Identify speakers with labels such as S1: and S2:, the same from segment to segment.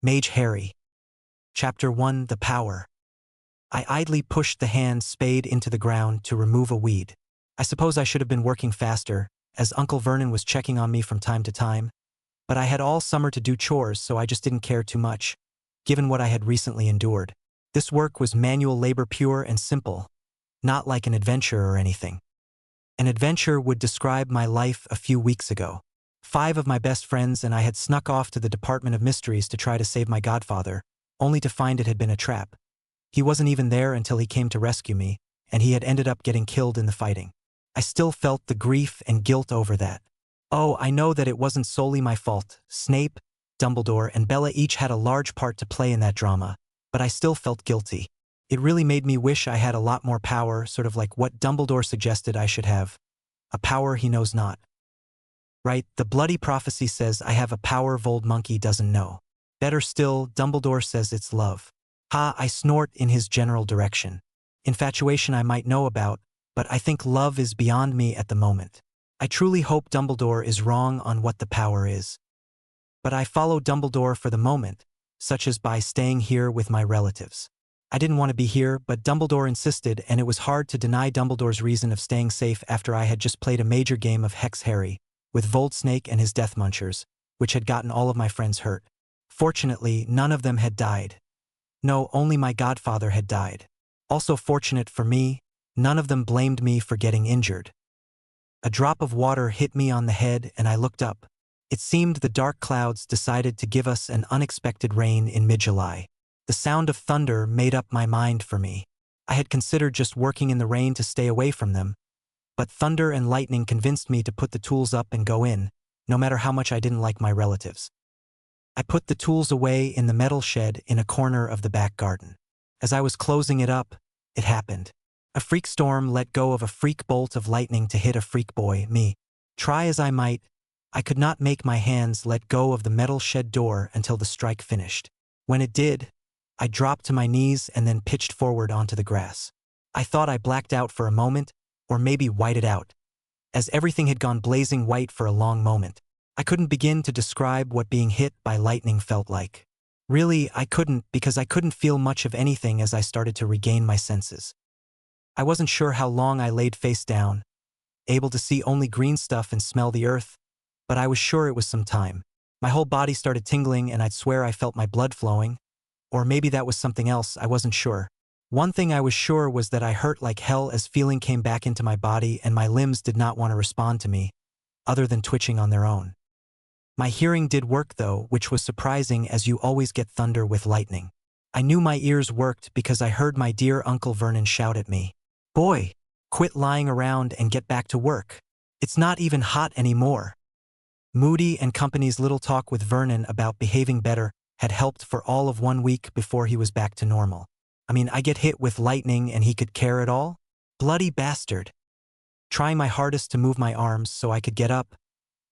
S1: Mage Harry. Chapter 1: The Power. I idly pushed the hand spade into the ground to remove a weed. I suppose I should have been working faster, as Uncle Vernon was checking on me from time to time, but I had all summer to do chores, so I just didn't care too much, given what I had recently endured. This work was manual labor, pure and simple, not like an adventure or anything. An adventure would describe my life a few weeks ago. 5 of my best friends and I had snuck off to the Department of Mysteries to try to save my godfather, only to find it had been a trap. He wasn't even there until he came to rescue me, and he had ended up getting killed in the fighting. I still felt the grief and guilt over that. Oh, I know that it wasn't solely my fault. Snape, Dumbledore, and Bella each had a large part to play in that drama, but I still felt guilty. It really made me wish I had a lot more power, sort of like what Dumbledore suggested I should have. A power he knows not. Right, the bloody prophecy says I have a power Voldmonkey doesn't know. Better still, Dumbledore says it's love. Ha, I snort in his general direction. Infatuation I might know about, but I think love is beyond me at the moment. I truly hope Dumbledore is wrong on what the power is. But I follow Dumbledore for the moment, such as by staying here with my relatives. I didn't want to be here, but Dumbledore insisted, and it was hard to deny Dumbledore's reason of staying safe after I had just played a major game of Hex Harry, with Voldsnake and his Death Munchers, which had gotten all of my friends hurt. Fortunately, none of them had died. No, only my godfather had died. Also fortunate for me, none of them blamed me for getting injured. A drop of water hit me on the head and I looked up. It seemed the dark clouds decided to give us an unexpected rain in mid-July. The sound of thunder made up my mind for me. I had considered just working in the rain to stay away from them, but thunder and lightning convinced me to put the tools up and go in, no matter how much I didn't like my relatives. I put the tools away in the metal shed in a corner of the back garden. As I was closing it up, it happened. A freak storm let go of a freak bolt of lightning to hit a freak boy, me. Try as I might, I could not make my hands let go of the metal shed door until the strike finished. When it did, I dropped to my knees and then pitched forward onto the grass. I thought I blacked out for a moment, or maybe whited out, as everything had gone blazing white for a long moment. I couldn't begin to describe what being hit by lightning felt like. Really, I couldn't, because I couldn't feel much of anything as I started to regain my senses. I wasn't sure how long I laid face down, able to see only green stuff and smell the earth, but I was sure it was some time. My whole body started tingling and I'd swear I felt my blood flowing, or maybe that was something else, I wasn't sure. One thing I was sure was that I hurt like hell as feeling came back into my body and my limbs did not want to respond to me, other than twitching on their own. My hearing did work though, which was surprising as you always get thunder with lightning. I knew my ears worked because I heard my dear Uncle Vernon shout at me. Boy, quit lying around and get back to work. It's not even hot anymore. Moody and Company's little talk with Vernon about behaving better had helped for all of 1 week before he was back to normal. I mean, I get hit with lightning and he could care at all? Bloody bastard. Trying my hardest to move my arms so I could get up,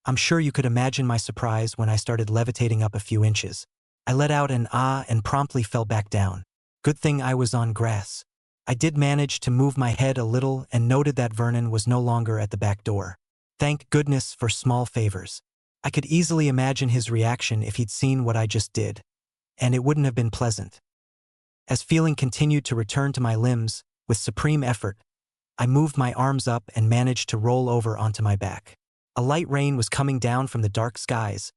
S1: I'm sure you could imagine my surprise when I started levitating up a few inches. I let out an ah and promptly fell back down. Good thing I was on grass. I did manage to move my head a little and noted that Vernon was no longer at the back door. Thank goodness for small favors. I could easily imagine his reaction if he'd seen what I just did, and it wouldn't have been pleasant. As feeling continued to return to my limbs, with supreme effort, I moved my arms up and managed to roll over onto my back. A light rain was coming down from the dark skies,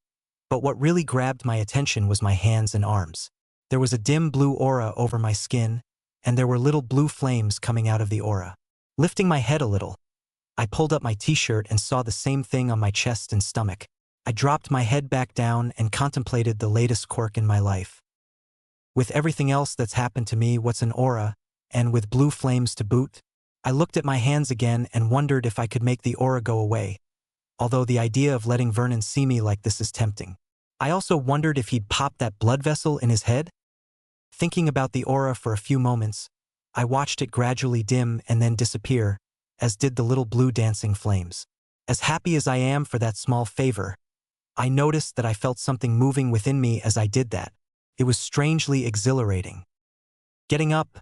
S1: but what really grabbed my attention was my hands and arms. There was a dim blue aura over my skin, and there were little blue flames coming out of the aura. Lifting my head a little, I pulled up my t-shirt and saw the same thing on my chest and stomach. I dropped my head back down and contemplated the latest quirk in my life. With everything else that's happened to me, what's an aura, and with blue flames to boot? I looked at my hands again and wondered if I could make the aura go away, although the idea of letting Vernon see me like this is tempting. I also wondered if he'd pop that blood vessel in his head. Thinking about the aura for a few moments, I watched it gradually dim and then disappear, as did the little blue dancing flames. As happy as I am for that small favor, I noticed that I felt something moving within me as I did that. It was strangely exhilarating. Getting up,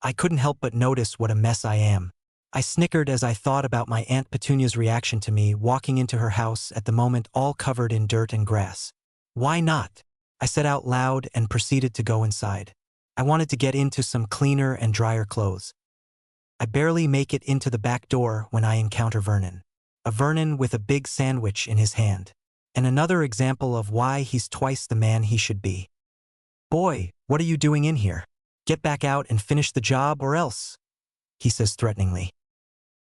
S1: I couldn't help but notice what a mess I am. I snickered as I thought about my Aunt Petunia's reaction to me walking into her house at the moment all covered in dirt and grass. Why not? I said out loud and proceeded to go inside. I wanted to get into some cleaner and drier clothes. I barely make it into the back door when I encounter Vernon. A Vernon with a big sandwich in his hand. And another example of why he's twice the man he should be. "Boy, what are you doing in here? Get back out and finish the job or else," he says threateningly.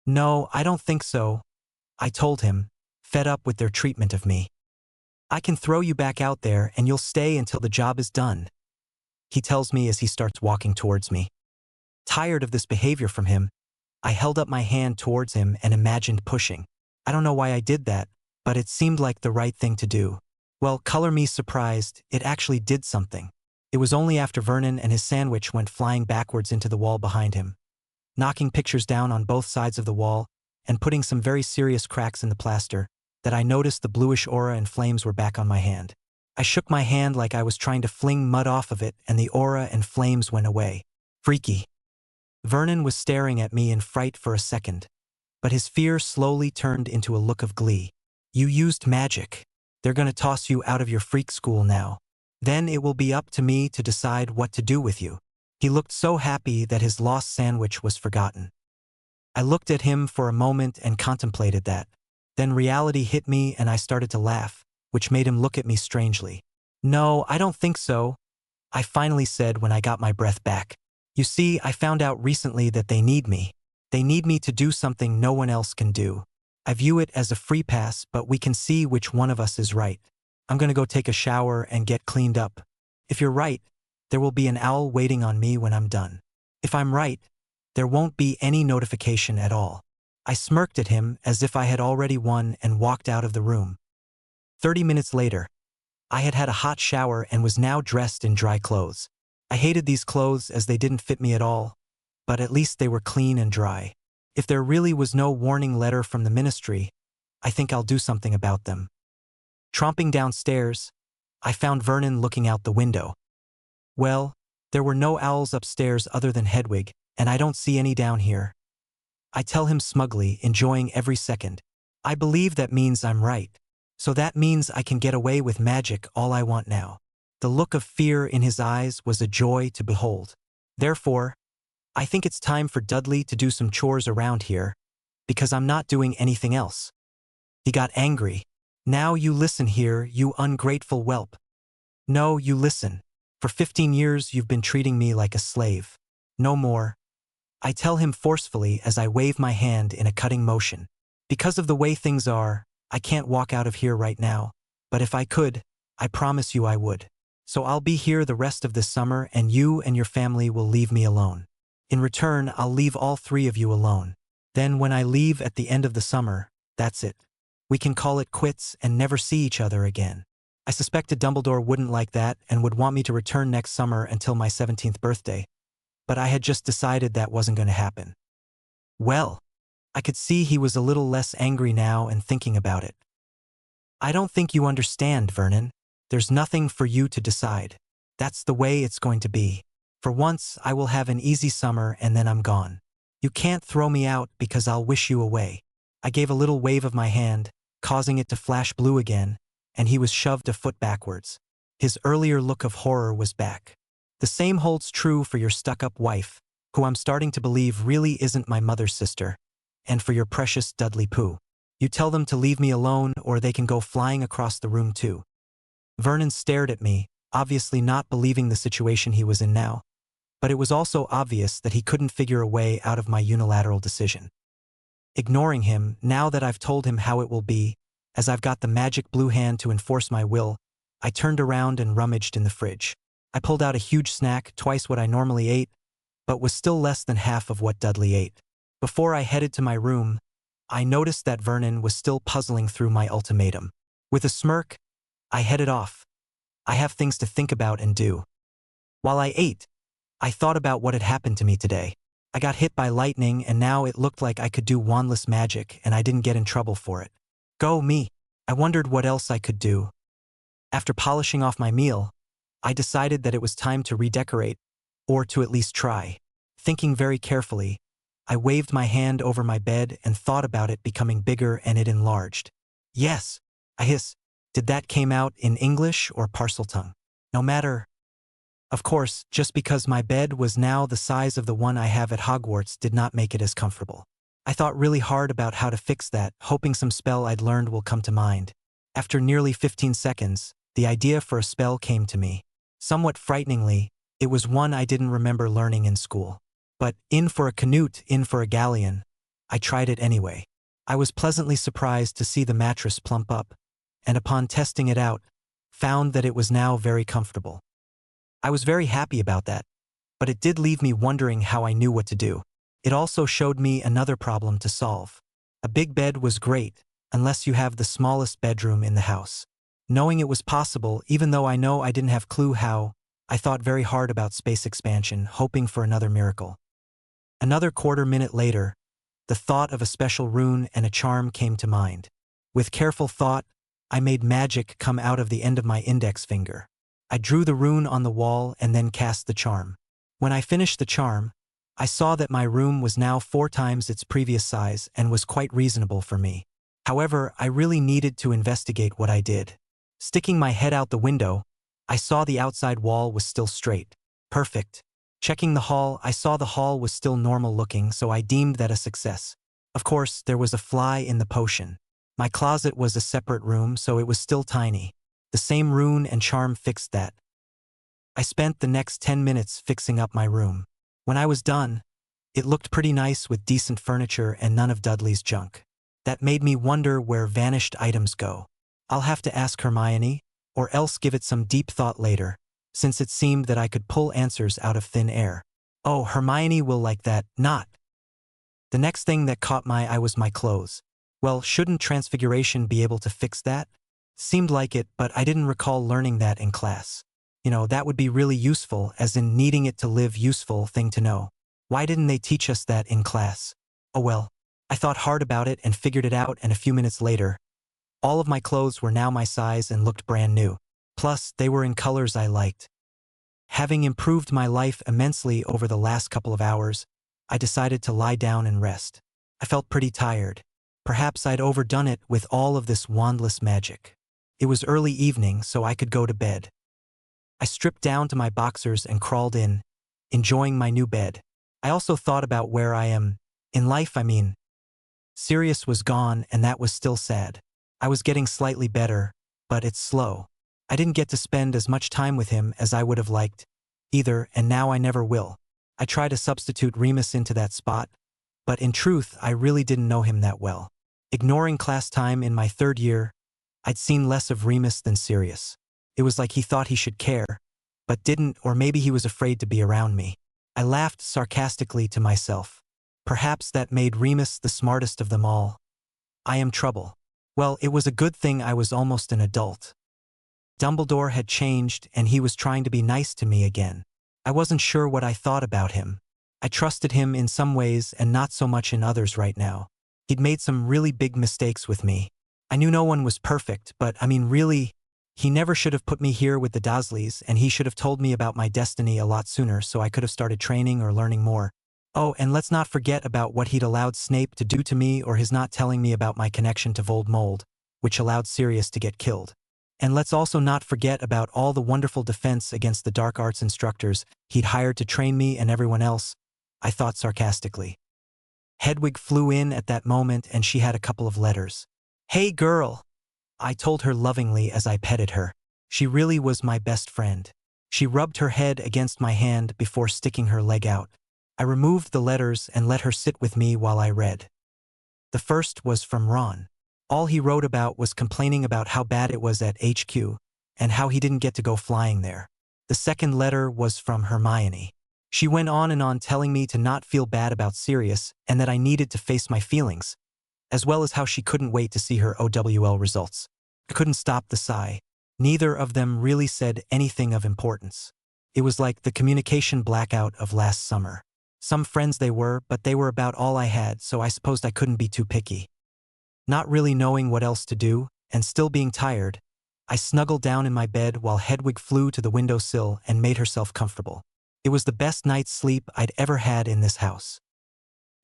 S1: "No, I don't think so," I told him, fed up with their treatment of me. "I can throw you back out there and you'll stay until the job is done," he tells me as he starts walking towards me. Tired of this behavior from him, I held up my hand towards him and imagined pushing. I don't know why I did that, but it seemed like the right thing to do. Well, color me surprised, it actually did something. It was only after Vernon and his sandwich went flying backwards into the wall behind him, knocking pictures down on both sides of the wall and putting some very serious cracks in the plaster, that I noticed the bluish aura and flames were back on my hand. I shook my hand like I was trying to fling mud off of it, and the aura and flames went away. Freaky. Vernon was staring at me in fright for a second, but his fear slowly turned into a look of glee. "You used magic. They're gonna toss you out of your freak school now. Then it will be up to me to decide what to do with you." He looked so happy that his lost sandwich was forgotten. I looked at him for a moment and contemplated that. Then reality hit me and I started to laugh, which made him look at me strangely. "No, I don't think so," I finally said when I got my breath back. "You see, I found out recently that they need me. They need me to do something no one else can do. I view it as a free pass, but we can see which one of us is right. I'm gonna go take a shower and get cleaned up. If you're right, there will be an owl waiting on me when I'm done. If I'm right, there won't be any notification at all." I smirked at him as if I had already won and walked out of the room. 30 minutes later, I had had a hot shower and was now dressed in dry clothes. I hated these clothes as they didn't fit me at all, but at least they were clean and dry. If there really was no warning letter from the ministry, I think I'll do something about them. Tromping downstairs, I found Vernon looking out the window. Well, there were no owls upstairs other than Hedwig, and I don't see any down here. I tell him smugly, enjoying every second. I believe that means I'm right. So that means I can get away with magic all I want now. The look of fear in his eyes was a joy to behold. Therefore, I think it's time for Dudley to do some chores around here, because I'm not doing anything else. He got angry. "Now you listen here, you ungrateful whelp. No, you listen. For 15 years you've been treating me like a slave. No more," I tell him forcefully as I wave my hand in a cutting motion. "Because of the way things are, I can't walk out of here right now, but if I could, I promise you I would. So I'll be here the rest of this summer and you and your family will leave me alone. In return, I'll leave all three of you alone. Then when I leave at the end of the summer, that's it. We can call it quits and never see each other again." I suspected Dumbledore wouldn't like that and would want me to return next summer until my 17th birthday, but I had just decided that wasn't going to happen. Well, I could see he was a little less angry now and thinking about it. "I don't think you understand, Vernon. There's nothing for you to decide. That's the way it's going to be. For once, I will have an easy summer and then I'm gone. You can't throw me out because I'll wish you away." I gave a little wave of my hand, causing it to flash blue again, and he was shoved a foot backwards. His earlier look of horror was back. "The same holds true for your stuck-up wife, who I'm starting to believe really isn't my mother's sister, and for your precious Dudley Pooh. You tell them to leave me alone or they can go flying across the room too." Vernon stared at me, obviously not believing the situation he was in now, but it was also obvious that he couldn't figure a way out of my unilateral decision. Ignoring him, now that I've told him how it will be, as I've got the magic blue hand to enforce my will, I turned around and rummaged in the fridge. I pulled out a huge snack, twice what I normally ate, but was still less than half of what Dudley ate. Before I headed to my room, I noticed that Vernon was still puzzling through my ultimatum. With a smirk, I headed off. I have things to think about and do. While I ate, I thought about what had happened to me today. I got hit by lightning and now it looked like I could do wandless magic and I didn't get in trouble for it. Go me. I wondered what else I could do. After polishing off my meal, I decided that it was time to redecorate, or to at least try. Thinking very carefully, I waved my hand over my bed and thought about it becoming bigger and it enlarged. "Yes," I hissed. Did that came out in English or Parseltongue? No matter, of course, just because my bed was now the size of the one I have at Hogwarts did not make it as comfortable. I thought really hard about how to fix that, hoping some spell I'd learned will come to mind. After nearly 15 seconds, the idea for a spell came to me. Somewhat frighteningly, it was one I didn't remember learning in school. But in for a canute, in for a galleon. I tried it anyway. I was pleasantly surprised to see the mattress plump up, and upon testing it out, found that it was now very comfortable. I was very happy about that, but it did leave me wondering how I knew what to do. It also showed me another problem to solve. A big bed was great, unless you have the smallest bedroom in the house. Knowing it was possible, even though I know I didn't have clue how, I thought very hard about space expansion, hoping for another miracle. Another quarter-minute later, the thought of a special rune and a charm came to mind. With careful thought, I made magic come out of the end of my index finger. I drew the rune on the wall and then cast the charm. When I finished the charm, I saw that my room was now 4 times its previous size and was quite reasonable for me. However, I really needed to investigate what I did. Sticking my head out the window, I saw the outside wall was still straight. Perfect. Checking the hall, I saw the hall was still normal looking, so I deemed that a success. Of course, there was a fly in the potion. My closet was a separate room, so it was still tiny. The same rune and charm fixed that. I spent the next 10 minutes fixing up my room. When I was done, it looked pretty nice with decent furniture and none of Dudley's junk. That made me wonder where vanished items go. I'll have to ask Hermione, or else give it some deep thought later, since it seemed that I could pull answers out of thin air. Oh, Hermione will like that, not. The next thing that caught my eye was my clothes. Well, shouldn't Transfiguration be able to fix that? Seemed like it, but I didn't recall learning that in class. That would be really useful, as in needing it to live useful thing to know. Why didn't they teach us that in class? Oh well. I thought hard about it and figured it out, and a few minutes later, all of my clothes were now my size and looked brand new. Plus, they were in colors I liked. Having improved my life immensely over the last couple of hours, I decided to lie down and rest. I felt pretty tired. Perhaps I'd overdone it with all of this wandless magic. It was early evening, so I could go to bed. I stripped down to my boxers and crawled in, enjoying my new bed. I also thought about where I am, in life I mean. Sirius was gone, and that was still sad. I was getting slightly better, but it's slow. I didn't get to spend as much time with him as I would have liked, either, and now I never will. I tried to substitute Remus into that spot, but in truth, I really didn't know him that well. Ignoring class time in my 3rd year, I'd seen less of Remus than Sirius. It was like he thought he should care, but didn't, or maybe he was afraid to be around me. I laughed sarcastically to myself. Perhaps that made Remus the smartest of them all. I am trouble. Well, it was a good thing I was almost an adult. Dumbledore had changed, and he was trying to be nice to me again. I wasn't sure what I thought about him. I trusted him in some ways and not so much in others right now. He'd made some really big mistakes with me. I knew no one was perfect, but really, he never should have put me here with the Dursleys, and he should have told me about my destiny a lot sooner so I could have started training or learning more. Oh, and let's not forget about what he'd allowed Snape to do to me, or his not telling me about my connection to Voldemort, which allowed Sirius to get killed. And let's also not forget about all the wonderful defense against the dark arts instructors he'd hired to train me and everyone else, I thought sarcastically. Hedwig flew in at that moment, and she had a couple of letters. "Hey girl," I told her lovingly as I petted her. She really was my best friend. She rubbed her head against my hand before sticking her leg out. I removed the letters and let her sit with me while I read. The first was from Ron. All he wrote about was complaining about how bad it was at HQ, and how he didn't get to go flying there. The second letter was from Hermione. She went on and on telling me to not feel bad about Sirius and that I needed to face my feelings, as well as how she couldn't wait to see her OWL results. I couldn't stop the sigh. Neither of them really said anything of importance. It was like the communication blackout of last summer. Some friends they were, but they were about all I had, so I supposed I couldn't be too picky. Not really knowing what else to do, and still being tired, I snuggled down in my bed while Hedwig flew to the windowsill and made herself comfortable. It was the best night's sleep I'd ever had in this house.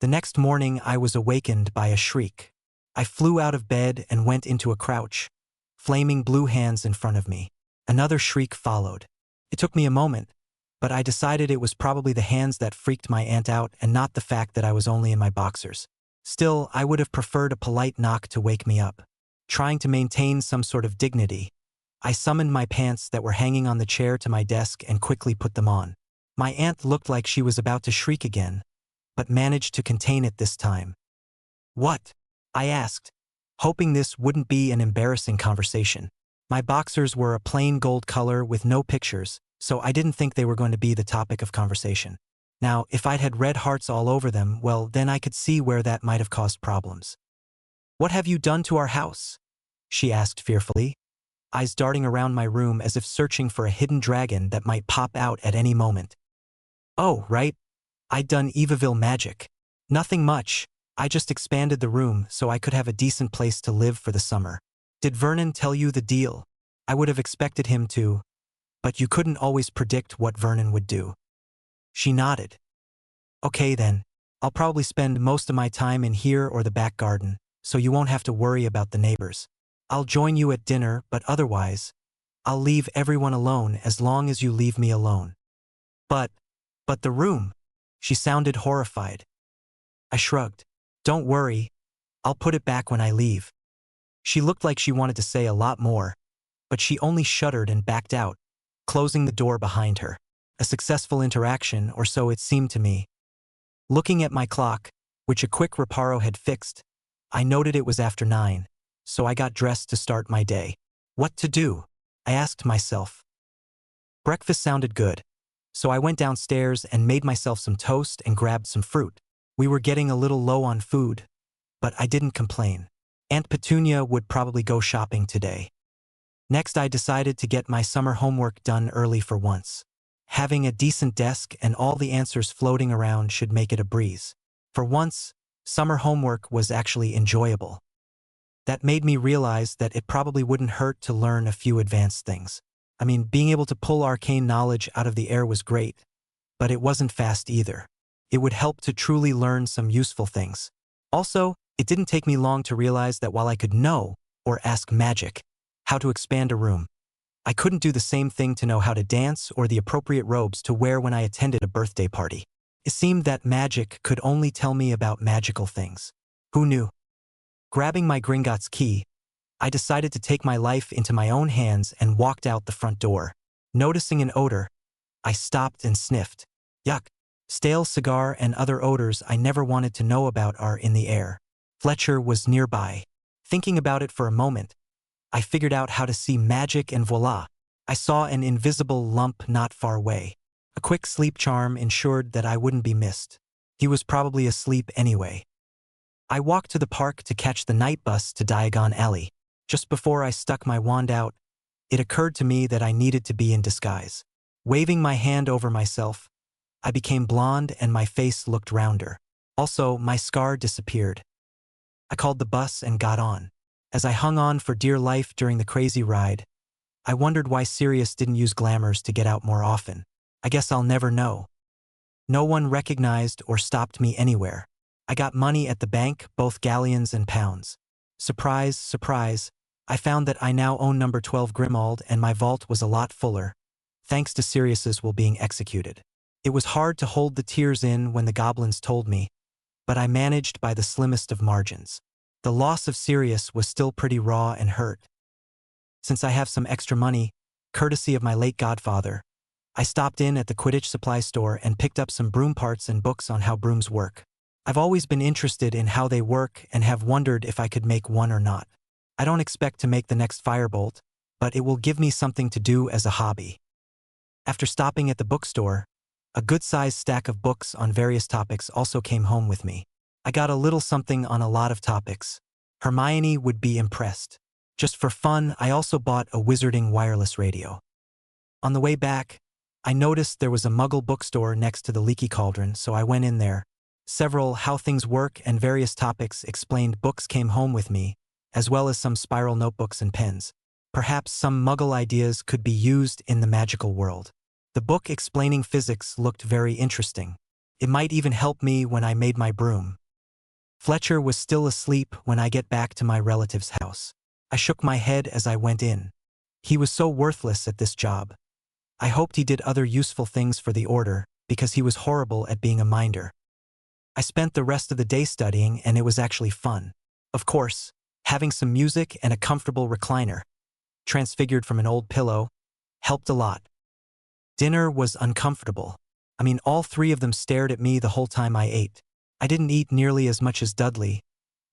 S1: The next morning I was awakened by a shriek. I flew out of bed and went into a crouch, flaming blue hands in front of me. Another shriek followed. It took me a moment, but I decided it was probably the hands that freaked my aunt out and not the fact that I was only in my boxers. Still, I would have preferred a polite knock to wake me up. Trying to maintain some sort of dignity, I summoned my pants that were hanging on the chair to my desk and quickly put them on. My aunt looked like she was about to shriek again, but managed to contain it this time. "What?" I asked, hoping this wouldn't be an embarrassing conversation. My boxers were a plain gold color with no pictures, so I didn't think they were going to be the topic of conversation. Now, if I'd had red hearts all over them, well, then I could see where that might have caused problems. "What have you done to our house?" she asked fearfully, eyes darting around my room as if searching for a hidden dragon that might pop out at any moment. "Oh, right. I'd done Evaville magic. Nothing much. I just expanded the room so I could have a decent place to live for the summer." "Did Vernon tell you the deal?" I would have expected him to, but you couldn't always predict what Vernon would do. She nodded. "Okay then, I'll probably spend most of my time in here or the back garden, so you won't have to worry about the neighbors. I'll join you at dinner, but otherwise, I'll leave everyone alone as long as you leave me alone." But the room?" She sounded horrified. I shrugged. "Don't worry, I'll put it back when I leave." She looked like she wanted to say a lot more, but she only shuddered and backed out, closing the door behind her. A successful interaction, or so it seemed to me. Looking at my clock, which a quick reparo had fixed, I noted it was after 9, so I got dressed to start my day. What to do? I asked myself. Breakfast sounded good, so I went downstairs and made myself some toast and grabbed some fruit. We were getting a little low on food, but I didn't complain. Aunt Petunia would probably go shopping today. Next, I decided to get my summer homework done early for once. Having a decent desk and all the answers floating around should make it a breeze. For once, summer homework was actually enjoyable. That made me realize that it probably wouldn't hurt to learn a few advanced things. I mean, being able to pull arcane knowledge out of the air was great, but it wasn't fast either. It would help to truly learn some useful things. Also, it didn't take me long to realize that while I could know, or ask magic, how to expand a room, I couldn't do the same thing to know how to dance or the appropriate robes to wear when I attended a birthday party. It seemed that magic could only tell me about magical things. Who knew? Grabbing my Gringotts key, I decided to take my life into my own hands and walked out the front door. Noticing an odor, I stopped and sniffed. Yuck. Stale cigar and other odors I never wanted to know about are in the air. Fletcher was nearby. Thinking about it for a moment, I figured out how to see magic and voila, I saw an invisible lump not far away. A quick sleep charm ensured that I wouldn't be missed. He was probably asleep anyway. I walked to the park to catch the night bus to Diagon Alley. Just before I stuck my wand out, it occurred to me that I needed to be in disguise. Waving my hand over myself, I became blonde and my face looked rounder. Also, my scar disappeared. I called the bus and got on. As I hung on for dear life during the crazy ride, I wondered why Sirius didn't use glamours to get out more often. I guess I'll never know. No one recognized or stopped me anywhere. I got money at the bank, both galleons and pounds. Surprise, surprise, I found that I now own number 12 Grimald and my vault was a lot fuller, thanks to Sirius's will being executed. It was hard to hold the tears in when the goblins told me, but I managed by the slimmest of margins. The loss of Sirius was still pretty raw and hurt. Since I have some extra money, courtesy of my late godfather, I stopped in at the Quidditch supply store and picked up some broom parts and books on how brooms work. I've always been interested in how they work and have wondered if I could make one or not. I don't expect to make the next Firebolt, but it will give me something to do as a hobby. After stopping at the bookstore, a good-sized stack of books on various topics also came home with me. I got a little something on a lot of topics. Hermione would be impressed. Just for fun, I also bought a wizarding wireless radio. On the way back, I noticed there was a Muggle bookstore next to the Leaky Cauldron, so I went in there. Several how things work and various topics explained books came home with me, as well as some spiral notebooks and pens. Perhaps some Muggle ideas could be used in the magical world. The book explaining physics looked very interesting. It might even help me when I made my broom. Fletcher was still asleep when I get back to my relative's house. I shook my head as I went in. He was so worthless at this job. I hoped he did other useful things for the order, because he was horrible at being a minder. I spent the rest of the day studying, and it was actually fun. Of course, having some music and a comfortable recliner, transfigured from an old pillow, helped a lot. Dinner was uncomfortable. All three of them stared at me the whole time I ate. I didn't eat nearly as much as Dudley,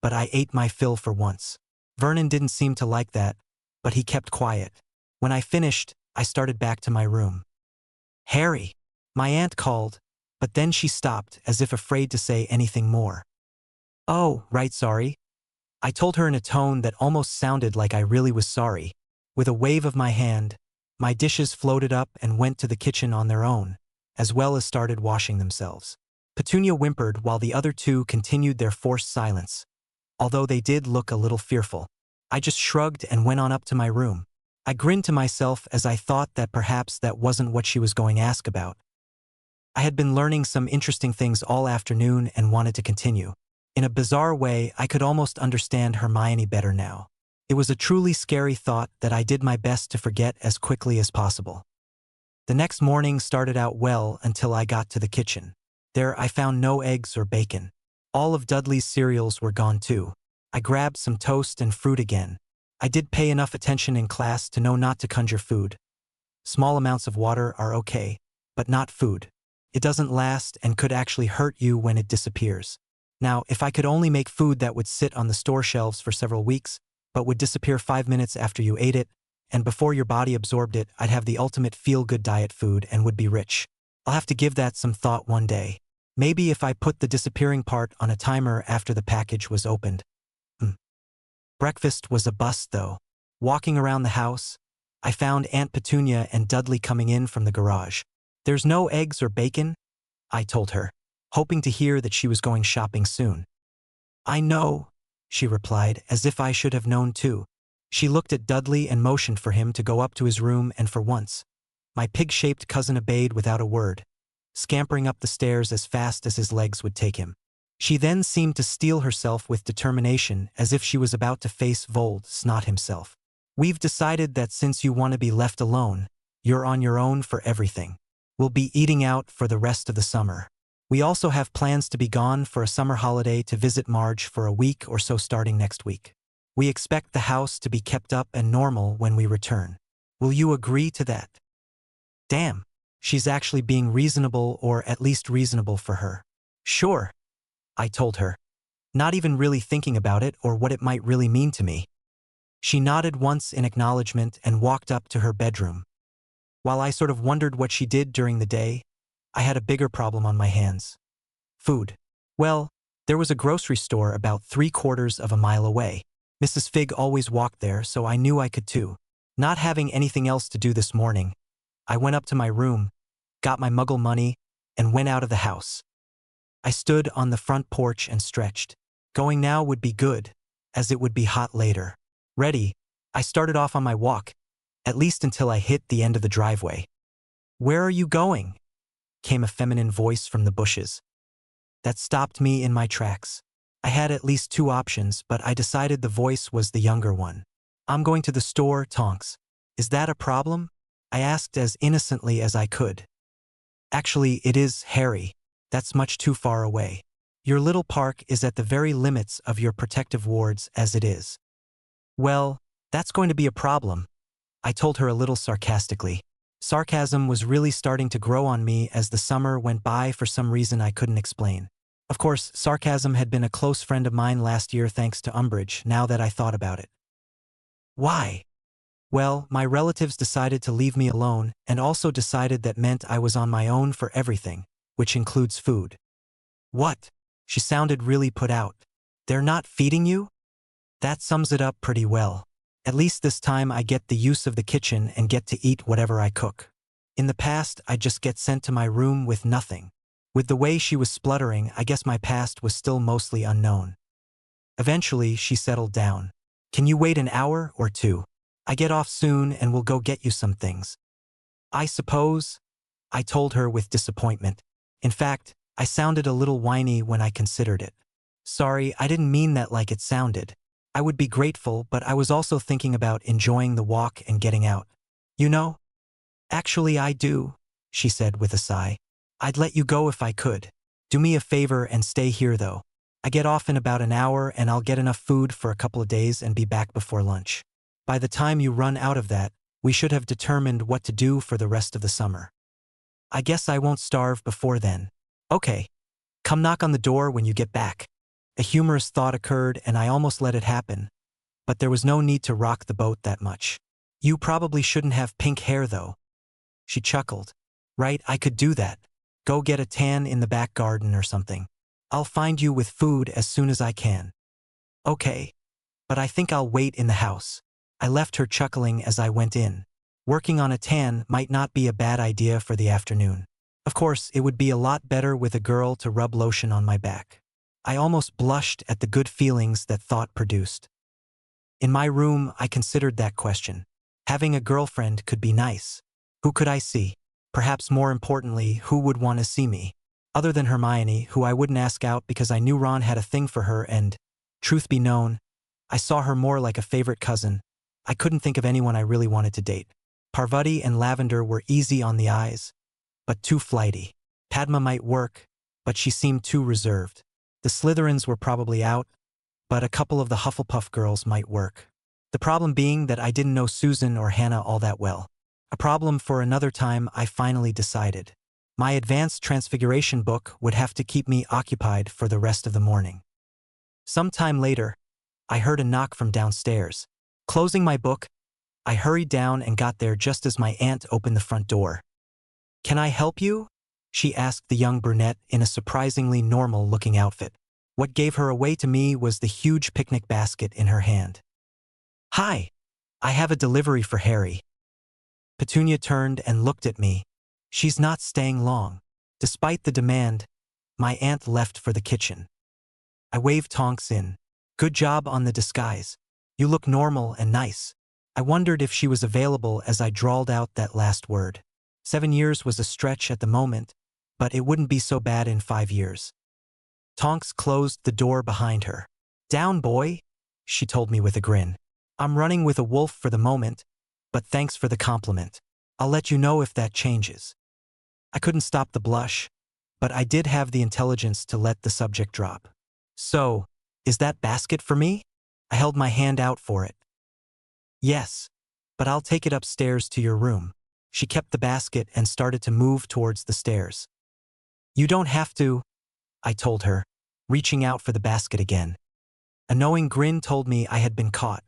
S1: but I ate my fill for once. Vernon didn't seem to like that, but he kept quiet. When I finished, I started back to my room. "Harry," my aunt called, but then she stopped as if afraid to say anything more. "Oh, right, sorry." I told her in a tone that almost sounded like I really was sorry. With a wave of my hand, my dishes floated up and went to the kitchen on their own, as well as started washing themselves. Petunia whimpered while the other two continued their forced silence, although they did look a little fearful. I just shrugged and went on up to my room. I grinned to myself as I thought that perhaps that wasn't what she was going to ask about. I had been learning some interesting things all afternoon and wanted to continue. In a bizarre way, I could almost understand Hermione better now. It was a truly scary thought that I did my best to forget as quickly as possible. The next morning started out well until I got to the kitchen. There I found no eggs or bacon. All of Dudley's cereals were gone too. I grabbed some toast and fruit again. I did pay enough attention in class to know not to conjure food. Small amounts of water are okay, but not food. It doesn't last and could actually hurt you when it disappears. Now, if I could only make food that would sit on the store shelves for several weeks, but would disappear 5 minutes after you ate it, and before your body absorbed it, I'd have the ultimate feel-good diet food and would be rich. I'll have to give that some thought one day. Maybe if I put the disappearing part on a timer after the package was opened. Breakfast was a bust, though. Walking around the house, I found Aunt Petunia and Dudley coming in from the garage. "There's no eggs or bacon?" I told her, hoping to hear that she was going shopping soon. "I know," she replied, as if I should have known too. She looked at Dudley and motioned for him to go up to his room, and for once, my pig-shaped cousin obeyed without a word, scampering up the stairs as fast as his legs would take him. She then seemed to steel herself with determination, as if she was about to face Vold Snot himself. "We've decided that since you want to be left alone, you're on your own for everything. We'll be eating out for the rest of the summer. We also have plans to be gone for a summer holiday to visit Marge for a week or so starting next week. We expect the house to be kept up and normal when we return. Will you agree to that?" Damn, she's actually being reasonable, or at least reasonable for her. "Sure," I told her, not even really thinking about it or what it might really mean to me. She nodded once in acknowledgement and walked up to her bedroom. While I sort of wondered what she did during the day, I had a bigger problem on my hands. Food. Well, there was a grocery store about 3/4 of a mile away. Mrs. Fig always walked there, so I knew I could too. Not having anything else to do this morning, I went up to my room, got my muggle money, and went out of the house. I stood on the front porch and stretched. Going now would be good, as it would be hot later. Ready, I started off on my walk, at least until I hit the end of the driveway. "Where are you going?" came a feminine voice from the bushes. That stopped me in my tracks. I had at least 2 options, but I decided the voice was the younger one. "I'm going to the store, Tonks. Is that a problem?" I asked as innocently as I could. "Actually, it is, Harry. That's much too far away. Your little park is at the very limits of your protective wards as it is." "Well, that's going to be a problem," I told her a little sarcastically. Sarcasm was really starting to grow on me as the summer went by for some reason I couldn't explain. Of course, sarcasm had been a close friend of mine last year thanks to Umbridge, now that I thought about it. "Why?" "Well, my relatives decided to leave me alone, and also decided that meant I was on my own for everything, which includes food." "What?" She sounded really put out. "They're not feeding you?" That sums it up pretty well. At least this time I get the use of the kitchen and get to eat whatever I cook. In the past, I'd just get sent to my room with nothing. With the way she was spluttering, I guess my past was still mostly unknown. Eventually, she settled down. "Can you wait an hour or 2? I get off soon and we'll go get you some things." "I suppose," I told her with disappointment. In fact, I sounded a little whiny when I considered it. "Sorry, I didn't mean that like it sounded. I would be grateful, but I was also thinking about enjoying the walk and getting out. You know?" Actually, I do, she said with a sigh. I'd let you go if I could. Do me a favor and stay here though. I get off in about an hour and I'll get enough food for a couple of days and be back before lunch. By the time you run out of that, we should have determined what to do for the rest of the summer. I guess I won't starve before then. Okay. Come knock on the door when you get back. A humorous thought occurred and I almost let it happen, but there was no need to rock the boat that much. You probably shouldn't have pink hair though. She chuckled. Right, I could do that. Go get a tan in the back garden or something. I'll find you with food as soon as I can. Okay. But I think I'll wait in the house. I left her chuckling as I went in. Working on a tan might not be a bad idea for the afternoon. Of course, it would be a lot better with a girl to rub lotion on my back. I almost blushed at the good feelings that thought produced. In my room, I considered that question. Having a girlfriend could be nice. Who could I see? Perhaps more importantly, who would want to see me? Other than Hermione, who I wouldn't ask out because I knew Ron had a thing for her and, truth be known, I saw her more like a favorite cousin. I couldn't think of anyone I really wanted to date. Parvati and Lavender were easy on the eyes, but too flighty. Padma might work, but she seemed too reserved. The Slytherins were probably out, but a couple of the Hufflepuff girls might work. The problem being that I didn't know Susan or Hannah all that well. A problem for another time, I finally decided. My advanced transfiguration book would have to keep me occupied for the rest of the morning. Sometime later, I heard a knock from downstairs. Closing my book, I hurried down and got there just as my aunt opened the front door. Can I help you? She asked the young brunette in a surprisingly normal-looking outfit. What gave her away to me was the huge picnic basket in her hand. Hi, I have a delivery for Harry. Petunia turned and looked at me. She's not staying long. Despite the demand, my aunt left for the kitchen. I waved Tonks in. Good job on the disguise. You look normal and nice. I wondered if she was available as I drawled out that last word. 7 years was a stretch at the moment, but it wouldn't be so bad in 5 years. Tonks closed the door behind her. Down, boy, she told me with a grin. I'm running with a wolf for the moment, but thanks for the compliment. I'll let you know if that changes. I couldn't stop the blush, but I did have the intelligence to let the subject drop. So, is that basket for me? I held my hand out for it. Yes, but I'll take it upstairs to your room. She kept the basket and started to move towards the stairs. You don't have to, I told her, reaching out for the basket again. A knowing grin told me I had been caught.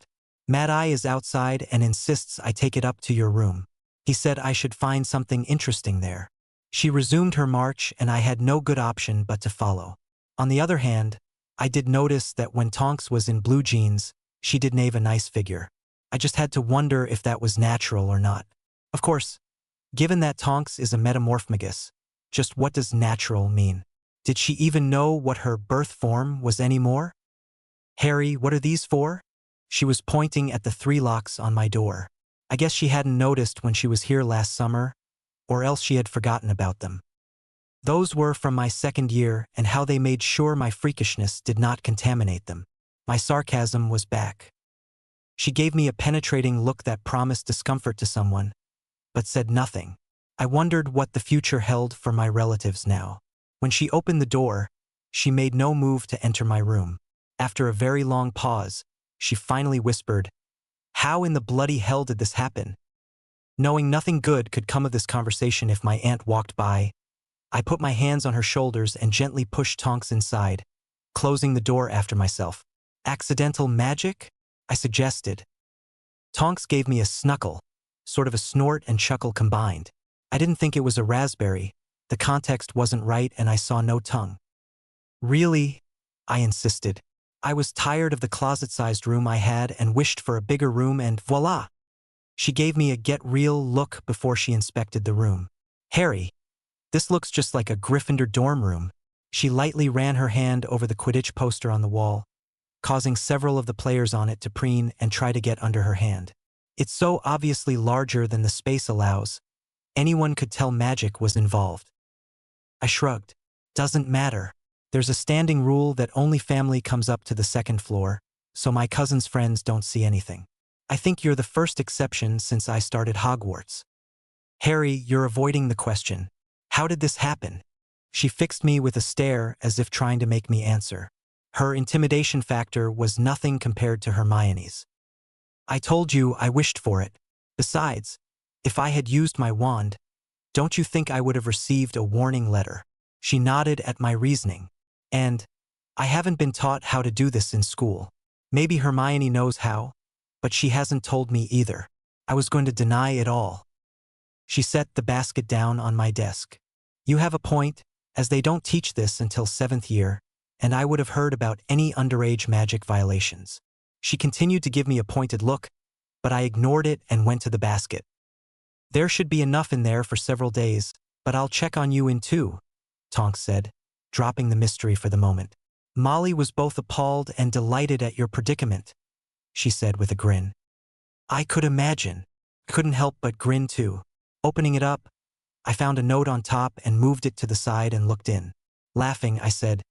S1: Mad Eye is outside and insists I take it up to your room. He said I should find something interesting there. She resumed her march and I had no good option but to follow. On the other hand, I did notice that when Tonks was in blue jeans, she did nave a nice figure. I just had to wonder if that was natural or not. Of course, given that Tonks is a metamorphmagus, just what does natural mean? Did she even know what her birth form was anymore? Harry, what are these for? She was pointing at the 3 locks on my door. I guess she hadn't noticed when she was here last summer, or else she had forgotten about them. Those were from my 2nd year and how they made sure my freakishness did not contaminate them. My sarcasm was back. She gave me a penetrating look that promised discomfort to someone, but said nothing. I wondered what the future held for my relatives now. When she opened the door, she made no move to enter my room. After a very long pause, she finally whispered, "How in the bloody hell did this happen?" Knowing nothing good could come of this conversation if my aunt walked by, I put my hands on her shoulders and gently pushed Tonks inside, closing the door after myself. Accidental magic? I suggested. Tonks gave me a snuckle, sort of a snort and chuckle combined. I didn't think it was a raspberry. The context wasn't right and I saw no tongue. Really? I insisted. I was tired of the closet-sized room I had and wished for a bigger room and voila! She gave me a get-real look before she inspected the room. Harry, this looks just like a Gryffindor dorm room. She lightly ran her hand over the Quidditch poster on the wall, causing several of the players on it to preen and try to get under her hand. It's so obviously larger than the space allows. Anyone could tell magic was involved. I shrugged. Doesn't matter. There's a standing rule that only family comes up to the 2nd floor, so my cousin's friends don't see anything. I think you're the first exception since I started Hogwarts. Harry, you're avoiding the question. How did this happen? She fixed me with a stare as if trying to make me answer. Her intimidation factor was nothing compared to Hermione's. I told you I wished for it. Besides, if I had used my wand, don't you think I would have received a warning letter? She nodded at my reasoning. And I haven't been taught how to do this in school. Maybe Hermione knows how, but she hasn't told me either. I was going to deny it all. She set the basket down on my desk. You have a point, as they don't teach this until 7th year, and I would have heard about any underage magic violations. She continued to give me a pointed look, but I ignored it and went to the basket. There should be enough in there for several days, but I'll check on you in 2, Tonks said, dropping the mystery for the moment. Molly was both appalled and delighted at your predicament, she said with a grin. I could imagine. I couldn't help but grin too. Opening it up, I found a note on top and moved it to the side and looked in. Laughing, I said,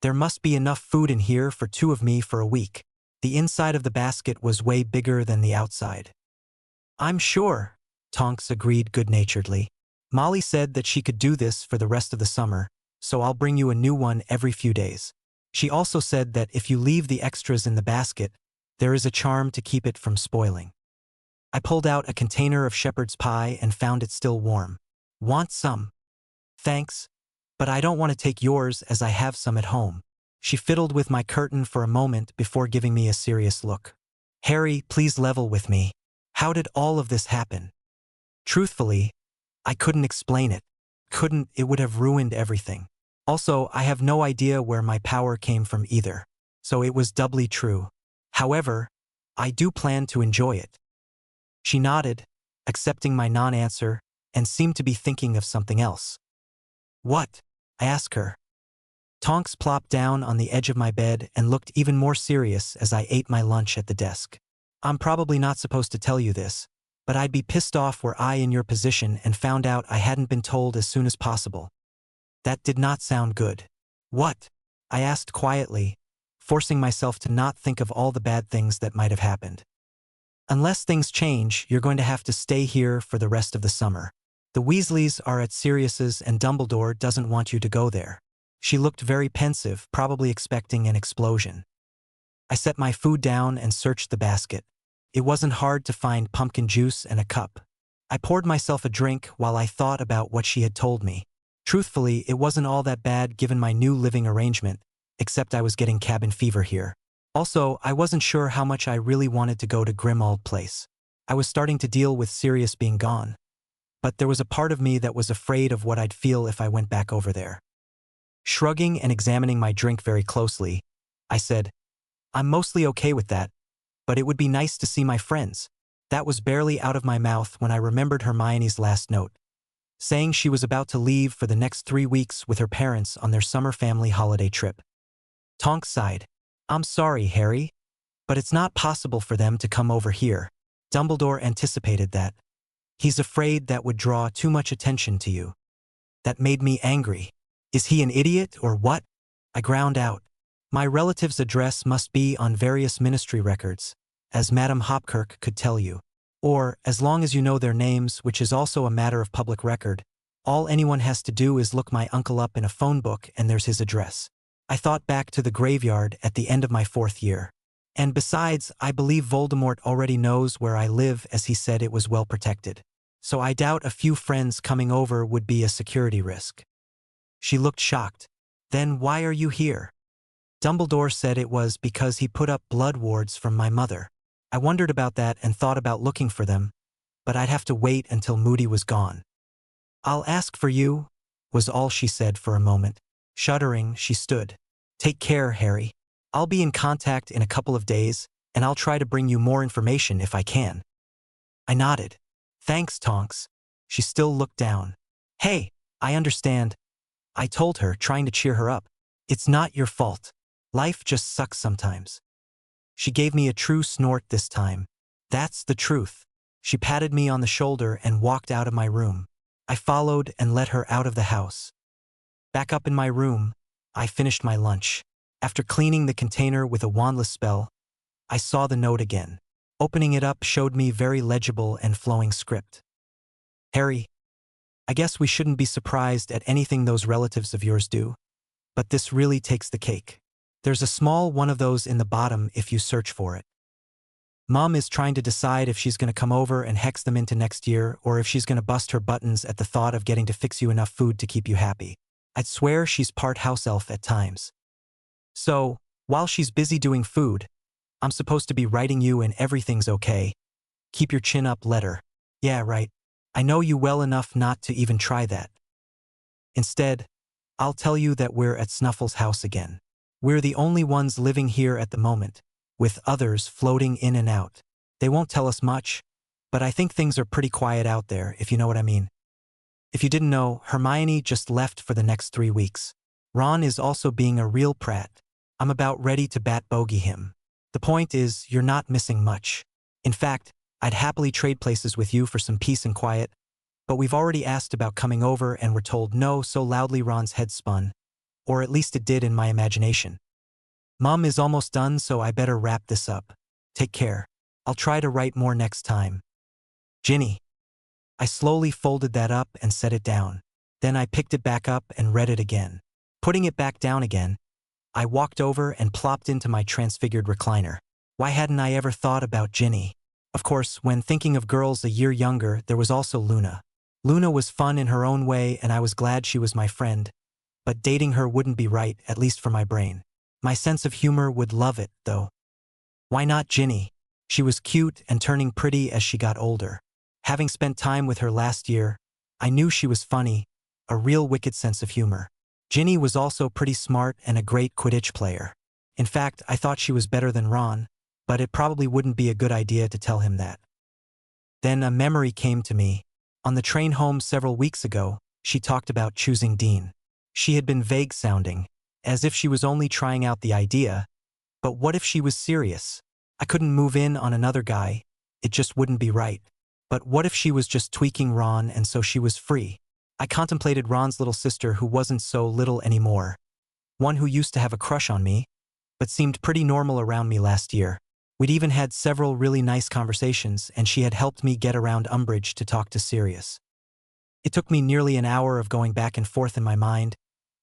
S1: there must be enough food in here for 2 of me for a week. The inside of the basket was way bigger than the outside. I'm sure, Tonks agreed good-naturedly. Molly said that she could do this for the rest of the summer, so I'll bring you a new one every few days. She also said that if you leave the extras in the basket, there is a charm to keep it from spoiling. I pulled out a container of shepherd's pie and found it still warm. Want some? Thanks, but I don't want to take yours as I have some at home. She fiddled with my curtain for a moment before giving me a serious look. Harry, please level with me. How did all of this happen? Truthfully, I couldn't explain it. It would have ruined everything. Also, I have no idea where my power came from either. So it was doubly true. However, I do plan to enjoy it. She nodded, accepting my non-answer, and seemed to be thinking of something else. What? I asked her. Tonks plopped down on the edge of my bed and looked even more serious as I ate my lunch at the desk. I'm probably not supposed to tell you this, but I'd be pissed off were I in your position and found out I hadn't been told as soon as possible. That did not sound good. What? I asked quietly, forcing myself to not think of all the bad things that might have happened. Unless things change, you're going to have to stay here for the rest of the summer. The Weasleys are at Sirius's and Dumbledore doesn't want you to go there. She looked very pensive, probably expecting an explosion. I set my food down and searched the basket. It wasn't hard to find pumpkin juice and a cup. I poured myself a drink while I thought about what she had told me. Truthfully, it wasn't all that bad given my new living arrangement, except I was getting cabin fever here. Also, I wasn't sure how much I really wanted to go to Grimmauld Place. I was starting to deal with Sirius being gone. But there was a part of me that was afraid of what I'd feel if I went back over there. Shrugging and examining my drink very closely, I said, I'm mostly okay with that, but it would be nice to see my friends. That was barely out of my mouth when I remembered Hermione's last note, saying she was about to leave for the next 3 weeks with her parents on their summer family holiday trip. Tonks sighed. I'm sorry, Harry, but it's not possible for them to come over here. Dumbledore anticipated that. He's afraid that would draw too much attention to you. That made me angry. Is he an idiot or what? I ground out. My relative's address must be on various ministry records, as Madame Hopkirk could tell you. Or, as long as you know their names, which is also a matter of public record, all anyone has to do is look my uncle up in a phone book and there's his address. I thought back to the graveyard at the end of my 4th year. And besides, I believe Voldemort already knows where I live as he said it was well protected. So I doubt a few friends coming over would be a security risk. She looked shocked. Then why are you here? Dumbledore said it was because he put up blood wards from my mother. I wondered about that and thought about looking for them, but I'd have to wait until Moody was gone. I'll ask for you, was all she said for a moment. Shuddering, she stood. Take care, Harry. I'll be in contact in a couple of days, and I'll try to bring you more information if I can. I nodded. Thanks, Tonks. She still looked down. Hey, I understand. I told her, trying to cheer her up. It's not your fault. Life just sucks sometimes. She gave me a true snort this time. That's the truth. She patted me on the shoulder and walked out of my room. I followed and let her out of the house. Back up in my room, I finished my lunch. After cleaning the container with a wandless spell, I saw the note again. Opening it up showed me very legible and flowing script. Harry, I guess we shouldn't be surprised at anything those relatives of yours do, but this really takes the cake. There's a small one of those in the bottom if you search for it. Mom is trying to decide if she's going to come over and hex them into next year or if she's going to bust her buttons at the thought of getting to fix you enough food to keep you happy. I'd swear she's part house elf at times. So, while she's busy doing food, I'm supposed to be writing you an everything's okay, keep your chin up letter. Yeah, right. I know you well enough not to even try that. Instead, I'll tell you that we're at Snuffle's house again. We're the only ones living here at the moment, with others floating in and out. They won't tell us much, but I think things are pretty quiet out there, if you know what I mean. If you didn't know, Hermione just left for the next 3 weeks. Ron is also being a real prat. I'm about ready to bat bogey him. The point is, you're not missing much. In fact, I'd happily trade places with you for some peace and quiet, but we've already asked about coming over and were told no so loudly Ron's head spun, or at least it did in my imagination. Mom is almost done, so I better wrap this up. Take care. I'll try to write more next time. Ginny. I slowly folded that up and set it down. Then I picked it back up and read it again. Putting it back down again, I walked over and plopped into my transfigured recliner. Why hadn't I ever thought about Ginny? Of course, when thinking of girls a year younger, there was also Luna. Luna was fun in her own way and I was glad she was my friend, but dating her wouldn't be right, at least for my brain. My sense of humor would love it, though. Why not Ginny? She was cute and turning pretty as she got older. Having spent time with her last year, I knew she was funny, a real wicked sense of humor. Ginny was also pretty smart and a great Quidditch player. In fact, I thought she was better than Ron, but it probably wouldn't be a good idea to tell him that. Then a memory came to me. On the train home several weeks ago, she talked about choosing Dean. She had been vague-sounding, as if she was only trying out the idea, but what if she was serious? I couldn't move in on another guy, it just wouldn't be right. But what if she was just tweaking Ron and so she was free? I contemplated Ron's little sister who wasn't so little anymore, one who used to have a crush on me, but seemed pretty normal around me last year. We'd even had several really nice conversations and she had helped me get around Umbridge to talk to Sirius. It took me nearly an hour of going back and forth in my mind,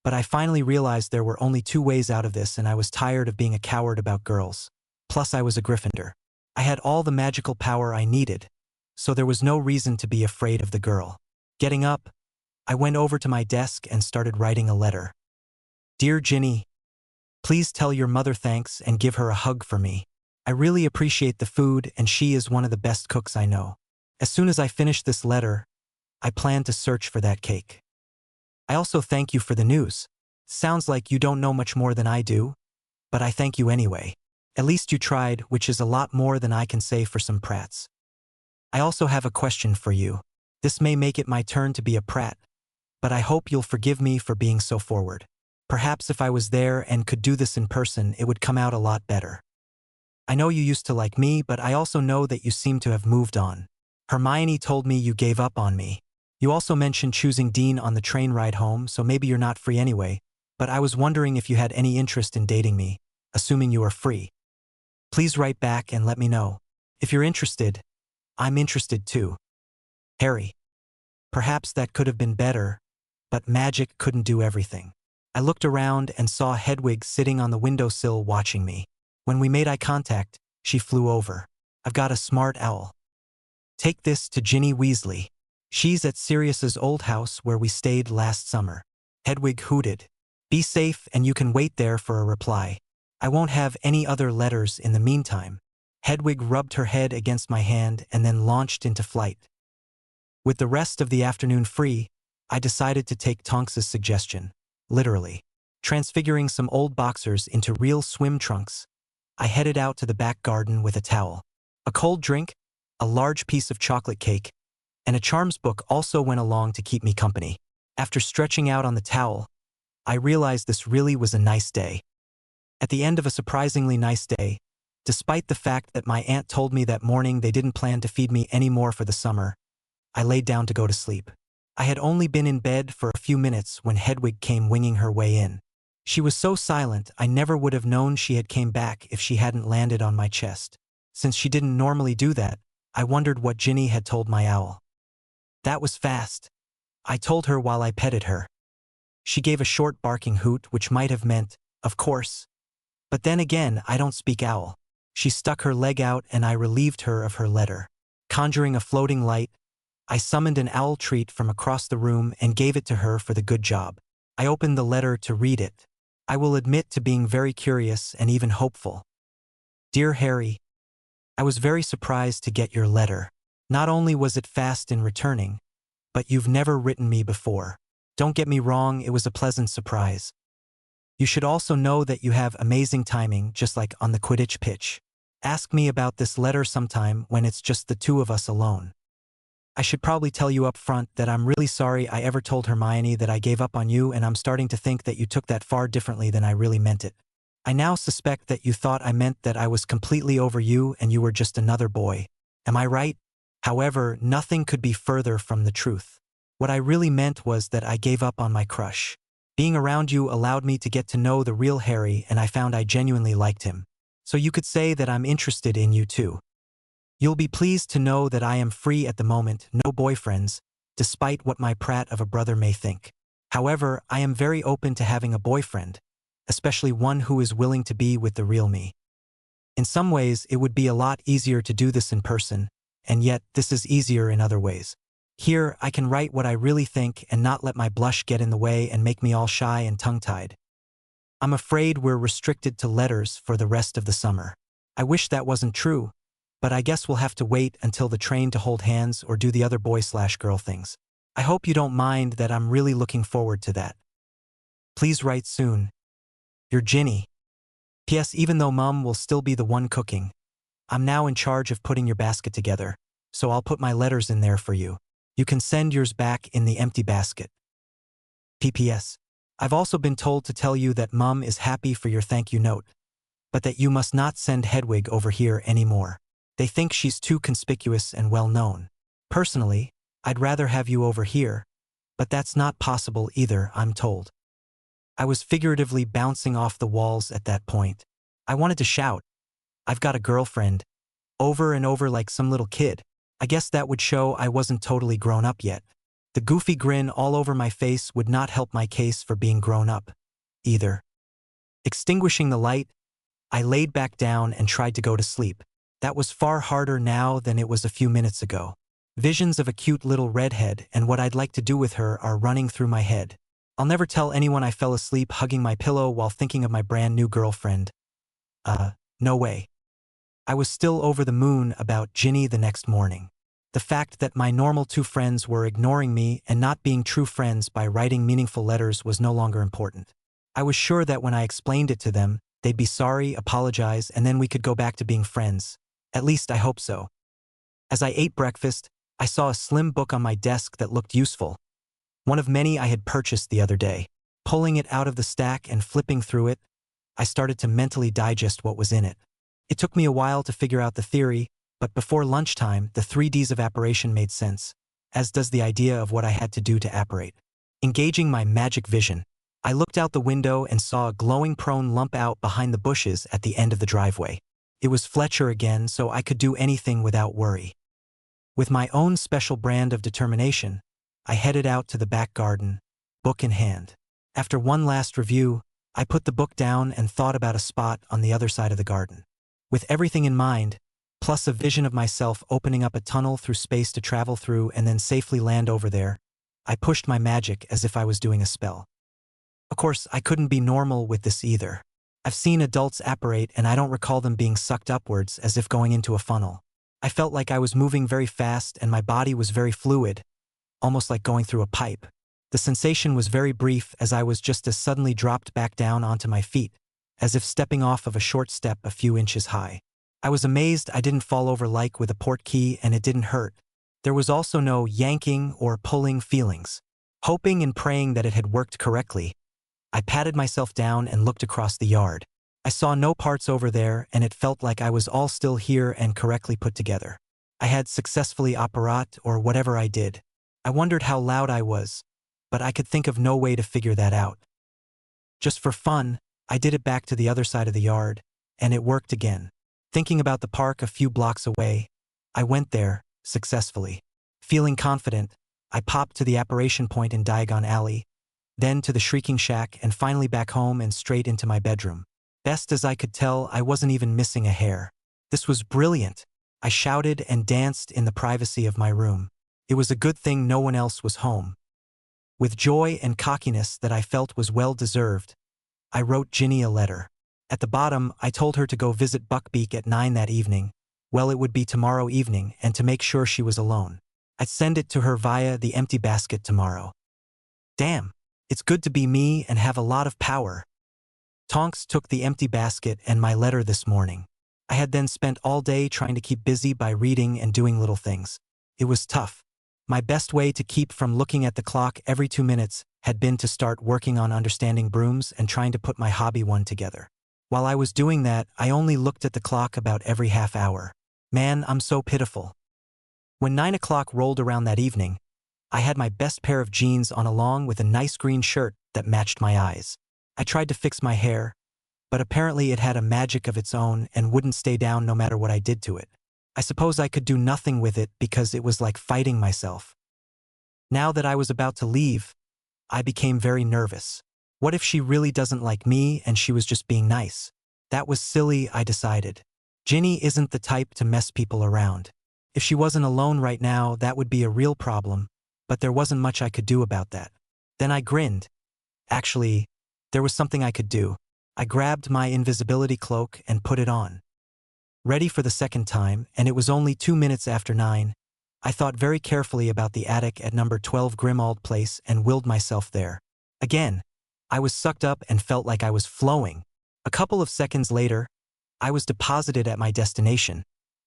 S1: but I finally realized there were only 2 ways out of this and I was tired of being a coward about girls. Plus I was a Gryffindor. I had all the magical power I needed, so there was no reason to be afraid of the girl. Getting up, I went over to my desk and started writing a letter. Dear Ginny, please tell your mother thanks and give her a hug for me. I really appreciate the food and she is one of the best cooks I know. As soon as I finish this letter, I plan to search for that cake. I also thank you for the news. Sounds like you don't know much more than I do, but I thank you anyway. At least you tried, which is a lot more than I can say for some prats. I also have a question for you. This may make it my turn to be a prat, but I hope you'll forgive me for being so forward. Perhaps if I was there and could do this in person, it would come out a lot better. I know you used to like me, but I also know that you seem to have moved on. Hermione told me you gave up on me. You also mentioned choosing Dean on the train ride home, so maybe you're not free anyway, but I was wondering if you had any interest in dating me, assuming you are free. Please write back and let me know. If you're interested, I'm interested too. Harry. Perhaps that could have been better, but magic couldn't do everything. I looked around and saw Hedwig sitting on the windowsill watching me. When we made eye contact, she flew over. I've got a smart owl. Take this to Ginny Weasley. She's at Sirius's old house where we stayed last summer. Hedwig hooted. Be safe and you can wait there for a reply. I won't have any other letters in the meantime. Hedwig rubbed her head against my hand and then launched into flight. With the rest of the afternoon free, I decided to take Tonks's suggestion, literally. Transfiguring some old boxers into real swim trunks, I headed out to the back garden with a towel. A cold drink, a large piece of chocolate cake, and a charms book also went along to keep me company. After stretching out on the towel, I realized this really was a nice day. At the end of a surprisingly nice day, despite the fact that my aunt told me that morning they didn't plan to feed me any more for the summer, I laid down to go to sleep. I had only been in bed for a few minutes when Hedwig came winging her way in. She was so silent I never would have known she had came back if she hadn't landed on my chest. Since she didn't normally do that, I wondered what Ginny had told my owl. That was fast, I told her while I petted her. She gave a short barking hoot which might have meant, of course. But then again, I don't speak owl. She stuck her leg out and I relieved her of her letter. Conjuring a floating light, I summoned an owl treat from across the room and gave it to her for the good job. I opened the letter to read it. I will admit to being very curious and even hopeful. Dear Harry, I was very surprised to get your letter. Not only was it fast in returning, but you've never written me before. Don't get me wrong, it was a pleasant surprise. You should also know that you have amazing timing, just like on the Quidditch pitch. Ask me about this letter sometime when it's just the two of us alone. I should probably tell you up front that I'm really sorry I ever told Hermione that I gave up on you, and I'm starting to think that you took that far differently than I really meant it. I now suspect that you thought I meant that I was completely over you and you were just another boy. Am I right? However, nothing could be further from the truth. What I really meant was that I gave up on my crush. Being around you allowed me to get to know the real Harry, and I found I genuinely liked him. So you could say that I'm interested in you too. You'll be pleased to know that I am free at the moment, no boyfriends, despite what my prat of a brother may think. However, I am very open to having a boyfriend, especially one who is willing to be with the real me. In some ways, it would be a lot easier to do this in person, and yet this is easier in other ways. Here, I can write what I really think and not let my blush get in the way and make me all shy and tongue-tied. I'm afraid we're restricted to letters for the rest of the summer. I wish that wasn't true, but I guess we'll have to wait until the train to hold hands or do the other boy/girl things. I hope you don't mind that I'm really looking forward to that. Please write soon. Your Ginny. P.S. Even though Mum will still be the one cooking, I'm now in charge of putting your basket together, so I'll put my letters in there for you. You can send yours back in the empty basket. P.P.S. I've also been told to tell you that Mum is happy for your thank you note, but that you must not send Hedwig over here anymore. They think she's too conspicuous and well-known. Personally, I'd rather have you over here, but that's not possible either, I'm told. I was figuratively bouncing off the walls at that point. I wanted to shout, "I've got a girlfriend," over and over like some little kid. I guess that would show I wasn't totally grown up yet. The goofy grin all over my face would not help my case for being grown up, either. Extinguishing the light, I laid back down and tried to go to sleep. That was far harder now than it was a few minutes ago. Visions of a cute little redhead and what I'd like to do with her are running through my head. I'll never tell anyone I fell asleep hugging my pillow while thinking of my brand new girlfriend. No way. I was still over the moon about Ginny the next morning. The fact that my normal two friends were ignoring me and not being true friends by writing meaningful letters was no longer important. I was sure that when I explained it to them, they'd be sorry, apologize, and then we could go back to being friends. At least I hope so. As I ate breakfast, I saw a slim book on my desk that looked useful. One of many I had purchased the other day. Pulling it out of the stack and flipping through it, I started to mentally digest what was in it. It took me a while to figure out the theory, but before lunchtime, the 3Ds of apparition made sense, as does the idea of what I had to do to apparate. Engaging my magic vision, I looked out the window and saw a glowing prone lump out behind the bushes at the end of the driveway. It was Fletcher again, so I could do anything without worry. With my own special brand of determination, I headed out to the back garden, book in hand. After one last review, I put the book down and thought about a spot on the other side of the garden. With everything in mind, plus a vision of myself opening up a tunnel through space to travel through and then safely land over there, I pushed my magic as if I was doing a spell. Of course, I couldn't be normal with this either. I've seen adults apparate and I don't recall them being sucked upwards as if going into a funnel. I felt like I was moving very fast and my body was very fluid, almost like going through a pipe. The sensation was very brief as I was just as suddenly dropped back down onto my feet, as if stepping off of a short step a few inches high. I was amazed I didn't fall over like with a port key and it didn't hurt. There was also no yanking or pulling feelings. Hoping and praying that it had worked correctly, I patted myself down and looked across the yard. I saw no parts over there and it felt like I was all still here and correctly put together. I had successfully apparat or whatever I did. I wondered how loud I was, but I could think of no way to figure that out. Just for fun, I did it back to the other side of the yard, and it worked again. Thinking about the park a few blocks away, I went there, successfully. Feeling confident, I popped to the apparition point in Diagon Alley, then to the Shrieking Shack, and finally back home and straight into my bedroom. Best as I could tell, I wasn't even missing a hair. This was brilliant. I shouted and danced in the privacy of my room. It was a good thing no one else was home. With joy and cockiness that I felt was well-deserved, I wrote Ginny a letter. At the bottom, I told her to go visit Buckbeak at 9 that evening. Well, it would be tomorrow evening, and to make sure she was alone. I'd send it to her via the empty basket tomorrow. Damn, it's good to be me and have a lot of power. Tonks took the empty basket and my letter this morning. I had then spent all day trying to keep busy by reading and doing little things. It was tough. My best way to keep from looking at the clock every 2 minutes had been to start working on understanding brooms and trying to put my hobby one together. While I was doing that, I only looked at the clock about every half hour. Man, I'm so pitiful. When 9 o'clock rolled around that evening, I had my best pair of jeans on along with a nice green shirt that matched my eyes. I tried to fix my hair, but apparently it had a magic of its own and wouldn't stay down no matter what I did to it. I suppose I could do nothing with it because it was like fighting myself. Now that I was about to leave, I became very nervous. What if she really doesn't like me and she was just being nice? That was silly, I decided. Ginny isn't the type to mess people around. If she wasn't alone right now, that would be a real problem, but there wasn't much I could do about that. Then I grinned. Actually, there was something I could do. I grabbed my invisibility cloak and put it on. Ready for the second time, and it was only 2 minutes after 9, I thought very carefully about the attic at number 12 Grimald Place and willed myself there. Again, I was sucked up and felt like I was flowing. A couple of seconds later, I was deposited at my destination,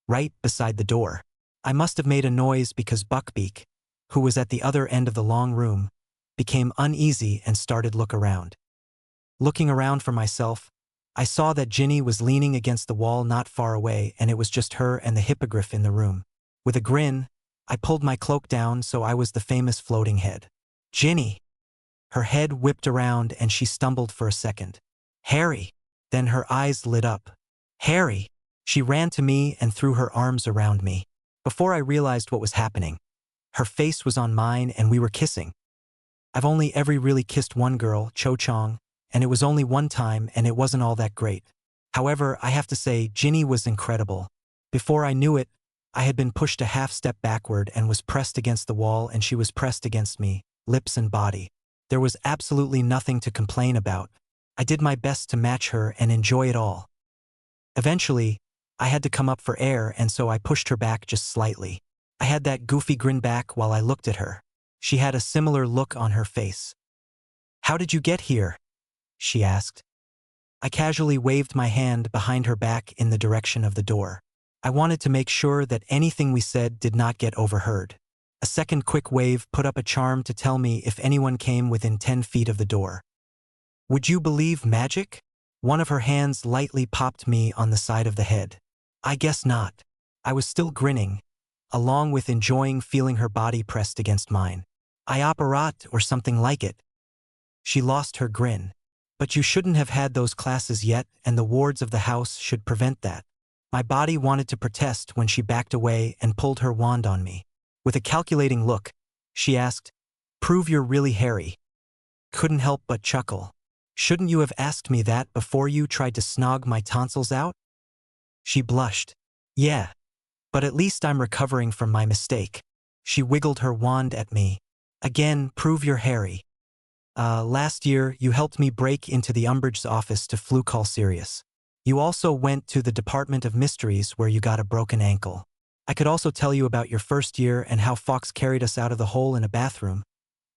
S1: right beside the door. I must have made a noise because Buckbeak, who was at the other end of the long room, became uneasy and started look around. Looking around for myself, I saw that Ginny was leaning against the wall not far away, and it was just her and the hippogriff in the room. With a grin, I pulled my cloak down so I was the famous floating head. Ginny! Her head whipped around and she stumbled for a second. Harry! Then her eyes lit up. Harry! She ran to me and threw her arms around me. Before I realized what was happening, her face was on mine and we were kissing. I've only ever really kissed one girl, Cho Chong, and it was only one time and it wasn't all that great. However, I have to say, Ginny was incredible. Before I knew it, I had been pushed a half step backward and was pressed against the wall, and she was pressed against me, lips and body. There was absolutely nothing to complain about. I did my best to match her and enjoy it all. Eventually, I had to come up for air, and so I pushed her back just slightly. I had that goofy grin back while I looked at her. She had a similar look on her face. How did you get here? She asked. I casually waved my hand behind her back in the direction of the door. I wanted to make sure that anything we said did not get overheard. A second quick wave put up a charm to tell me if anyone came within 10 feet of the door. Would you believe magic? One of her hands lightly popped me on the side of the head. I guess not. I was still grinning, along with enjoying feeling her body pressed against mine. I operat or something like it. She lost her grin. But you shouldn't have had those classes yet, and the wards of the house should prevent that. My body wanted to protest when she backed away and pulled her wand on me. With a calculating look, she asked, "Prove you're really Harry." Couldn't help but chuckle. Shouldn't you have asked me that before you tried to snog my tonsils out? She blushed. Yeah, but at least I'm recovering from my mistake. She wiggled her wand at me. Again, prove you're Harry. Last year, you helped me break into the Umbridge's office to flu call Sirius. You also went to the Department of Mysteries where you got a broken ankle. I could also tell you about your first year and how Fox carried us out of the hole in a bathroom,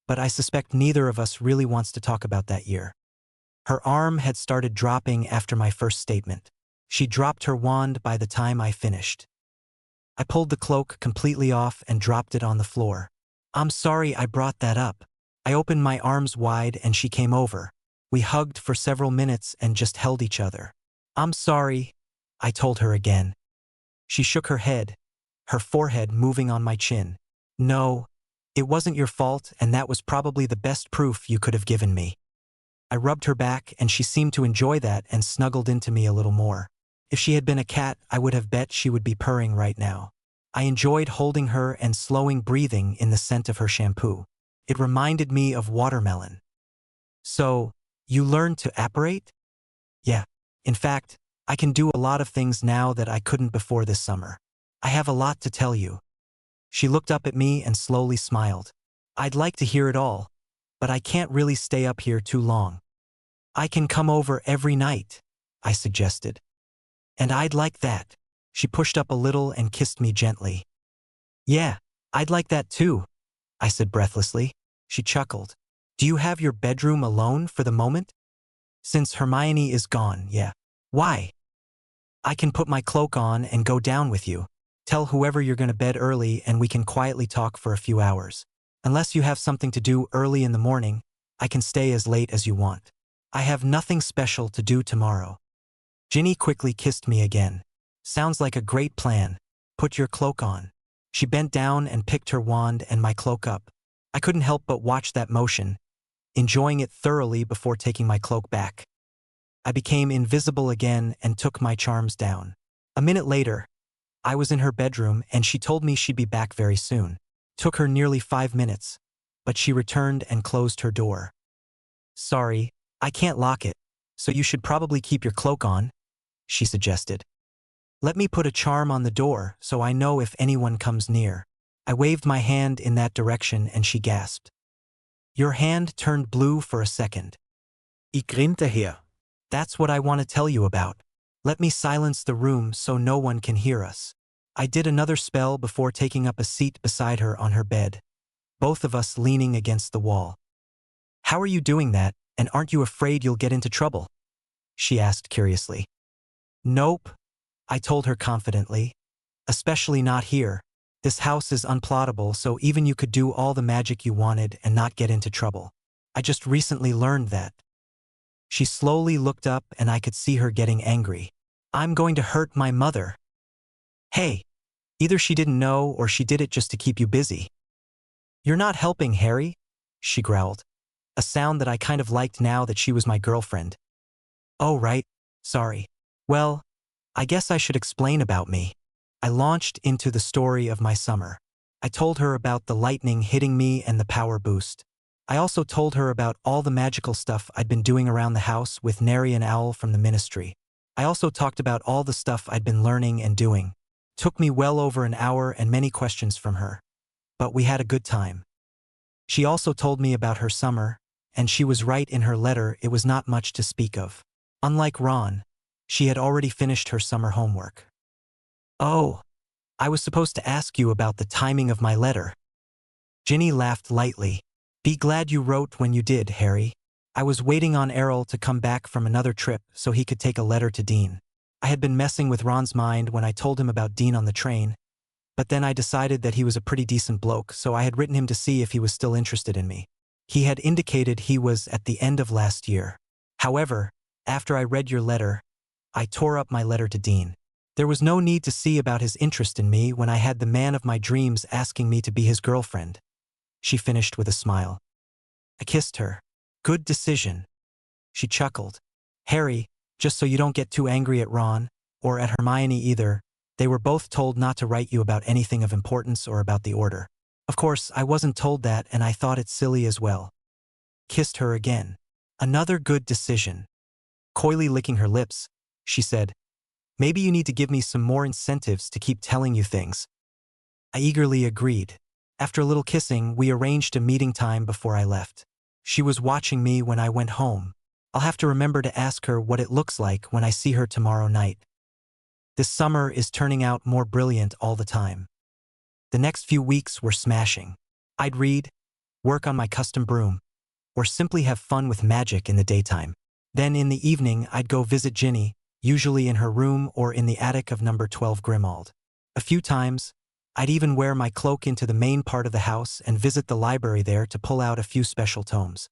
S1: but I suspect neither of us really wants to talk about that year. Her arm had started dropping after my first statement. She dropped her wand by the time I finished. I pulled the cloak completely off and dropped it on the floor. I'm sorry I brought that up. I opened my arms wide and she came over. We hugged for several minutes and just held each other. I'm sorry, I told her again. She shook her head, her forehead moving on my chin. No, it wasn't your fault, and that was probably the best proof you could have given me. I rubbed her back and she seemed to enjoy that and snuggled into me a little more. If she had been a cat, I would have bet she would be purring right now. I enjoyed holding her and slowing breathing in the scent of her shampoo. It reminded me of watermelon. So, you learned to apparate? Yeah. In fact, I can do a lot of things now that I couldn't before this summer. I have a lot to tell you. She looked up at me and slowly smiled. I'd like to hear it all, but I can't really stay up here too long. I can come over every night, I suggested. And I'd like that. She pushed up a little and kissed me gently. Yeah, I'd like that too, I said breathlessly. She chuckled. Do you have your bedroom alone for the moment? Since Hermione is gone, yeah. Why? I can put my cloak on and go down with you. Tell whoever you're going to bed early and we can quietly talk for a few hours. Unless you have something to do early in the morning, I can stay as late as you want. I have nothing special to do tomorrow. Ginny quickly kissed me again. Sounds like a great plan. Put your cloak on. She bent down and picked her wand and my cloak up. I couldn't help but watch that motion, enjoying it thoroughly before taking my cloak back. I became invisible again and took my charms down. A minute later, I was in her bedroom and she told me she'd be back very soon. Took her nearly 5 minutes, but she returned and closed her door. Sorry, I can't lock it, so you should probably keep your cloak on, she suggested. Let me put a charm on the door so I know if anyone comes near. I waved my hand in that direction and she gasped. Your hand turned blue for a second. Ich grinste her. That's what I want to tell you about. Let me silence the room so no one can hear us. I did another spell before taking up a seat beside her on her bed, both of us leaning against the wall. How are you doing that, and aren't you afraid you'll get into trouble? She asked curiously. Nope, I told her confidently. Especially not here. This house is unplottable, so even you could do all the magic you wanted and not get into trouble. I just recently learned that. She slowly looked up and I could see her getting angry. I'm going to hurt my mother. Hey, either she didn't know or she did it just to keep you busy. You're not helping, Harry, she growled. A sound that I kind of liked now that she was my girlfriend. Oh right, sorry. Well, I guess I should explain about me. I launched into the story of my summer. I told her about the lightning hitting me and the power boost. I also told her about all the magical stuff I'd been doing around the house with Nary and Owl from the ministry. I also talked about all the stuff I'd been learning and doing. Took me well over an hour and many questions from her. But we had a good time. She also told me about her summer, and she was right in her letter. It was not much to speak of. Unlike Ron, she had already finished her summer homework. Oh, I was supposed to ask you about the timing of my letter. Ginny laughed lightly. Be glad you wrote when you did, Harry. I was waiting on Errol to come back from another trip so he could take a letter to Dean. I had been messing with Ron's mind when I told him about Dean on the train, but then I decided that he was a pretty decent bloke, so I had written him to see if he was still interested in me. He had indicated he was at the end of last year. However, after I read your letter, I tore up my letter to Dean. There was no need to see about his interest in me when I had the man of my dreams asking me to be his girlfriend. She finished with a smile. I kissed her. Good decision. She chuckled. Harry, just so you don't get too angry at Ron, or at Hermione either, they were both told not to write you about anything of importance or about the order. Of course, I wasn't told that and I thought it silly as well. Kissed her again. Another good decision. Coyly licking her lips, she said, maybe you need to give me some more incentives to keep telling you things. I eagerly agreed. After a little kissing, we arranged a meeting time before I left. She was watching me when I went home. I'll have to remember to ask her what it looks like when I see her tomorrow night. This summer is turning out more brilliant all the time. The next few weeks were smashing. I'd read, work on my custom broom, or simply have fun with magic in the daytime. Then in the evening, I'd go visit Ginny, usually in her room or in the attic of number 12 Grimald. A few times, I'd even wear my cloak into the main part of the house and visit the library there to pull out a few special tomes.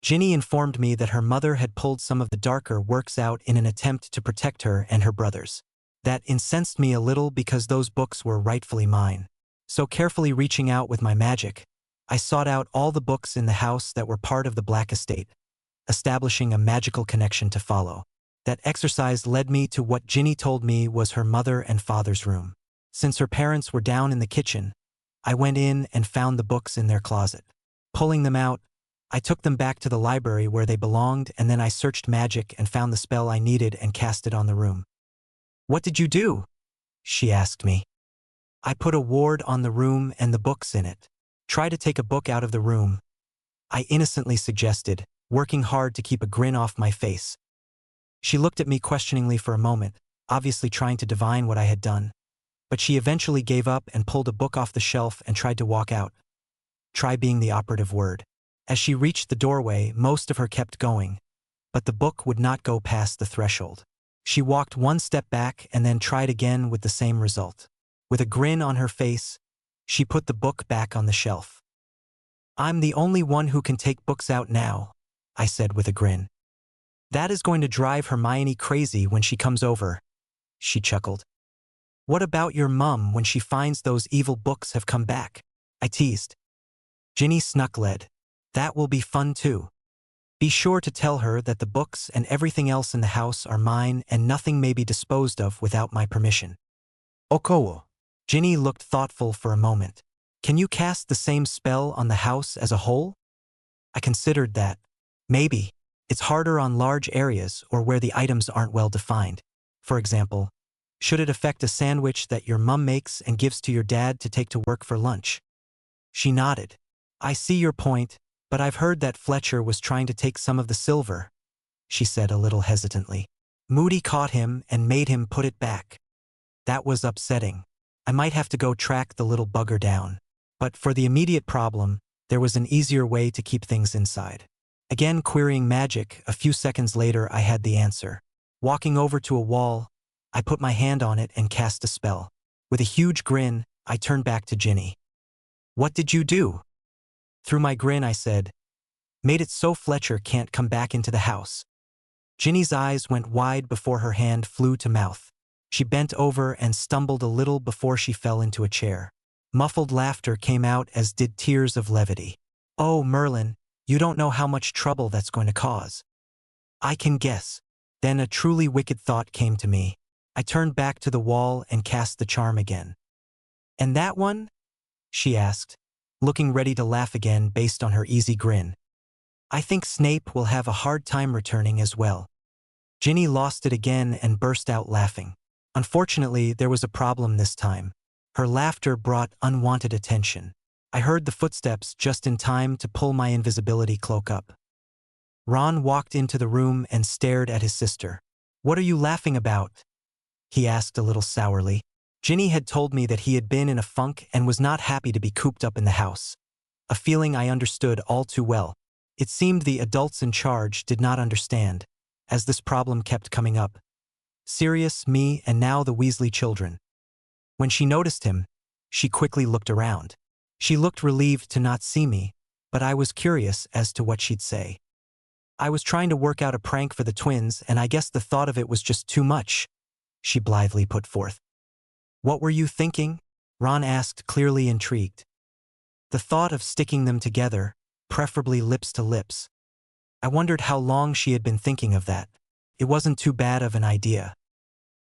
S1: Ginny informed me that her mother had pulled some of the darker works out in an attempt to protect her and her brothers. That incensed me a little because those books were rightfully mine. So carefully reaching out with my magic, I sought out all the books in the house that were part of the Black Estate, establishing a magical connection to follow. That exercise led me to what Ginny told me was her mother and father's room. Since her parents were down in the kitchen, I went in and found the books in their closet. Pulling them out, I took them back to the library where they belonged, and then I searched magic and found the spell I needed and cast it on the room. "What did you do?" she asked me. "I put a ward on the room and the books in it." "Try to take a book out of the room," I innocently suggested, working hard to keep a grin off my face. She looked at me questioningly for a moment, obviously trying to divine what I had done. But she eventually gave up and pulled a book off the shelf and tried to walk out. Try being the operative word. As she reached the doorway, most of her kept going, but the book would not go past the threshold. She walked one step back and then tried again with the same result. With a grin on her face, she put the book back on the shelf. "I'm the only one who can take books out now," I said with a grin. "That is going to drive Hermione crazy when she comes over," she chuckled. "What about your mum when she finds those evil books have come back?" I teased. Ginny snuck-led. "That will be fun too. Be sure to tell her that the books and everything else in the house are mine and nothing may be disposed of without my permission." "Okowo." Ginny looked thoughtful for a moment. "Can you cast the same spell on the house as a whole?" I considered that. Maybe. It's harder on large areas or where the items aren't well defined. For example, should it affect a sandwich that your mum makes and gives to your dad to take to work for lunch? She nodded. "I see your point, but I've heard that Fletcher was trying to take some of the silver," she said a little hesitantly. "Moody caught him and made him put it back. That was upsetting. I might have to go track the little bugger down. But for the immediate problem, there was an easier way to keep things inside." Again querying magic, a few seconds later I had the answer. Walking over to a wall, I put my hand on it and cast a spell. With a huge grin, I turned back to Ginny. "What did you do?" Through my grin I said, "Made it so Fletcher can't come back into the house." Ginny's eyes went wide before her hand flew to mouth. She bent over and stumbled a little before she fell into a chair. Muffled laughter came out as did tears of levity. "Oh, Merlin, you don't know how much trouble that's going to cause." "I can guess." Then a truly wicked thought came to me. I turned back to the wall and cast the charm again. "And that one?" she asked, looking ready to laugh again based on her easy grin. "I think Snape will have a hard time returning as well." Ginny lost it again and burst out laughing. Unfortunately, there was a problem this time. Her laughter brought unwanted attention. I heard the footsteps just in time to pull my invisibility cloak up. Ron walked into the room and stared at his sister. "What are you laughing about?" he asked a little sourly. Ginny had told me that he had been in a funk and was not happy to be cooped up in the house. A feeling I understood all too well. It seemed the adults in charge did not understand, as this problem kept coming up. Sirius, me, and now the Weasley children. When she noticed him, she quickly looked around. She looked relieved to not see me, but I was curious as to what she'd say. "I was trying to work out a prank for the twins, and I guess the thought of it was just too much," she blithely put forth. "What were you thinking?" Ron asked, clearly intrigued. "The thought of sticking them together, preferably lips to lips." I wondered how long she had been thinking of that. It wasn't too bad of an idea.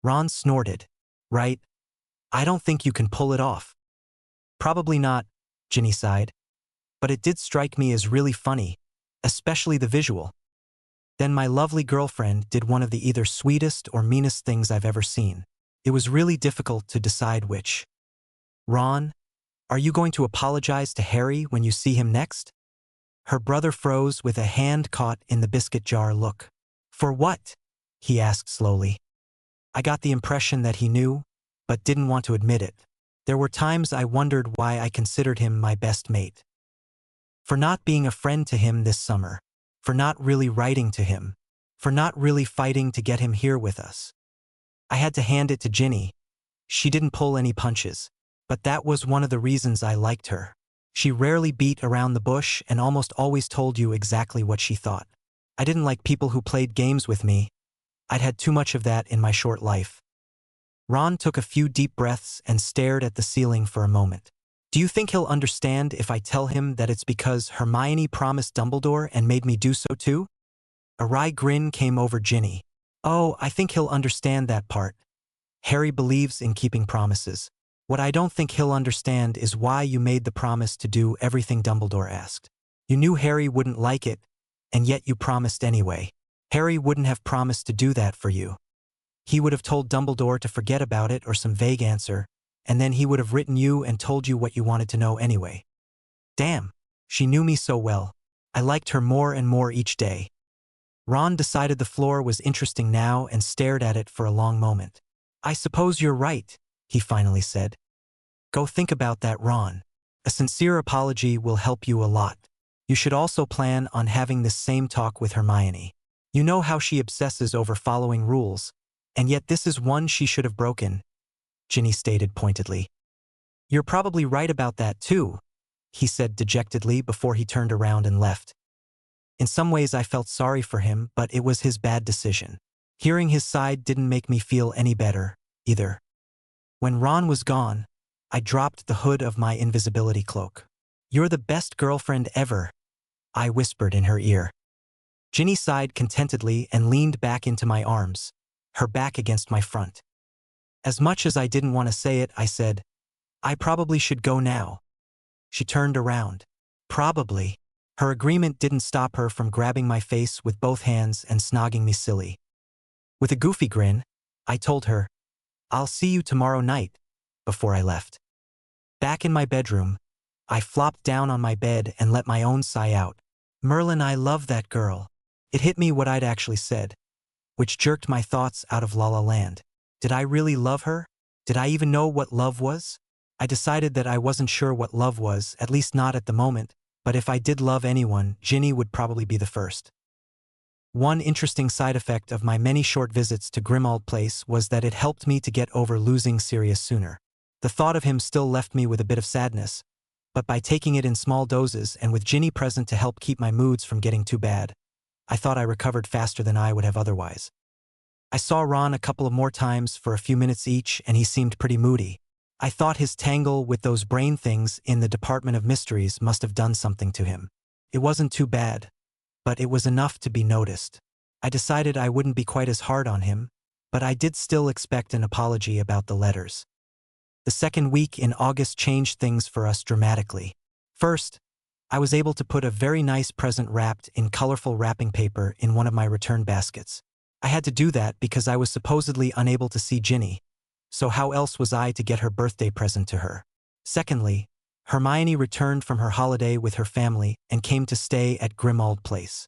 S1: Ron snorted. "Right? I don't think you can pull it off." "Probably not," Ginny sighed. "But it did strike me as really funny, especially the visual. Then my lovely girlfriend did one of the either sweetest or meanest things I've ever seen. It was really difficult to decide which." "Ron, are you going to apologize to Harry when you see him next?" Her brother froze with a hand caught in the biscuit jar look. "For what?" he asked slowly. I got the impression that he knew, but didn't want to admit it. There were times I wondered why I considered him my best mate. For not being a friend to him this summer. For not really writing to him. For not really fighting to get him here with us. I had to hand it to Ginny. She didn't pull any punches. But that was one of the reasons I liked her. She rarely beat around the bush and almost always told you exactly what she thought. I didn't like people who played games with me. I'd had too much of that in my short life. Ron took a few deep breaths and stared at the ceiling for a moment. "Do you think he'll understand if I tell him that it's because Hermione promised Dumbledore and made me do so too?" A wry grin came over Ginny. "Oh, I think he'll understand that part. Harry believes in keeping promises." What I don't think he'll understand is why you made the promise to do everything Dumbledore asked. You knew Harry wouldn't like it, and yet you promised anyway. Harry wouldn't have promised to do that for you. He would have told Dumbledore to forget about it or some vague answer, and then he would have written you and told you what you wanted to know anyway. Damn, she knew me so well. I liked her more and more each day. Ron decided the floor was interesting now and stared at it for a long moment. I suppose you're right, he finally said. Go think about that, Ron. A sincere apology will help you a lot. You should also plan on having this same talk with Hermione. You know how she obsesses over following rules, and yet this is one she should have broken, Ginny stated pointedly. You're probably right about that too, he said dejectedly before he turned around and left. In some ways I felt sorry for him, but it was his bad decision. Hearing his side didn't make me feel any better, either. When Ron was gone, I dropped the hood of my invisibility cloak. You're the best girlfriend ever, I whispered in her ear. Ginny sighed contentedly and leaned back into my arms, her back against my front. As much as I didn't want to say it, I said, I probably should go now. She turned around. Probably. Her agreement didn't stop her from grabbing my face with both hands and snogging me silly. With a goofy grin, I told her, I'll see you tomorrow night, before I left. Back in my bedroom, I flopped down on my bed and let my own sigh out. Merlin, I love that girl. It hit me what I'd actually said, which jerked my thoughts out of La La Land. Did I really love her? Did I even know what love was? I decided that I wasn't sure what love was, at least not at the moment, but if I did love anyone, Ginny would probably be the first. One interesting side effect of my many short visits to Grimmauld Place was that it helped me to get over losing Sirius sooner. The thought of him still left me with a bit of sadness, but by taking it in small doses and with Ginny present to help keep my moods from getting too bad, I thought I recovered faster than I would have otherwise. I saw Ron a couple of more times for a few minutes each, and he seemed pretty moody. I thought his tangle with those brain things in the Department of Mysteries must have done something to him. It wasn't too bad, but it was enough to be noticed. I decided I wouldn't be quite as hard on him, but I did still expect an apology about the letters. The second week in August changed things for us dramatically. First, I was able to put a very nice present wrapped in colorful wrapping paper in one of my return baskets. I had to do that because I was supposedly unable to see Ginny, so how else was I to get her birthday present to her? Secondly, Hermione returned from her holiday with her family and came to stay at Grimmauld Place.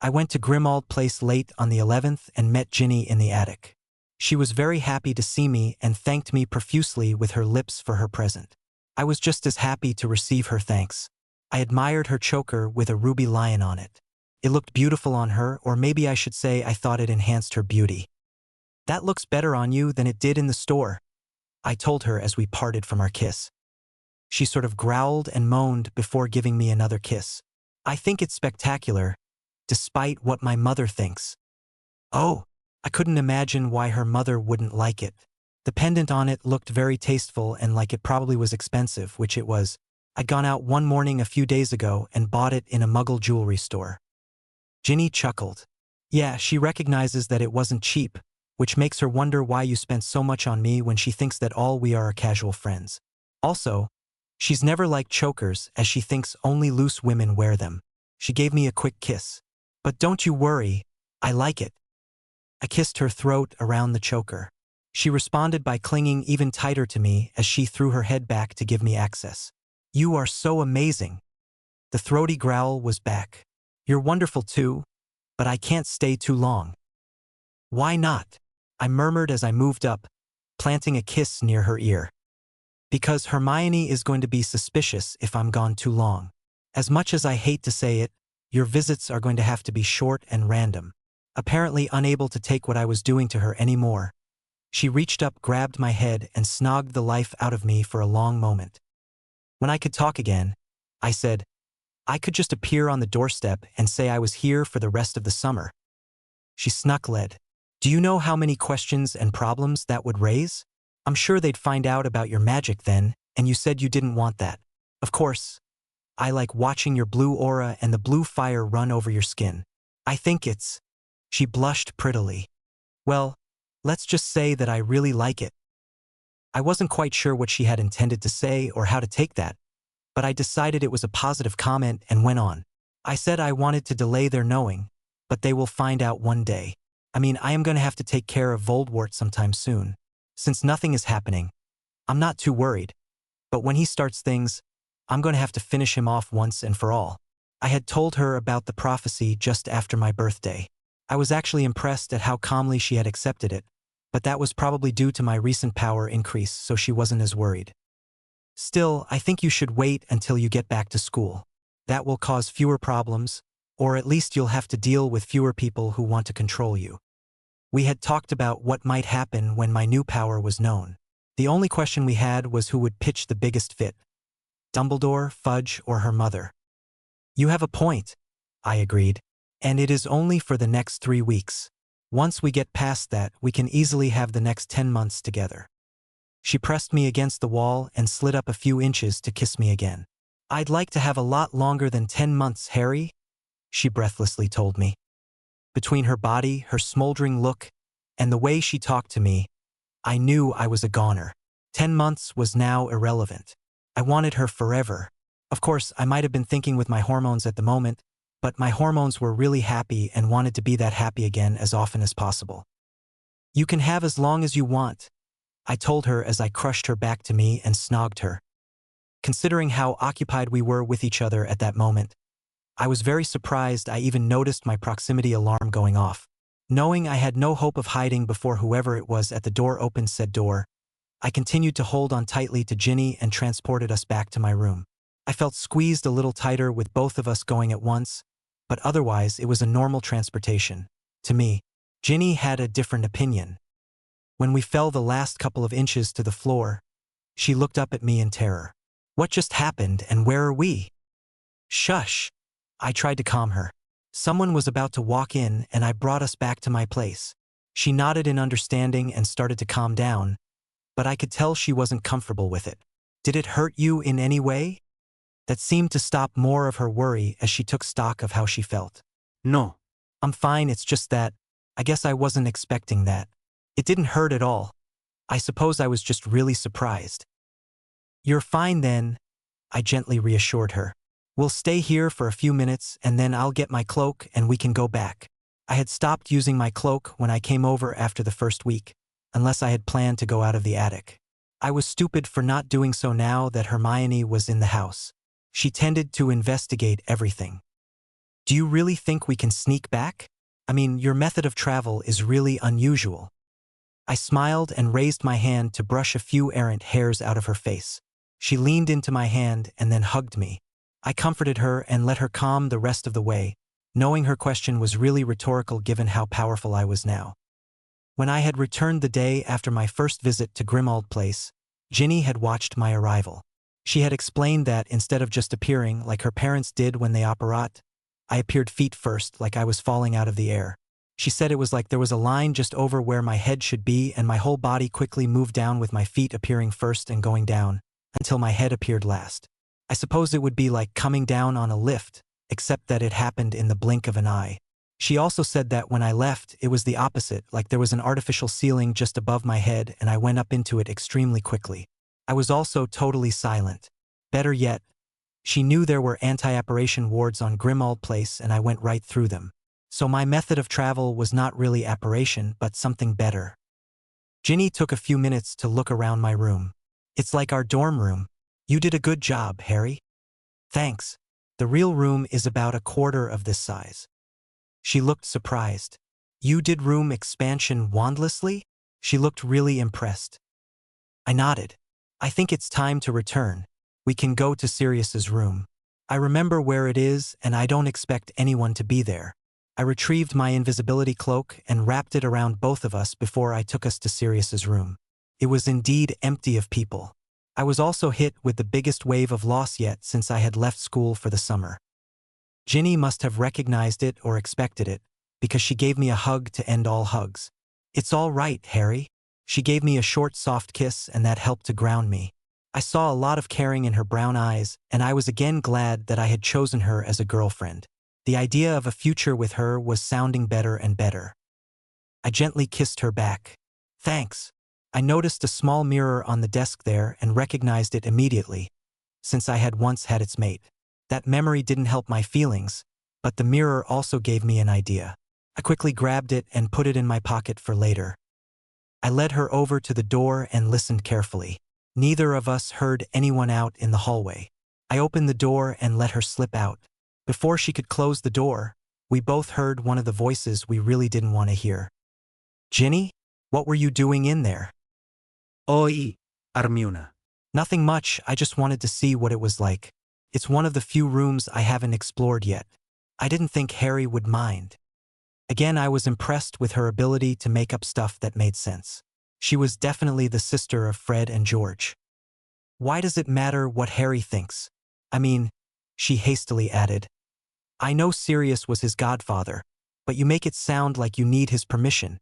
S1: I went to Grimmauld Place late on the 11th and met Ginny in the attic. She was very happy to see me and thanked me profusely with her lips for her present. I was just as happy to receive her thanks. I admired her choker with a ruby lion on it. It looked beautiful on her, or maybe I should say I thought it enhanced her beauty. That looks better on you than it did in the store, I told her as we parted from our kiss. She sort of growled and moaned before giving me another kiss. I think it's spectacular, despite what my mother thinks. Oh, I couldn't imagine why her mother wouldn't like it. The pendant on it looked very tasteful and like it probably was expensive, which it was. I'd gone out one morning a few days ago and bought it in a Muggle jewelry store. Ginny chuckled. Yeah, she recognizes that it wasn't cheap, which makes her wonder why you spent so much on me when she thinks that all we are casual friends. Also, she's never liked chokers as she thinks only loose women wear them. She gave me a quick kiss. But don't you worry, I like it. I kissed her throat around the choker. She responded by clinging even tighter to me as she threw her head back to give me access. You are so amazing. The throaty growl was back. You're wonderful too, but I can't stay too long. Why not? I murmured as I moved up, planting a kiss near her ear. Because Hermione is going to be suspicious if I'm gone too long. As much as I hate to say it, your visits are going to have to be short and random. Apparently unable to take what I was doing to her anymore, she reached up, grabbed my head, and snogged the life out of me for a long moment. When I could talk again, I said, I could just appear on the doorstep and say I was here for the rest of the summer. She snuck-led. Do you know how many questions and problems that would raise? I'm sure they'd find out about your magic then, and you said you didn't want that. Of course, I like watching your blue aura and the blue fire run over your skin. I think it's... She blushed prettily. Well, let's just say that I really like it. I wasn't quite sure what she had intended to say or how to take that, but I decided it was a positive comment and went on. I said I wanted to delay their knowing, but they will find out one day. I mean, I am going to have to take care of Voldemort sometime soon. Since nothing is happening, I'm not too worried. But when he starts things, I'm going to have to finish him off once and for all. I had told her about the prophecy just after my birthday. I was actually impressed at how calmly she had accepted it, but that was probably due to my recent power increase, so she wasn't as worried. Still, I think you should wait until you get back to school. That will cause fewer problems, or at least you'll have to deal with fewer people who want to control you. We had talked about what might happen when my new power was known. The only question we had was who would pitch the biggest fit. Dumbledore, Fudge, or her mother. You have a point, I agreed. And it is only for the next 3 weeks. Once we get past that, we can easily have the next 10 months together. She pressed me against the wall and slid up a few inches to kiss me again. I'd like to have a lot longer than 10 months, Harry, she breathlessly told me. Between her body, her smoldering look, and the way she talked to me, I knew I was a goner. 10 months was now irrelevant. I wanted her forever. Of course, I might have been thinking with my hormones at the moment, but my hormones were really happy and wanted to be that happy again as often as possible. You can have as long as you want, I told her as I crushed her back to me and snogged her. Considering how occupied we were with each other at that moment, I was very surprised I even noticed my proximity alarm going off. Knowing I had no hope of hiding before whoever it was at the door opened said door, I continued to hold on tightly to Ginny and transported us back to my room. I felt squeezed a little tighter with both of us going at once, but otherwise it was a normal transportation. To me, Ginny had a different opinion. When we fell the last couple of inches to the floor, she looked up at me in terror. What just happened and where are we? Shush. I tried to calm her. Someone was about to walk in and I brought us back to my place. She nodded in understanding and started to calm down, but I could tell she wasn't comfortable with it. Did it hurt you in any way? That seemed to stop more of her worry as she took stock of how she felt. No. I'm fine, it's just that, I guess I wasn't expecting that. It didn't hurt at all. I suppose I was just really surprised. You're fine then, I gently reassured her. We'll stay here for a few minutes and then I'll get my cloak and we can go back. I had stopped using my cloak when I came over after the first week, unless I had planned to go out of the attic. I was stupid for not doing so now that Hermione was in the house. She tended to investigate everything. Do you really think we can sneak back? I mean, your method of travel is really unusual. I smiled and raised my hand to brush a few errant hairs out of her face. She leaned into my hand and then hugged me. I comforted her and let her calm the rest of the way, knowing her question was really rhetorical given how powerful I was now. When I had returned the day after my first visit to Grimmauld Place, Ginny had watched my arrival. She had explained that instead of just appearing like her parents did when they operate, I appeared feet first like I was falling out of the air. She said it was like there was a line just over where my head should be and my whole body quickly moved down with my feet appearing first and going down, until my head appeared last. I suppose it would be like coming down on a lift, except that it happened in the blink of an eye. She also said that when I left, it was the opposite, like there was an artificial ceiling just above my head and I went up into it extremely quickly. I was also totally silent. Better yet, she knew there were anti-apparition wards on Grimmauld Place and I went right through them. So my method of travel was not really apparition, but something better. Ginny took a few minutes to look around my room. It's like our dorm room. You did a good job, Harry. Thanks. The real room is about a quarter of this size. She looked surprised. You did room expansion wandlessly? She looked really impressed. I nodded. I think it's time to return. We can go to Sirius's room. I remember where it is and I don't expect anyone to be there. I retrieved my invisibility cloak and wrapped it around both of us before I took us to Sirius's room. It was indeed empty of people. I was also hit with the biggest wave of loss yet since I had left school for the summer. Ginny must have recognized it or expected it, because she gave me a hug to end all hugs. It's all right, Harry. She gave me a short, soft kiss and that helped to ground me. I saw a lot of caring in her brown eyes, and I was again glad that I had chosen her as a girlfriend. The idea of a future with her was sounding better and better. I gently kissed her back. Thanks. I noticed a small mirror on the desk there and recognized it immediately, since I had once had its mate. That memory didn't help my feelings, but the mirror also gave me an idea. I quickly grabbed it and put it in my pocket for later. I led her over to the door and listened carefully. Neither of us heard anyone out in the hallway. I opened the door and let her slip out. Before she could close the door, we both heard one of the voices we really didn't want to hear. "Ginny, what were you doing in there?"
S2: Oi, Armiuna.
S1: "Nothing much, I just wanted to see what it was like. It's one of the few rooms I haven't explored yet. I didn't think Harry would mind." Again, I was impressed with her ability to make up stuff that made sense. She was definitely the sister of Fred and George. "Why does it matter what Harry thinks? I mean," she hastily added, "I know Sirius was his godfather, but you make it sound like you need his permission.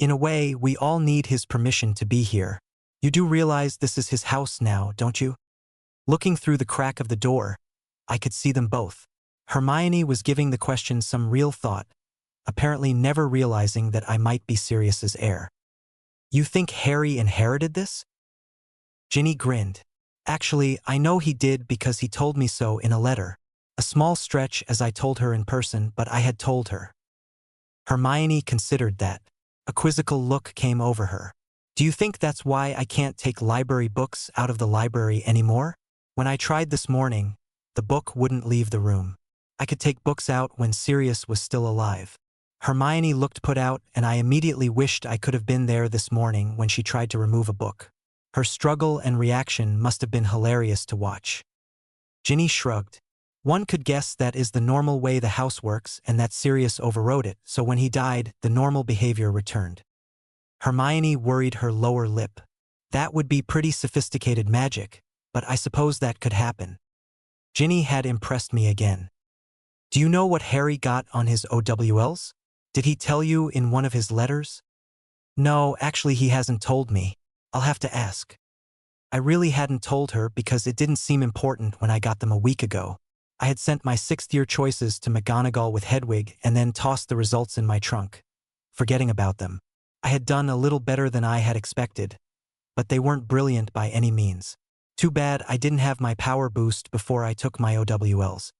S1: In a way, we all need his permission to be here. You do realize this is his house now, don't you?" Looking through the crack of the door, I could see them both. Hermione was giving the question some real thought, apparently never realizing that I might be Sirius's heir. "You think Harry inherited this?" Ginny grinned. "Actually, I know he did because he told me so in a letter. A small stretch as I told her in person, but I had told her." Hermione considered that. A quizzical look came over her. "Do you think that's why I can't take library books out of the library anymore? When I tried this morning, the book wouldn't leave the room. I could take books out when Sirius was still alive." Hermione looked put out, and I immediately wished I could have been there this morning when she tried to remove a book. Her struggle and reaction must have been hilarious to watch. Ginny shrugged. "One could guess that is the normal way the house works and that Sirius overrode it, so when he died, the normal behavior returned." Hermione worried her lower lip. "That would be pretty sophisticated magic, but I suppose that could happen." Ginny had impressed me again. "Do you know what Harry got on his OWLs? Did he tell you in one of his letters?" "No, actually he hasn't told me. I'll have to ask." I really hadn't told her because it didn't seem important when I got them a week ago. I had sent my sixth-year choices to McGonagall with Hedwig and then tossed the results in my trunk, forgetting about them. I had done a little better than I had expected, but they weren't brilliant by any means. Too bad I didn't have my power boost before I took my OWLs.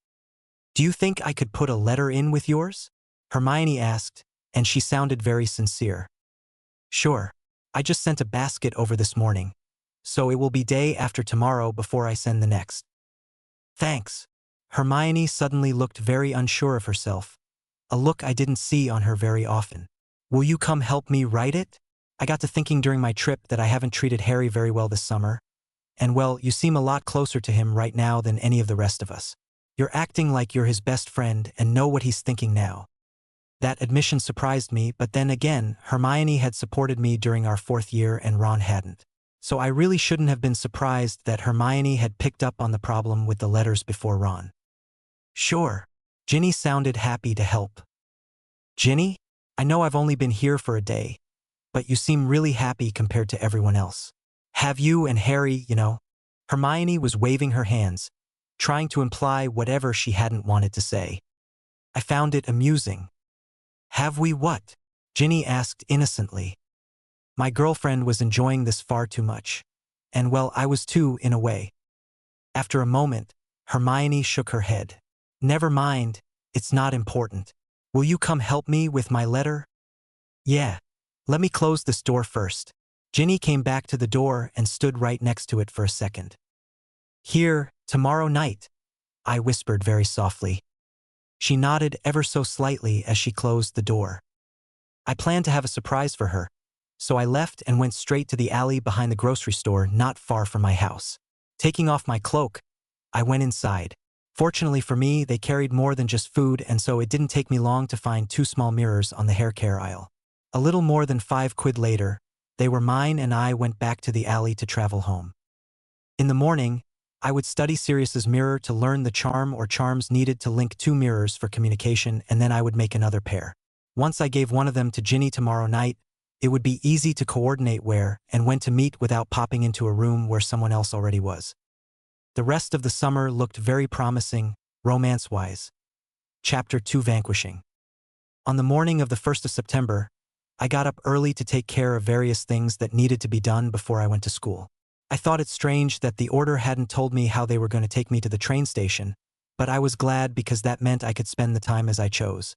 S1: "Do you think I could put a letter in with yours?" Hermione asked, and she sounded very sincere. "Sure. I just sent a basket over this morning, so it will be day after tomorrow before I send the next." "Thanks." Hermione suddenly looked very unsure of herself, a look I didn't see on her very often. "Will you come help me write it? I got to thinking during my trip that I haven't treated Harry very well this summer, and well, you seem a lot closer to him right now than any of the rest of us. You're acting like you're his best friend and know what he's thinking now." That admission surprised me, but then again, Hermione had supported me during our 4th year and Ron hadn't. So I really shouldn't have been surprised that Hermione had picked up on the problem with the letters before Ron. "Sure." Ginny sounded happy to help. "Ginny, I know I've only been here for a day, but you seem really happy compared to everyone else. Have you and Harry, you know?" Hermione was waving her hands, trying to imply whatever she hadn't wanted to say. I found it amusing. "Have we what?" Ginny asked innocently. My girlfriend was enjoying this far too much. And well, I was too, in a way. After a moment, Hermione shook her head. "Never mind, it's not important. Will you come help me with my letter?" "Yeah. Let me close this door first." Ginny came back to the door and stood right next to it for a second. "Here, tomorrow night," I whispered very softly. She nodded ever so slightly as she closed the door. I planned to have a surprise for her, so I left and went straight to the alley behind the grocery store not far from my house. Taking off my cloak, I went inside. Fortunately for me, they carried more than just food, and so it didn't take me long to find 2 small mirrors on the hair care aisle. A little more than 5 quid later, they were mine and I went back to the alley to travel home. In the morning, I would study Sirius's mirror to learn the charm or charms needed to link 2 mirrors for communication, and then I would make another pair. Once I gave one of them to Ginny tomorrow night, it would be easy to coordinate where and when to meet without popping into a room where someone else already was. The rest of the summer looked very promising, romance-wise. Chapter 2: Vanquishing. On the morning of the 1st of September, I got up early to take care of various things that needed to be done before I went to school. I thought it strange that the order hadn't told me how they were going to take me to the train station, but I was glad because that meant I could spend the time as I chose.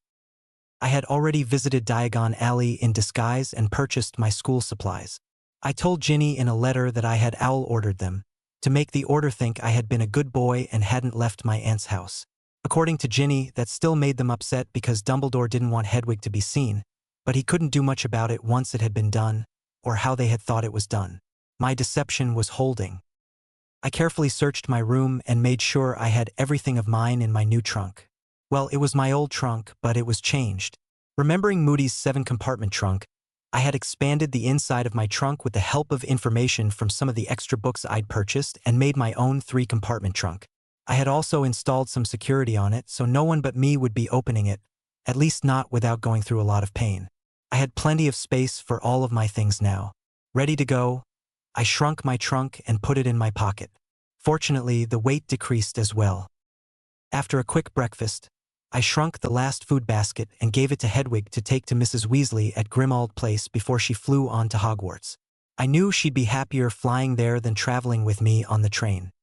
S1: I had already visited Diagon Alley in disguise and purchased my school supplies. I told Ginny in a letter that I had owl-ordered them, to make the order think I had been a good boy and hadn't left my aunt's house. According to Ginny, that still made them upset because Dumbledore didn't want Hedwig to be seen, but he couldn't do much about it once it had been done, or how they had thought it was done. My deception was holding. I carefully searched my room and made sure I had everything of mine in my new trunk. Well, it was my old trunk, but it was changed. Remembering Moody's 7-compartment trunk, I had expanded the inside of my trunk with the help of information from some of the extra books I'd purchased and made my own 3-compartment trunk. I had also installed some security on it so no one but me would be opening it, at least not without going through a lot of pain. I had plenty of space for all of my things now. Ready to go, I shrunk my trunk and put it in my pocket. Fortunately, the weight decreased as well. After a quick breakfast, I shrunk the last food basket and gave it to Hedwig to take to Mrs. Weasley at Grimmauld Place before she flew on to Hogwarts. I knew she'd be happier flying there than traveling with me on the train.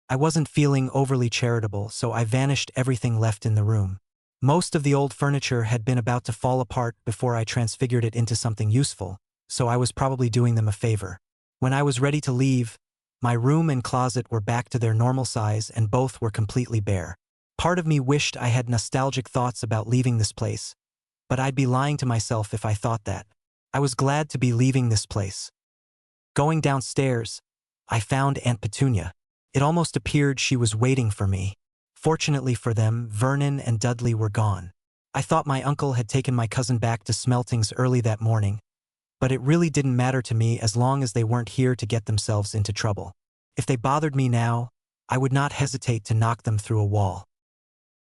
S1: I wasn't feeling overly charitable, so I vanished everything left in the room. Most of the old furniture had been about to fall apart before I transfigured it into something useful, so I was probably doing them a favor. When I was ready to leave, my room and closet were back to their normal size and both were completely bare. Part of me wished I had nostalgic thoughts about leaving this place, but I'd be lying to myself if I thought that. I was glad to be leaving this place. Going downstairs, I found Aunt Petunia. It almost appeared she was waiting for me. Fortunately for them, Vernon and Dudley were gone. I thought my uncle had taken my cousin back to Smeltings early that morning, but it really didn't matter to me as long as they weren't here to get themselves into trouble. If they bothered me now, I would not hesitate to knock them through a wall.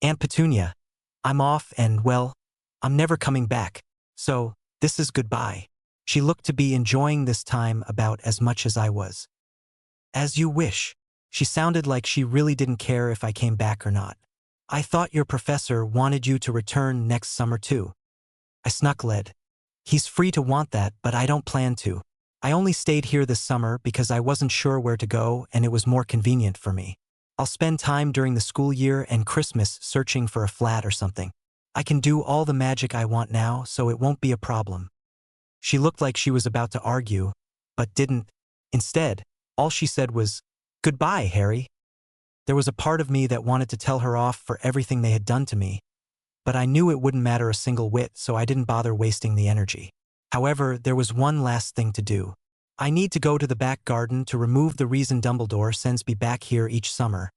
S1: Aunt Petunia, I'm off and, well, I'm never coming back, so this is goodbye. She looked to be enjoying this time about as much as I was. As you wish. She sounded like she really didn't care if I came back or not. I thought your professor wanted you to return next summer too. I snuck-led. He's free to want that, but I don't plan to. I only stayed here this summer because I wasn't sure where to go and it was more convenient for me. I'll spend time during the school year and Christmas searching for a flat or something. I can do all the magic I want now, so it won't be a problem. She looked like she was about to argue, but didn't. Instead, all she said was, "Goodbye, Harry." There was a part of me that wanted to tell her off for everything they had done to me, but I knew it wouldn't matter a single whit, so I didn't bother wasting the energy. However, there was one last thing to do. I need to go to the back garden to remove the reason Dumbledore sends me back here each summer.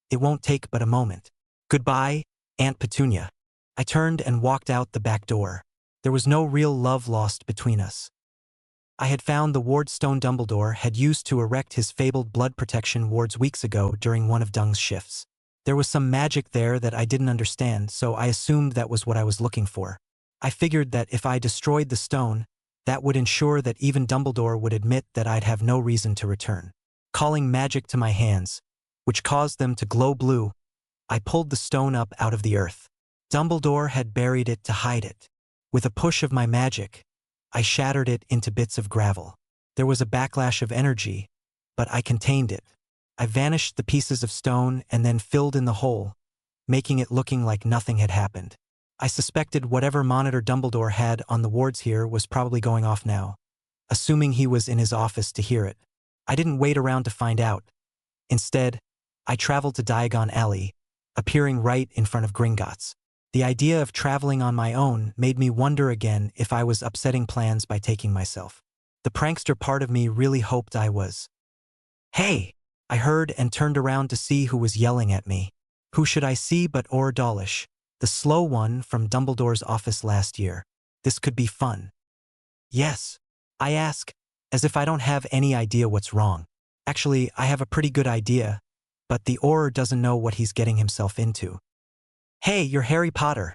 S1: It won't take but a moment. Goodbye, Aunt Petunia. I turned and walked out the back door. There was no real love lost between us. I had found the ward stone Dumbledore had used to erect his fabled blood protection wards weeks ago during one of Dung's shifts. There was some magic there that I didn't understand, so I assumed that was what I was looking for. I figured that if I destroyed the stone, that would ensure that even Dumbledore would admit that I'd have no reason to return. Calling magic to my hands, which caused them to glow blue, I pulled the stone up out of the earth. Dumbledore had buried it to hide it. With a push of my magic, I shattered it into bits of gravel. There was a backlash of energy, but I contained it. I vanished the pieces of stone and then filled in the hole, making it looking like nothing had happened. I suspected whatever monitor Dumbledore had on the wards here was probably going off now, assuming he was in his office to hear it. I didn't wait around to find out. Instead, I traveled to Diagon Alley, appearing right in front of Gringotts. The idea of traveling on my own made me wonder again if I was upsetting plans by taking myself. The prankster part of me really hoped I was. "Hey!" I heard and turned around to see who was yelling at me. Who should I see but Auror Dawlish, the slow one from Dumbledore's office last year. This could be fun. "Yes?" I ask, as if I don't have any idea what's wrong. Actually, I have a pretty good idea, but the Auror doesn't know what he's getting himself into. "Hey, you're Harry Potter!"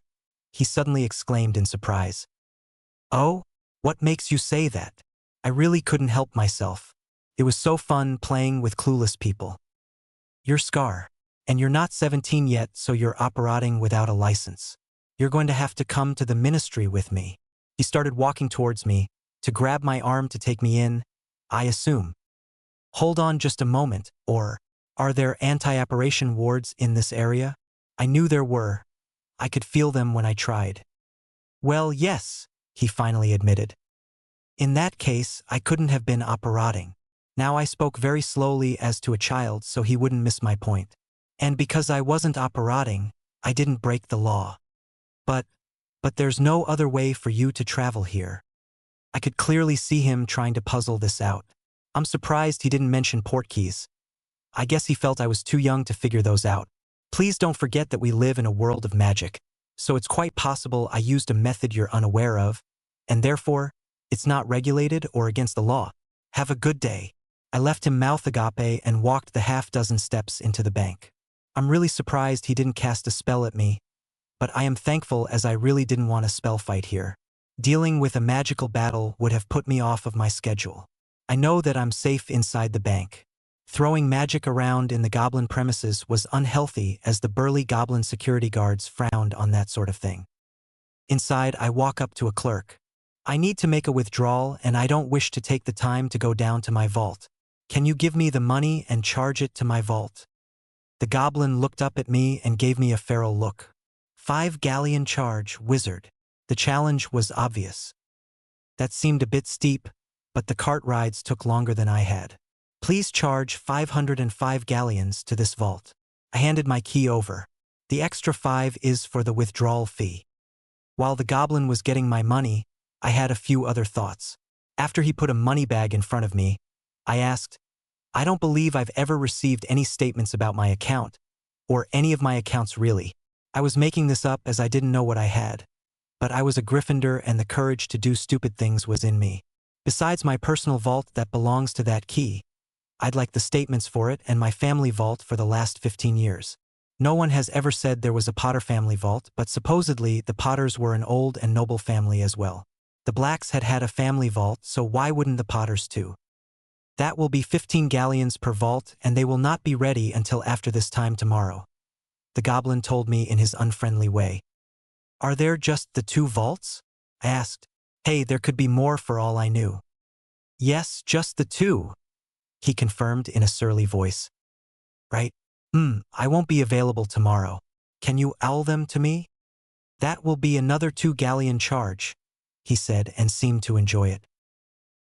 S1: he suddenly exclaimed in surprise. "Oh? What makes you say that?" I really couldn't help myself. It was so fun playing with clueless people. "You're Scar. And you're not 17 yet, so you're operating without a license. You're going to have to come to the ministry with me." He started walking towards me, to grab my arm to take me in, I assume. Hold on just a moment, or, are there anti-apparition wards in this area? I knew there were. I could feel them when I tried. Well, yes, he finally admitted. In that case, I couldn't have been operating. Now I spoke very slowly as to a child so he wouldn't miss my point. And because I wasn't operating, I didn't break the law. But there's no other way for you to travel here. I could clearly see him trying to puzzle this out. I'm surprised he didn't mention portkeys. I guess he felt I was too young to figure those out. Please don't forget that we live in a world of magic, so it's quite possible I used a method you're unaware of, and therefore, it's not regulated or against the law. Have a good day. I left him mouth agape and walked the half-dozen steps into the bank. I'm really surprised he didn't cast a spell at me, but I am thankful as I really didn't want a spell fight here. Dealing with a magical battle would have put me off of my schedule. I know that I'm safe inside the bank. Throwing magic around in the goblin premises was unhealthy as the burly goblin security guards frowned on that sort of thing. Inside, I walk up to a clerk. I need to make a withdrawal and I don't wish to take the time to go down to my vault. Can you give me the money and charge it to my vault? The goblin looked up at me and gave me a feral look. 5 galleon charge, wizard. The challenge was obvious. That seemed a bit steep, but the cart rides took longer than I had. Please charge 505 galleons to this vault. I handed my key over. The extra 5 is for the withdrawal fee. While the goblin was getting my money, I had a few other thoughts. After he put a money bag in front of me, I asked, I don't believe I've ever received any statements about my account, or any of my accounts really. I was making this up as I didn't know what I had. But I was a Gryffindor and the courage to do stupid things was in me. Besides my personal vault that belongs to that key, I'd like the statements for it and my family vault for the last 15 years. No one has ever said there was a Potter family vault, but supposedly the Potters were an old and noble family as well. The Blacks had had a family vault, so why wouldn't the Potters too? That will be 15 galleons per vault and they will not be ready until after this time tomorrow. The goblin told me in his unfriendly way. Are there just the 2 vaults? I asked. Hey, there could be more for all I knew. Yes, just the 2. He confirmed in a surly voice. Right? I won't be available tomorrow. Can you owl them to me? That will be another 2 galleon charge, he said and seemed to enjoy it.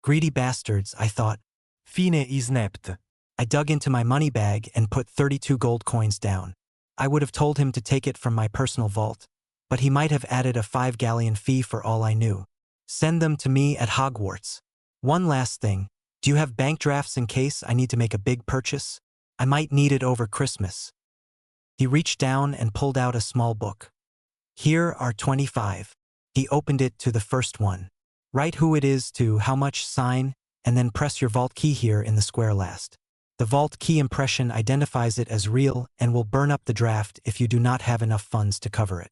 S1: Greedy bastards, I thought. Fine is nept. I dug into my money bag and put 32 gold coins down. I would have told him to take it from my personal vault, but he might have added a 5 galleon fee for all I knew. Send them to me at Hogwarts. One last thing. Do you have bank drafts in case I need to make a big purchase? I might need it over Christmas. He reached down and pulled out a small book. Here are 25. He opened it to the first one. Write who it is to how much sign, and then press your vault key here in the square last. The vault key impression identifies it as real and will burn up the draft if you do not have enough funds to cover it.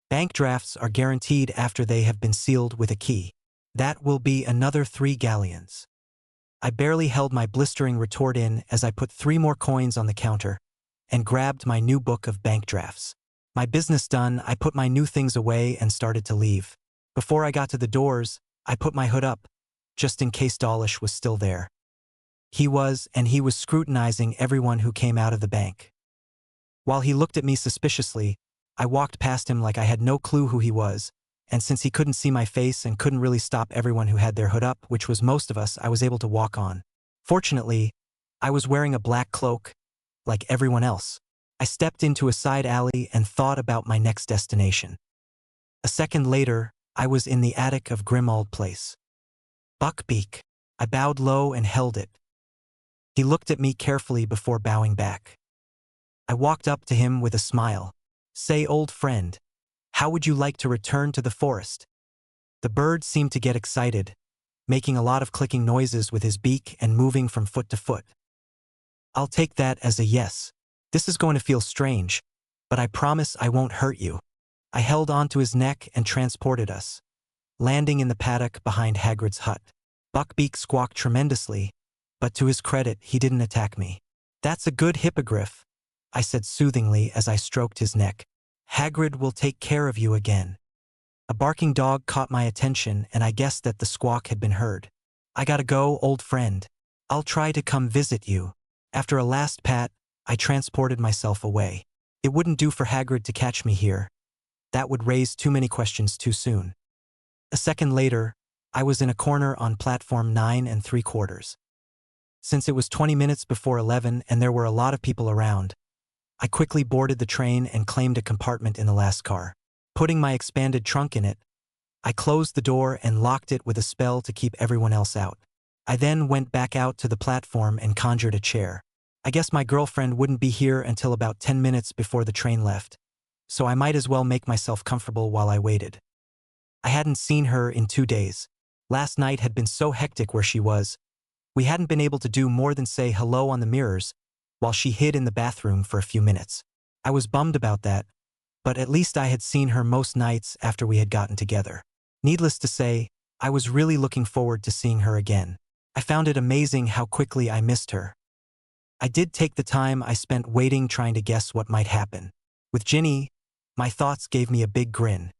S1: Bank drafts are guaranteed after they have been sealed with a key. That will be another 3 galleons. I barely held my blistering retort in as I put 3 more coins on the counter and grabbed my new book of bank drafts. My business done, I put my new things away and started to leave. Before I got to the doors, I put my hood up, just in case Dawlish was still there. He was scrutinizing everyone who came out of the bank. While he looked at me suspiciously, I walked past him like I had no clue who he was, and since he couldn't see my face and couldn't really stop everyone who had their hood up, which was most of us, I was able to walk on. Fortunately, I was wearing a black cloak, like everyone else. I stepped into a side alley and thought about my next destination. A second later, I was in the attic of Grimmauld Place. Buckbeak. I bowed low and held it. He looked at me carefully before bowing back. I walked up to him with a smile. Say, old friend, how would you like to return to the forest? The bird seemed to get excited, making a lot of clicking noises with his beak and moving from foot to foot. I'll take that as a yes. This is going to feel strange, but I promise I won't hurt you. I held onto his neck and transported us, landing in the paddock behind Hagrid's hut. Buckbeak squawked tremendously, but to his credit, he didn't attack me. That's a good hippogriff, I said soothingly as I stroked his neck. Hagrid will take care of you again. A barking dog caught my attention and I guessed that the squawk had been heard. I gotta go, old friend. I'll try to come visit you. After a last pat, I transported myself away. It wouldn't do for Hagrid to catch me here. That would raise too many questions too soon. A second later, I was in a corner on platform 9 3/4. Since it was 20 minutes before 11 and there were a lot of people around, I quickly boarded the train and claimed a compartment in the last car. Putting my expanded trunk in it, I closed the door and locked it with a spell to keep everyone else out. I then went back out to the platform and conjured a chair. I guess my girlfriend wouldn't be here until about 10 minutes before the train left, so I might as well make myself comfortable while I waited. I hadn't seen her in 2 days. Last night had been so hectic where she was. We hadn't been able to do more than say hello on the mirrors, while she hid in the bathroom for a few minutes. I was bummed about that, but at least I had seen her most nights after we had gotten together. Needless to say, I was really looking forward to seeing her again. I found it amazing how quickly I missed her. I did take the time I spent waiting trying to guess what might happen. With Ginny, my thoughts gave me a big grin.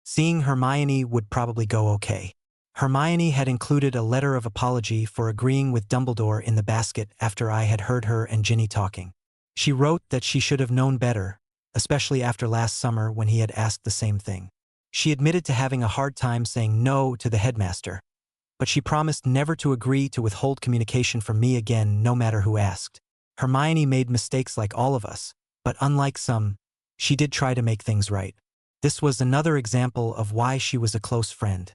S1: Seeing Hermione would probably go okay. Hermione had included a letter of apology for agreeing with Dumbledore in the basket after I had heard her and Ginny talking. She wrote that she should have known better, especially after last summer when he had asked the same thing. She admitted to having a hard time saying no to the headmaster, but she promised never to agree to withhold communication from me again no matter who asked. Hermione made mistakes like all of us, but unlike some, she did try to make things right. This was another example of why she was a close friend.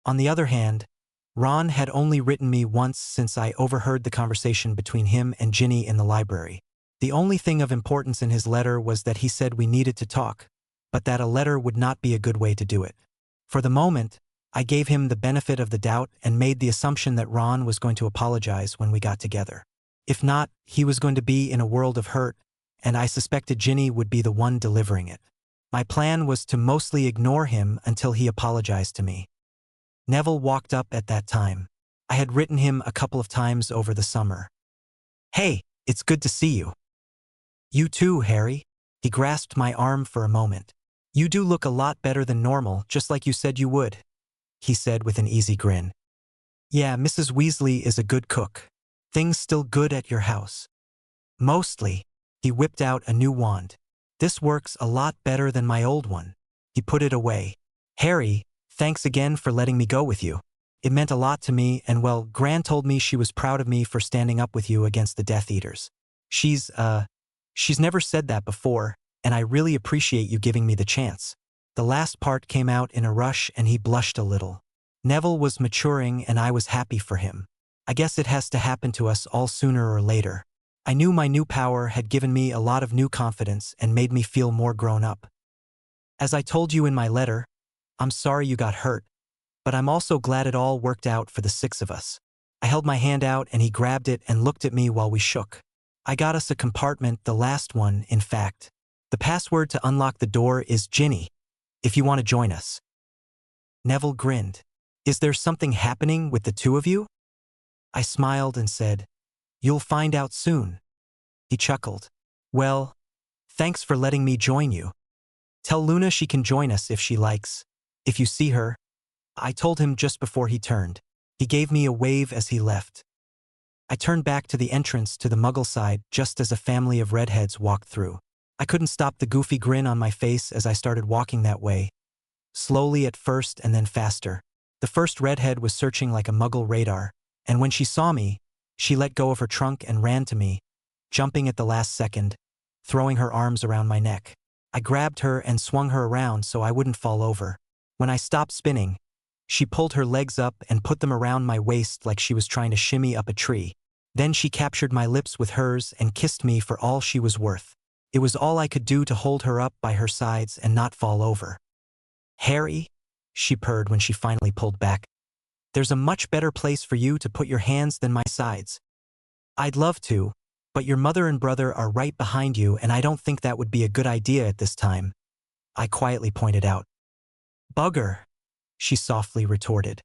S1: On the other hand, Ron had only written me once since I overheard the conversation between him and Ginny in the library. The only thing of importance in his letter was that he said we needed to talk, but that a letter would not be a good way to do it. For the moment, I gave him the benefit of the doubt and made the assumption that Ron was going to apologize when we got together. If not, he was going to be in a world of hurt, and I suspected Ginny would be the one delivering it. My plan was to mostly ignore him until he apologized to me. Neville walked up at that time. I had written him a couple of times over the summer. "Hey, it's good to see you." "You too, Harry." He grasped my arm for a moment. "You do look a lot better than normal, just like you said you would," he said with an easy grin. "Yeah, Mrs. Weasley is a good cook. Things still good at your house?" "Mostly." He whipped out a new wand. "This works a lot better than my old one." He put it away. "Harry, thanks again for letting me go with you. It meant a lot to me, and well, Gran told me she was proud of me for standing up with you against the Death Eaters. She's never said that before, and I really appreciate you giving me the chance." The last part came out in a rush and he blushed a little. Neville was maturing and I was happy for him. I guess it has to happen to us all sooner or later. I knew my new power had given me a lot of new confidence and made me feel more grown up. As I told you in my letter, I'm sorry you got hurt, but I'm also glad it all worked out for the 6 of us. I held my hand out and he grabbed it and looked at me while we shook. I got us a compartment, the last one, in fact. The password to unlock the door is Ginny, if you want to join us. Neville grinned. "Is there something happening with the 2 of you?" I smiled and said, "You'll find out soon." He chuckled. "Well, thanks for letting me join you. Tell Luna she can join us if she likes. If you see her." I told him just before he turned. He gave me a wave as he left. I turned back to the entrance to the Muggle side just as a family of redheads walked through. I couldn't stop the goofy grin on my face as I started walking that way, slowly at first and then faster. The first redhead was searching like a Muggle radar, and when she saw me, she let go of her trunk and ran to me, jumping at the last second, throwing her arms around my neck. I grabbed her and swung her around so I wouldn't fall over. When I stopped spinning, she pulled her legs up and put them around my waist like she was trying to shimmy up a tree. Then she captured my lips with hers and kissed me for all she was worth. It was all I could do to hold her up by her sides and not fall over. "Harry," she purred when she finally pulled back. "There's a much better place for you to put your hands than my sides." "I'd love to, but your mother and brother are right behind you and I don't think that would be a good idea at this time," I quietly pointed out. "Bugger," she softly retorted.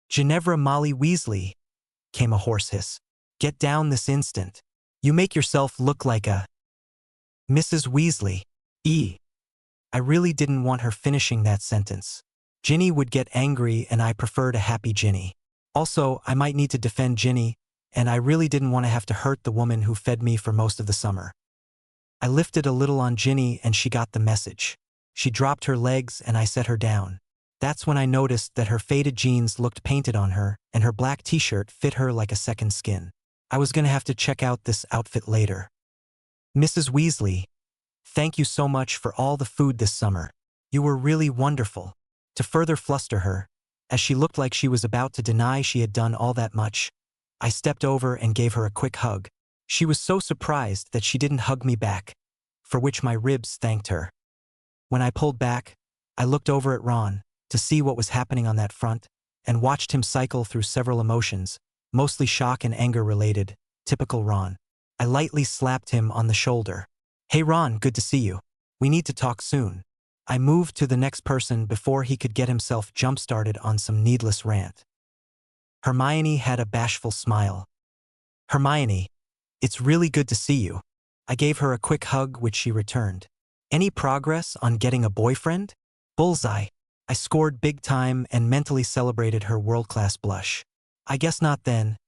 S1: "Ginevra Molly Weasley," came a hoarse hiss. "Get down this instant. You make yourself look like a Mrs. Weasley." I really didn't want her finishing that sentence. Ginny would get angry and I preferred a happy Ginny. Also, I might need to defend Ginny, and I really didn't want to have to hurt the woman who fed me for most of the summer. I lifted a little on Ginny and she got the message. She dropped her legs and I set her down. That's when I noticed that her faded jeans looked painted on her and her black t-shirt fit her like a second skin. I was gonna have to check out this outfit later. Mrs. Weasley, thank you so much for all the food this summer. You were really wonderful. To further fluster her, as she looked like she was about to deny she had done all that much, I stepped over and gave her a quick hug. She was so surprised that she didn't hug me back, for which my ribs thanked her. When I pulled back, I looked over at Ron to see what was happening on that front and watched him cycle through several emotions, mostly shock and anger related, typical Ron. I lightly slapped him on the shoulder. Hey Ron, good to see you. We need to talk soon. I moved to the next person before he could get himself jump-started on some needless rant. Hermione had a bashful smile. Hermione, it's really good to see you. I gave her a quick hug which she returned. Any progress on getting a boyfriend? Bullseye. I scored big time and mentally celebrated her world-class blush. I guess not then.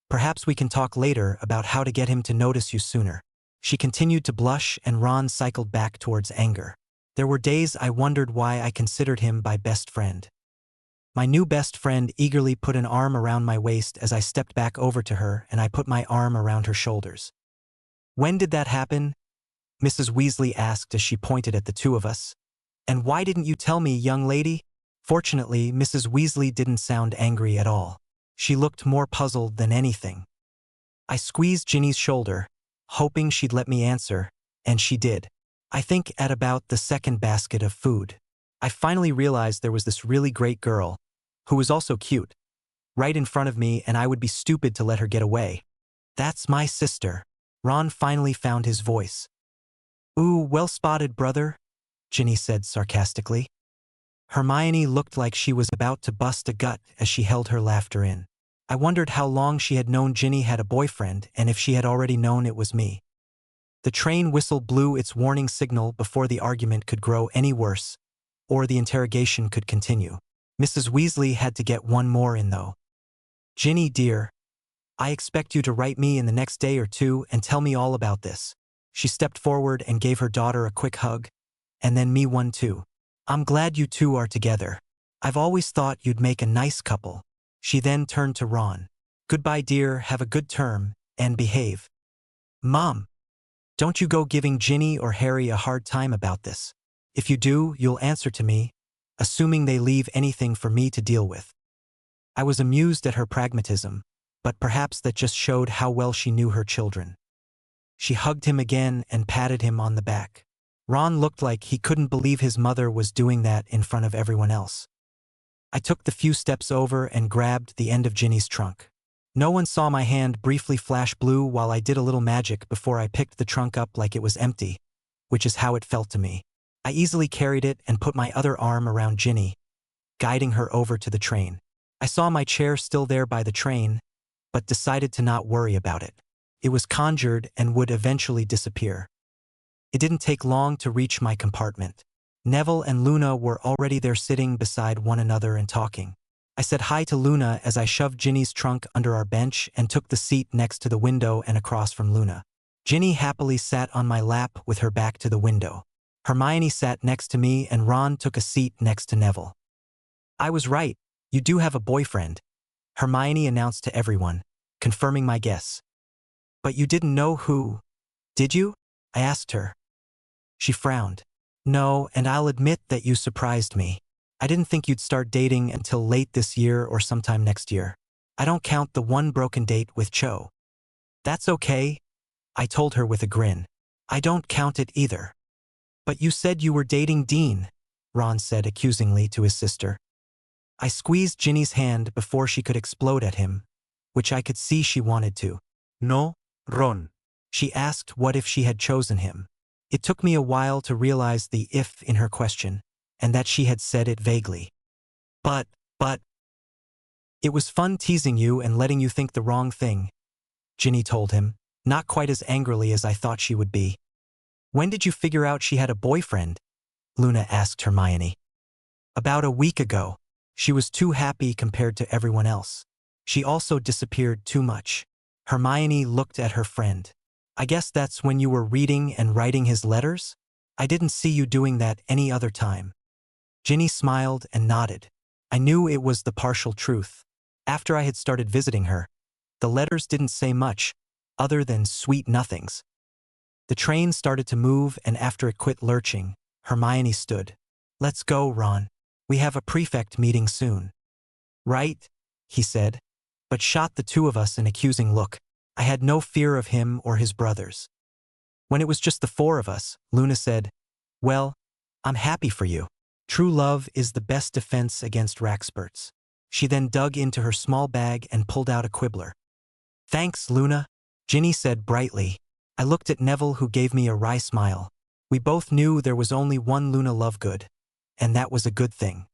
S1: Perhaps we can talk later about how to get him to notice you sooner. She continued to blush and Ron cycled back towards anger. There were days I wondered why I considered him my best friend. My new best friend eagerly put an arm around my waist as I stepped back over to her and I put my arm around her shoulders. When did that happen? Mrs. Weasley asked as she pointed at the two of us. And why didn't you tell me, young lady? Fortunately, Mrs. Weasley didn't sound angry at all. She looked more puzzled than anything. I squeezed Ginny's shoulder, hoping she'd let me answer, and she did. I think at about the second basket of food. I finally realized there was this really great girl, who was also cute, right in front of me and I would be stupid to let her get away. That's my sister. Ron finally found his voice. Ooh, well spotted, brother, Ginny said sarcastically. Hermione looked like she was about to bust a gut as she held her laughter in. I wondered how long she had known Ginny had a boyfriend and if she had already known it was me. The train whistle blew its warning signal before the argument could grow any worse, or the interrogation could continue. Mrs. Weasley had to get one more in though. Ginny, dear, I expect you to write me in the next day or two and tell me all about this. She stepped forward and gave her daughter a quick hug, and then me one too. I'm glad you two are together. I've always thought you'd make a nice couple. She then turned to Ron. Goodbye, dear, have a good term, and behave. Mom, don't you go giving Ginny or Harry a hard time about this. If you do, you'll answer to me, assuming they leave anything for me to deal with. I was amused at her pragmatism, but perhaps that just showed how well she knew her children. She hugged him again and patted him on the back. Ron looked like he couldn't believe his mother was doing that in front of everyone else. I took the few steps over and grabbed the end of Ginny's trunk. No one saw my hand briefly flash blue while I did a little magic before I picked the trunk up like it was empty, which is how it felt to me. I easily carried it and put my other arm around Ginny, guiding her over to the train. I saw my chair still there by the train, but decided to not worry about it. It was conjured and would eventually disappear. It didn't take long to reach my compartment. Neville and Luna were already there sitting beside one another and talking. I said hi to Luna as I shoved Ginny's trunk under our bench and took the seat next to the window and across from Luna. Ginny happily sat on my lap with her back to the window. Hermione sat next to me and Ron took a seat next to Neville. I was right, you do have a boyfriend, Hermione announced to everyone, confirming my guess. But you didn't know who, did you? I asked her. She frowned. No, and I'll admit that you surprised me. I didn't think you'd start dating until late this year or sometime next year. I don't count the one broken date with Cho. That's okay, I told her with a grin. I don't count it either. But you said you were dating Dean, Ron said accusingly to his sister. I squeezed Ginny's hand before she could explode at him, which I could see she wanted to.
S2: No, Ron.
S1: She asked what if she had chosen him. It took me a while to realize the if in her question, and that she had said it vaguely. But. It was fun teasing you and letting you think the wrong thing, Ginny told him, not quite as angrily as I thought she would be. When did you figure out she had a boyfriend? Luna asked Hermione. About a week ago. She was too happy compared to everyone else. She also disappeared too much. Hermione looked at her friend. I guess that's when you were reading and writing his letters? I didn't see you doing that any other time. Ginny smiled and nodded. I knew it was the partial truth. After I had started visiting her, the letters didn't say much, other than sweet nothings. The train started to move, and after it quit lurching, Hermione stood. Let's go, Ron. We have a prefect meeting soon. Right? He said, but shot the two of us an accusing look. I had no fear of him or his brothers. When it was just the four of us, Luna said, well, I'm happy for you. True love is the best defense against rackspurts. She then dug into her small bag and pulled out a quibbler. Thanks, Luna, Ginny said brightly. I looked at Neville, who gave me a wry smile. We both knew there was only one Luna Lovegood, and that was a good thing.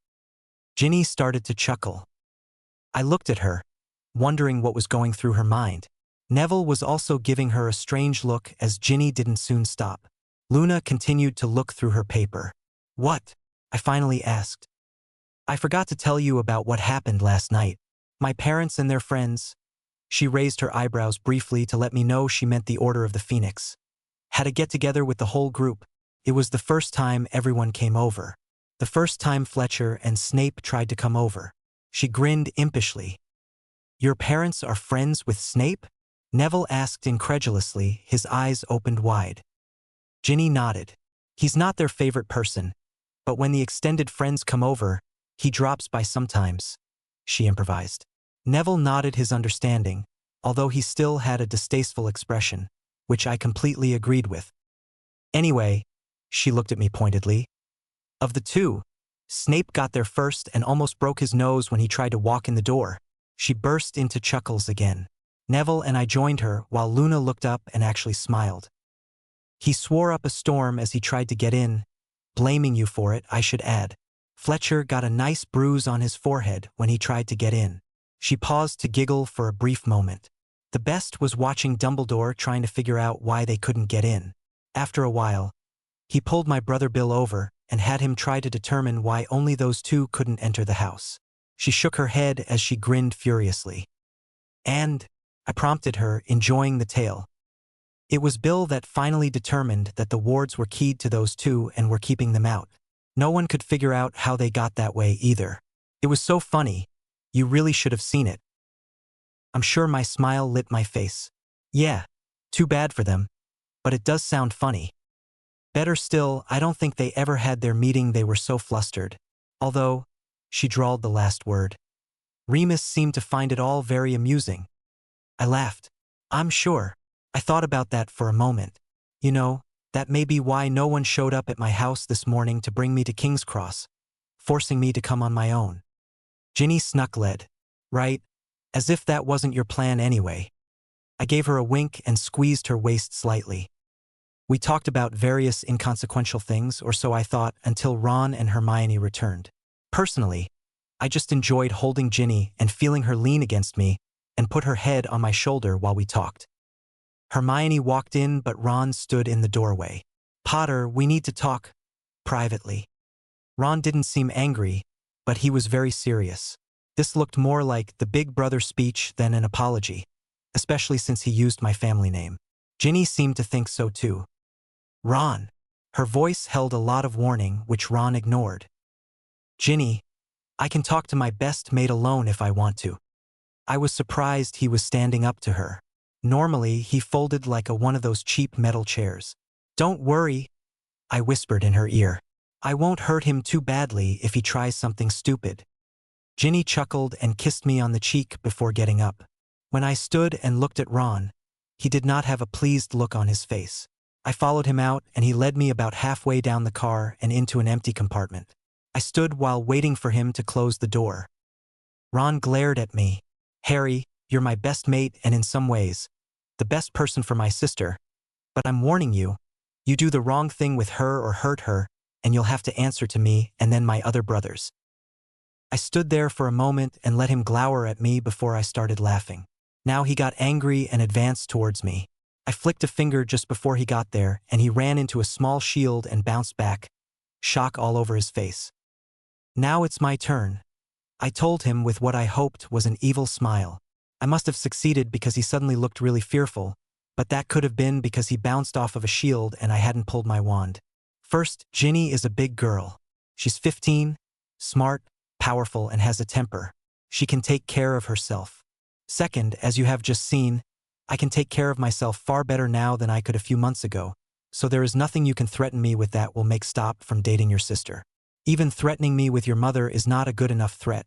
S1: Ginny started to chuckle. I looked at her, wondering what was going through her mind. Neville was also giving her a strange look as Ginny didn't soon stop. Luna continued to look through her paper. What? I finally asked. I forgot to tell you about what happened last night. My parents and their friends. She raised her eyebrows briefly to let me know she meant the Order of the Phoenix. Had a get-together with the whole group. It was the first time everyone came over. The first time Fletcher and Snape tried to come over. She grinned impishly. Your parents are friends with Snape? Neville asked incredulously, his eyes opened wide. Ginny nodded. He's not their favorite person, but when the extended friends come over, he drops by sometimes, she improvised. Neville nodded his understanding, although he still had a distasteful expression, which I completely agreed with. Anyway, she looked at me pointedly. Of the two, Snape got there first and almost broke his nose when he tried to walk in the door. She burst into chuckles again. Neville and I joined her while Luna looked up and actually smiled. He swore up a storm as he tried to get in, blaming you for it, I should add. Fletcher got a nice bruise on his forehead when he tried to get in. She paused to giggle for a brief moment. The best was watching Dumbledore trying to figure out why they couldn't get in. After a while, he pulled my brother Bill over and had him try to determine why only those two couldn't enter the house. She shook her head as she grinned furiously. And, I prompted her, enjoying the tale. It was Bill that finally determined that the wards were keyed to those two and were keeping them out. No one could figure out how they got that way either. It was so funny. You really should have seen it. I'm sure my smile lit my face. Yeah, too bad for them. But it does sound funny. Better still, I don't think they ever had their meeting, they were so flustered. Although, she drawled the last word. Remus seemed to find it all very amusing. I laughed. I'm sure. I thought about that for a moment. You know, that may be why no one showed up at my house this morning to bring me to King's Cross, forcing me to come on my own. Ginny snuck-led. Right? As if that wasn't your plan anyway. I gave her a wink and squeezed her waist slightly. We talked about various inconsequential things, or so I thought, until Ron and Hermione returned. Personally, I just enjoyed holding Ginny and feeling her lean against me and put her head on my shoulder while we talked. Hermione walked in, but Ron stood in the doorway. Potter, we need to talk. Privately. Ron didn't seem angry, but he was very serious. This looked more like the big brother speech than an apology, especially since he used my family name. Ginny seemed to think so too. Ron. Her voice held a lot of warning, which Ron ignored. Ginny, I can talk to my best mate alone if I want to. I was surprised he was standing up to her. Normally, he folded like one of those cheap metal chairs. Don't worry, I whispered in her ear. I won't hurt him too badly if he tries something stupid. Ginny chuckled and kissed me on the cheek before getting up. When I stood and looked at Ron, he did not have a pleased look on his face. I followed him out and he led me about halfway down the car and into an empty compartment. I stood while waiting for him to close the door. Ron glared at me. Harry, you're my best mate and in some ways, the best person for my sister. But I'm warning you, you do the wrong thing with her or hurt her, and you'll have to answer to me and then my other brothers. I stood there for a moment and let him glower at me before I started laughing. Now he got angry and advanced towards me. I flicked a finger just before he got there, and he ran into a small shield and bounced back, shock all over his face. Now it's my turn, I told him with what I hoped was an evil smile. I must have succeeded because he suddenly looked really fearful, but that could have been because he bounced off of a shield and I hadn't pulled my wand. First, Ginny is a big girl. She's 15, smart, powerful, and has a temper. She can take care of herself. Second, as you have just seen, I can take care of myself far better now than I could a few months ago, so there is nothing you can threaten me with that will make stop from dating your sister. Even threatening me with your mother is not a good enough threat,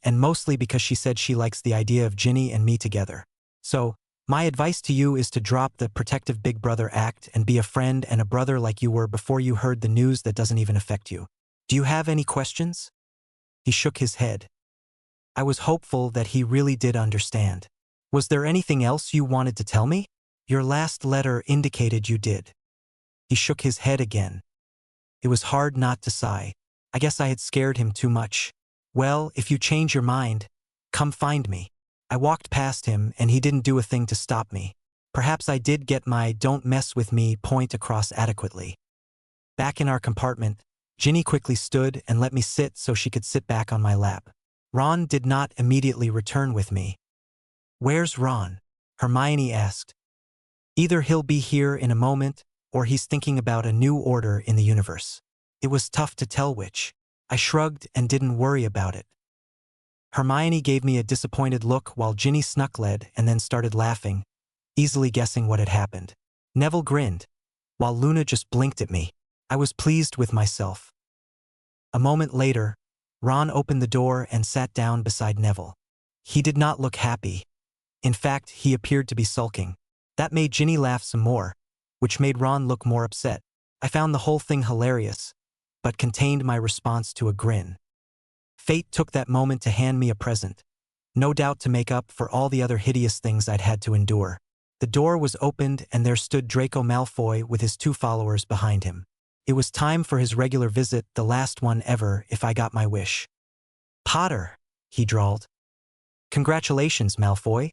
S1: and mostly because she said she likes the idea of Ginny and me together. So, my advice to you is to drop the protective big brother act and be a friend and a brother like you were before you heard the news that doesn't even affect you. Do you have any questions? He shook his head. I was hopeful that he really did understand. Was there anything else you wanted to tell me? Your last letter indicated you did. He shook his head again. It was hard not to sigh. I guess I had scared him too much. Well, if you change your mind, come find me. I walked past him and he didn't do a thing to stop me. Perhaps I did get my "don't mess with me" point across adequately. Back in our compartment, Ginny quickly stood and let me sit so she could sit back on my lap. Ron did not immediately return with me. Where's Ron? Hermione asked. Either he'll be here in a moment, or he's thinking about a new order in the universe. It was tough to tell which. I shrugged and didn't worry about it. Hermione gave me a disappointed look while Ginny snuck-led and then started laughing, easily guessing what had happened. Neville grinned, while Luna just blinked at me. I was pleased with myself. A moment later, Ron opened the door and sat down beside Neville. He did not look happy. In fact, he appeared to be sulking. That made Ginny laugh some more, which made Ron look more upset. I found the whole thing hilarious, but contained my response to a grin. Fate took that moment to hand me a present, no doubt to make up for all the other hideous things I'd had to endure. The door was opened and there stood Draco Malfoy with his 2 followers behind him. It was time for his regular visit, the last one ever, if I got my wish. Potter, he drawled. Congratulations, Malfoy.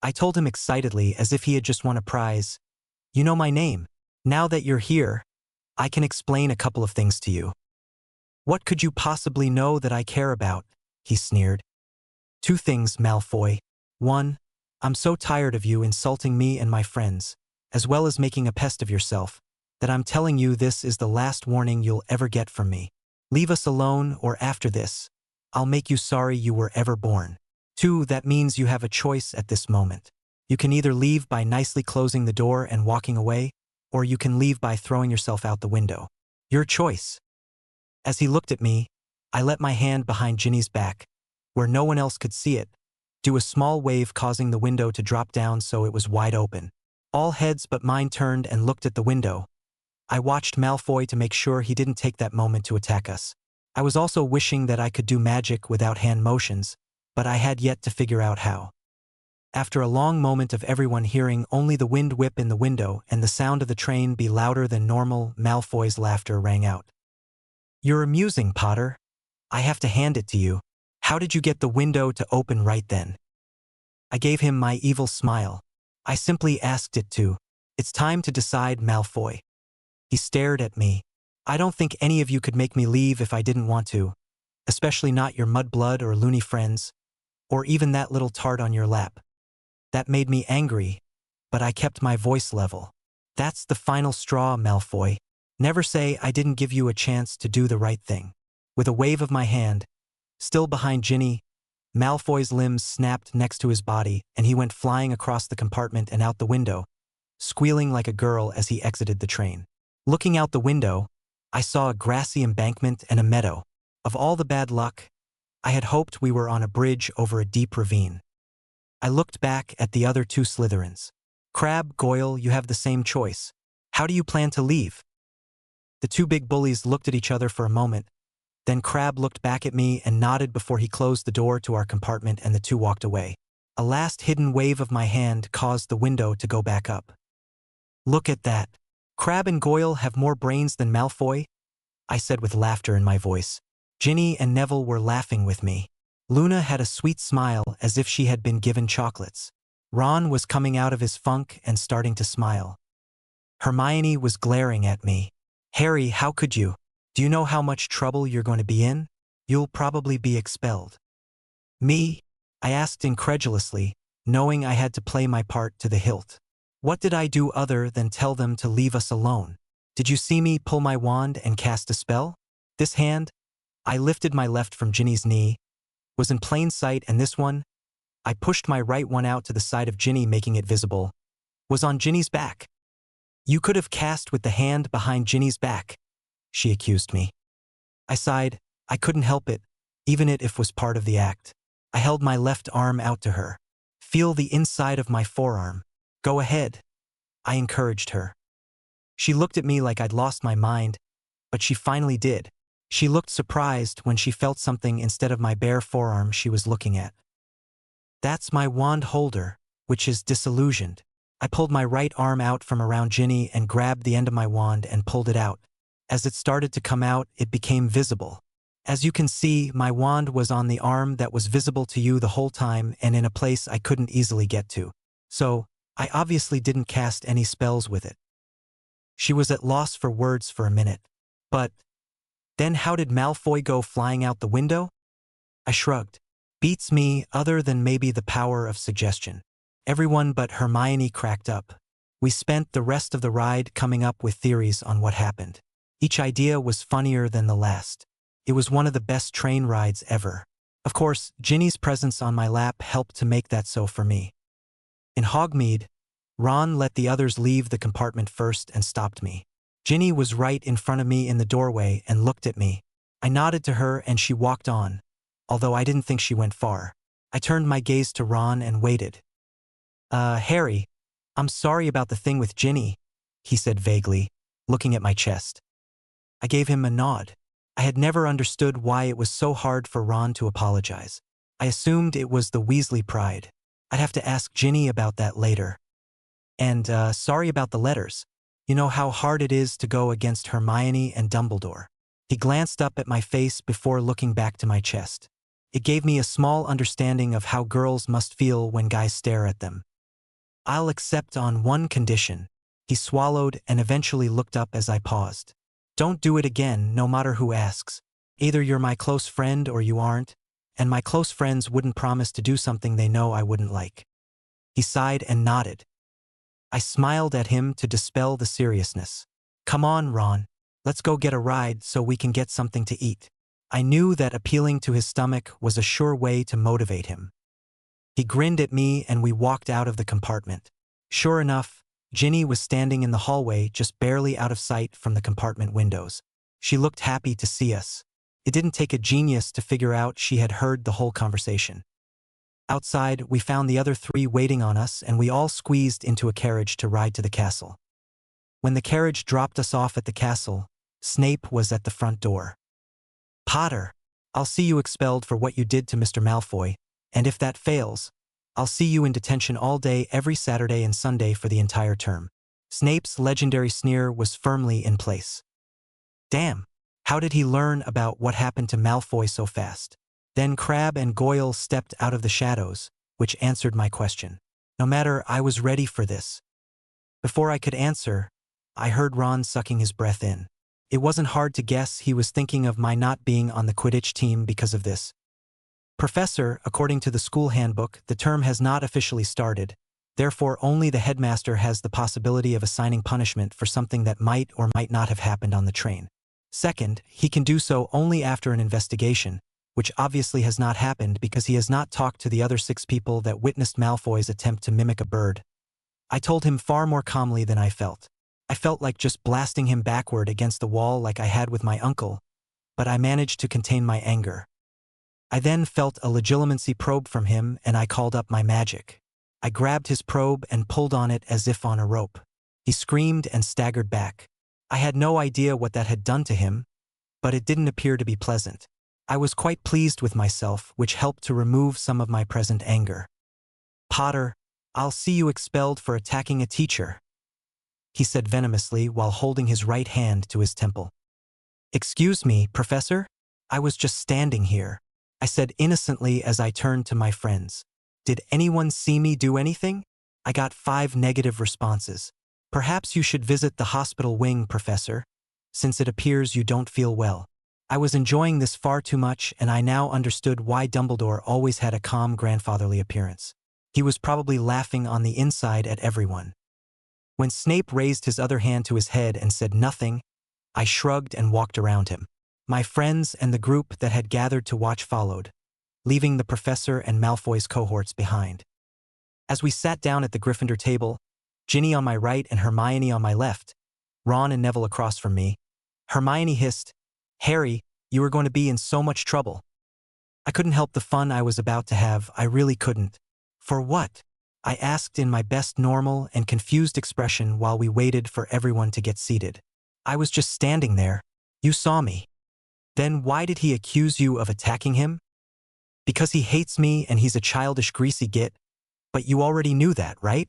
S1: I told him excitedly as if he had just won a prize. You know my name. Now that you're here, I can explain a couple of things to you. What could you possibly know that I care about? He sneered. 2 things, Malfoy. 1, I'm so tired of you insulting me and my friends, as well as making a pest of yourself, that I'm telling you this is the last warning you'll ever get from me. Leave us alone, or after this, I'll make you sorry you were ever born. 2, that means you have a choice at this moment. You can either leave by nicely closing the door and walking away, or you can leave by throwing yourself out the window. Your choice. As he looked at me, I let my hand behind Ginny's back, where no one else could see it, do a small wave causing the window to drop down so it was wide open. All heads but mine turned and looked at the window. I watched Malfoy to make sure he didn't take that moment to attack us. I was also wishing that I could do magic without hand motions, but I had yet to figure out how. After a long moment of everyone hearing only the wind whip in the window and the sound of the train be louder than normal, Malfoy's laughter rang out. You're amusing, Potter. I have to hand it to you. How did you get the window to open right then? I gave him my evil smile. I simply asked it to. It's time to decide, Malfoy. He stared at me. I don't think any of you could make me leave if I didn't want to, especially not your mudblood or loony friends, or even that little tart on your lap. That made me angry, but I kept my voice level. That's the final straw, Malfoy. Never say I didn't give you a chance to do the right thing. With a wave of my hand, still behind Ginny, Malfoy's limbs snapped next to his body and he went flying across the compartment and out the window, squealing like a girl as he exited the train. Looking out the window, I saw a grassy embankment and a meadow. Of all the bad luck, I had hoped we were on a bridge over a deep ravine. I looked back at the other 2 Slytherins. Crabbe, Goyle, you have the same choice. How do you plan to leave? The 2 big bullies looked at each other for a moment. Then Crabbe looked back at me and nodded before he closed the door to our compartment and the 2 walked away. A last hidden wave of my hand caused the window to go back up. Look at that. Crabbe and Goyle have more brains than Malfoy, I said with laughter in my voice. Ginny and Neville were laughing with me. Luna had a sweet smile as if she had been given chocolates. Ron was coming out of his funk and starting to smile. Hermione was glaring at me. Harry, how could you? Do you know how much trouble you're going to be in? You'll probably be expelled. Me? I asked incredulously, knowing I had to play my part to the hilt. What did I do other than tell them to leave us alone? Did you see me pull my wand and cast a spell? This hand, I lifted my left from Ginny's knee, was in plain sight, and this one, I pushed my right one out to the side of Ginny, making it visible, was on Ginny's back. You could have cast with the hand behind Ginny's back, she accused me. I sighed. I couldn't help it, even if it was part of the act. I held my left arm out to her. Feel the inside of my forearm. Go ahead, I encouraged her. She looked at me like I'd lost my mind, but she finally did. She looked surprised when she felt something instead of my bare forearm she was looking at. That's my wand holder, which is disillusioned. I pulled my right arm out from around Ginny and grabbed the end of my wand and pulled it out. As it started to come out, it became visible. As you can see, my wand was on the arm that was visible to you the whole time and in a place I couldn't easily get to. So, I obviously didn't cast any spells with it. She was at loss for words for a minute. But then how did Malfoy go flying out the window? I shrugged. Beats me, other than maybe the power of suggestion. Everyone but Hermione cracked up. We spent the rest of the ride coming up with theories on what happened. Each idea was funnier than the last. It was one of the best train rides ever. Of course, Ginny's presence on my lap helped to make that so for me. In Hogsmeade, Ron let the others leave the compartment first and stopped me. Ginny was right in front of me in the doorway and looked at me. I nodded to her and she walked on, although I didn't think she went far. I turned my gaze to Ron and waited. Harry, I'm sorry about the thing with Ginny, he said vaguely, looking at my chest. I gave him a nod. I had never understood why it was so hard for Ron to apologize. I assumed it was the Weasley pride. I'd have to ask Ginny about that later. And, sorry about the letters. You know how hard it is to go against Hermione and Dumbledore. He glanced up at my face before looking back to my chest. It gave me a small understanding of how girls must feel when guys stare at them. I'll accept on one condition. He swallowed and eventually looked up as I paused. Don't do it again, no matter who asks. Either you're my close friend or you aren't, and my close friends wouldn't promise to do something they know I wouldn't like. He sighed and nodded. I smiled at him to dispel the seriousness. Come on, Ron. Let's go get a ride so we can get something to eat. I knew that appealing to his stomach was a sure way to motivate him. He grinned at me and we walked out of the compartment. Sure enough, Ginny was standing in the hallway just barely out of sight from the compartment windows. She looked happy to see us. It didn't take a genius to figure out she had heard the whole conversation. Outside, we found the other three waiting on us and we all squeezed into a carriage to ride to the castle. When the carriage dropped us off at the castle, Snape was at the front door. Potter, I'll see you expelled for what you did to Mr. Malfoy, and if that fails, I'll see you in detention all day every Saturday and Sunday for the entire term. Snape's legendary sneer was firmly in place. Damn, how did he learn about what happened to Malfoy so fast? Then Crabbe and Goyle stepped out of the shadows, which answered my question. No matter, I was ready for this. Before I could answer, I heard Ron sucking his breath in. It wasn't hard to guess he was thinking of my not being on the Quidditch team because of this. Professor, according to the school handbook, the term has not officially started. Therefore, only the headmaster has the possibility of assigning punishment for something that might or might not have happened on the train. Second, he can do so only after an investigation, which obviously has not happened because he has not talked to the other 6 people that witnessed Malfoy's attempt to mimic a bird. I told him far more calmly than I felt. I felt like just blasting him backward against the wall like I had with my uncle, but I managed to contain my anger. I then felt a legitimacy probe from him and I called up my magic. I grabbed his probe and pulled on it as if on a rope. He screamed and staggered back. I had no idea what that had done to him, but it didn't appear to be pleasant. I was quite pleased with myself, which helped to remove some of my present anger. Potter, I'll see you expelled for attacking a teacher, he said venomously while holding his right hand to his temple. Excuse me, Professor? I was just standing here, I said innocently as I turned to my friends. Did anyone see me do anything? I got 5 negative responses. Perhaps you should visit the hospital wing, Professor, since it appears you don't feel well. I was enjoying this far too much, and I now understood why Dumbledore always had a calm grandfatherly appearance. He was probably laughing on the inside at everyone. When Snape raised his other hand to his head and said nothing, I shrugged and walked around him. My friends and the group that had gathered to watch followed, leaving the professor and Malfoy's cohorts behind. As we sat down at the Gryffindor table, Ginny on my right and Hermione on my left, Ron and Neville across from me, Hermione hissed, "Harry, you are going to be in so much trouble." I couldn't help the fun I was about to have, I really couldn't. For what? I asked in my best normal and confused expression while we waited for everyone to get seated. I was just standing there. You saw me. Then why did he accuse you of attacking him? Because he hates me and he's a childish greasy git, but you already knew that, right?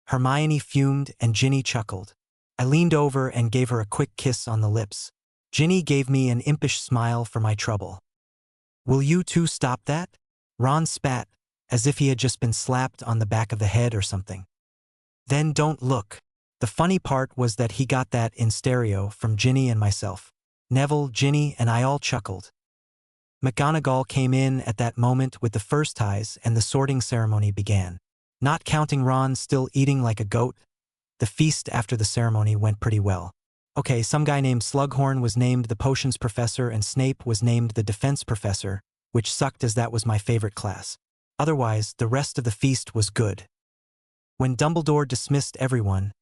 S1: Hermione fumed and Ginny chuckled. I leaned over and gave her a quick kiss on the lips. Ginny gave me an impish smile for my trouble. Will you two stop that? Ron spat, as if he had just been slapped on the back of the head or something. Then don't look. The funny part was that he got that in stereo from Ginny and myself. Neville, Ginny, and I all chuckled. McGonagall came in at that moment with the first ties and the sorting ceremony began. Not counting Ron still eating like a goat, the feast after the ceremony went pretty well. Okay, some guy named Slughorn was named the potions professor and Snape was named the defense professor, which sucked as that was my favorite class. Otherwise, the rest of the feast was good. When Dumbledore dismissed everyone,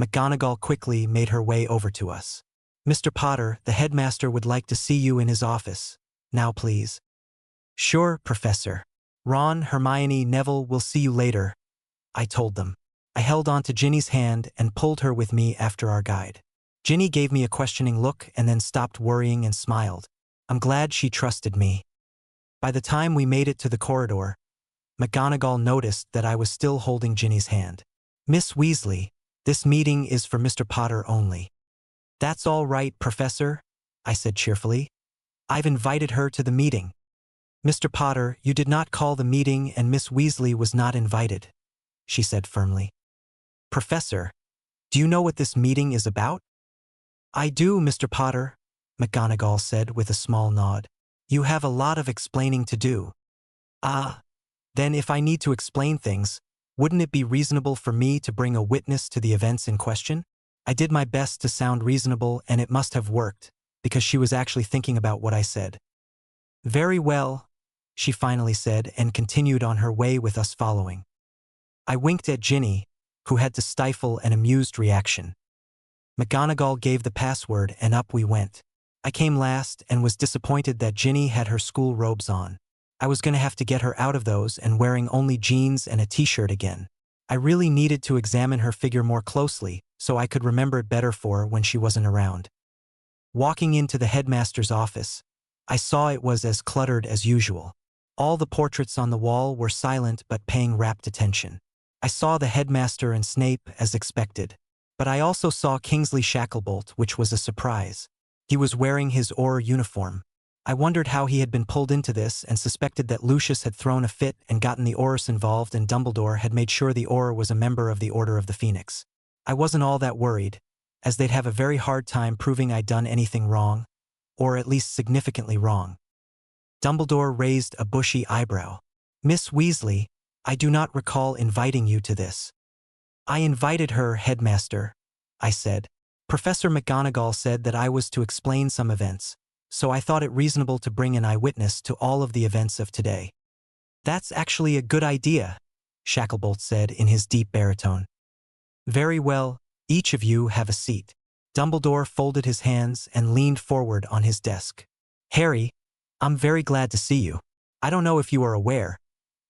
S1: McGonagall quickly made her way over to us. "Mr. Potter, the headmaster would like to see you in his office. Now please." "Sure, Professor. Ron, Hermione, Neville, we'll see you later," I told them. I held on to Ginny's hand and pulled her with me after our guide. Ginny gave me a questioning look and then stopped worrying and smiled. I'm glad she trusted me. By the time we made it to the corridor, McGonagall noticed that I was still holding Ginny's hand. "Miss Weasley, this meeting is for Mr. Potter only." "That's all right, Professor," I said cheerfully. "I've invited her to the meeting." "Mr. Potter, you did not call the meeting and Miss Weasley was not invited," she said firmly. "Professor, do you know what this meeting is about?" "I do, Mr. Potter," McGonagall said with a small nod. "You have a lot of explaining to do." "Ah, then if I need to explain things, wouldn't it be reasonable for me to bring a witness to the events in question?" I did my best to sound reasonable and it must have worked, because she was actually thinking about what I said. "Very well," she finally said and continued on her way with us following. I winked at Ginny, who had to stifle an amused reaction. McGonagall gave the password and up we went. I came last and was disappointed that Ginny had her school robes on. I was going to have to get her out of those and wearing only jeans and a t-shirt again. I really needed to examine her figure more closely so I could remember it better for when she wasn't around. Walking into the headmaster's office, I saw it was as cluttered as usual. All the portraits on the wall were silent but paying rapt attention. I saw the headmaster and Snape as expected, but I also saw Kingsley Shacklebolt, which was a surprise. He was wearing his Auror uniform. I wondered how he had been pulled into this and suspected that Lucius had thrown a fit and gotten the Aurors involved and Dumbledore had made sure the Auror was a member of the Order of the Phoenix. I wasn't all that worried, as they'd have a very hard time proving I'd done anything wrong, or at least significantly wrong. Dumbledore raised a bushy eyebrow. "Miss Weasley, I do not recall inviting you to this." "I invited her, Headmaster," I said. "Professor McGonagall said that I was to explain some events, so I thought it reasonable to bring an eyewitness to all of the events of today." "That's actually a good idea," Shacklebolt said in his deep baritone. "Very well, each of you have a seat." Dumbledore folded his hands and leaned forward on his desk. "Harry, I'm very glad to see you. I don't know if you are aware,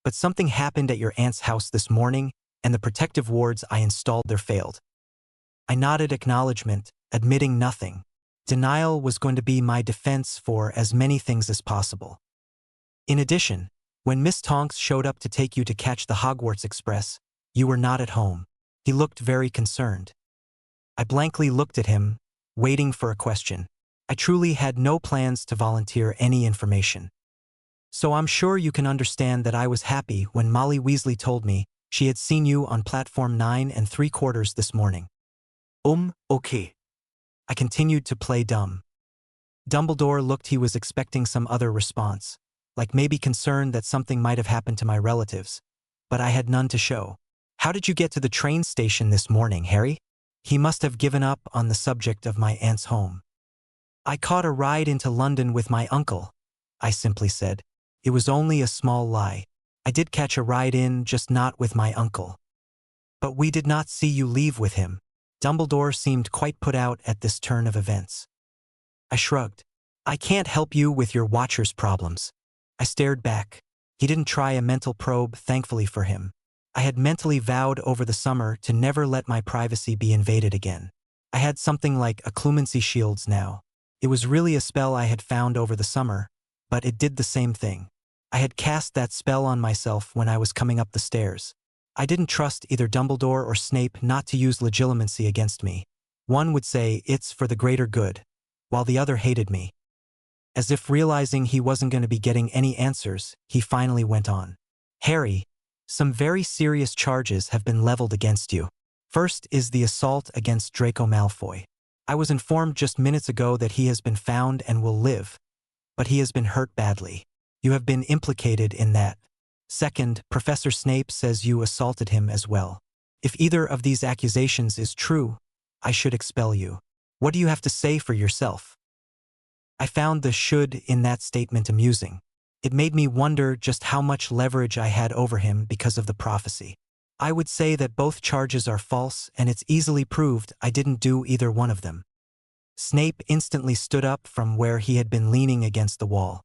S1: but something happened at your aunt's house this morning and the protective wards I installed there failed." I nodded acknowledgement, admitting nothing. Denial was going to be my defense for as many things as possible. "In addition, when Miss Tonks showed up to take you to catch the Hogwarts Express, you were not at home." He looked very concerned. I blankly looked at him, waiting for a question. I truly had no plans to volunteer any information. "So I'm sure you can understand that I was happy when Molly Weasley told me she had seen you on platform 9 3/4 this morning." Okay. I continued to play dumb. Dumbledore looked he was expecting some other response, like maybe concerned that something might have happened to my relatives, but I had none to show. How did you get to the train station this morning, Harry? He must have given up on the subject of my aunt's home. I caught a ride into London with my uncle, I simply said. It was only a small lie. I did catch a ride in, just not with my uncle. But we did not see you leave with him. Dumbledore seemed quite put out at this turn of events. I shrugged. I can't help you with your watcher's problems. I stared back. He didn't try a mental probe, thankfully for him. I had mentally vowed over the summer to never let my privacy be invaded again. I had something like a Clumency Shields now. It was really a spell I had found over the summer, but it did the same thing. I had cast that spell on myself when I was coming up the stairs. I didn't trust either Dumbledore or Snape not to use legilimency against me. One would say it's for the greater good, while the other hated me. As if realizing he wasn't going to be getting any answers, he finally went on. Harry, some very serious charges have been leveled against you. First is the assault against Draco Malfoy. I was informed just minutes ago that he has been found and will live, but he has been hurt badly. You have been implicated in that. Second, Professor Snape says you assaulted him as well. If either of these accusations is true, I should expel you. What do you have to say for yourself? I found the should in that statement amusing. It made me wonder just how much leverage I had over him because of the prophecy. I would say that both charges are false, and it's easily proved I didn't do either one of them. Snape instantly stood up from where he had been leaning against the wall.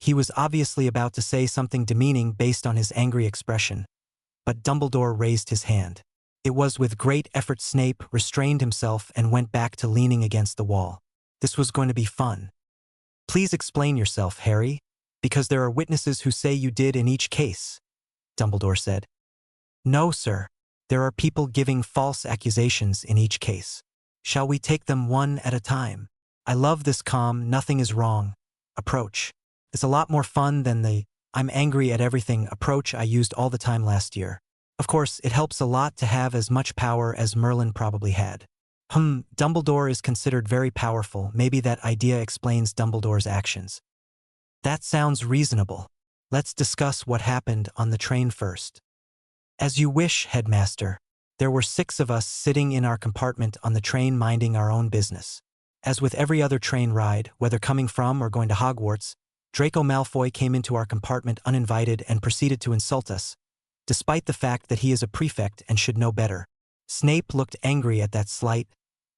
S1: He was obviously about to say something demeaning based on his angry expression, but Dumbledore raised his hand. It was with great effort Snape restrained himself and went back to leaning against the wall. This was going to be fun. Please explain yourself, Harry, because there are witnesses who say you did in each case, Dumbledore said. No, sir. There are people giving false accusations in each case. Shall we take them one at a time? I love this calm, nothing is wrong approach. It's a lot more fun than the I'm angry at everything approach I used all the time last year. Of course, it helps a lot to have as much power as Merlin probably had. Dumbledore is considered very powerful. Maybe that idea explains Dumbledore's actions. That sounds reasonable. Let's discuss what happened on the train first. As you wish, Headmaster. There were 6 of us sitting in our compartment on the train minding our own business. As with every other train ride, whether coming from or going to Hogwarts, Draco Malfoy came into our compartment uninvited and proceeded to insult us, despite the fact that he is a prefect and should know better. Snape looked angry at that slight,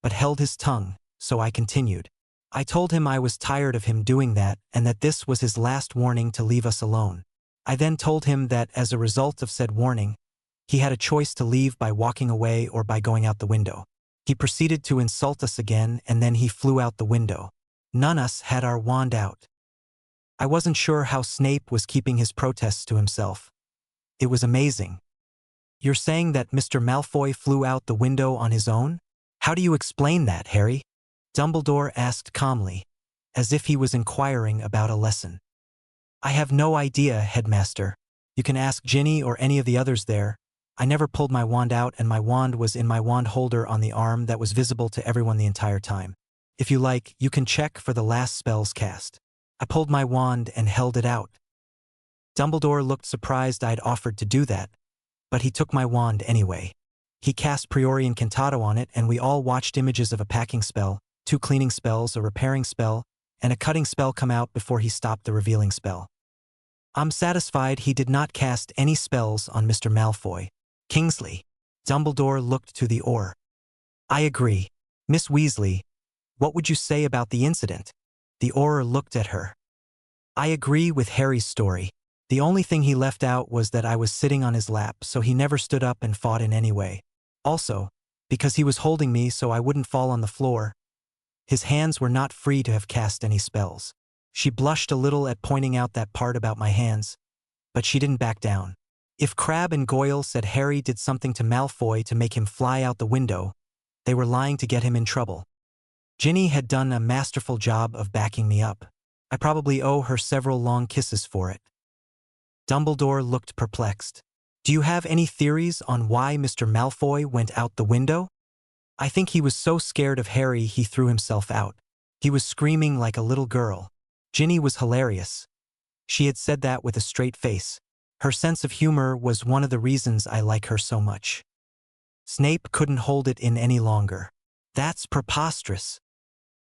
S1: but held his tongue, so I continued. I told him I was tired of him doing that and that this was his last warning to leave us alone. I then told him that as a result of said warning, he had a choice to leave by walking away or by going out the window. He proceeded to insult us again and then he flew out the window. None of us had our wand out. I wasn't sure how Snape was keeping his protests to himself. It was amazing. You're saying that Mr. Malfoy flew out the window on his own? How do you explain that, Harry? Dumbledore asked calmly, as if he was inquiring about a lesson. I have no idea, Headmaster. You can ask Ginny or any of the others there. I never pulled my wand out and my wand was in my wand holder on the arm that was visible to everyone the entire time. If you like, you can check for the last spells cast. I pulled my wand and held it out. Dumbledore looked surprised I'd offered to do that, but he took my wand anyway. He cast Priori Incantato on it and we all watched images of a packing spell, 2 cleaning spells, a repairing spell, and a cutting spell come out before he stopped the revealing spell. I'm satisfied he did not cast any spells on Mr. Malfoy. Kingsley. Dumbledore looked to the Auror. I agree. Miss Weasley, what would you say about the incident? The Auror looked at her. I agree with Harry's story. The only thing he left out was that I was sitting on his lap, so he never stood up and fought in any way. Also, because he was holding me so I wouldn't fall on the floor, his hands were not free to have cast any spells. She blushed a little at pointing out that part about my hands, but she didn't back down. If Crabbe and Goyle said Harry did something to Malfoy to make him fly out the window, they were lying to get him in trouble. Ginny had done a masterful job of backing me up. I probably owe her several long kisses for it. Dumbledore looked perplexed. Do you have any theories on why Mr. Malfoy went out the window? I think he was so scared of Harry he threw himself out. He was screaming like a little girl. Ginny was hilarious. She had said that with a straight face. Her sense of humor was one of the reasons I like her so much. Snape couldn't hold it in any longer. That's preposterous.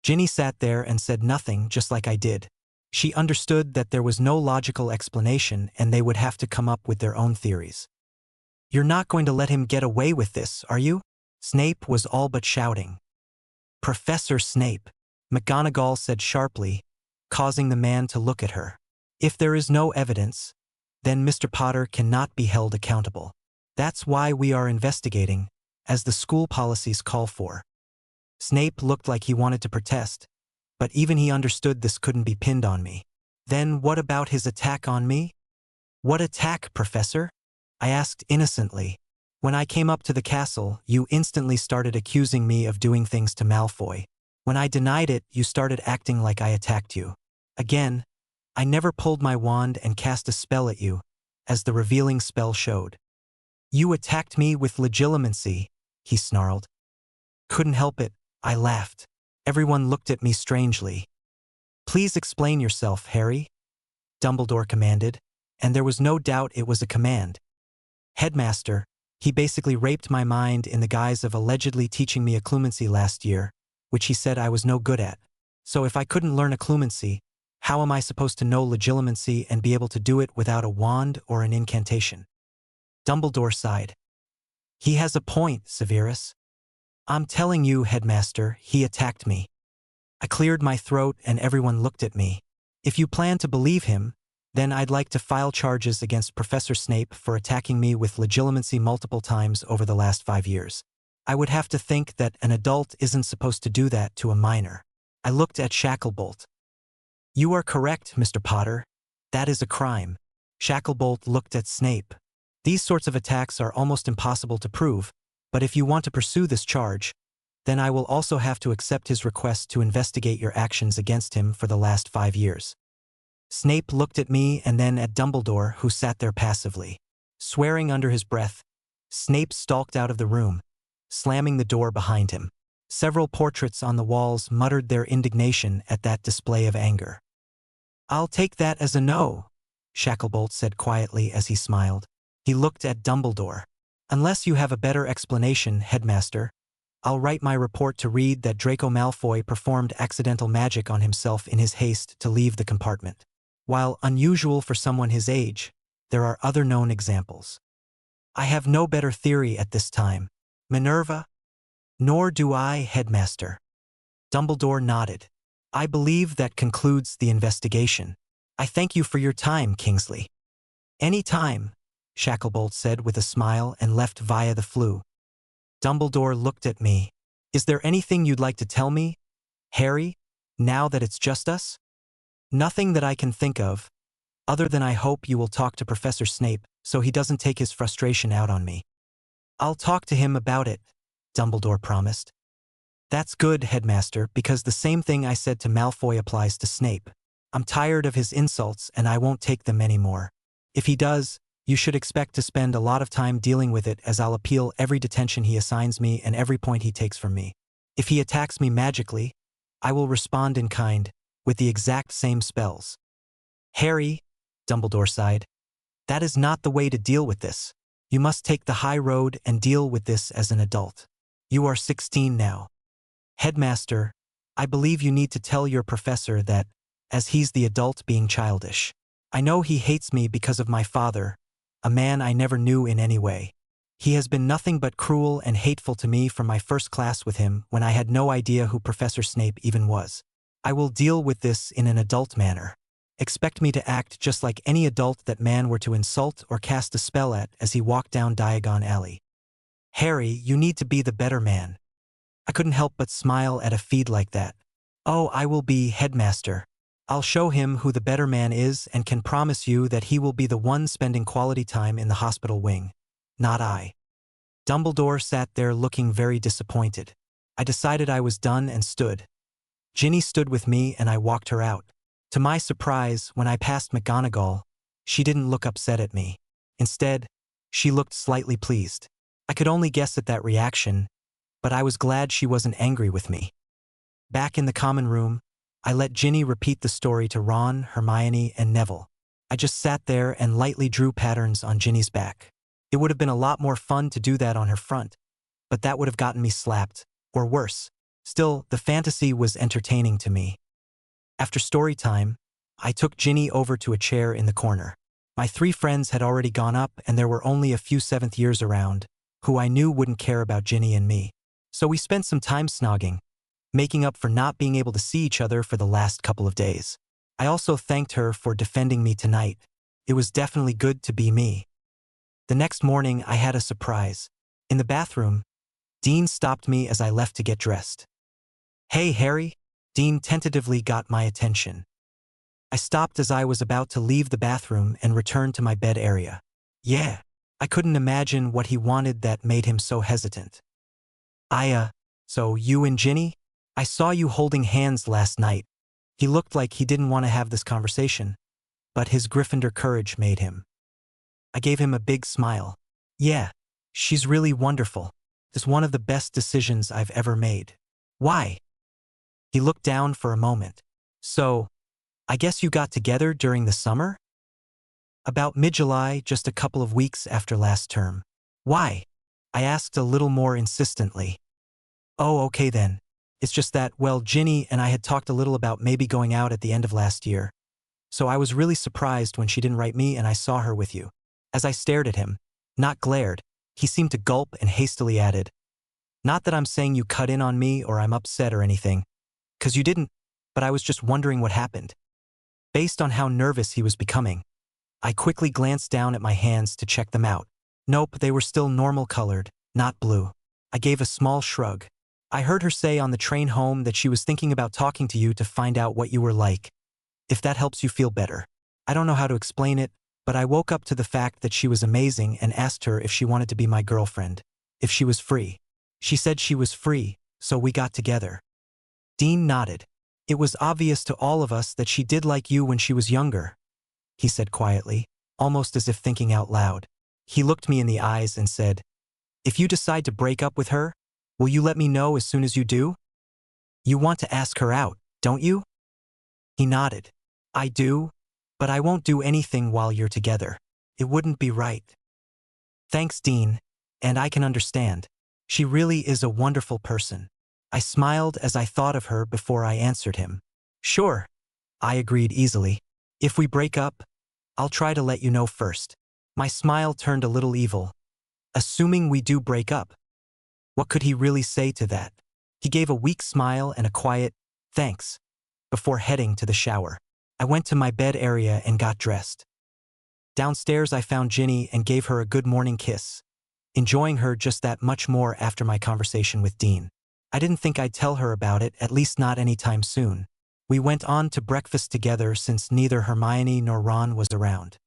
S1: Ginny sat there and said nothing, just like I did. She understood that there was no logical explanation and they would have to come up with their own theories. You're not going to let him get away with this, are you? Snape was all but shouting. Professor Snape, McGonagall said sharply, causing the man to look at her. If there is no evidence, then Mr. Potter cannot be held accountable. That's why we are investigating, as the school policies call for. Snape looked like he wanted to protest, but even he understood this couldn't be pinned on me. Then what about his attack on me? What attack, Professor? I asked innocently. When I came up to the castle, you instantly started accusing me of doing things to Malfoy. When I denied it, you started acting like I attacked you. Again, I never pulled my wand and cast a spell at you, as the revealing spell showed. You attacked me with legitimacy, he snarled. Couldn't help it, I laughed. Everyone looked at me strangely. Please explain yourself, Harry, Dumbledore commanded, and there was no doubt it was a command. Headmaster, he basically raped my mind in the guise of allegedly teaching me occlumency last year, which he said I was no good at. So if I couldn't learn occlumency, how am I supposed to know legitimacy and be able to do it without a wand or an incantation? Dumbledore sighed. He has a point, Severus. I'm telling you, Headmaster, he attacked me. I cleared my throat and everyone looked at me. If you plan to believe him, then I'd like to file charges against Professor Snape for attacking me with legitimacy multiple times over the last 5 years. I would have to think that an adult isn't supposed to do that to a minor. I looked at Shacklebolt. You are correct, Mr. Potter. That is a crime. Shacklebolt looked at Snape. These sorts of attacks are almost impossible to prove, but if you want to pursue this charge, then I will also have to accept his request to investigate your actions against him for the last 5 years. Snape looked at me and then at Dumbledore, who sat there passively. Swearing under his breath, Snape stalked out of the room, slamming the door behind him. Several portraits on the walls muttered their indignation at that display of anger. I'll take that as a no, Shacklebolt said quietly as he smiled. He looked at Dumbledore. Unless you have a better explanation, Headmaster, I'll write my report to read that Draco Malfoy performed accidental magic on himself in his haste to leave the compartment. While unusual for someone his age, there are other known examples. I have no better theory at this time. Minerva? Nor do I, Headmaster. Dumbledore nodded. I believe that concludes the investigation. I thank you for your time, Kingsley. Any time, Shacklebolt said with a smile and left via the flue. Dumbledore looked at me. Is there anything you'd like to tell me, Harry, now that it's just us? Nothing that I can think of, other than I hope you will talk to Professor Snape so he doesn't take his frustration out on me. I'll talk to him about it, Dumbledore promised. That's good, Headmaster, because the same thing I said to Malfoy applies to Snape. I'm tired of his insults and I won't take them anymore. If he does, you should expect to spend a lot of time dealing with it, as I'll appeal every detention he assigns me and every point he takes from me. If he attacks me magically, I will respond in kind, with the exact same spells. Harry, Dumbledore sighed, that is not the way to deal with this. You must take the high road and deal with this as an adult. You are 16 now. Headmaster, I believe you need to tell your professor that, as he's the adult being childish. I know he hates me because of my father, a man I never knew in any way. He has been nothing but cruel and hateful to me from my first class with him when I had no idea who Professor Snape even was. I will deal with this in an adult manner. Expect me to act just like any adult that man were to insult or cast a spell at as he walked down Diagon Alley. Harry, you need to be the better man. I couldn't help but smile at a feed like that. Oh, I will be, Headmaster. I'll show him who the better man is and can promise you that he will be the one spending quality time in the hospital wing. Not I. Dumbledore sat there looking very disappointed. I decided I was done and stood. Ginny stood with me and I walked her out. To my surprise, when I passed McGonagall, she didn't look upset at me. Instead, she looked slightly pleased. I could only guess at that reaction, but I was glad she wasn't angry with me. Back in the common room, I let Ginny repeat the story to Ron, Hermione, and Neville. I just sat there and lightly drew patterns on Ginny's back. It would have been a lot more fun to do that on her front, but that would have gotten me slapped, or worse. Still, the fantasy was entertaining to me. After story time, I took Ginny over to a chair in the corner. My 3 friends had already gone up and there were only a few 7th years around, who I knew wouldn't care about Ginny and me. So we spent some time snogging, making up for not being able to see each other for the last couple of days. I also thanked her for defending me tonight. It was definitely good to be me. The next morning, I had a surprise. In the bathroom, Dean stopped me as I left to get dressed. "Hey, Harry." Dean tentatively got my attention. I stopped as I was about to leave the bathroom and return to my bed area. Yeah, I couldn't imagine what he wanted that made him so hesitant. So you and Ginny? I saw you holding hands last night." He looked like he didn't want to have this conversation, but his Gryffindor courage made him. I gave him a big smile. "Yeah, she's really wonderful. It's one of the best decisions I've ever made." "Why?" He looked down for a moment. "So, I guess you got together during the summer?" "About mid-July, just a couple of weeks after last term." "Why?" I asked a little more insistently. "Oh, okay then. It's just that, well, Ginny and I had talked a little about maybe going out at the end of last year. So I was really surprised when she didn't write me and I saw her with you." As I stared at him, not glared, he seemed to gulp and hastily added, "Not that I'm saying you cut in on me or I'm upset or anything, 'cause you didn't, but I was just wondering what happened." Based on how nervous he was becoming, I quickly glanced down at my hands to check them out. Nope, they were still normal colored, not blue. I gave a small shrug. "I heard her say on the train home that she was thinking about talking to you to find out what you were like. If that helps you feel better. I don't know how to explain it, but I woke up to the fact that she was amazing and asked her if she wanted to be my girlfriend, if she was free. She said she was free, so we got together." Dean nodded. "It was obvious to all of us that she did like you when she was younger," he said quietly, almost as if thinking out loud. He looked me in the eyes and said, "If you decide to break up with her, will you let me know as soon as you do? You want to ask her out, don't you?" He nodded. "I do, but I won't do anything while you're together. It wouldn't be right." "Thanks, Dean, and I can understand. She really is a wonderful person." I smiled as I thought of her before I answered him. "Sure," I agreed easily. "If we break up, I'll try to let you know first." My smile turned a little evil. Assuming we do break up. What could he really say to that? He gave a weak smile and a quiet, "Thanks," before heading to the shower. I went to my bed area and got dressed. Downstairs I found Ginny and gave her a good morning kiss, enjoying her just that much more after my conversation with Dean. I didn't think I'd tell her about it, at least not anytime soon. We went on to breakfast together since neither Hermione nor Ron was around.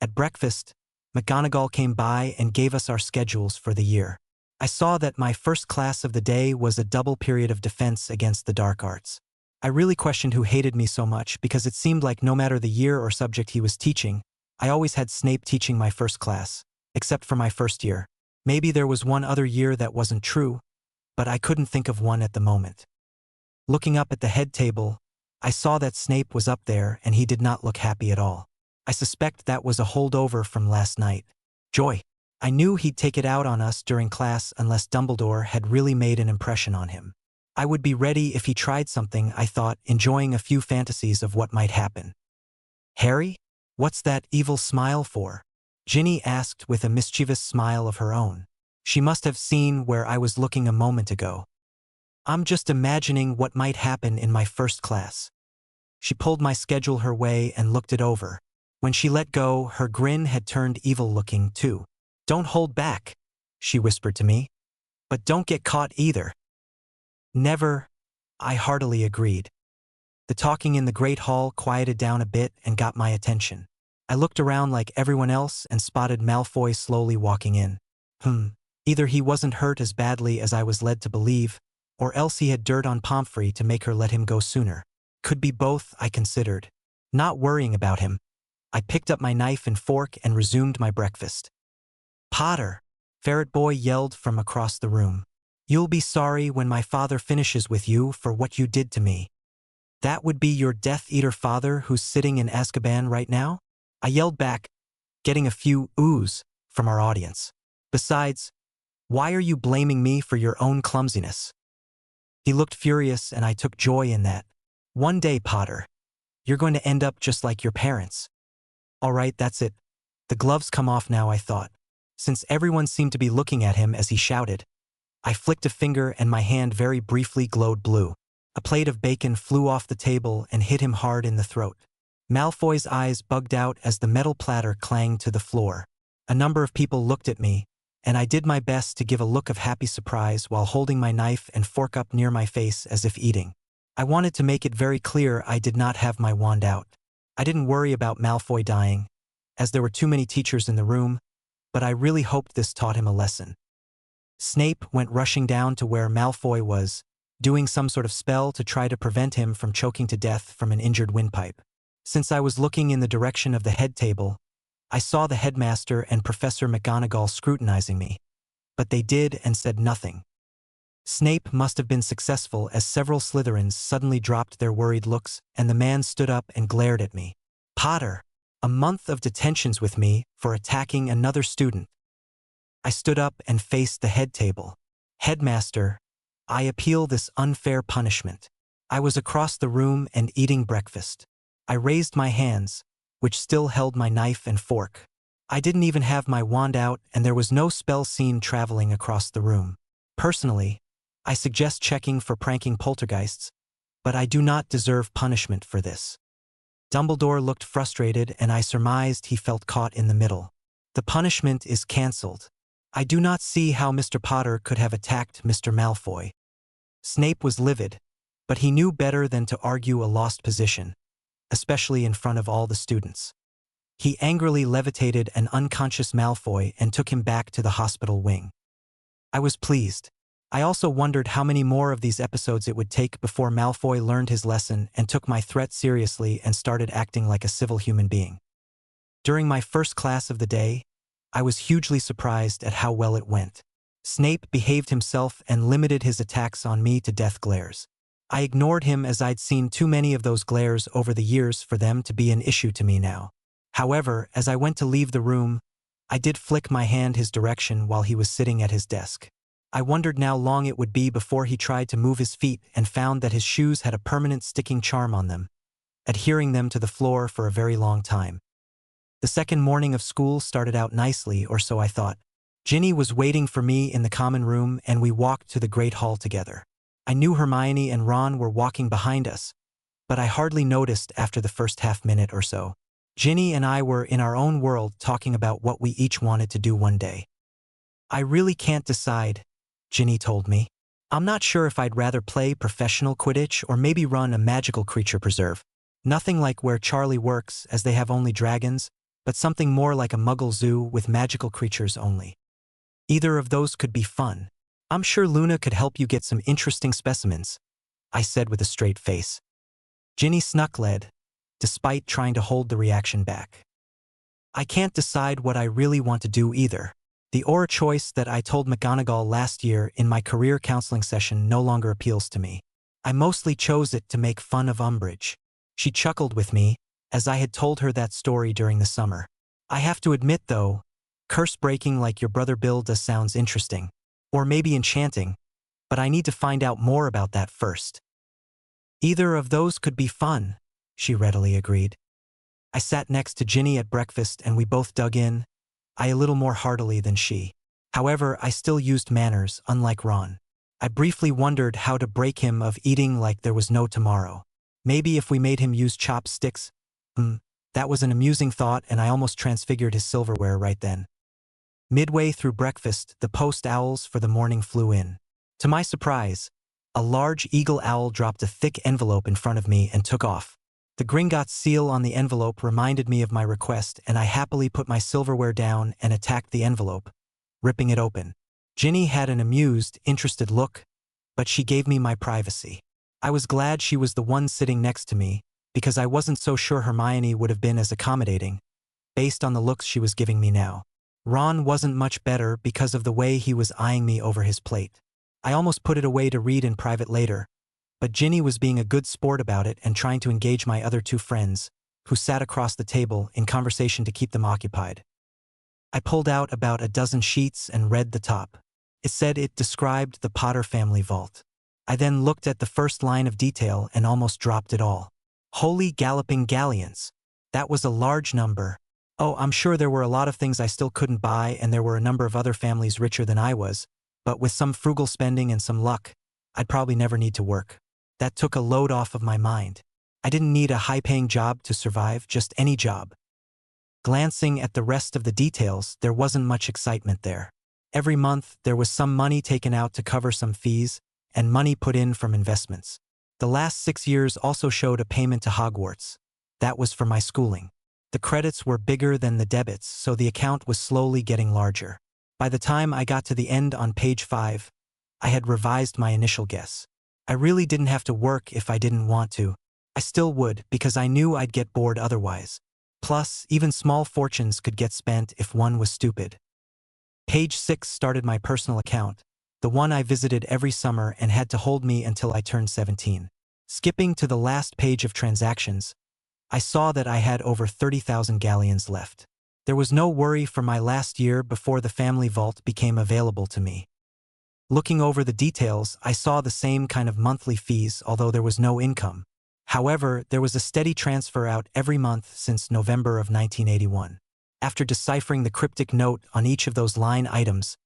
S1: At breakfast, McGonagall came by and gave us our schedules for the year. I saw that my first class of the day was a double period of defense against the dark arts. I really questioned who hated me so much because it seemed like no matter the year or subject he was teaching, I always had Snape teaching my first class, except for my first year. Maybe there was one other year that wasn't true, but I couldn't think of one at the moment. Looking up at the head table, I saw that Snape was up there and he did not look happy at all. I suspect that was a holdover from last night. Joy. I knew he'd take it out on us during class unless Dumbledore had really made an impression on him. I would be ready if he tried something, I thought, enjoying a few fantasies of what might happen. "Harry? What's that evil smile for?" Ginny asked with a mischievous smile of her own. She must have seen where I was looking a moment ago. "I'm just imagining what might happen in my first class." She pulled my schedule her way and looked it over. When she let go, her grin had turned evil-looking too. "Don't hold back," she whispered to me. "But don't get caught either." "Never," I heartily agreed. The talking in the Great Hall quieted down a bit and got my attention. I looked around like everyone else and spotted Malfoy slowly walking in. Either he wasn't hurt as badly as I was led to believe, or else he had dirt on Pomfrey to make her let him go sooner. Could be both, I considered. Not worrying about him, I picked up my knife and fork and resumed my breakfast. "Potter!" Ferret Boy yelled from across the room. You'll be sorry when my father finishes with you for what you did to me. That would be your Death Eater father who's sitting in Azkaban right now? I yelled back, getting a few oohs from our audience. Besides, why are you blaming me for your own clumsiness? He looked furious, and I took joy in that. One day, Potter, you're going to end up just like your parents. All right, that's it. The gloves come off now, I thought. Since everyone seemed to be looking at him as he shouted, I flicked a finger and my hand very briefly glowed blue. A plate of bacon flew off the table and hit him hard in the throat. Malfoy's eyes bugged out as the metal platter clanged to the floor. A number of people looked at me, and I did my best to give a look of happy surprise while holding my knife and fork up near my face as if eating. I wanted to make it very clear I did not have my wand out. I didn't worry about Malfoy dying, as there were too many teachers in the room, but I really hoped this taught him a lesson. Snape went rushing down to where Malfoy was, doing some sort of spell to try to prevent him from choking to death from an injured windpipe. Since I was looking in the direction of the head table, I saw the headmaster and Professor McGonagall scrutinizing me, but they did and said nothing. Snape must have been successful, as several Slytherins suddenly dropped their worried looks and the man stood up and glared at me. Potter, a month of detentions with me for attacking another student. I stood up and faced the head table. Headmaster, I appeal this unfair punishment. I was across the room and eating breakfast. I raised my hands, which still held my knife and fork. I didn't even have my wand out, and there was no spell scene traveling across the room. Personally, I suggest checking for pranking poltergeists, but I do not deserve punishment for this. Dumbledore looked frustrated, and I surmised he felt caught in the middle. The punishment is cancelled. I do not see how Mr. Potter could have attacked Mr. Malfoy. Snape was livid, but he knew better than to argue a lost position, especially in front of all the students. He angrily levitated an unconscious Malfoy and took him back to the hospital wing. I was pleased. I also wondered how many more of these episodes it would take before Malfoy learned his lesson and took my threat seriously and started acting like a civil human being. During my first class of the day, I was hugely surprised at how well it went. Snape behaved himself and limited his attacks on me to death glares. I ignored him, as I'd seen too many of those glares over the years for them to be an issue to me now. However, as I went to leave the room, I did flick my hand his direction while he was sitting at his desk. I wondered how long it would be before he tried to move his feet and found that his shoes had a permanent sticking charm on them, adhering them to the floor for a very long time. The second morning of school started out nicely, or so I thought. Ginny was waiting for me in the common room, and we walked to the Great Hall together. I knew Hermione and Ron were walking behind us, but I hardly noticed after the first half-minute or so. Ginny and I were in our own world talking about what we each wanted to do one day. I really can't decide, Ginny told me. I'm not sure if I'd rather play professional Quidditch or maybe run a magical creature preserve. Nothing like where Charlie works, as they have only dragons, but something more like a Muggle zoo with magical creatures only. Either of those could be fun. I'm sure Luna could help you get some interesting specimens, I said with a straight face. Ginny snuck-led, despite trying to hold the reaction back. I can't decide what I really want to do either. The aura choice that I told McGonagall last year in my career counseling session no longer appeals to me. I mostly chose it to make fun of Umbridge. She chuckled with me, as I had told her that story during the summer. I have to admit, though, curse breaking like your brother Bill does sounds interesting. Or maybe enchanting, but I need to find out more about that first. Either of those could be fun, she readily agreed. I sat next to Ginny at breakfast and we both dug in, I a little more heartily than she. However, I still used manners, unlike Ron. I briefly wondered how to break him of eating like there was no tomorrow. Maybe if we made him use chopsticks? That was an amusing thought, and I almost transfigured his silverware right then. Midway through breakfast, the post owls for the morning flew in. To my surprise, a large eagle owl dropped a thick envelope in front of me and took off. The Gringotts seal on the envelope reminded me of my request, and I happily put my silverware down and attacked the envelope, ripping it open. Ginny had an amused, interested look, but she gave me my privacy. I was glad she was the one sitting next to me, because I wasn't so sure Hermione would have been as accommodating, based on the looks she was giving me now. Ron wasn't much better because of the way he was eyeing me over his plate. I almost put it away to read in private later, but Ginny was being a good sport about it and trying to engage my other two friends, who sat across the table, in conversation to keep them occupied. I pulled out about a dozen sheets and read the top. It said it described the Potter family vault. I then looked at the first line of detail and almost dropped it all. Holy galloping galleons! That was a large number. Oh, I'm sure there were a lot of things I still couldn't buy, and there were a number of other families richer than I was, but with some frugal spending and some luck, I'd probably never need to work. That took a load off of my mind. I didn't need a high-paying job to survive, just any job. Glancing at the rest of the details, there wasn't much excitement there. Every month, there was some money taken out to cover some fees, and money put in from investments. The last 6 years also showed a payment to Hogwarts. That was for my schooling. The credits were bigger than the debits, so the account was slowly getting larger. By the time I got to the end on page 5, I had revised my initial guess. I really didn't have to work if I didn't want to. I still would, because I knew I'd get bored otherwise. Plus, even small fortunes could get spent if one was stupid. Page 6 started my personal account, the one I visited every summer and had to hold me until I turned 17. Skipping to the last page of transactions, I saw that I had over 30,000 galleons left. There was no worry for my last year before the family vault became available to me. Looking over the details, I saw the same kind of monthly fees, although there was no income. However, there was a steady transfer out every month since November of 1981. After deciphering the cryptic note on each of those line items,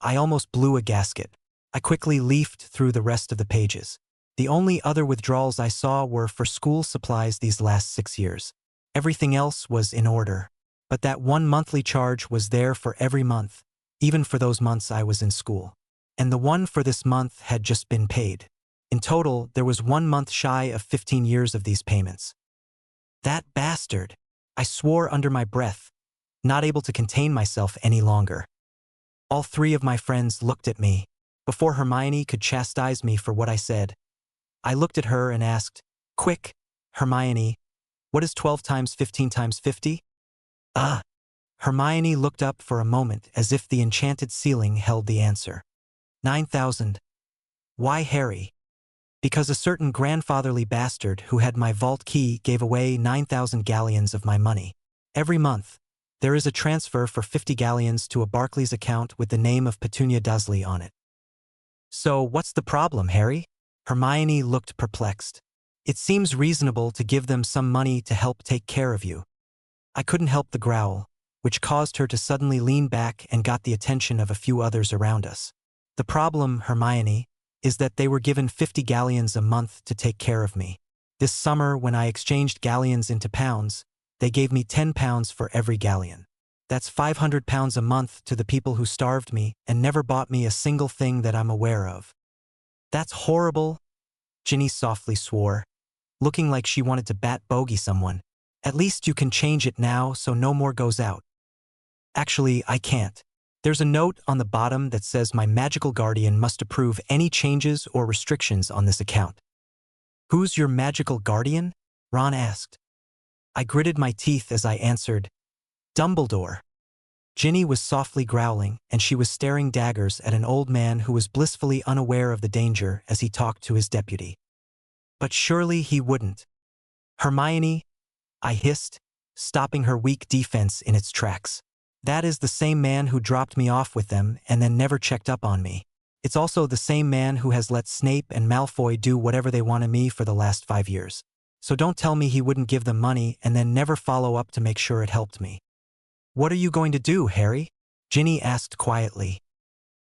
S1: I almost blew a gasket. I quickly leafed through the rest of the pages. The only other withdrawals I saw were for school supplies these last 6 years. Everything else was in order. But that one monthly charge was there for every month, even for those months I was in school. And the one for this month had just been paid. In total, there was 1 month shy of 15 years of these payments. That bastard! I swore under my breath, not able to contain myself any longer. All 3 of my friends looked at me. Before Hermione could chastise me for what I said, I looked at her and asked, "Quick, Hermione, what is 12 times 15 times 50? Hermione looked up for a moment as if the enchanted ceiling held the answer. 9,000. Why, Harry? Because a certain grandfatherly bastard who had my vault key gave away 9,000 galleons of my money. Every month, there is a transfer for 50 galleons to a Barclays account with the name of Petunia Dursley on it." "So what's the problem, Harry?" Hermione looked perplexed. "It seems reasonable to give them some money to help take care of you." I couldn't help the growl, which caused her to suddenly lean back and got the attention of a few others around us. "The problem, Hermione, is that they were given 50 galleons a month to take care of me. This summer, when I exchanged galleons into pounds, they gave me 10 pounds for every galleon. That's 500 pounds a month to the people who starved me and never bought me a single thing that I'm aware of." "That's horrible," Ginny softly swore, looking like she wanted to bat bogey someone. "At least you can change it now so no more goes out." "Actually, I can't. There's a note on the bottom that says my magical guardian must approve any changes or restrictions on this account." "Who's your magical guardian?" Ron asked. I gritted my teeth as I answered, "Dumbledore." Ginny was softly growling, and she was staring daggers at an old man who was blissfully unaware of the danger as he talked to his deputy. "But surely he wouldn't." "Hermione," I hissed, stopping her weak defense in its tracks. "That is the same man who dropped me off with them and then never checked up on me. It's also the same man who has let Snape and Malfoy do whatever they want of me for the last 5 years. So don't tell me he wouldn't give them money and then never follow up to make sure it helped me." "What are you going to do, Harry?" Ginny asked quietly.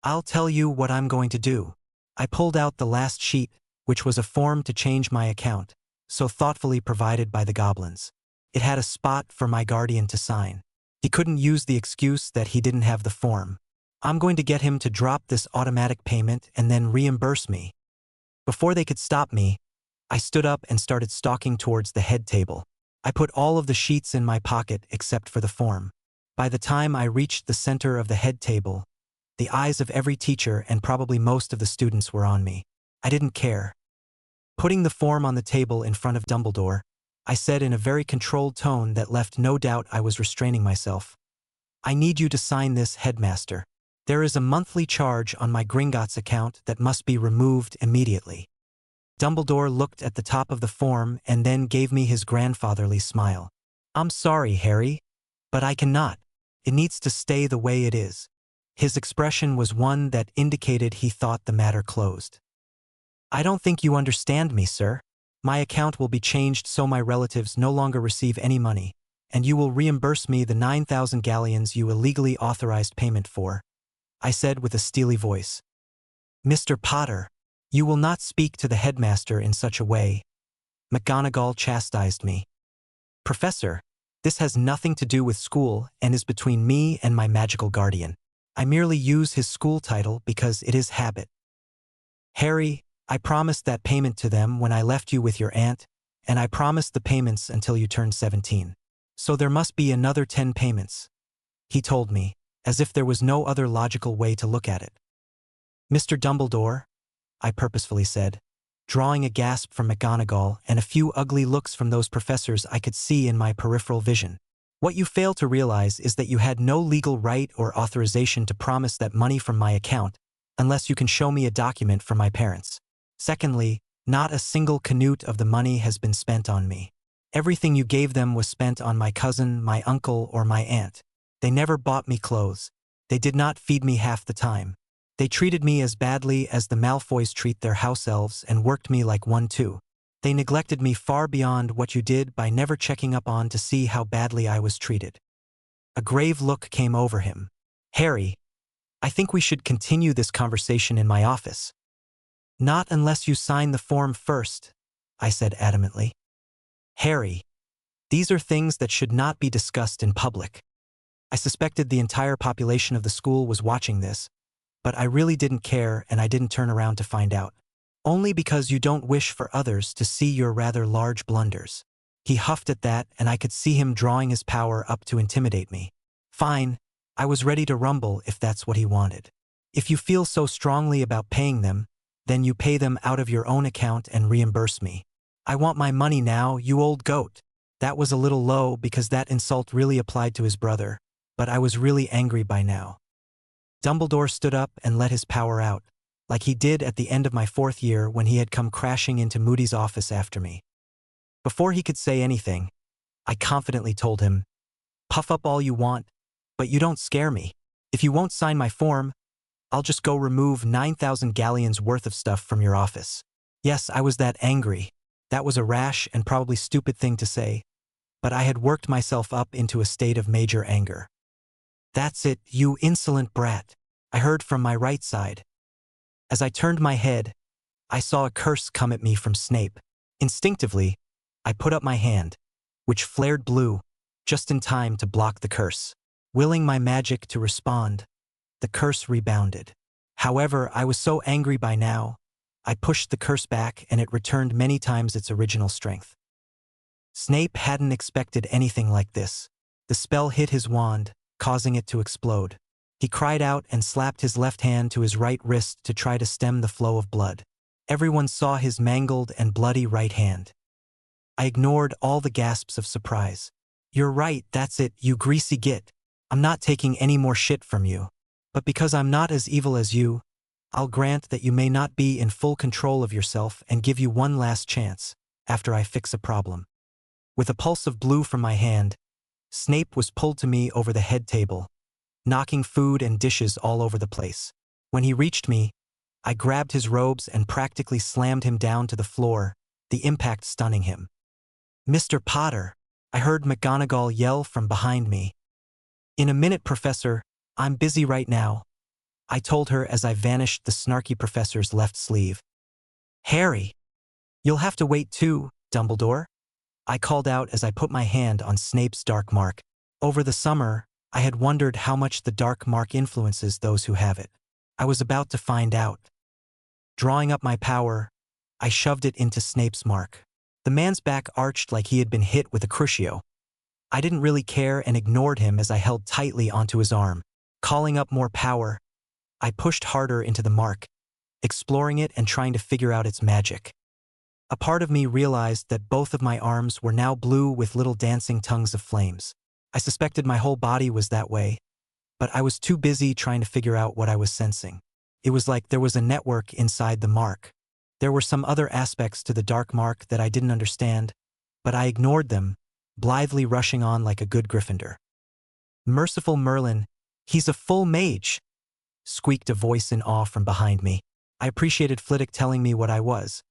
S1: "I'll tell you what I'm going to do." I pulled out the last sheet, which was a form to change my account, so thoughtfully provided by the goblins. It had a spot for my guardian to sign. He couldn't use the excuse that he didn't have the form. I'm going to get him to drop this automatic payment and then reimburse me. Before they could stop me, I stood up and started stalking towards the head table. I put all of the sheets in my pocket except for the form. By the time I reached the center of the head table, the eyes of every teacher and probably most of the students were on me. I didn't care. Putting the form on the table in front of Dumbledore, I said in a very controlled tone that left no doubt I was restraining myself, "I need you to sign this, Headmaster." There is a monthly charge on my Gringotts account that must be removed immediately. Dumbledore looked at the top of the form and then gave me his grandfatherly smile. I'm sorry, Harry, but I cannot. It needs to stay the way it is. His expression was one that indicated he thought the matter closed. I don't think you understand me, sir. My account will be changed so my relatives no longer receive any money, and you will reimburse me the 9,000 galleons you illegally authorized payment for, I said with a steely voice. Mr. Potter, you will not speak to the headmaster in such a way. McGonagall chastised me. Professor, this has nothing to do with school and is between me and my magical guardian. I merely use his school title because it is habit. Harry, I promised that payment to them when I left you with your aunt, and I promised the payments until you turned 17. So there must be another 10 payments, he told me, as if there was no other logical way to look at it. Mr. Dumbledore, I purposefully said, drawing a gasp from McGonagall and a few ugly looks from those professors I could see in my peripheral vision. What you fail to realize is that you had no legal right or authorization to promise that money from my account, unless you can show me a document from my parents. Secondly, not a single canute of the money has been spent on me. Everything you gave them was spent on my cousin, my uncle, or my aunt. They never bought me clothes. They did not feed me half the time. They treated me as badly as the Malfoys treat their house elves and worked me like one too. They neglected me far beyond what you did by never checking up on to see how badly I was treated. A grave look came over him. Harry, I think we should continue this conversation in my office. Not unless you sign the form first, I said adamantly. Harry, these are things that should not be discussed in public. I suspected the entire population of the school was watching this, but I really didn't care and I didn't turn around to find out. Only because you don't wish for others to see your rather large blunders. He huffed at that and I could see him drawing his power up to intimidate me. Fine, I was ready to rumble if that's what he wanted. If you feel so strongly about paying them, then you pay them out of your own account and reimburse me. I want my money now, you old goat. That was a little low because that insult really applied to his brother, but I was really angry by now. Dumbledore stood up and let his power out, like he did at the end of my 4th year when he had come crashing into Moody's office after me. Before he could say anything, I confidently told him, puff up all you want, but you don't scare me. If you won't sign my form, I'll just go remove 9,000 galleons worth of stuff from your office. Yes, I was that angry. That was a rash and probably stupid thing to say, but I had worked myself up into a state of major anger. That's it, you insolent brat, I heard from my right side. As I turned my head, I saw a curse come at me from Snape. Instinctively, I put up my hand, which flared blue, just in time to block the curse. Willing my magic to respond, the curse rebounded. However, I was so angry by now, I pushed the curse back and it returned many times its original strength. Snape hadn't expected anything like this. The spell hit his wand, causing it to explode. He cried out and slapped his left hand to his right wrist to try to stem the flow of blood. Everyone saw his mangled and bloody right hand. I ignored all the gasps of surprise. You're right, that's it, you greasy git. I'm not taking any more shit from you. But because I'm not as evil as you, I'll grant that you may not be in full control of yourself and give you one last chance, after I fix a problem. With a pulse of blue from my hand, Snape was pulled to me over the head table, knocking food and dishes all over the place. When he reached me, I grabbed his robes and practically slammed him down to the floor, the impact stunning him. Mr. Potter, I heard McGonagall yell from behind me. In a minute, Professor, I'm busy right now, I told her as I vanished the snarky professor's left sleeve. Harry, you'll have to wait too, Dumbledore, I called out as I put my hand on Snape's dark mark. Over the summer, I had wondered how much the dark mark influences those who have it. I was about to find out. Drawing up my power, I shoved it into Snape's mark. The man's back arched like he had been hit with a crucio. I didn't really care and ignored him as I held tightly onto his arm. Calling up more power, I pushed harder into the mark, exploring it and trying to figure out its magic. A part of me realized that both of my arms were now blue with little dancing tongues of flames. I suspected my whole body was that way, but I was too busy trying to figure out what I was sensing. It was like there was a network inside the mark. There were some other aspects to the dark mark that I didn't understand, but I ignored them, blithely rushing on like a good Gryffindor. Merciful Merlin, he's a full mage, squeaked a voice in awe from behind me. I appreciated Flitwick telling me what I was,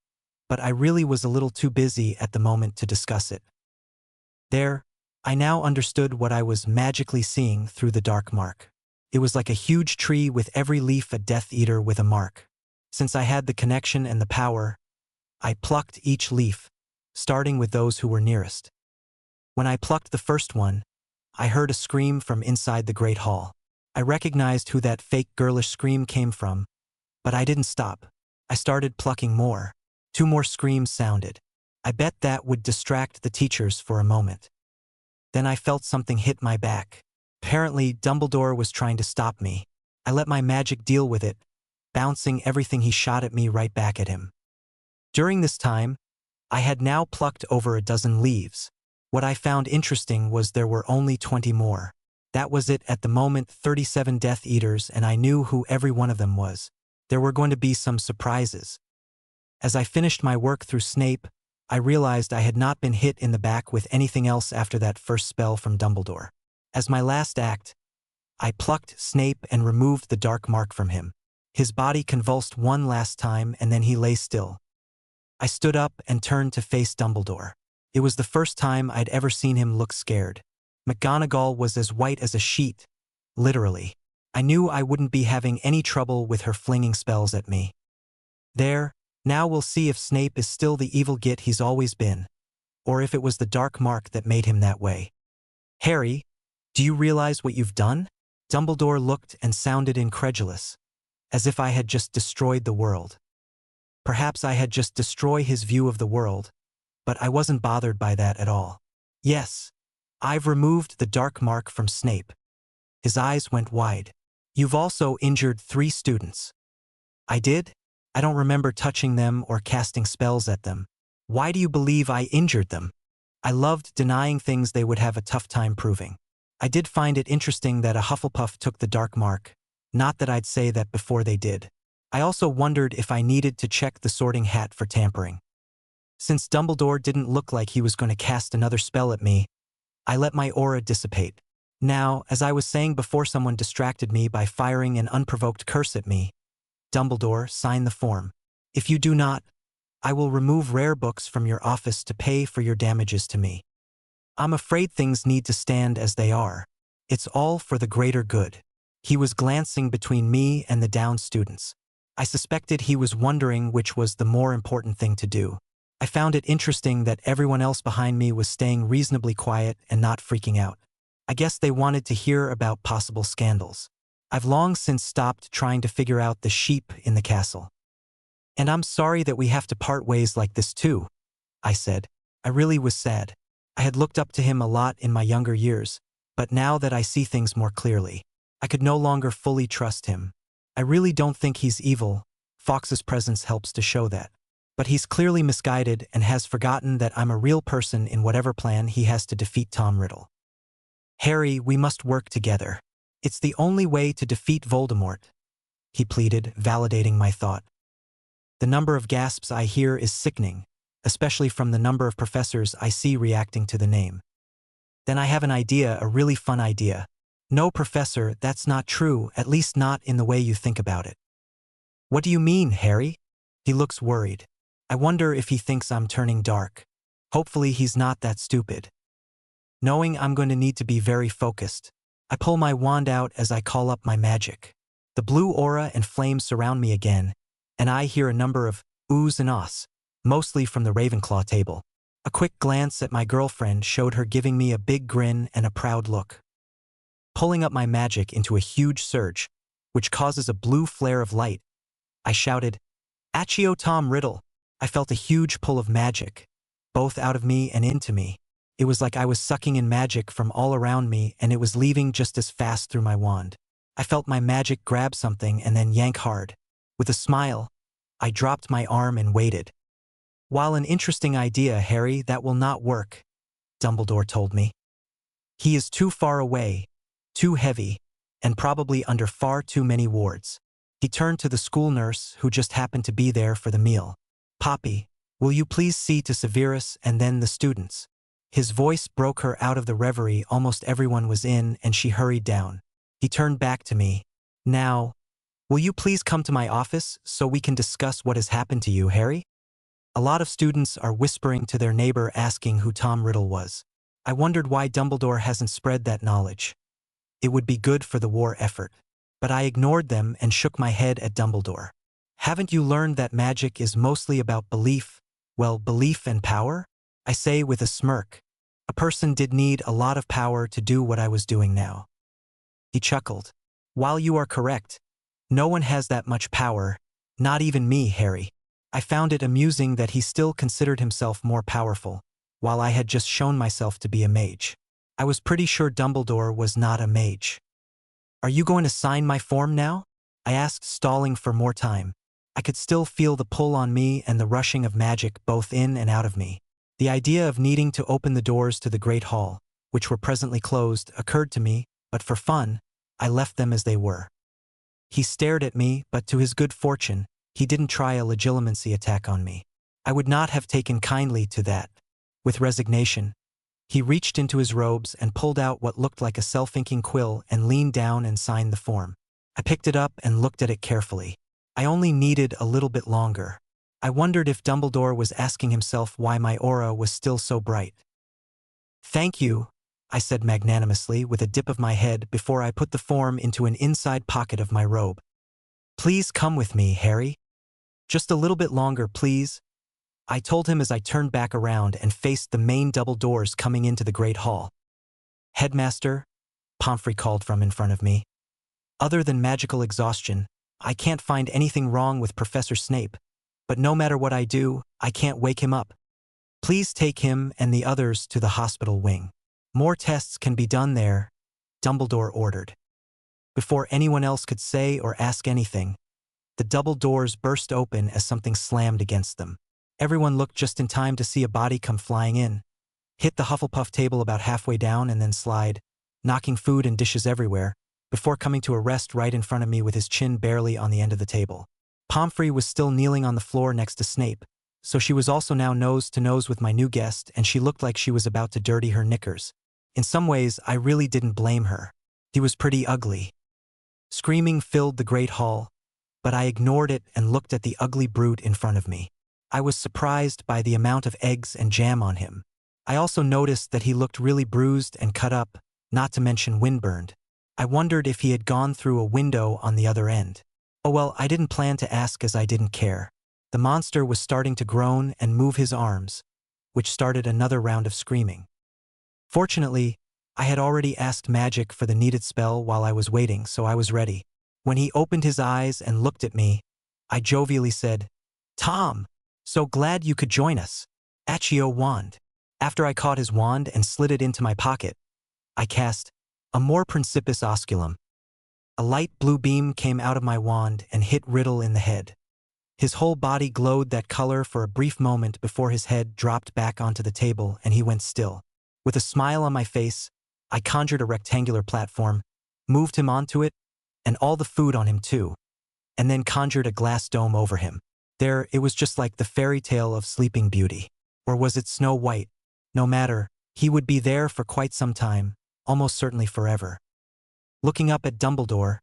S1: but I really was a little too busy at the moment to discuss it. There, I now understood what I was magically seeing through the dark mark. It was like a huge tree with every leaf a Death Eater with a mark. Since I had the connection and the power, I plucked each leaf, starting with those who were nearest. When I plucked the first one, I heard a scream from inside the great hall. I recognized who that fake girlish scream came from, but I didn't stop. I started plucking more. 2 more screams sounded. I bet that would distract the teachers for a moment. Then I felt something hit my back. Apparently, Dumbledore was trying to stop me. I let my magic deal with it, bouncing everything he shot at me right back at him. During this time, I had now plucked over a dozen leaves. What I found interesting was there were only 20 more. That was it at the moment, 37 Death Eaters, and I knew who every one of them was. There were going to be some surprises. As I finished my work through Snape, I realized I had not been hit in the back with anything else after that first spell from Dumbledore. As my last act, I plucked Snape and removed the dark mark from him. His body convulsed one last time and then he lay still. I stood up and turned to face Dumbledore. It was the first time I'd ever seen him look scared. McGonagall was as white as a sheet, literally. I knew I wouldn't be having any trouble with her flinging spells at me. There, now we'll see if Snape is still the evil git he's always been, or if it was the dark mark that made him that way. Harry, do you realize what you've done? Dumbledore looked and sounded incredulous, as if I had just destroyed the world. Perhaps I had just destroyed his view of the world, but I wasn't bothered by that at all. Yes, I've removed the dark mark from Snape. His eyes went wide. You've also injured 3 students. I did? I don't remember touching them or casting spells at them. Why do you believe I injured them? I loved denying things they would have a tough time proving. I did find it interesting that a Hufflepuff took the dark mark, not that I'd say that before they did. I also wondered if I needed to check the Sorting Hat for tampering. Since Dumbledore didn't look like he was going to cast another spell at me, I let my aura dissipate. Now, as I was saying before someone distracted me by firing an unprovoked curse at me, Dumbledore, sign the form. If you do not, I will remove rare books from your office to pay for your damages to me. I'm afraid things need to stand as they are. It's all for the greater good. He was glancing between me and the downed students. I suspected he was wondering which was the more important thing to do. I found it interesting that everyone else behind me was staying reasonably quiet and not freaking out. I guess they wanted to hear about possible scandals. I've long since stopped trying to figure out the sheep in the castle. And I'm sorry that we have to part ways like this too, I said. I really was sad. I had looked up to him a lot in my younger years, but now that I see things more clearly, I could no longer fully trust him. I really don't think he's evil. Fawkes's presence helps to show that. But he's clearly misguided and has forgotten that I'm a real person in whatever plan he has to defeat Tom Riddle. Harry, we must work together. It's the only way to defeat Voldemort, he pleaded, validating my thought. The number of gasps I hear is sickening, especially from the number of professors I see reacting to the name. Then I have an idea, a really fun idea. No, Professor, that's not true, at least not in the way you think about it. What do you mean, Harry? He looks worried. I wonder if he thinks I'm turning dark. Hopefully he's not that stupid. Knowing I'm going to need to be very focused, I pull my wand out as I call up my magic. The blue aura and flames surround me again, and I hear a number of oohs and ahs, mostly from the Ravenclaw table. A quick glance at my girlfriend showed her giving me a big grin and a proud look. Pulling up my magic into a huge surge, which causes a blue flare of light, I shouted, "Accio Tom Riddle!" I felt a huge pull of magic, both out of me and into me. It was like I was sucking in magic from all around me and it was leaving just as fast through my wand. I felt my magic grab something and then yank hard. With a smile, I dropped my arm and waited. While an interesting idea, Harry, that will not work, Dumbledore told me. He is too far away, too heavy. and probably under far too many wards. He turned to the school nurse who just happened to be there for the meal. "Poppy, will you please see to Severus and then the students?" His voice broke her out of the reverie. Almost everyone was in, and she hurried down. He turned back to me. "Now, will you please come to my office so we can discuss what has happened to you, Harry?" A lot of students are whispering to their neighbor asking who Tom Riddle was. I wondered why Dumbledore hasn't spread that knowledge. It would be good for the war effort. But I ignored them and shook my head at Dumbledore. "Haven't you learned that magic is mostly about belief? Well, belief and power?" I say with a smirk. A person did need a lot of power to do what I was doing now. He chuckled. "While you are correct, no one has that much power, not even me, Harry." I found it amusing that he still considered himself more powerful, while I had just shown myself to be a mage. I was pretty sure Dumbledore was not a mage. "Are you going to sign my form now?" I asked, stalling for more time. I could still feel the pull on me and the rushing of magic both in and out of me. The idea of needing to open the doors to the Great Hall, which were presently closed, occurred to me, but for fun, I left them as they were. He stared at me, but to his good fortune, he didn't try a legitimacy attack on me. I would not have taken kindly to that. With resignation, he reached into his robes and pulled out what looked like a self-inking quill and leaned down and signed the form. I picked it up and looked at it carefully. I only needed a little bit longer. I wondered if Dumbledore was asking himself why my aura was still so bright. "Thank you," I said magnanimously with a dip of my head before I put the form into an inside pocket of my robe. "Please come with me, Harry. Just a little bit longer, please," I told him as I turned back around and faced the main double doors coming into the Great Hall. "Headmaster," Pomfrey called from in front of me. "Other than magical exhaustion, I can't find anything wrong with Professor Snape, but no matter what I do, I can't wake him up. Please take him and the others to the hospital wing. More tests can be done there," Dumbledore ordered. Before anyone else could say or ask anything, the double doors burst open as something slammed against them. Everyone looked just in time to see a body come flying in, hit the Hufflepuff table about halfway down and then slide, knocking food and dishes everywhere, before coming to a rest right in front of me with his chin barely on the end of the table. Pomfrey was still kneeling on the floor next to Snape, so she was also now nose to nose with my new guest, and she looked like she was about to dirty her knickers. In some ways, I really didn't blame her. He was pretty ugly. Screaming filled the Great Hall, but I ignored it and looked at the ugly brute in front of me. I was surprised by the amount of eggs and jam on him. I also noticed that he looked really bruised and cut up, not to mention windburned. I wondered if he had gone through a window on the other end. Oh well, I didn't plan to ask as I didn't care. The monster was starting to groan and move his arms, which started another round of screaming. Fortunately, I had already asked magic for the needed spell while I was waiting, so I was ready. When he opened his eyes and looked at me, I jovially said, "Tom, so glad you could join us." Accio wand. After I caught his wand and slid it into my pocket, I cast Amor Principis Osculum. A light blue beam came out of my wand and hit Riddle in the head. His whole body glowed that color for a brief moment before his head dropped back onto the table and he went still. With a smile on my face, I conjured a rectangular platform, moved him onto it, and all the food on him too, and then conjured a glass dome over him. There, it was just like the fairy tale of Sleeping Beauty. Or was it Snow White? No matter, he would be there for quite some time, almost certainly forever. Looking up at Dumbledore,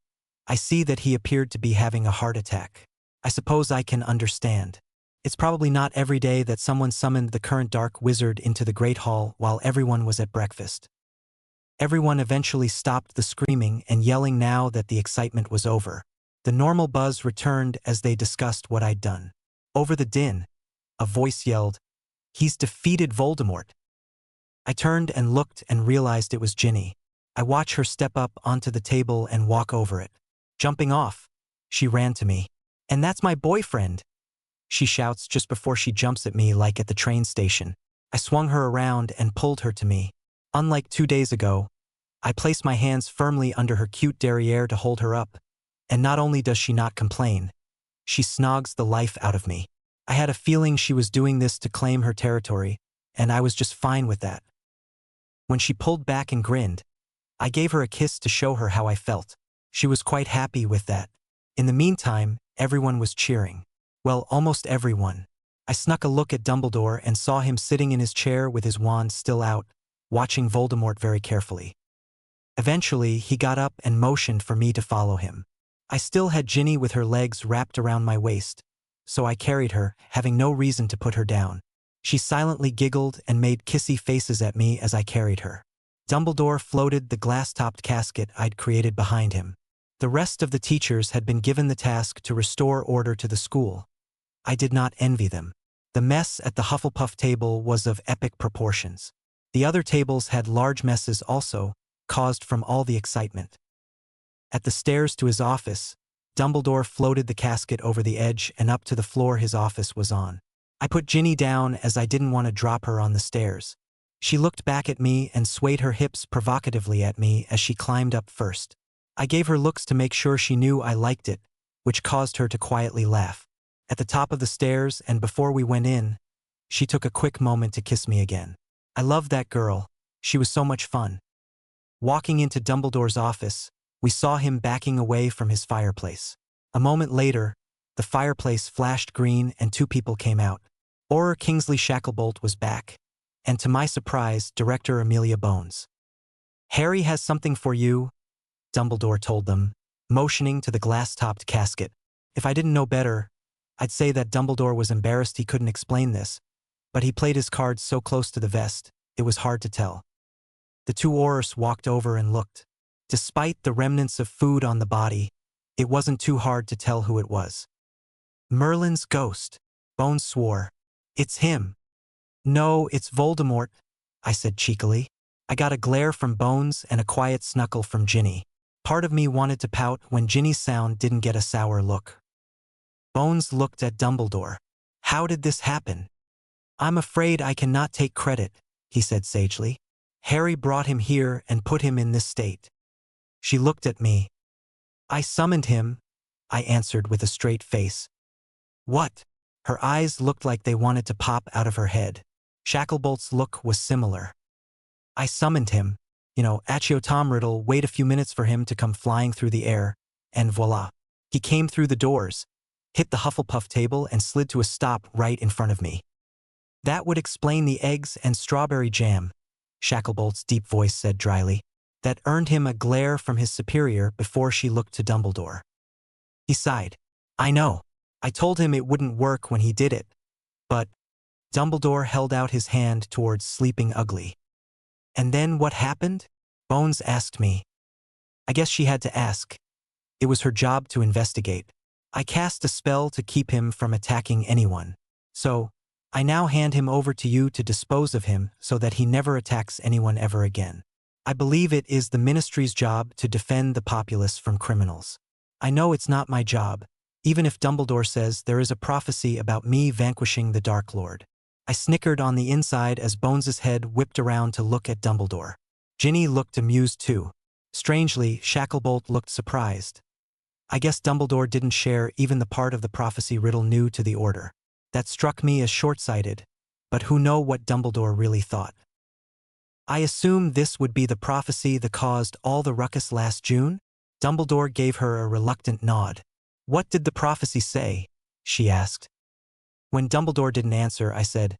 S1: I see that he appeared to be having a heart attack. I suppose I can understand. It's probably not every day that someone summoned the current dark wizard into the Great Hall while everyone was at breakfast. Everyone eventually stopped the screaming and yelling now that the excitement was over. The normal buzz returned as they discussed what I'd done. Over the din, a voice yelled, "He's defeated Voldemort." I turned and looked and realized it was Ginny. I watch her step up onto the table and walk over it. Jumping off, she ran to me. "And that's my boyfriend," she shouts just before she jumps at me like at the train station. I swung her around and pulled her to me. Unlike 2 days ago, I place my hands firmly under her cute derriere to hold her up, and not only does she not complain, she snogs the life out of me. I had a feeling she was doing this to claim her territory, and I was just fine with that. When she pulled back and grinned, I gave her a kiss to show her how I felt. She was quite happy with that. In the meantime, everyone was cheering. Well, almost everyone. I snuck a look at Dumbledore and saw him sitting in his chair with his wand still out, watching Voldemort very carefully. Eventually, he got up and motioned for me to follow him. I still had Ginny with her legs wrapped around my waist, so I carried her, having no reason to put her down. She silently giggled and made kissy faces at me as I carried her. Dumbledore floated the glass-topped casket I'd created behind him. The rest of the teachers had been given the task to restore order to the school. I did not envy them. The mess at the Hufflepuff table was of epic proportions. The other tables had large messes also, caused from all the excitement. At the stairs to his office, Dumbledore floated the casket over the edge and up to the floor his office was on. I put Ginny down as I didn't want to drop her on the stairs. She looked back at me and swayed her hips provocatively at me as she climbed up first. I gave her looks to make sure she knew I liked it, which caused her to quietly laugh. At the top of the stairs and before we went in, she took a quick moment to kiss me again. I loved that girl. She was so much fun. Walking into Dumbledore's office, we saw him backing away from his fireplace. A moment later, the fireplace flashed green and two people came out. Auror Kingsley Shacklebolt was back, and to my surprise, Director Amelia Bones. "Harry has something for you," Dumbledore told them, motioning to the glass-topped casket. If I didn't know better, I'd say that Dumbledore was embarrassed he couldn't explain this, but he played his cards so close to the vest, it was hard to tell. The two Aurors walked over and looked. Despite the remnants of food on the body, it wasn't too hard to tell who it was. "Merlin's ghost," Bones swore. "It's him." "No, it's Voldemort," I said cheekily. I got a glare from Bones and a quiet snuckle from Ginny. Part of me wanted to pout when Ginny's sound didn't get a sour look. Bones looked at Dumbledore. "How did this happen?" "I'm afraid I cannot take credit," he said sagely. "Harry brought him here and put him in this state." She looked at me. "I summoned him," I answered with a straight face. "What?" Her eyes looked like they wanted to pop out of her head. Shacklebolt's look was similar. "I summoned him. Accio Tom Riddle, wait a few minutes for him to come flying through the air, and voila. He came through the doors, hit the Hufflepuff table and slid to a stop right in front of me." "That would explain the eggs and strawberry jam," Shacklebolt's deep voice said dryly. That earned him a glare from his superior before she looked to Dumbledore. He sighed. "I know. I told him it wouldn't work when he did it. But..." Dumbledore held out his hand towards Sleeping Ugly. "And then what happened?" Bones asked me. I guess she had to ask. It was her job to investigate. "I cast a spell to keep him from attacking anyone. So, I now hand him over to you to dispose of him so that he never attacks anyone ever again. I believe it is the Ministry's job to defend the populace from criminals. I know it's not my job, even if Dumbledore says there is a prophecy about me vanquishing the Dark Lord." I snickered on the inside as Bones's head whipped around to look at Dumbledore. Ginny looked amused too. Strangely, Shacklebolt looked surprised. I guess Dumbledore didn't share even the part of the prophecy riddle new to the Order. That struck me as short-sighted, but who know what Dumbledore really thought. "I assume this would be the prophecy that caused all the ruckus last June?" Dumbledore gave her a reluctant nod. "What did the prophecy say?" she asked. When Dumbledore didn't answer, I said,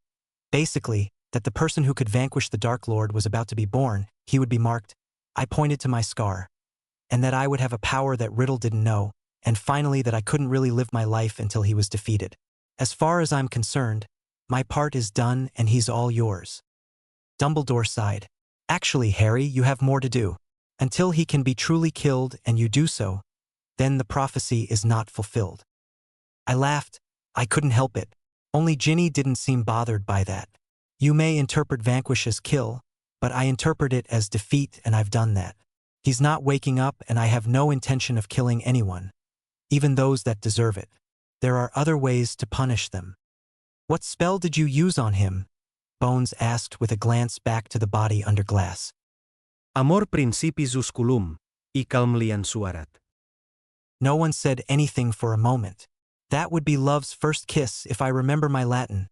S1: "Basically, that the person who could vanquish the Dark Lord was about to be born, he would be marked." I pointed to my scar. "And that I would have a power that Riddle didn't know, and finally that I couldn't really live my life until he was defeated. As far as I'm concerned, my part is done and he's all yours." Dumbledore sighed. "Actually, Harry, you have more to do. Until he can be truly killed and you do so, then the prophecy is not fulfilled." I laughed. I couldn't help it. Only Ginny didn't seem bothered by that. "You may interpret vanquish as kill, but I interpret it as defeat and I've done that. He's not waking up and I have no intention of killing anyone, even those that deserve it. There are other ways to punish them." "What spell did you use on him?" Bones asked with a glance back to the body under glass.
S2: Amor principis usculum, icalmlian suarat.
S1: No one said anything for a moment. "That would be love's first kiss if I remember my Latin,"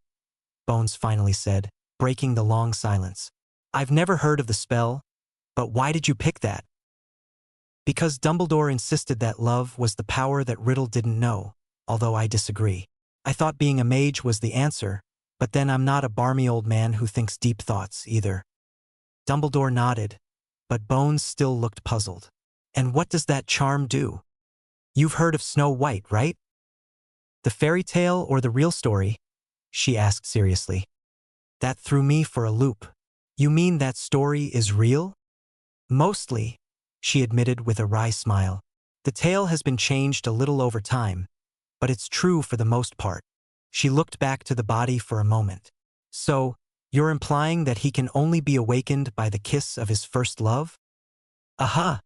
S1: Bones finally said, breaking the long silence. "I've never heard of the spell, but why did you pick that?" Because Dumbledore insisted that love was the power that Riddle didn't know, although I disagree. I thought being a mage was the answer, but then I'm not a barmy old man who thinks deep thoughts, either. Dumbledore nodded, but Bones still looked puzzled. And what does that charm do? You've heard of Snow White, right? The fairy tale or the real story? She asked seriously. That threw me for a loop. You mean that story is real? Mostly, she admitted with a wry smile. The tale has been changed a little over time, but it's true for the most part. She looked back to the body for a moment. So, you're implying that he can only be awakened by the kiss of his first love? Aha,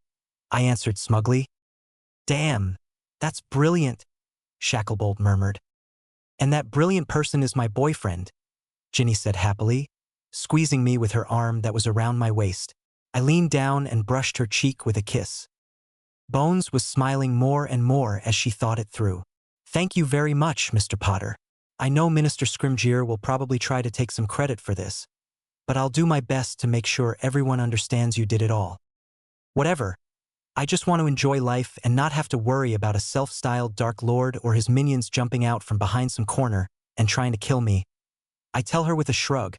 S1: I answered smugly. Damn, that's brilliant, Shacklebolt murmured. And that brilliant person is my boyfriend, Ginny said happily, squeezing me with her arm that was around my waist. I leaned down and brushed her cheek with a kiss. Bones was smiling more and more as she thought it through. Thank you very much, Mr. Potter. I know Minister Scrimgeour will probably try to take some credit for this, but I'll do my best to make sure everyone understands you did it all. Whatever. I just want to enjoy life and not have to worry about a self-styled Dark Lord or his minions jumping out from behind some corner and trying to kill me. I tell her with a shrug.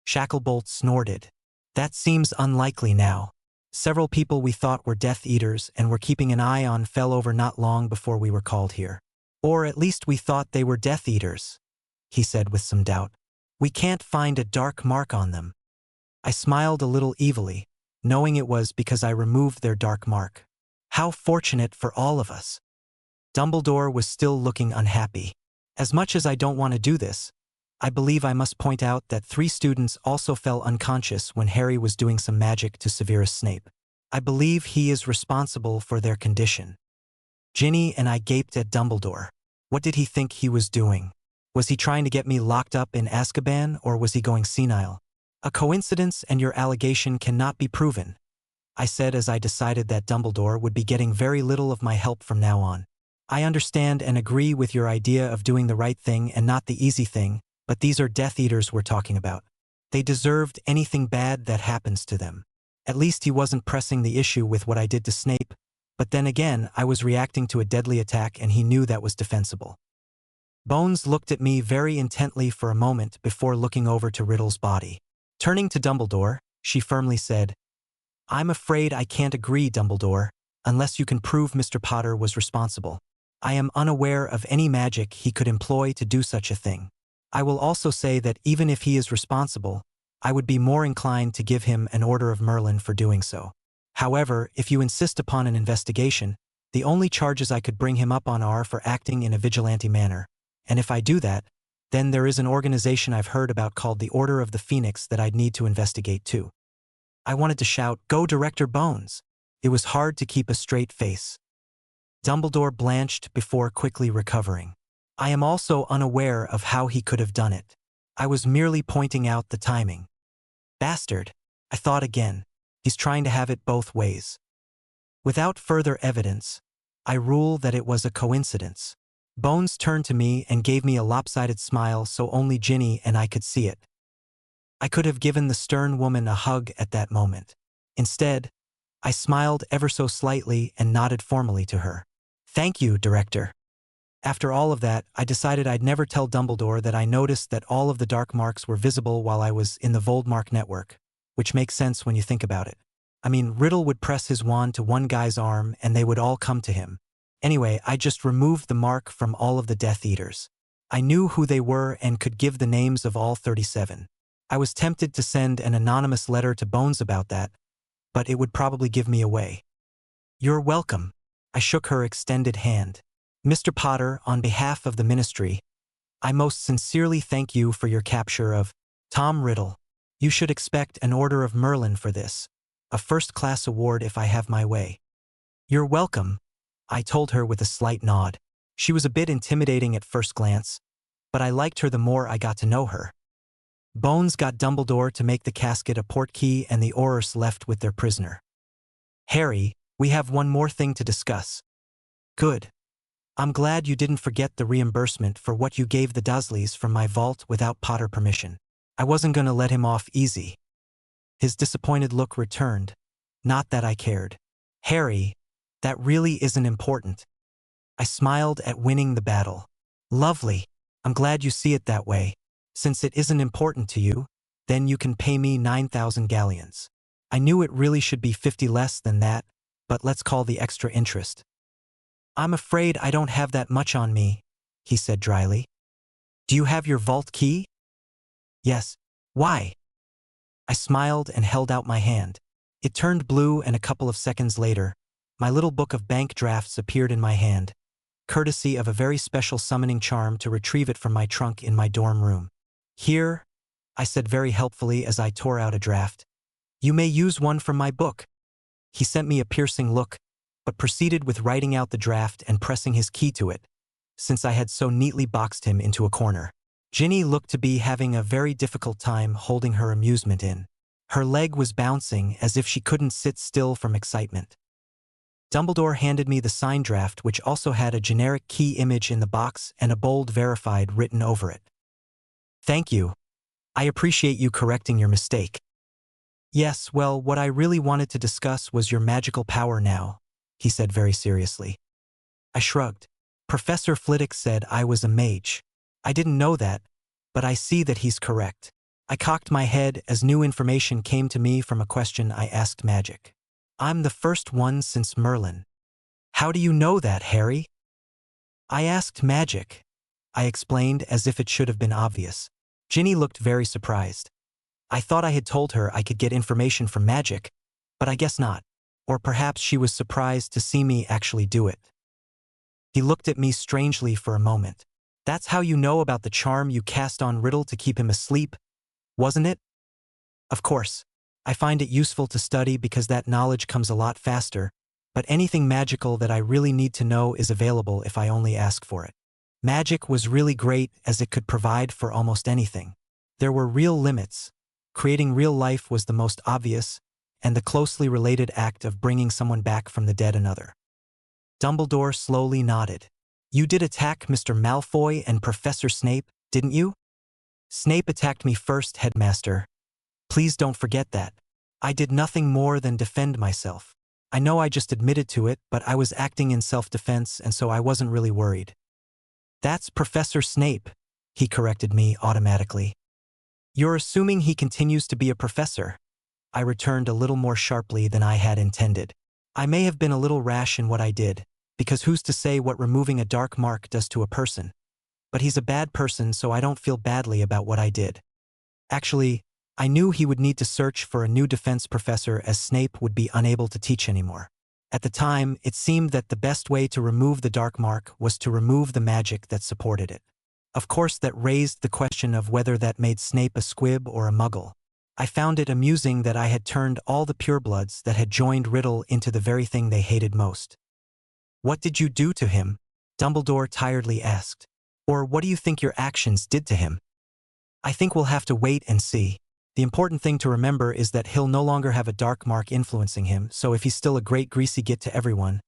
S1: Shacklebolt snorted. That seems unlikely now. Several people we thought were Death Eaters and were keeping an eye on fell over not long before we were called here. Or at least we thought they were Death Eaters, he said with some doubt. We can't find a dark mark on them. I smiled a little evilly, knowing it was because I removed their dark mark. How fortunate for all of us. Dumbledore was still looking unhappy. As much as I don't want to do this, I believe I must point out that 3 students also fell unconscious when Harry was doing some magic to Severus Snape. I believe he is responsible for their condition. Ginny and I gaped at Dumbledore. What did he think he was doing? Was he trying to get me locked up in Azkaban, or was he going senile? A coincidence and your allegation cannot be proven, I said as I decided that Dumbledore would be getting very little of my help from now on. I understand and agree with your idea of doing the right thing and not the easy thing, but these are Death Eaters we're talking about. They deserved anything bad that happens to them. At least he wasn't pressing the issue with what I did to Snape, but then again, I was reacting to a deadly attack and he knew that was defensible. Bones looked at me very intently for a moment before looking over to Riddle's body. Turning to Dumbledore, she firmly said, I'm afraid I can't agree, Dumbledore, unless you can prove Mr. Potter was responsible. I am unaware of any magic he could employ to do such a thing. I will also say that even if he is responsible, I would be more inclined to give him an Order of Merlin for doing so. However, if you insist upon an investigation, the only charges I could bring him up on are for acting in a vigilante manner, and if I do that, then there is an organization I've heard about called the Order of the Phoenix that I'd need to investigate too. I wanted to shout, "Go Director Bones!" It was hard to keep a straight face. Dumbledore blanched before quickly recovering. I am also unaware of how he could have done it. I was merely pointing out the timing. Bastard, I thought again. He's trying to have it both ways. Without further evidence, I rule that it was a coincidence. Bones turned to me and gave me a lopsided smile so only Ginny and I could see it. I could have given the stern woman a hug at that moment. Instead, I smiled ever so slightly and nodded formally to her. Thank you, Director. After all of that, I decided I'd never tell Dumbledore that I noticed that all of the dark marks were visible while I was in the Voldmark network, which makes sense when you think about it. I mean, Riddle would press his wand to one guy's arm and they would all come to him. Anyway, I just removed the mark from all of the Death Eaters. I knew who they were and could give the names of all 37. I was tempted to send an anonymous letter to Bones about that, but it would probably give me away. You're welcome. I shook her extended hand. Mr. Potter, on behalf of the Ministry, I most sincerely thank you for your capture of Tom Riddle. You should expect an Order of Merlin for this, a first-class award if I have my way. You're welcome, I told her with a slight nod. She was a bit intimidating at first glance, but I liked her the more I got to know her. Bones got Dumbledore to make the casket a portkey and the Aurors left with their prisoner. Harry, we have one more thing to discuss. Good. I'm glad you didn't forget the reimbursement for what you gave the Dursleys from my vault without Potter permission. I wasn't going to let him off easy. His disappointed look returned. Not that I cared. Harry, That really isn't important. I smiled at winning the battle. Lovely. I'm glad you see it that way. Since it isn't important to you, then you can pay me 9,000 galleons. I knew it really should be 50 less than that, but let's call the extra interest. I'm afraid I don't have that much on me, he said dryly. Do you have your vault key? Yes. Why? I smiled and held out my hand. It turned blue, and a couple of seconds later, my little book of bank drafts appeared in my hand, courtesy of a very special summoning charm to retrieve it from my trunk in my dorm room. Here, I said very helpfully as I tore out a draft. You may use one from my book. He sent me a piercing look, but proceeded with writing out the draft and pressing his key to it, since I had so neatly boxed him into a corner. Ginny looked to be having a very difficult time holding her amusement in. Her leg was bouncing as if she couldn't sit still from excitement. Dumbledore handed me the signed draft, which also had a generic key image in the box and a bold verified written over it. Thank you. I appreciate you correcting your mistake. Yes, well, what I really wanted to discuss was your magical power now, he said very seriously. I shrugged. Professor Flitwick said I was a mage. I didn't know that, but I see that he's correct. I cocked my head as new information came to me from a question I asked Magic. I'm the first one since Merlin. How do you know that, Harry? I asked Magic. I explained as if it should have been obvious. Ginny looked very surprised. I thought I had told her I could get information from Magic, but I guess not. Or perhaps she was surprised to see me actually do it. He looked at me strangely for a moment. That's how you know about the charm you cast on Riddle to keep him asleep, wasn't it? Of course. I find it useful to study because that knowledge comes a lot faster, but anything magical that I really need to know is available if I only ask for it. Magic was really great as it could provide for almost anything. There were real limits. Creating real life was the most obvious, and the closely related act of bringing someone back from the dead another. Dumbledore slowly nodded. You did attack Mr. Malfoy and Professor Snape, didn't you? Snape attacked me first, Headmaster. Please don't forget that. I did nothing more than defend myself. I know I just admitted to it, but I was acting in self-defense, and so I wasn't really worried. That's Professor Snape, he corrected me automatically. You're assuming he continues to be a professor. I returned a little more sharply than I had intended. I may have been a little rash in what I did, because who's to say what removing a dark mark does to a person? But he's a bad person, so I don't feel badly about what I did. Actually, I knew he would need to search for a new defense professor as Snape would be unable to teach anymore. At the time, it seemed that the best way to remove the dark mark was to remove the magic that supported it. Of course, that raised the question of whether that made Snape a squib or a muggle. I found it amusing that I had turned all the purebloods that had joined Riddle into the very thing they hated most. What did you do to him? Dumbledore tiredly asked. Or what do you think your actions did to him? I think we'll have to wait and see. The important thing to remember is that he'll no longer have a dark mark influencing him, so if he's still a great greasy git to everyone,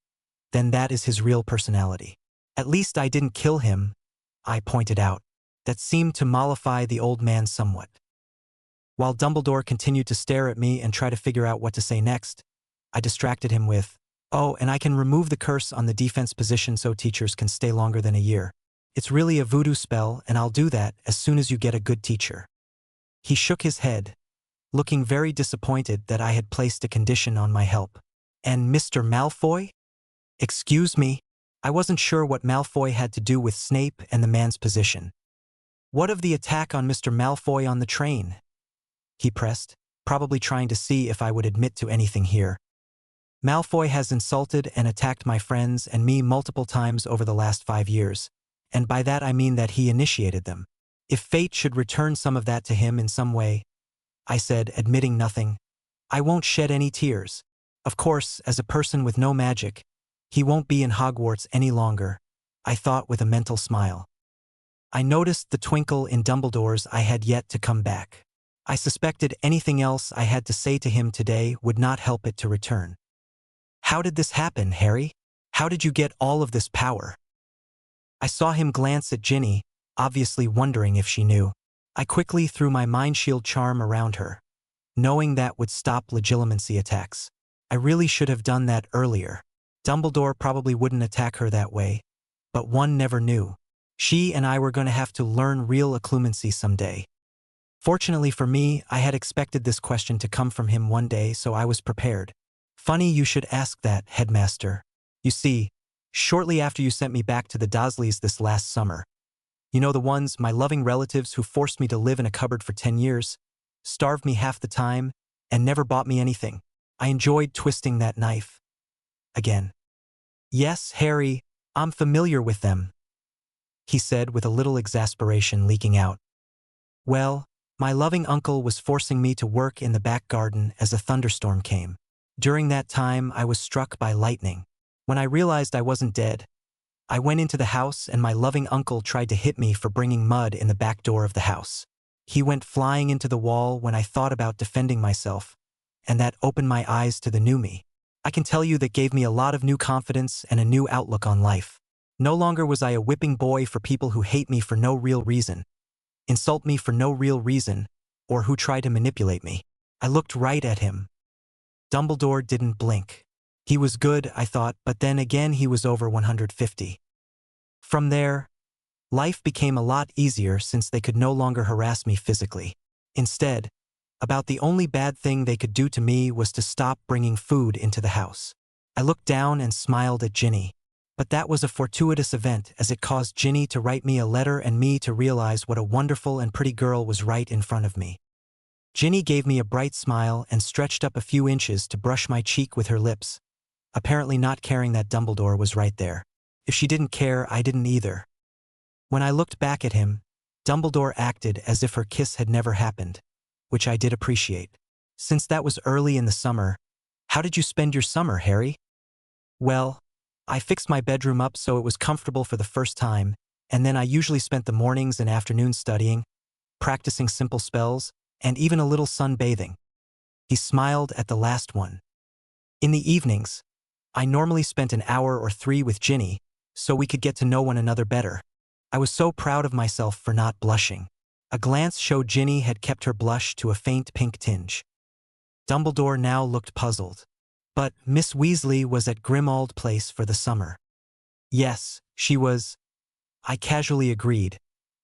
S1: then that is his real personality. At least I didn't kill him, I pointed out. That seemed to mollify the old man somewhat. While Dumbledore continued to stare at me and try to figure out what to say next, I distracted him with, oh, and I can remove the curse on the defense position so teachers can stay longer than a year. It's really a voodoo spell, and I'll do that as soon as you get a good teacher. He shook his head, looking very disappointed that I had placed a condition on my help. And Mr. Malfoy? Excuse me, I wasn't sure what Malfoy had to do with Snape and the man's position. What of the attack on Mr. Malfoy on the train? He pressed, probably trying to see if I would admit to anything here. Malfoy has insulted and attacked my friends and me multiple times over the last 5 years, and by that I mean that he initiated them. If fate should return some of that to him in some way, I said, admitting nothing, I won't shed any tears. Of course, as a person with no magic, he won't be in Hogwarts any longer, I thought with a mental smile. I noticed the twinkle in Dumbledore's eye had yet to come back. I suspected anything else I had to say to him today would not help it to return. How did this happen, Harry? How did you get all of this power? I saw him glance at Ginny, obviously wondering if she knew. I quickly threw my mind shield charm around her, knowing that would stop legilimency attacks. I really should have done that earlier. Dumbledore probably wouldn't attack her that way, but one never knew. She and I were going to have to learn real occlumency someday. Fortunately for me, I had expected this question to come from him one day, so I was prepared. Funny you should ask that, Headmaster. You see, shortly after you sent me back to the Dursleys this last summer, you know, the ones, my loving relatives who forced me to live in a cupboard for 10 years, starved me half the time, and never bought me anything. I enjoyed twisting that knife. Again. Yes, Harry, I'm familiar with them, he said with a little exasperation leaking out. Well, my loving uncle was forcing me to work in the back garden as a thunderstorm came. During that time, I was struck by lightning. When I realized I wasn't dead, I went into the house and my loving uncle tried to hit me for bringing mud in the back door of the house. He went flying into the wall when I thought about defending myself, and that opened my eyes to the new me. I can tell you that gave me a lot of new confidence and a new outlook on life. No longer was I a whipping boy for people who hate me for no real reason, insult me for no real reason, or who try to manipulate me. I looked right at him. Dumbledore didn't blink. He was good, I thought, but then again he was over 150. From there, life became a lot easier since they could no longer harass me physically. Instead, about the only bad thing they could do to me was to stop bringing food into the house. I looked down and smiled at Ginny. But that was a fortuitous event, as it caused Ginny to write me a letter and me to realize what a wonderful and pretty girl was right in front of me. Ginny gave me a bright smile and stretched up a few inches to brush my cheek with her lips, apparently not caring that Dumbledore was right there. If she didn't care, I didn't either. When I looked back at him, Dumbledore acted as if her kiss had never happened, which I did appreciate. Since that was early in the summer, how did you spend your summer, Harry? Well, I fixed my bedroom up so it was comfortable for the first time, and then I usually spent the mornings and afternoons studying, practicing simple spells, and even a little sunbathing. He smiled at the last one. In the evenings, I normally spent an hour or 3 with Ginny, so we could get to know one another better. I was so proud of myself for not blushing. A glance showed Ginny had kept her blush to a faint pink tinge. Dumbledore now looked puzzled. But Miss Weasley was at Grimmauld Place for the summer. Yes, she was. I casually agreed,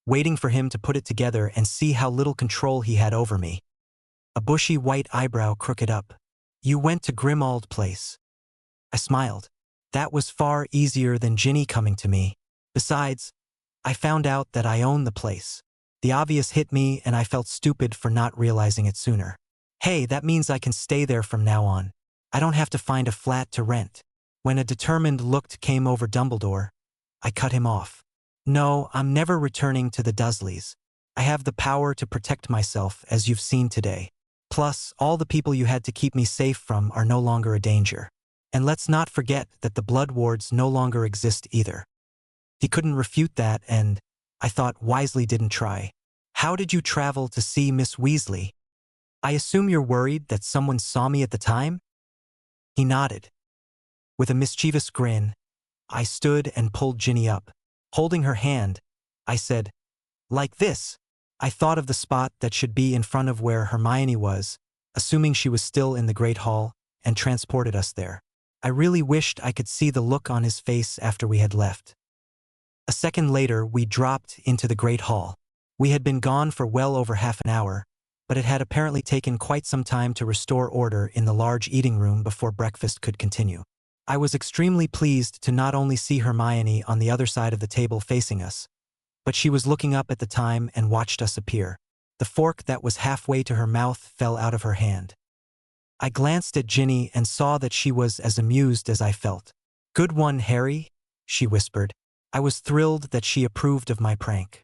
S1: waiting for him to put it together and see how little control he had over me. A bushy white eyebrow crooked up. You went to Grimmauld Place. I smiled. That was far easier than Ginny coming to me. Besides, I found out that I owned the place. The obvious hit me and I felt stupid for not realizing it sooner. Hey, that means I can stay there from now on. I don't have to find a flat to rent. When a determined look came over Dumbledore, I cut him off. No, I'm never returning to the Dursleys. I have the power to protect myself, as you've seen today. Plus, all the people you had to keep me safe from are no longer a danger. And let's not forget that the Blood Wards no longer exist either. He couldn't refute that, and I thought wisely didn't try. How did you travel to see Miss Weasley? I assume you're worried that someone saw me at the time? He nodded. With a mischievous grin, I stood and pulled Ginny up. Holding her hand, I said, like this. I thought of the spot that should be in front of where Hermione was, assuming she was still in the Great Hall, and transported us there. I really wished I could see the look on his face after we had left. A second later, we dropped into the Great Hall. We had been gone for well over half an hour, but it had apparently taken quite some time to restore order in the large eating room before breakfast could continue. I was extremely pleased to not only see Hermione on the other side of the table facing us, but she was looking up at the time and watched us appear. The fork that was halfway to her mouth fell out of her hand. I glanced at Ginny and saw that she was as amused as I felt. Good one, Harry, she whispered. I was thrilled that she approved of my prank.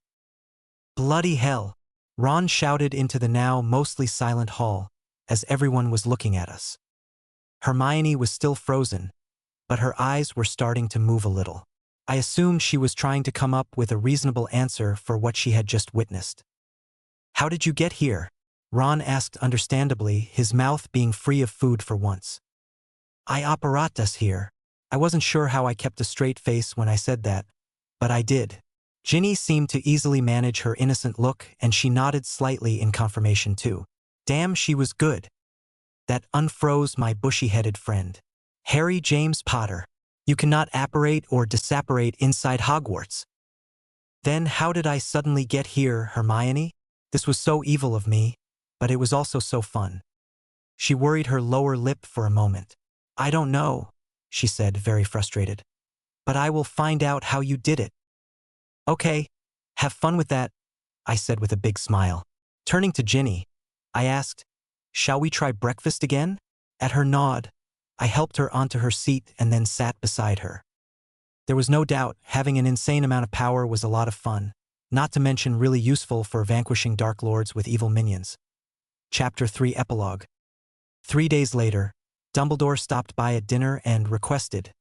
S1: Bloody hell! Ron shouted into the now mostly silent hall, as everyone was looking at us. Hermione was still frozen, but her eyes were starting to move a little. I assumed she was trying to come up with a reasonable answer for what she had just witnessed. How did you get here? Ron asked understandably, his mouth being free of food for once. I apparatus here. I wasn't sure how I kept a straight face when I said that, but I did. Ginny seemed to easily manage her innocent look, and she nodded slightly in confirmation too. Damn, she was good. That unfroze my bushy-headed friend. Harry James Potter. You cannot apparate or disapparate inside Hogwarts. Then how did I suddenly get here, Hermione? This was so evil of me, but it was also so fun. She worried her lower lip for a moment. I don't know, she said, very frustrated. But I will find out how you did it. Okay, have fun with that, I said with a big smile. Turning to Ginny, I asked, shall we try breakfast again? At her nod, I helped her onto her seat and then sat beside her. There was no doubt having an insane amount of power was a lot of fun, not to mention really useful for vanquishing Dark Lords with evil minions. Chapter 3 Epilogue. 3 days later, Dumbledore stopped by at dinner and requested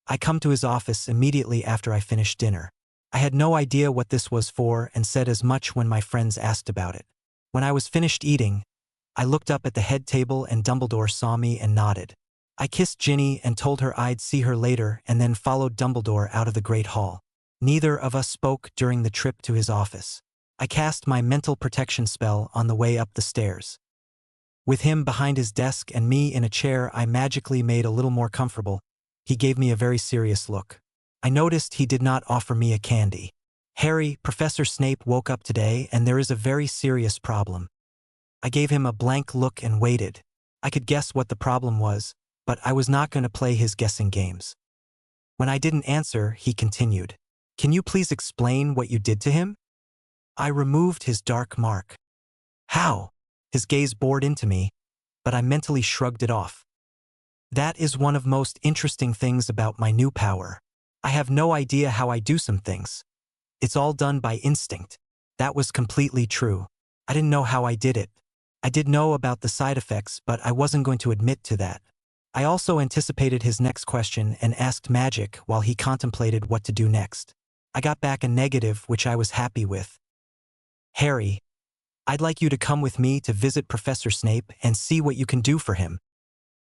S1: I come to his office immediately after I finished dinner. I had no idea what this was for and said as much when my friends asked about it. When I was finished eating, I looked up at the head table and Dumbledore saw me and nodded. I kissed Ginny and told her I'd see her later and then followed Dumbledore out of the Great Hall. Neither of us spoke during the trip to his office. I cast my mental protection spell on the way up the stairs. With him behind his desk and me in a chair I magically made a little more comfortable. He gave me a very serious look. I noticed he did not offer me a candy. Harry, Professor Snape woke up today and there is a very serious problem. I gave him a blank look and waited. I could guess what the problem was, but I was not going to play his guessing games. When I didn't answer, he continued. Can you please explain what you did to him? I removed his dark mark. How? His gaze bored into me, but I mentally shrugged it off. That is one of most interesting things about my new power. I have no idea how I do some things. It's all done by instinct. That was completely true. I didn't know how I did it. I did know about the side effects, but I wasn't going to admit to that. I also anticipated his next question and asked Magic while he contemplated what to do next. I got back a negative, which I was happy with. Harry, I'd like you to come with me to visit Professor Snape and see what you can do for him.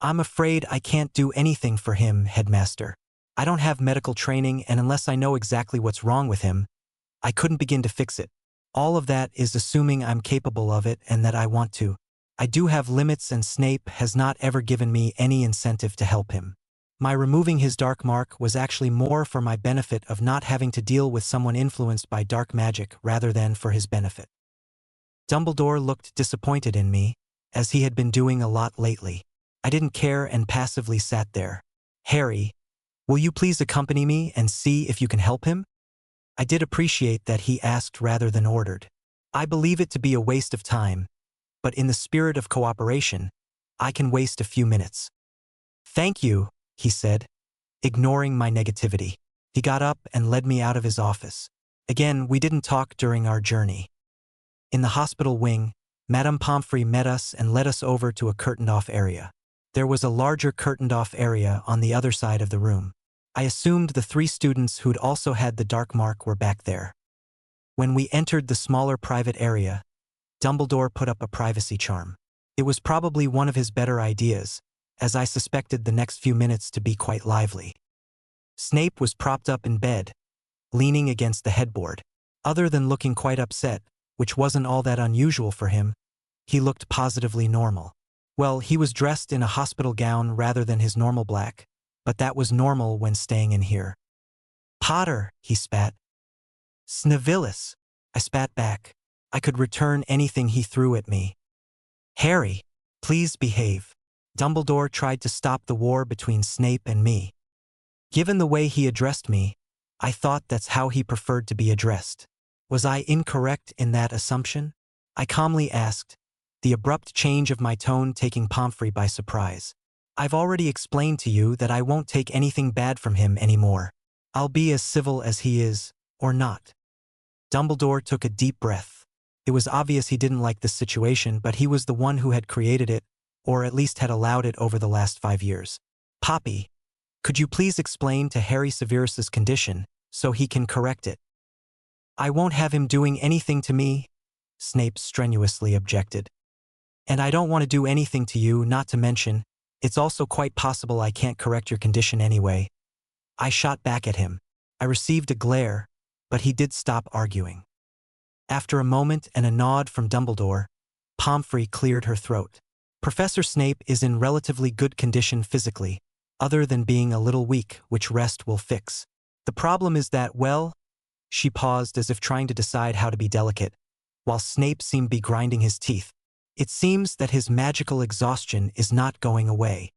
S1: I'm afraid I can't do anything for him, Headmaster. I don't have medical training, and unless I know exactly what's wrong with him, I couldn't begin to fix it. All of that is assuming I'm capable of it and that I want to. I do have limits and Snape has not ever given me any incentive to help him. My removing his dark mark was actually more for my benefit of not having to deal with someone influenced by dark magic rather than for his benefit. Dumbledore looked disappointed in me, as he had been doing a lot lately. I didn't care and passively sat there. Harry, will you please accompany me and see if you can help him? I did appreciate that he asked rather than ordered. I believe it to be a waste of time, but in the spirit of cooperation, I can waste a few minutes. Thank you, he said, ignoring my negativity. He got up and led me out of his office. Again, we didn't talk during our journey. In the hospital wing, Madame Pomfrey met us and led us over to a curtained-off area. There was a larger curtained-off area on the other side of the room. I assumed the 3 students who'd also had the dark mark were back there. When we entered the smaller private area, Dumbledore put up a privacy charm. It was probably one of his better ideas, as I suspected the next few minutes to be quite lively. Snape was propped up in bed, leaning against the headboard. Other than looking quite upset, which wasn't all that unusual for him, he looked positively normal. Well, he was dressed in a hospital gown rather than his normal black, but that was normal when staying in here. Potter, he spat. Snivellus, I spat back. I could return anything he threw at me. Harry, please behave. Dumbledore tried to stop the war between Snape and me. Given the way he addressed me, I thought that's how he preferred to be addressed. Was I incorrect in that assumption? I calmly asked, the abrupt change of my tone taking Pomfrey by surprise. I've already explained to you that I won't take anything bad from him anymore. I'll be as civil as he is, or not. Dumbledore took a deep breath. It was obvious he didn't like this situation, but he was the one who had created it, or at least had allowed it over the last 5 years. Poppy, could you please explain to Harry Severus's condition, so he can correct it? I won't have him doing anything to me, Snape strenuously objected. And I don't want to do anything to you, not to mention, it's also quite possible I can't correct your condition anyway. I shot back at him. I received a glare, but he did stop arguing. After a moment and a nod from Dumbledore, Pomfrey cleared her throat. Professor Snape is in relatively good condition physically, other than being a little weak, which rest will fix. The problem is that, well, she paused as if trying to decide how to be delicate, while Snape seemed to be grinding his teeth. It seems that his magical exhaustion is not going away.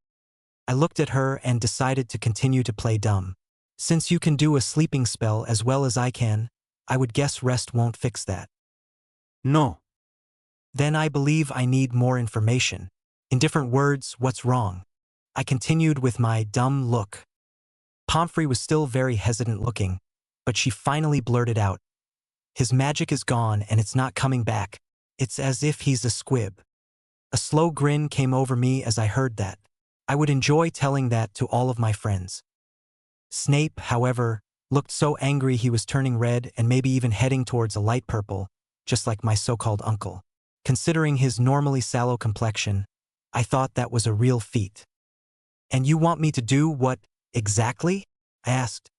S1: I looked at her and decided to continue to play dumb. Since you can do a sleeping spell as well as I can, I would guess rest won't fix that.
S2: No.
S1: Then I believe I need more information. In different words, what's wrong? I continued with my dumb look. Pomfrey was still very hesitant looking, but she finally blurted out, "His magic is gone and it's not coming back. It's as if he's a squib." A slow grin came over me as I heard that. I would enjoy telling that to all of my friends. Snape, however, looked so angry he was turning red and maybe even heading towards a light purple, just like my so-called uncle. Considering his normally sallow complexion, I thought that was a real feat. "And you want me to do what, exactly?" I asked.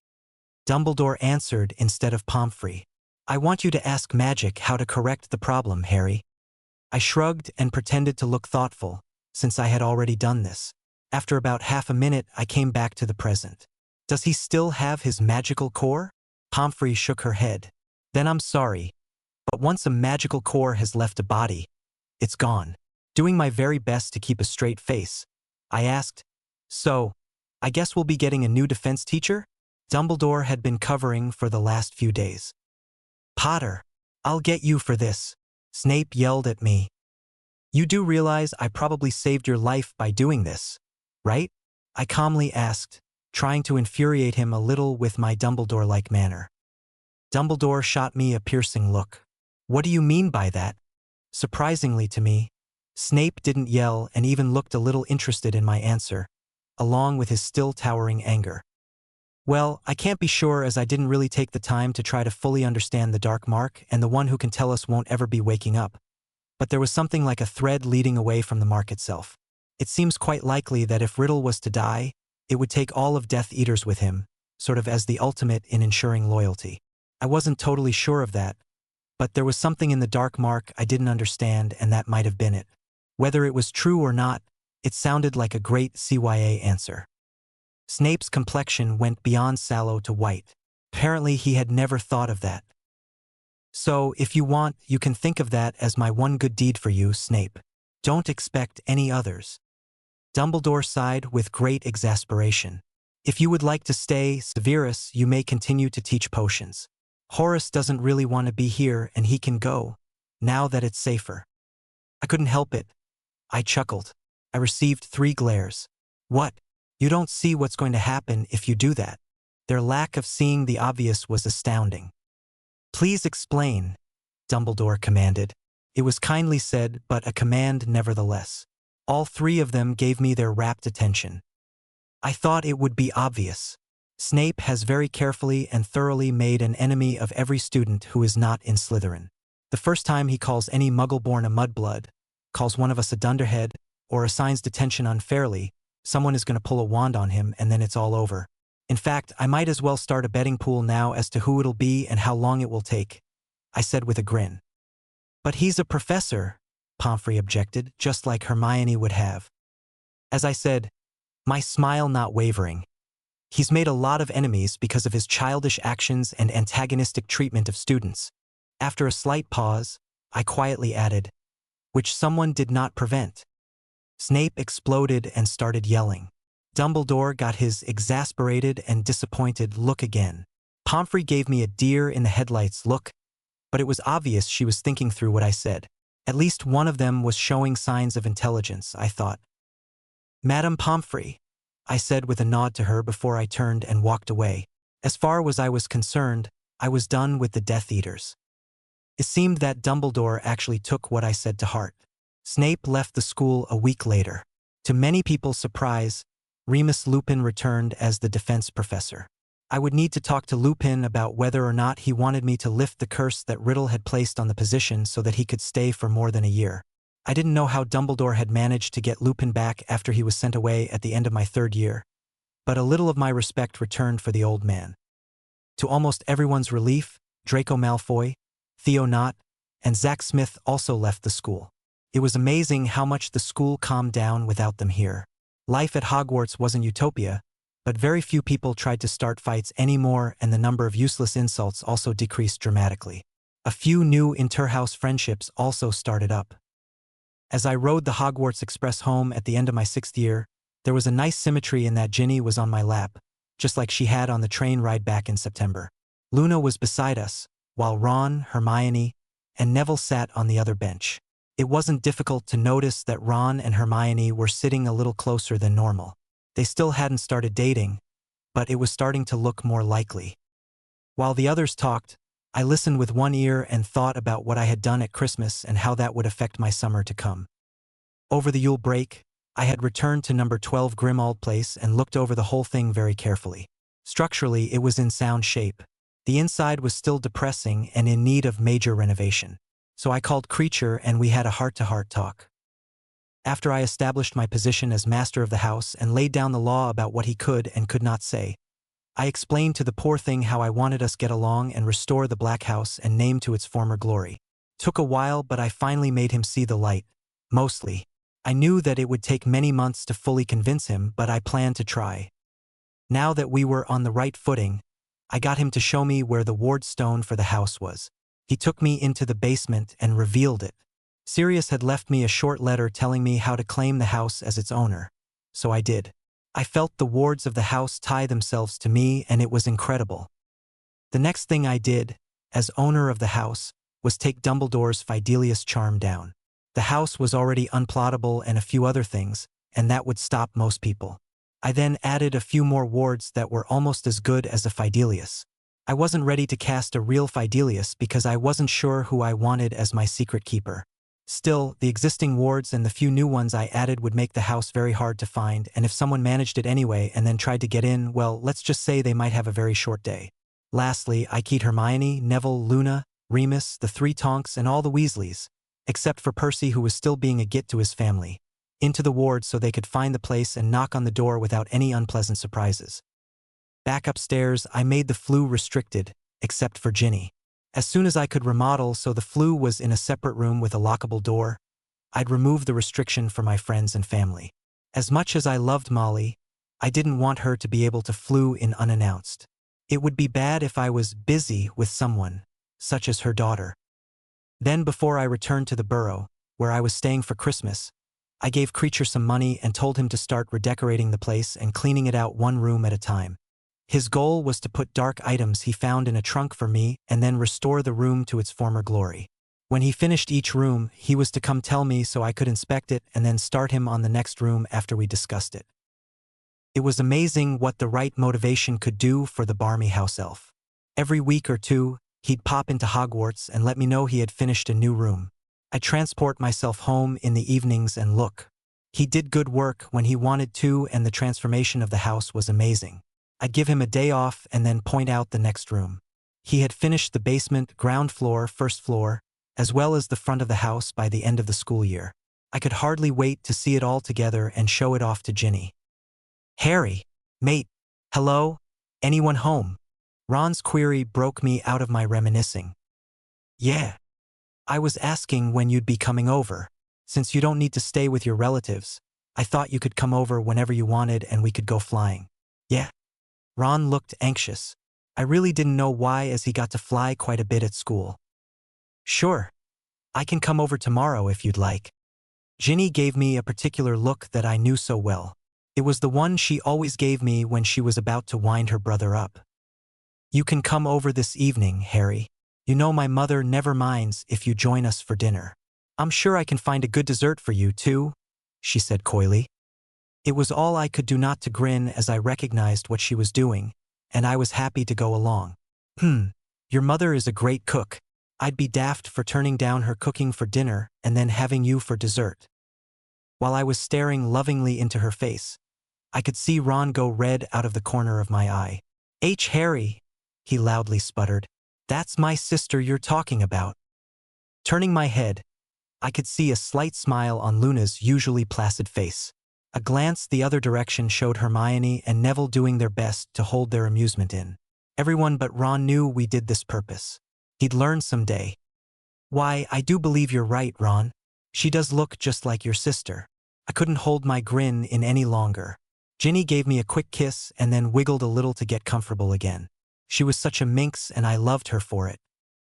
S1: Dumbledore answered instead of Pomfrey. "I want you to ask magic how to correct the problem, Harry." I shrugged and pretended to look thoughtful, since I had already done this. After about half a minute, I came back to the present. "Does he still have his magical core?" Pomfrey shook her head. "Then I'm sorry. But once a magical core has left a body, it's gone." Doing my very best to keep a straight face, I asked, "So, I guess we'll be getting a new defense teacher?" Dumbledore had been covering for the last few days. "Potter, I'll get you for this," Snape yelled at me. "You do realize I probably saved your life by doing this, right?" I calmly asked, trying to infuriate him a little with my Dumbledore-like manner. Dumbledore shot me a piercing look. "What do you mean by that?" Surprisingly to me, Snape didn't yell and even looked a little interested in my answer, along with his still towering anger. "Well, I can't be sure as I didn't really take the time to try to fully understand the dark mark, and the one who can tell us won't ever be waking up. But there was something like a thread leading away from the mark itself. It seems quite likely that if Riddle was to die, it would take all of Death Eaters with him, sort of as the ultimate in ensuring loyalty. I wasn't totally sure of that, but there was something in the dark mark I didn't understand, and that might have been it. Whether it was true or not, it sounded like a great CYA answer." Snape's complexion went beyond sallow to white. Apparently he had never thought of that. "So, if you want, you can think of that as my one good deed for you, Snape. Don't expect any others." Dumbledore sighed with great exasperation. "If you would like to stay, Severus, you may continue to teach potions. Horace doesn't really want to be here and he can go, now that it's safer." I couldn't help it. I chuckled. I received 3 glares. "What? You don't see what's going to happen if you do that?" Their lack of seeing the obvious was astounding. "Please explain," Dumbledore commanded. It was kindly said, but a command nevertheless. All 3 of them gave me their rapt attention. "I thought it would be obvious. Snape has very carefully and thoroughly made an enemy of every student who is not in Slytherin. The first time he calls any Muggle-born a mudblood, calls one of us a dunderhead, or assigns detention unfairly, someone is going to pull a wand on him and then it's all over. In fact, I might as well start a betting pool now as to who it'll be and how long it will take," I said with a grin. "But he's a professor," Pomfrey objected, just like Hermione would have. As I said, my smile not wavering, "He's made a lot of enemies because of his childish actions and antagonistic treatment of students." After a slight pause, I quietly added, "which someone did not prevent." Snape exploded and started yelling. Dumbledore got his exasperated and disappointed look again. Pomfrey gave me a deer-in-the-headlights look, but it was obvious she was thinking through what I said. At least one of them was showing signs of intelligence, I thought. "Madam Pomfrey," I said with a nod to her before I turned and walked away. As far as I was concerned, I was done with the Death Eaters. It seemed that Dumbledore actually took what I said to heart. Snape left the school a week later. To many people's surprise, Remus Lupin returned as the defense professor. I would need to talk to Lupin about whether or not he wanted me to lift the curse that Riddle had placed on the position so that he could stay for more than a year. I didn't know how Dumbledore had managed to get Lupin back after he was sent away at the end of my 3rd year, but a little of my respect returned for the old man. To almost everyone's relief, Draco Malfoy, Theo Knott, and Zach Smith also left the school. It was amazing how much the school calmed down without them here. Life at Hogwarts wasn't utopia, but very few people tried to start fights anymore, and the number of useless insults also decreased dramatically. A few new inter-house friendships also started up. As I rode the Hogwarts Express home at the end of my 6th year, there was a nice symmetry in that Ginny was on my lap, just like she had on the train ride back in September. Luna was beside us, while Ron, Hermione, and Neville sat on the other bench. It wasn't difficult to notice that Ron and Hermione were sitting a little closer than normal. They still hadn't started dating, but it was starting to look more likely. While the others talked, I listened with one ear and thought about what I had done at Christmas and how that would affect my summer to come. Over the Yule break, I had returned to number 12 Grimmauld Place and looked over the whole thing very carefully. Structurally, it was in sound shape. The inside was still depressing and in need of major renovation. So I called Creature and we had a heart-to-heart talk. After I established my position as master of the house and laid down the law about what he could and could not say, I explained to the poor thing how I wanted us get along and restore the Black House and name to its former glory. Took a while, but I finally made him see the light. Mostly. I knew that it would take many months to fully convince him, but I planned to try. Now that we were on the right footing, I got him to show me where the ward stone for the house was. He took me into the basement and revealed it. Sirius had left me a short letter telling me how to claim the house as its owner. So I did. I felt the wards of the house tie themselves to me, and it was incredible. The next thing I did, as owner of the house, was take Dumbledore's Fidelius charm down. The house was already unplottable and a few other things, and that would stop most people. I then added a few more wards that were almost as good as a Fidelius. I wasn't ready to cast a real Fidelius because I wasn't sure who I wanted as my secret keeper. Still, the existing wards and the few new ones I added would make the house very hard to find, and if someone managed it anyway and then tried to get in, well, let's just say they might have a very short day. Lastly, I keyed Hermione, Neville, Luna, Remus, the 3 Tonks, and all the Weasleys, except for Percy, who was still being a git to his family, into the ward so they could find the place and knock on the door without any unpleasant surprises. Back upstairs, I made the Floo restricted, except for Ginny. As soon as I could remodel so the Floo was in a separate room with a lockable door, I'd remove the restriction for my friends and family. As much as I loved Molly, I didn't want her to be able to Floo in unannounced. It would be bad if I was busy with someone, such as her daughter. Then before I returned to the Burrow, where I was staying for Christmas, I gave Creature some money and told him to start redecorating the place and cleaning it out one room at a time. His goal was to put dark items he found in a trunk for me and then restore the room to its former glory. When he finished each room, he was to come tell me so I could inspect it and then start him on the next room after we discussed it. It was amazing what the right motivation could do for the barmy house elf. Every week or two, he'd pop into Hogwarts and let me know he had finished a new room. I'd transport myself home in the evenings and look. He did good work when he wanted to, and the transformation of the house was amazing. I'd give him a day off and then point out the next room. He had finished the basement, ground floor, first floor, as well as the front of the house by the end of the school year. I could hardly wait to see it all together and show it off to Ginny. "Harry, mate, hello? Anyone home?" Ron's query broke me out of my reminiscing. "Yeah. I was asking when you'd be coming over. Since you don't need to stay with your relatives, I thought you could come over whenever you wanted and we could go flying." "Yeah." Ron looked anxious. I really didn't know why, as he got to fly quite a bit at school. "Sure. I can come over tomorrow if you'd like." Ginny gave me a particular look that I knew so well. It was the one she always gave me when she was about to wind her brother up. "You can come over this evening, Harry. You know my mother never minds if you join us for dinner. I'm sure I can find a good dessert for you, too," she said coyly. It was all I could do not to grin as I recognized what she was doing, and I was happy to go along. Your mother is a great cook. I'd be daft for turning down her cooking for dinner and then having you for dessert." While I was staring lovingly into her face, I could see Ron go red out of the corner of my eye. Harry," he loudly sputtered. "That's my sister you're talking about." Turning my head, I could see a slight smile on Luna's usually placid face. A glance the other direction showed Hermione and Neville doing their best to hold their amusement in. Everyone but Ron knew we did this purpose. He'd learn someday. "Why, I do believe you're right, Ron. She does look just like your sister." I couldn't hold my grin in any longer. Ginny gave me a quick kiss and then wiggled a little to get comfortable again. She was such a minx and I loved her for it.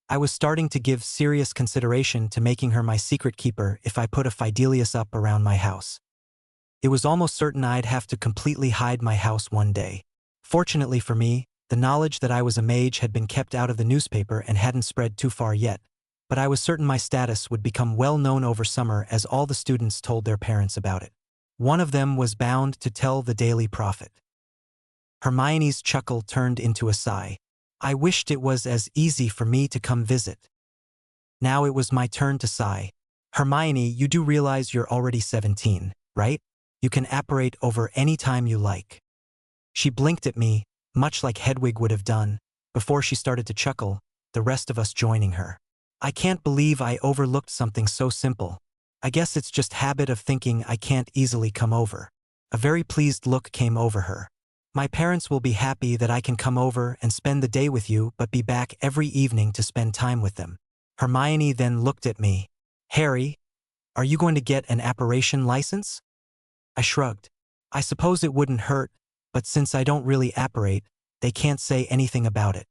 S1: I was starting to give serious consideration to making her my secret keeper if I put a Fidelius up around my house. It was almost certain I'd have to completely hide my house one day. Fortunately for me, the knowledge that I was a mage had been kept out of the newspaper and hadn't spread too far yet, but I was certain my status would become well known over summer as all the students told their parents about it. One of them was bound to tell the Daily Prophet. Hermione's chuckle turned into a sigh. I wished it was as easy for me to come visit. Now it was my turn to sigh. Hermione, you do realize you're already 17, right? You can apparate over any time you like. She blinked at me, much like Hedwig would have done, before she started to chuckle, the rest of us joining her. I can't believe I overlooked something so simple. I guess it's just habit of thinking I can't easily come over. A very pleased look came over her. My parents will be happy that I can come over and spend the day with you but be back every evening to spend time with them. Hermione then looked at me. Harry, are you going to get an apparition license? I shrugged. I suppose it wouldn't hurt, but since I don't really apparate, they can't say anything about it.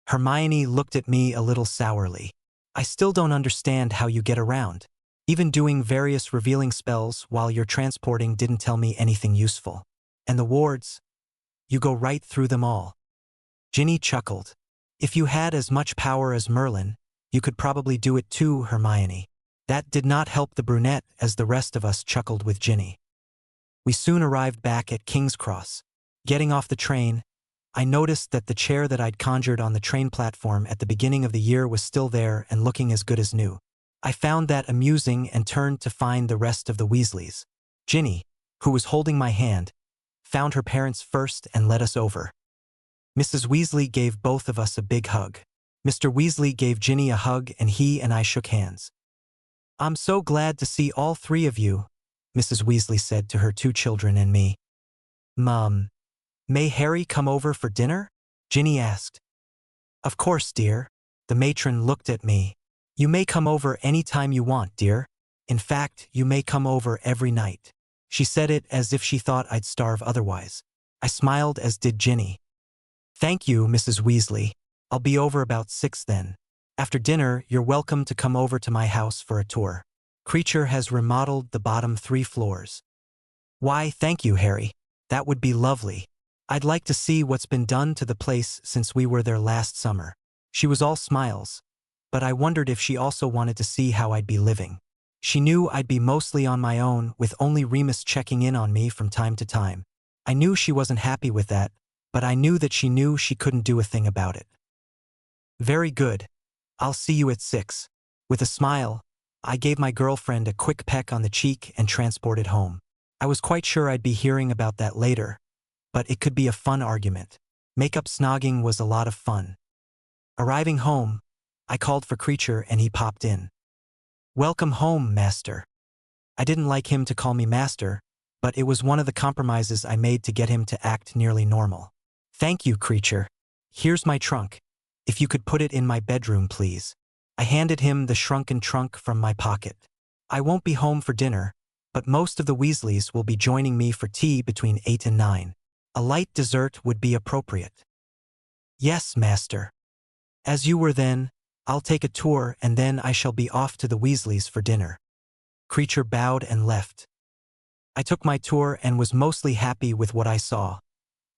S1: Hermione looked at me a little sourly. I still don't understand how you get around. Even doing various revealing spells while you're transporting didn't tell me anything useful. And the wards? You go right through them all. Ginny chuckled. If you had as much power as Merlin, you could probably do it too, Hermione. That did not help the brunette as the rest of us chuckled with Ginny. We soon arrived back at King's Cross. Getting off the train, I noticed that the chair that I'd conjured on the train platform at the beginning of the year was still there and looking as good as new. I found that amusing and turned to find the rest of the Weasleys. Ginny, who was holding my hand, found her parents first and led us over. Mrs. Weasley gave both of us a big hug. Mr. Weasley gave Ginny a hug and he and I shook hands. I'm so glad to see all three of you, Mrs. Weasley said to her two children and me. Mum, may Harry come over for dinner? Ginny asked. Of course, dear. The matron looked at me. You may come over any time you want, dear. In fact, you may come over every night. She said it as if she thought I'd starve otherwise. I smiled, as did Ginny. Thank you, Mrs. Weasley. I'll be over about 6 then. After dinner, you're welcome to come over to my house for a tour. Creature has remodeled the bottom 3 floors. Why, thank you, Harry. That would be lovely. I'd like to see what's been done to the place since we were there last summer. She was all smiles, but I wondered if she also wanted to see how I'd be living. She knew I'd be mostly on my own, with only Remus checking in on me from time to time. I knew she wasn't happy with that, but I knew that she knew she couldn't do a thing about it. Very good. I'll see you at 6. With a smile, I gave my girlfriend a quick peck on the cheek and transported home. I was quite sure I'd be hearing about that later, but it could be a fun argument. Makeup snogging was a lot of fun. Arriving home, I called for Creature and he popped in. Welcome home, Master. I didn't like him to call me Master, but it was one of the compromises I made to get him to act nearly normal. Thank you, Creature. Here's my trunk. If you could put it in my bedroom, please. I handed him the shrunken trunk from my pocket. I won't be home for dinner, but most of the Weasleys will be joining me for tea between 8 and 9. A light dessert would be appropriate. Yes, Master. As you were then, I'll take a tour and then I shall be off to the Weasleys for dinner. Creature bowed and left. I took my tour and was mostly happy with what I saw.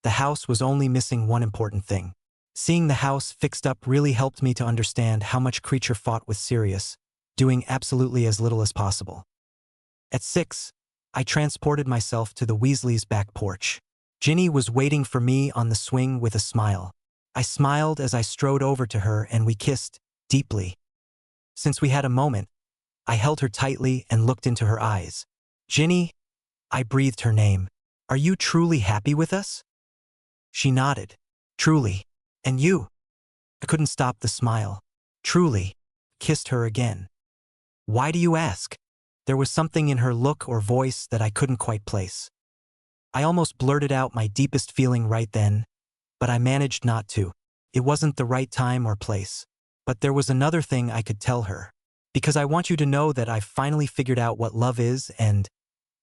S1: The house was only missing one important thing. Seeing the house fixed up really helped me to understand how much Creature fought with Sirius, doing absolutely as little as possible. At 6, I transported myself to the Weasleys' back porch. Ginny was waiting for me on the swing with a smile. I smiled as I strode over to her and we kissed, deeply. Since we had a moment, I held her tightly and looked into her eyes. Ginny, I breathed her name. Are you truly happy with us? She nodded. Truly. And you? I couldn't stop the smile. Truly. Kissed her again. Why do you ask? There was something in her look or voice that I couldn't quite place. I almost blurted out my deepest feeling right then, but I managed not to. It wasn't the right time or place. But there was another thing I could tell her. Because I want you to know that I've finally figured out what love is and,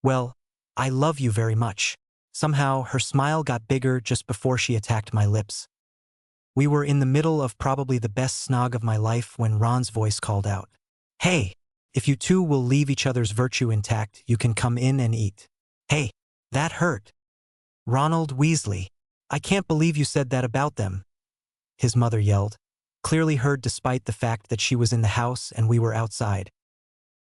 S1: Well, I love you very much. Somehow, her smile got bigger just before she attacked my lips. We were in the middle of probably the best snog of my life when Ron's voice called out. Hey, if you two will leave each other's virtue intact, you can come in and eat. Hey, that hurt. Ronald Weasley, I can't believe you said that about them, his mother yelled, clearly heard despite the fact that she was in the house and we were outside.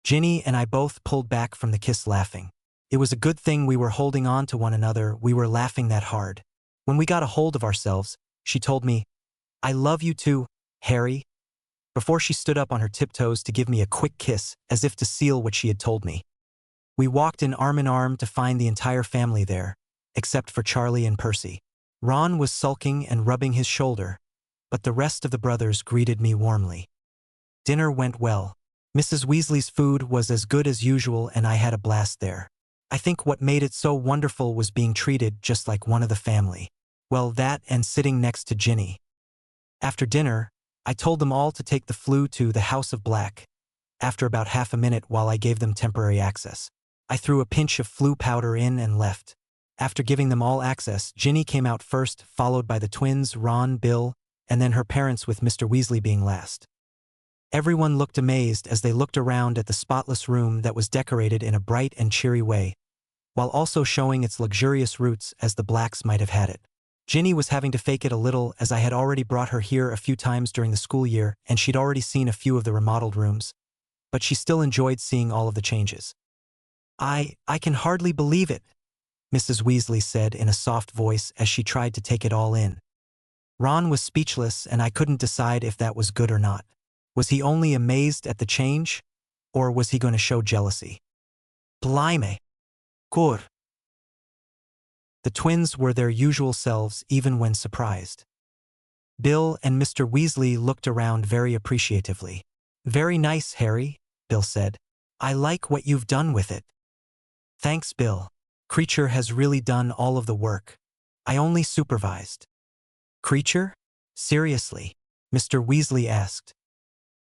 S1: Ginny and I both pulled back from the kiss laughing. It was a good thing we were holding on to one another, we were laughing that hard. When we got a hold of ourselves, she told me, I love you too, Harry, before she stood up on her tiptoes to give me a quick kiss, as if to seal what she had told me. We walked in arm to find the entire family there, except for Charlie and Percy. Ron was sulking and rubbing his shoulder, but the rest of the brothers greeted me warmly. Dinner went well. Mrs. Weasley's food was as good as usual and I had a blast there. I think what made it so wonderful was being treated just like one of the family. Well, that and sitting next to Ginny. After dinner, I told them all to take the flu to the House of Black. After about half a minute while I gave them temporary access, I threw a pinch of flu powder in and left. After giving them all access, Ginny came out first, followed by the twins, Ron, Bill, and then her parents with Mr. Weasley being last. Everyone looked amazed as they looked around at the spotless room that was decorated in a bright and cheery way, while also showing its luxurious roots as the Blacks might have had it. Ginny was having to fake it a little as I had already brought her here a few times during the school year and she'd already seen a few of the remodeled rooms, but she still enjoyed seeing all of the changes. I can hardly believe it, Mrs. Weasley said in a soft voice as she tried to take it all in. Ron was speechless and I couldn't decide if that was good or not. Was he only amazed at the change, or was he going to show jealousy? Blimey. Good. The twins were their usual selves even when surprised. Bill and Mr. Weasley looked around very appreciatively. Very nice, Harry, Bill said. I like what you've done with it. Thanks, Bill. Creature has really done all of the work. I only supervised. Creature? Seriously? Mr. Weasley asked.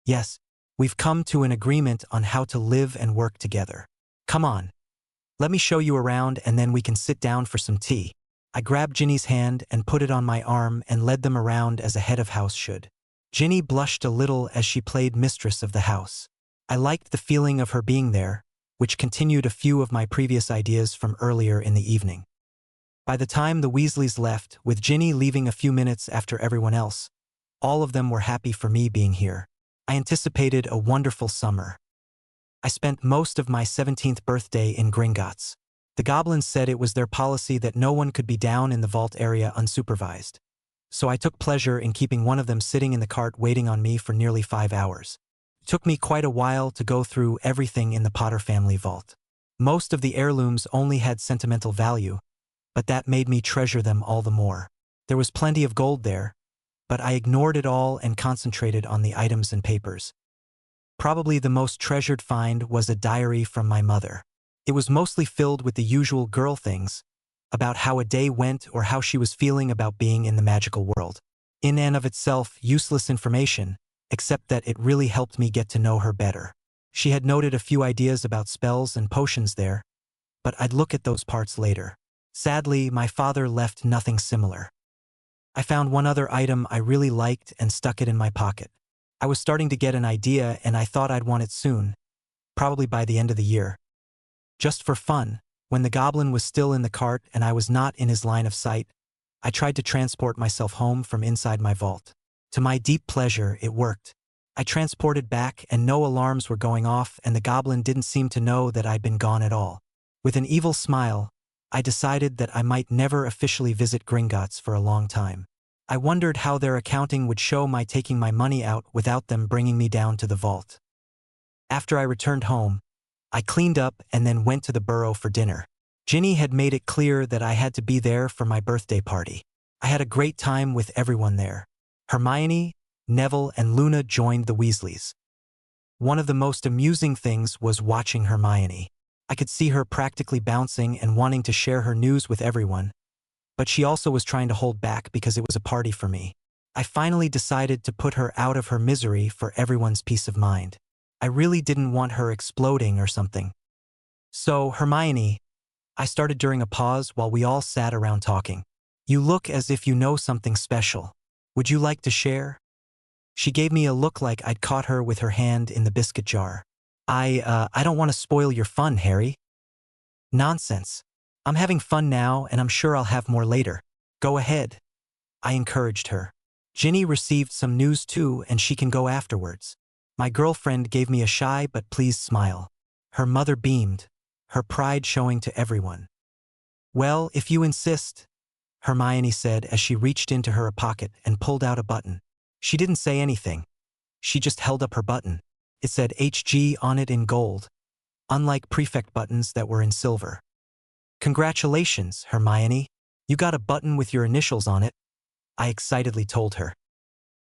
S1: Yes, we've come to an agreement on how to live and work together. Come on. Let me show you around and then we can sit down for some tea. I grabbed Ginny's hand and put it on my arm and led them around as a head of house should. Ginny blushed a little as she played mistress of the house. I liked the feeling of her being there, which continued a few of my previous ideas from earlier in the evening. By the time the Weasleys left, with Ginny leaving a few minutes after everyone else, all of them were happy for me being here. I anticipated a wonderful summer. I spent most of my 17th birthday in Gringotts. The goblins said it was their policy that no one could be down in the vault area unsupervised. So I took pleasure in keeping one of them sitting in the cart waiting on me for nearly 5 hours. It took me quite a while to go through everything in the Potter family vault. Most of the heirlooms only had sentimental value, but that made me treasure them all the more. There was plenty of gold there, but I ignored it all and concentrated on the items and papers. Probably the most treasured find was a diary from my mother. It was mostly filled with the usual girl things, about how a day went or how she was feeling about being in the magical world. In and of itself, useless information, except that it really helped me get to know her better. She had noted a few ideas about spells and potions there, but I'd look at those parts later. Sadly, my father left nothing similar. I found one other item I really liked and stuck it in my pocket. I was starting to get an idea and I thought I'd want it soon, probably by the end of the year. Just for fun, when the goblin was still in the cart and I was not in his line of sight, I tried to transport myself home from inside my vault. To my deep pleasure, it worked. I transported back and no alarms were going off and the goblin didn't seem to know that I'd been gone at all. With an evil smile, I decided that I might never officially visit Gringotts for a long time. I wondered how their accounting would show my taking my money out without them bringing me down to the vault. After I returned home, I cleaned up and then went to the burrow for dinner. Ginny had made it clear that I had to be there for my birthday party. I had a great time with everyone there. Hermione, Neville, and Luna joined the Weasleys. One of the most amusing things was watching Hermione. I could see her practically bouncing and wanting to share her news with everyone, but she also was trying to hold back because it was a party for me. I finally decided to put her out of her misery for everyone's peace of mind. I really didn't want her exploding or something. So, Hermione, I started during a pause while we all sat around talking. You look as if you know something special. Would you like to share? She gave me a look like I'd caught her with her hand in the biscuit jar. I don't want to spoil your fun, Harry. Nonsense. I'm having fun now and I'm sure I'll have more later. Go ahead. I encouraged her. Ginny received some news too and she can go afterwards. My girlfriend gave me a shy but pleased smile. Her mother beamed, her pride showing to everyone. Well, if you insist, Hermione said as she reached into her pocket and pulled out a button. She didn't say anything. She just held up her button. It said HG on it in gold, unlike prefect buttons that were in silver. Congratulations, Hermione. You got a button with your initials on it, I excitedly told her.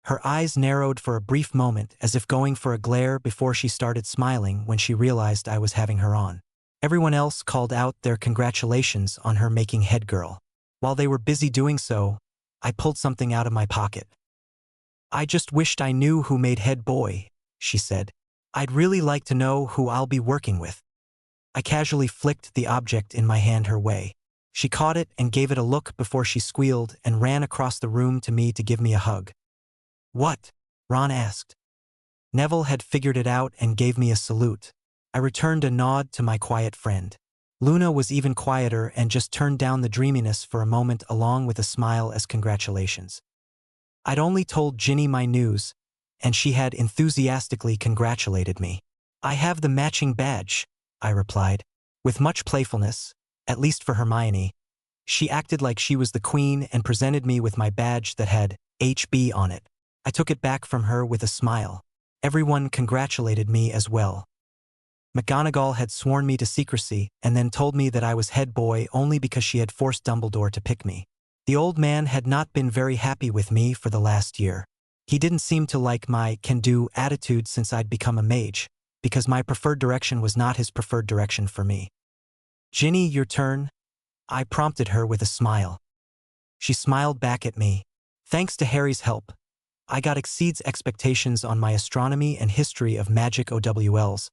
S1: Her eyes narrowed for a brief moment as if going for a glare before she started smiling when she realized I was having her on. Everyone else called out their congratulations on her making head girl. While they were busy doing so, I pulled something out of my pocket. I just wished I knew who made head boy, she said. I'd really like to know who I'll be working with. I casually flicked the object in my hand her way. She caught it and gave it a look before she squealed and ran across the room to me to give me a hug. What? Ron asked. Neville had figured it out and gave me a salute. I returned a nod to my quiet friend. Luna was even quieter and just turned down the dreaminess for a moment along with a smile as congratulations. I'd only told Ginny my news, and she had enthusiastically congratulated me. I have the matching badge, I replied, with much playfulness, at least for Hermione. She acted like she was the queen and presented me with my badge that had HB on it. I took it back from her with a smile. Everyone congratulated me as well. McGonagall had sworn me to secrecy and then told me that I was head boy only because she had forced Dumbledore to pick me. The old man had not been very happy with me for the last year. He didn't seem to like my can-do attitude since I'd become a mage, because my preferred direction was not his preferred direction for me. Ginny, your turn, I prompted her with a smile. She smiled back at me. Thanks to Harry's help, I got exceeds expectations on my astronomy and history of magic OWLs,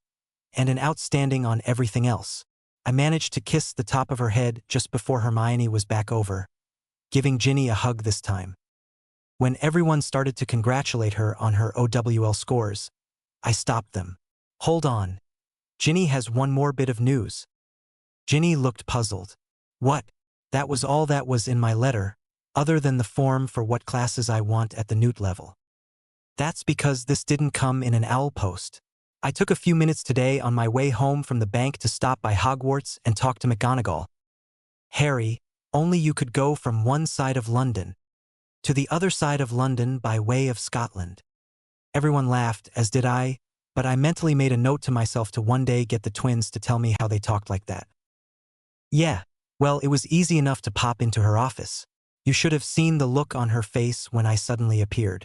S1: and an outstanding on everything else. I managed to kiss the top of her head just before Hermione was back over, giving Ginny a hug this time. When everyone started to congratulate her on her OWL scores, I stopped them. Hold on. Ginny has one more bit of news. Ginny looked puzzled. What? That was all that was in my letter, other than the form for what classes I want at the Newt level. That's because this didn't come in an owl post. I took a few minutes today on my way home from the bank to stop by Hogwarts and talk to McGonagall. Harry, only you could go from one side of London to the other side of London by way of Scotland. Everyone laughed, as did I, but I mentally made a note to myself to one day get the twins to tell me how they talked like that. Yeah, well, it was easy enough to pop into her office. You should have seen the look on her face when I suddenly appeared.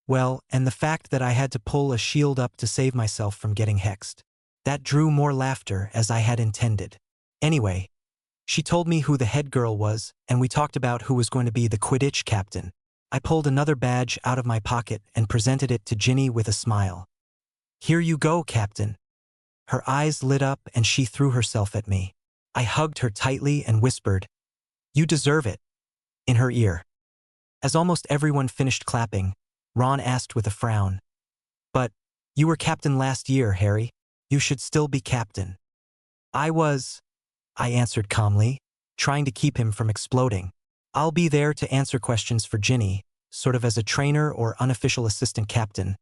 S1: Well, and the fact that I had to pull a shield up to save myself from getting hexed. That drew more laughter as I had intended. Anyway, she told me who the head girl was, and we talked about who was going to be the Quidditch captain. I pulled another badge out of my pocket and presented it to Ginny with a smile. Here you go, Captain. Her eyes lit up and she threw herself at me. I hugged her tightly and whispered, You deserve it, in her ear. As almost everyone finished clapping, Ron asked with a frown, But, you were captain last year, Harry. You should still be captain. I answered calmly, trying to keep him from exploding. I'll be there to answer questions for Ginny, sort of as a trainer or unofficial assistant captain,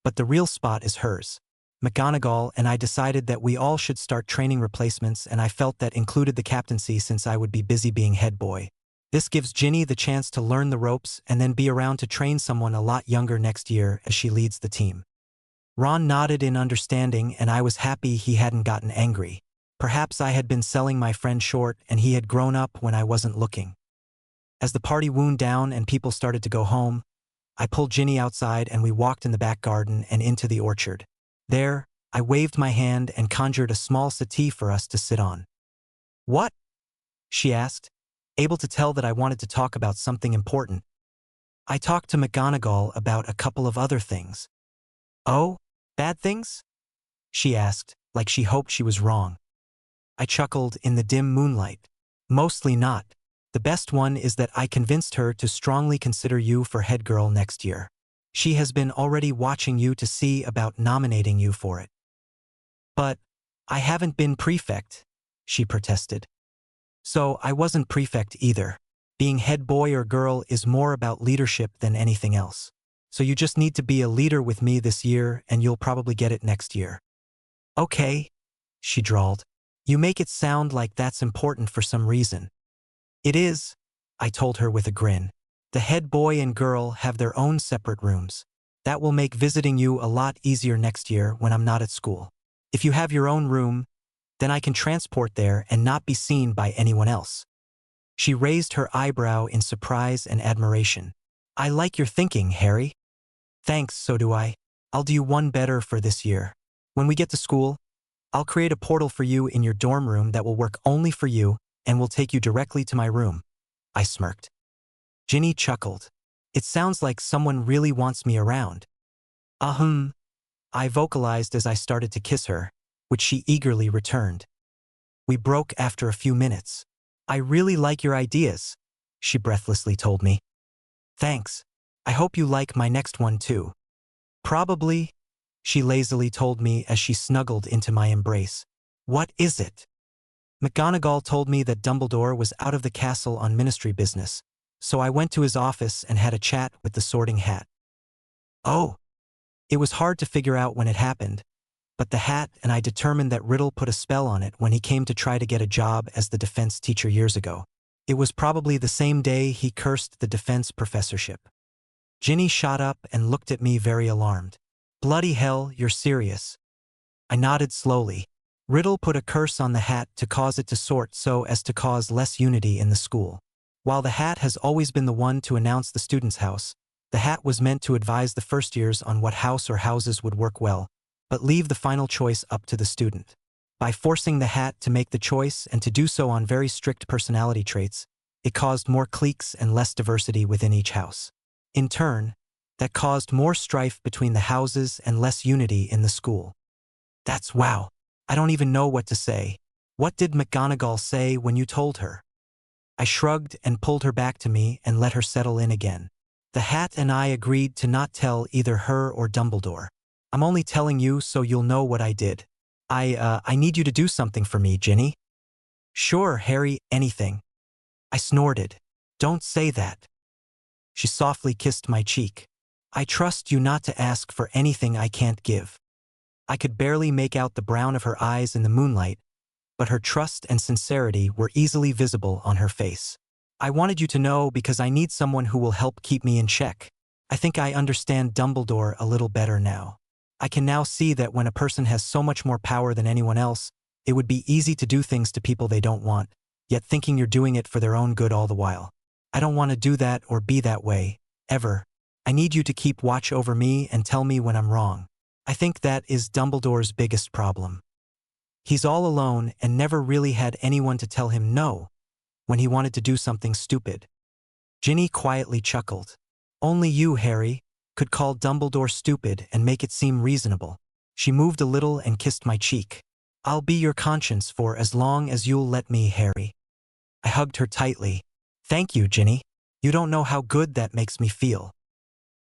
S1: but the real spot is hers. McGonagall and I decided that we all should start training replacements, and I felt that included the captaincy since I would be busy being head boy. This gives Ginny the chance to learn the ropes and then be around to train someone a lot younger next year as she leads the team. Ron nodded in understanding, and I was happy he hadn't gotten angry. Perhaps I had been selling my friend short and he had grown up when I wasn't looking. As the party wound down and people started to go home, I pulled Ginny outside and we walked in the back garden and into the orchard. There, I waved my hand and conjured a small settee for us to sit on. What? She asked, able to tell that I wanted to talk about something important. I talked to McGonagall about a couple of other things. Oh, bad things? She asked, like she hoped she was wrong. I chuckled in the dim moonlight. Mostly not. The best one is that I convinced her to strongly consider you for head girl next year. She has been already watching you to see about nominating you for it. But I haven't been prefect, she protested. So I wasn't prefect either. Being head boy or girl is more about leadership than anything else. So you just need to be a leader with me this year and you'll probably get it next year. Okay, she drawled. You make it sound like that's important for some reason. It is, I told her with a grin. The head boy and girl have their own separate rooms. That will make visiting you a lot easier next year when I'm not at school. If you have your own room, then I can transport there and not be seen by anyone else. She raised her eyebrow in surprise and admiration. I like your thinking, Harry. Thanks, so do I. I'll do you one better for this year. When we get to school, I'll create a portal for you in your dorm room that will work only for you and will take you directly to my room. I smirked. Ginny chuckled. It sounds like someone really wants me around. I vocalized as I started to kiss her, which she eagerly returned. We broke after a few minutes. I really like your ideas, she breathlessly told me. Thanks. I hope you like my next one too. Probably, she lazily told me as she snuggled into my embrace. What is it? McGonagall told me that Dumbledore was out of the castle on ministry business, so I went to his office and had a chat with the Sorting Hat. Oh. It was hard to figure out when it happened, but the Hat and I determined that Riddle put a spell on it when he came to try to get a job as the defense teacher years ago. It was probably the same day he cursed the defense professorship. Ginny shot up and looked at me very alarmed. Bloody hell, you're serious. I nodded slowly. Riddle put a curse on the Hat to cause it to sort so as to cause less unity in the school. While the Hat has always been the one to announce the student's house, the Hat was meant to advise the first years on what house or houses would work well, but leave the final choice up to the student. By forcing the Hat to make the choice and to do so on very strict personality traits, it caused more cliques and less diversity within each house. In turn, that caused more strife between the houses and less unity in the school. That's wow. I don't even know what to say. What did McGonagall say when you told her? I shrugged and pulled her back to me and let her settle in again. The Hat and I agreed to not tell either her or Dumbledore. I'm only telling you so you'll know what I did. I need you to do something for me, Ginny. Sure, Harry, anything. I snorted. Don't say that. She softly kissed my cheek. I trust you not to ask for anything I can't give. I could barely make out the brown of her eyes in the moonlight, but her trust and sincerity were easily visible on her face. I wanted you to know because I need someone who will help keep me in check. I think I understand Dumbledore a little better now. I can now see that when a person has so much more power than anyone else, it would be easy to do things to people they don't want, yet thinking you're doing it for their own good all the while. I don't want to do that or be that way, ever. I need you to keep watch over me and tell me when I'm wrong. I think that is Dumbledore's biggest problem. He's all alone and never really had anyone to tell him no when he wanted to do something stupid. Ginny quietly chuckled. Only you, Harry, could call Dumbledore stupid and make it seem reasonable. She moved a little and kissed my cheek. I'll be your conscience for as long as you'll let me, Harry. I hugged her tightly. Thank you, Ginny. You don't know how good that makes me feel.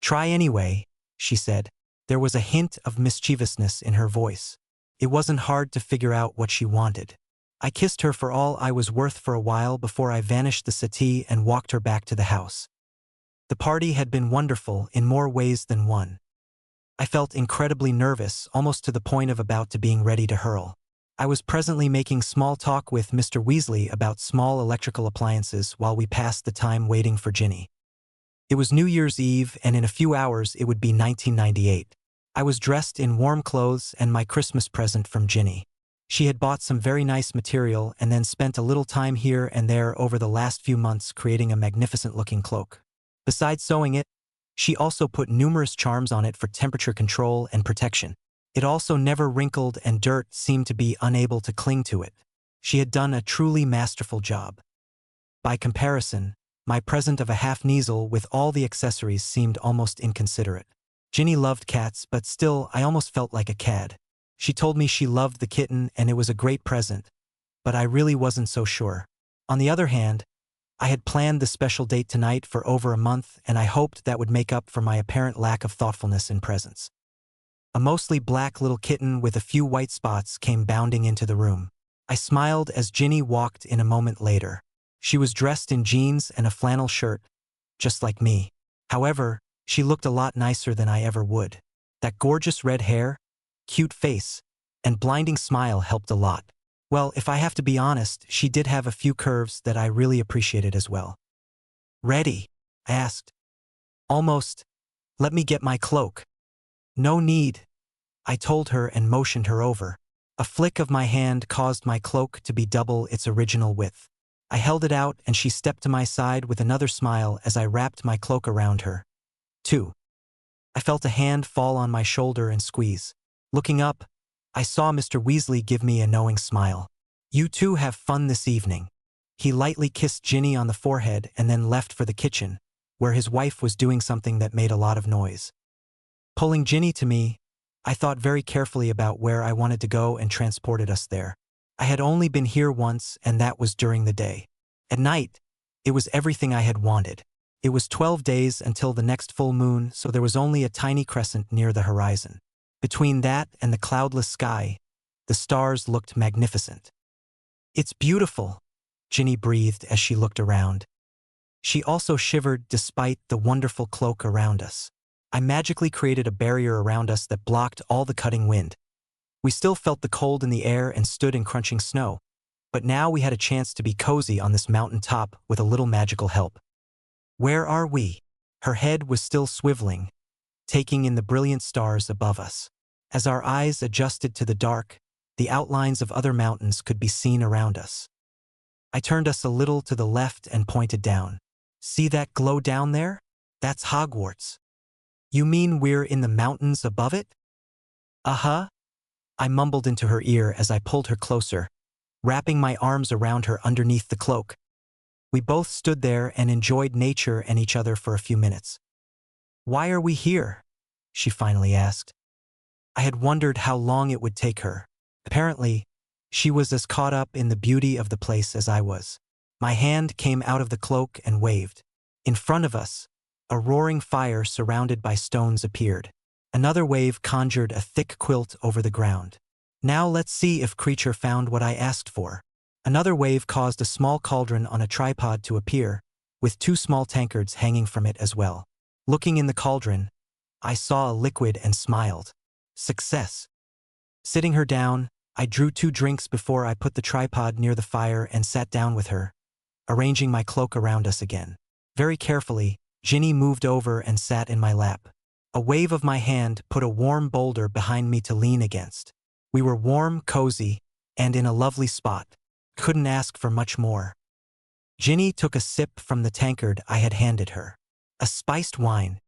S1: Try anyway, she said. There was a hint of mischievousness in her voice. It wasn't hard to figure out what she wanted. I kissed her for all I was worth for a while before I vanished the settee and walked her back to the house. The party had been wonderful in more ways than one. I felt incredibly nervous, almost to the point of about to being ready to hurl. I was presently making small talk with Mr. Weasley about small electrical appliances while we passed the time waiting for Ginny. It was New Year's Eve, and in a few hours it would be 1998. I was dressed in warm clothes and my Christmas present from Ginny. She had bought some very nice material and then spent a little time here and there over the last few months creating a magnificent-looking cloak. Besides sewing it, she also put numerous charms on it for temperature control and protection. It also never wrinkled and dirt seemed to be unable to cling to it. She had done a truly masterful job. By comparison, my present of a half-Kneazle with all the accessories seemed almost inconsiderate. Ginny loved cats, but still I almost felt like a cad. She told me she loved the kitten and it was a great present, but I really wasn't so sure. On the other hand, I had planned the special date tonight for over a month, and I hoped that would make up for my apparent lack of thoughtfulness in presents. A mostly black little kitten with a few white spots came bounding into the room. I smiled as Ginny walked in a moment later. She was dressed in jeans and a flannel shirt, just like me. However, she looked a lot nicer than I ever would. That gorgeous red hair, cute face, and blinding smile helped a lot. Well, if I have to be honest, she did have a few curves that I really appreciated as well. "Ready?" I asked. "Almost. Let me get my cloak." "No need," I told her and motioned her over. A flick of my hand caused my cloak to be double its original width. I held it out and she stepped to my side with another smile as I wrapped my cloak around her. 2. I felt a hand fall on my shoulder and squeeze. Looking up, I saw Mr. Weasley give me a knowing smile. "You two have fun this evening." He lightly kissed Ginny on the forehead and then left for the kitchen, where his wife was doing something that made a lot of noise. Pulling Ginny to me, I thought very carefully about where I wanted to go and transported us there. I had only been here once, and that was during the day. At night, it was everything I had wanted. It was 12 days until the next full moon, so there was only a tiny crescent near the horizon. Between that and the cloudless sky, the stars looked magnificent. "It's beautiful," Ginny breathed as she looked around. She also shivered despite the wonderful cloak around us. I magically created a barrier around us that blocked all the cutting wind. We still felt the cold in the air and stood in crunching snow, but now we had a chance to be cozy on this mountain top with a little magical help. "Where are we?" Her head was still swiveling, taking in the brilliant stars above us. As our eyes adjusted to the dark, the outlines of other mountains could be seen around us. I turned us a little to the left and pointed down. "See that glow down there? That's Hogwarts." "You mean we're in the mountains above it?" "Uh-huh," I mumbled into her ear as I pulled her closer, wrapping my arms around her underneath the cloak. We both stood there and enjoyed nature and each other for a few minutes. "Why are we here?" she finally asked. I had wondered how long it would take her. Apparently, she was as caught up in the beauty of the place as I was. My hand came out of the cloak and waved. In front of us, a roaring fire surrounded by stones appeared. Another wave conjured a thick quilt over the ground. "Now let's see if creature found what I asked for." Another wave caused a small cauldron on a tripod to appear, with 2 small tankards hanging from it as well. Looking in the cauldron, I saw a liquid and smiled. Success. Sitting her down, I drew 2 drinks before I put the tripod near the fire and sat down with her, arranging my cloak around us again. Very carefully, Ginny moved over and sat in my lap. A wave of my hand put a warm boulder behind me to lean against. We were warm, cozy, and in a lovely spot. Couldn't ask for much more. Ginny took a sip from the tankard I had handed her. A spiced wine.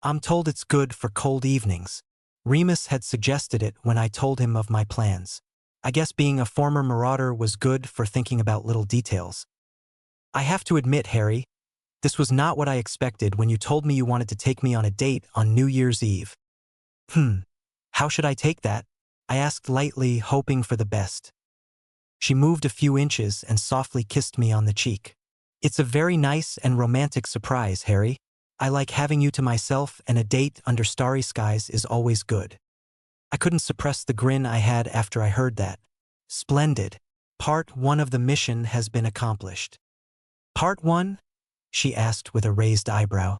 S1: I'm told it's good for cold evenings. Remus had suggested it when I told him of my plans. I guess being a former marauder was good for thinking about little details. "I have to admit, Harry, this was not what I expected when you told me you wanted to take me on a date on New Year's Eve." How should I take that?" I asked lightly, hoping for the best. She moved a few inches and softly kissed me on the cheek. "It's a very nice and romantic surprise, Harry. I like having you to myself, and a date under starry skies is always good." I couldn't suppress the grin I had after I heard that. "Splendid. Part 1 of the mission has been accomplished." "Part 1?" she asked with a raised eyebrow.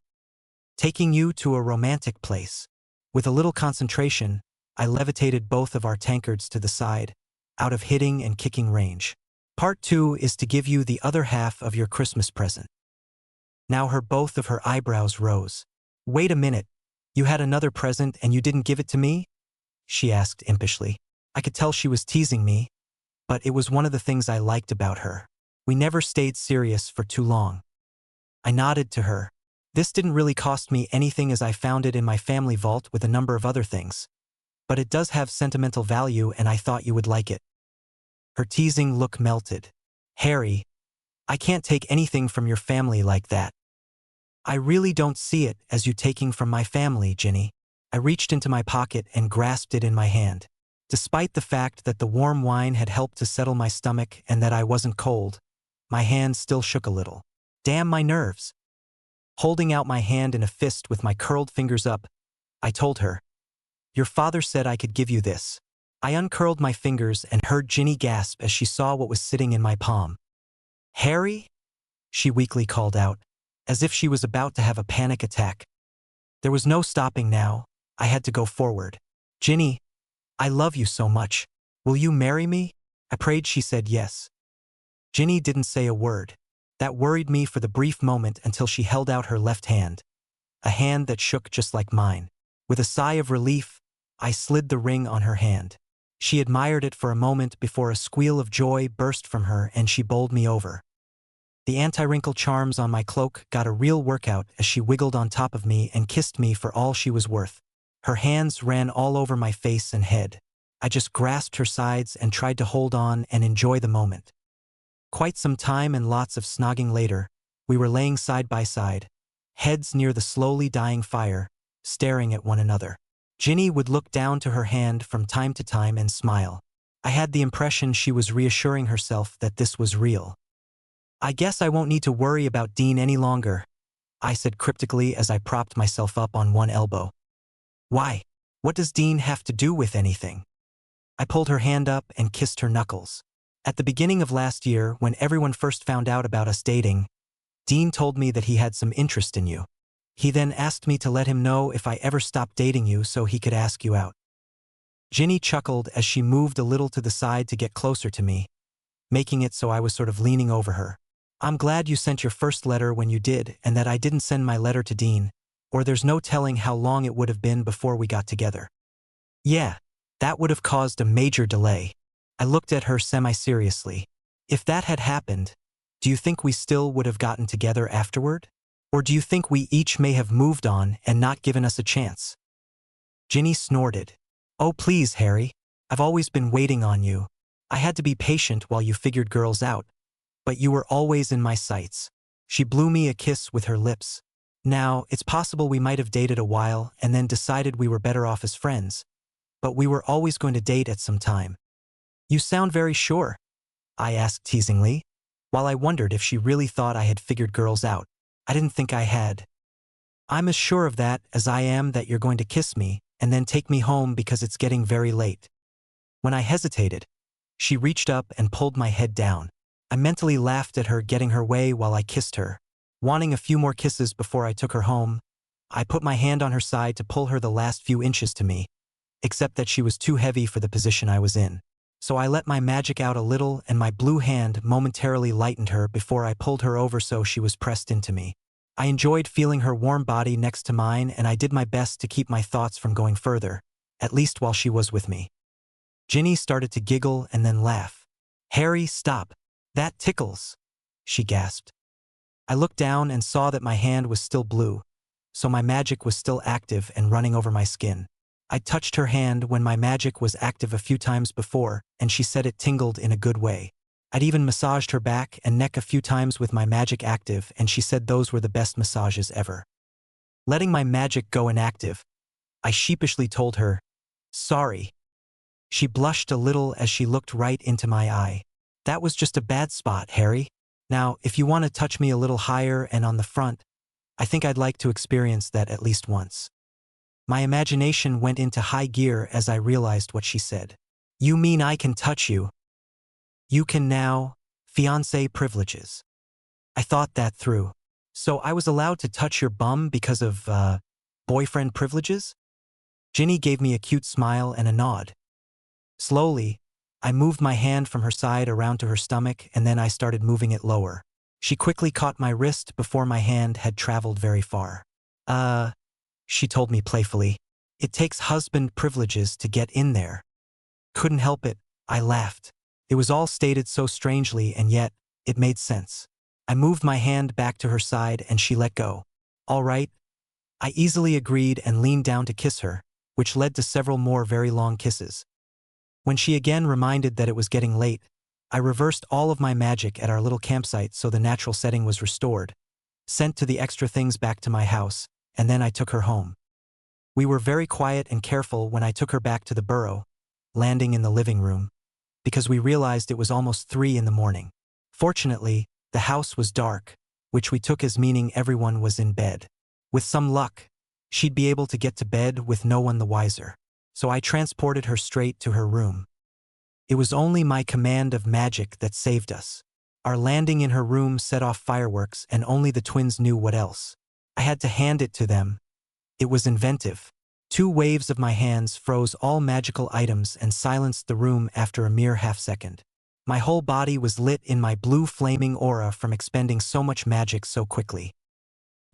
S1: "Taking you to a romantic place." With a little concentration, I levitated both of our tankards to the side, out of hitting and kicking range. "Part 2 is to give you the other half of your Christmas present." Now both of her eyebrows rose. "Wait a minute, you had another present and you didn't give it to me?" she asked impishly. I could tell she was teasing me, but it was one of the things I liked about her. We never stayed serious for too long. I nodded to her. "This didn't really cost me anything as I found it in my family vault with a number of other things. But it does have sentimental value and I thought you would like it." Her teasing look melted. "Harry, I can't take anything from your family like that." "I really don't see it as you taking from my family, Ginny." I reached into my pocket and grasped it in my hand. Despite the fact that the warm wine had helped to settle my stomach and that I wasn't cold, my hand still shook a little. Damn my nerves. Holding out my hand in a fist with my curled fingers up, I told her, "Your father said I could give you this." I uncurled my fingers and heard Ginny gasp as she saw what was sitting in my palm. "Harry?" she weakly called out, as if she was about to have a panic attack. There was no stopping now. I had to go forward. "Ginny, I love you so much. Will you marry me?" I prayed she said yes. Ginny didn't say a word. That worried me for the brief moment until she held out her left hand. A hand that shook just like mine. With a sigh of relief, I slid the ring on her hand. She admired it for a moment before a squeal of joy burst from her and she bowled me over. The anti-wrinkle charms on my cloak got a real workout as she wiggled on top of me and kissed me for all she was worth. Her hands ran all over my face and head. I just grasped her sides and tried to hold on and enjoy the moment. Quite some time and lots of snogging later, we were laying side by side, heads near the slowly dying fire, staring at one another. Ginny would look down to her hand from time to time and smile. I had the impression she was reassuring herself that this was real. "I guess I won't need to worry about Dean any longer," I said cryptically as I propped myself up on one elbow. "Why? What does Dean have to do with anything?" I pulled her hand up and kissed her knuckles. "At the beginning of last year, when everyone first found out about us dating, Dean told me that he had some interest in you. He then asked me to let him know if I ever stopped dating you so he could ask you out." Ginny chuckled as she moved a little to the side to get closer to me, making it so I was sort of leaning over her. "I'm glad you sent your first letter when you did and that I didn't send my letter to Dean, or there's no telling how long it would have been before we got together." "Yeah, that would have caused a major delay." I looked at her semi-seriously. "If that had happened, do you think we still would have gotten together afterward? Or do you think we each may have moved on and not given us a chance?" Ginny snorted. "Oh please, Harry. I've always been waiting on you. I had to be patient while you figured girls out, but you were always in my sights." She blew me a kiss with her lips. "Now, it's possible we might have dated a while and then decided we were better off as friends, but we were always going to date at some time." "You sound very sure," I asked teasingly, while I wondered if she really thought I had figured girls out. I didn't think I had. "I'm as sure of that as I am that you're going to kiss me and then take me home because it's getting very late." When I hesitated, she reached up and pulled my head down. I mentally laughed at her getting her way while I kissed her. Wanting a few more kisses before I took her home, I put my hand on her side to pull her the last few inches to me, except that she was too heavy for the position I was in. So I let my magic out a little and my blue hand momentarily lightened her before I pulled her over so she was pressed into me. I enjoyed feeling her warm body next to mine and I did my best to keep my thoughts from going further, at least while she was with me. Ginny started to giggle and then laugh. "Harry, stop. That tickles," she gasped. I looked down and saw that my hand was still blue, so my magic was still active and running over my skin. I touched her hand when my magic was active a few times before, and she said it tingled in a good way. I'd even massaged her back and neck a few times with my magic active, and she said those were the best massages ever. Letting my magic go inactive, I sheepishly told her, "Sorry." She blushed a little as she looked right into my eye. "That was just a bad spot, Harry. Now, if you want to touch me a little higher and on the front, I think I'd like to experience that at least once." My imagination went into high gear as I realized what she said. "You mean I can touch you? You can now, fiancé privileges." I thought that through. "So I was allowed to touch your bum because of, boyfriend privileges?" Ginny gave me a cute smile and a nod. Slowly, I moved my hand from her side around to her stomach and then I started moving it lower. She quickly caught my wrist before my hand had traveled very far. She told me playfully. "It takes husband privileges to get in there." Couldn't help it, I laughed. It was all stated so strangely and yet, it made sense. I moved my hand back to her side and she let go. "All right." I easily agreed and leaned down to kiss her, which led to several more very long kisses. When she again reminded that it was getting late, I reversed all of my magic at our little campsite so the natural setting was restored, sent to the extra things back to my house, and then I took her home. We were very quiet and careful when I took her back to the burrow, landing in the living room, because we realized it was almost 3 in the morning. Fortunately, the house was dark, which we took as meaning everyone was in bed. With some luck, she'd be able to get to bed with no one the wiser. So I transported her straight to her room. It was only my command of magic that saved us. Our landing in her room set off fireworks, and only the twins knew what else. I had to hand it to them. It was inventive. 2 waves of my hands froze all magical items and silenced the room after a mere half-second. My whole body was lit in my blue flaming aura from expending so much magic so quickly.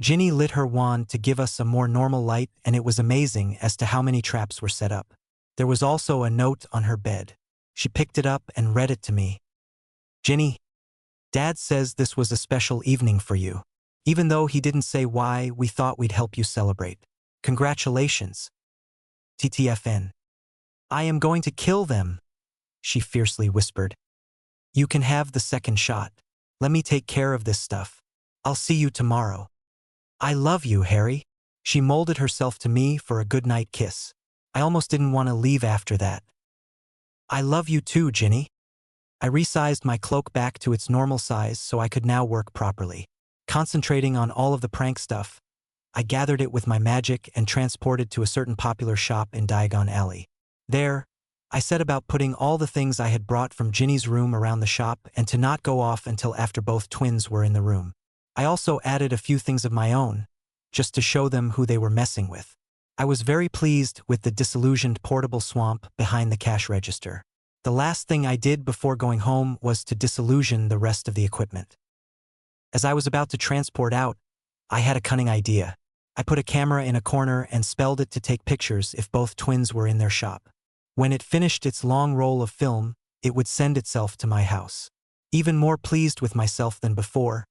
S1: Ginny lit her wand to give us a more normal light, and it was amazing as to how many traps were set up. There was also a note on her bed. She picked it up and read it to me. "Ginny, Dad says this was a special evening for you. Even though he didn't say why, we thought we'd help you celebrate. Congratulations. TTFN. I am going to kill them," she fiercely whispered. "You can have the second shot. Let me take care of this stuff. I'll see you tomorrow. I love you, Harry." She molded herself to me for a goodnight kiss. I almost didn't want to leave after that. "I love you too, Ginny." I resized my cloak back to its normal size so I could now work properly. Concentrating on all of the prank stuff, I gathered it with my magic and transported to a certain popular shop in Diagon Alley. There, I set about putting all the things I had brought from Ginny's room around the shop and to not go off until after both twins were in the room. I also added a few things of my own, just to show them who they were messing with. I was very pleased with the disillusioned portable swamp behind the cash register. The last thing I did before going home was to disillusion the rest of the equipment. As I was about to transport out, I had a cunning idea. I put a camera in a corner and spelled it to take pictures if both twins were in their shop. When it finished its long roll of film, it would send itself to my house. Even more pleased with myself than before,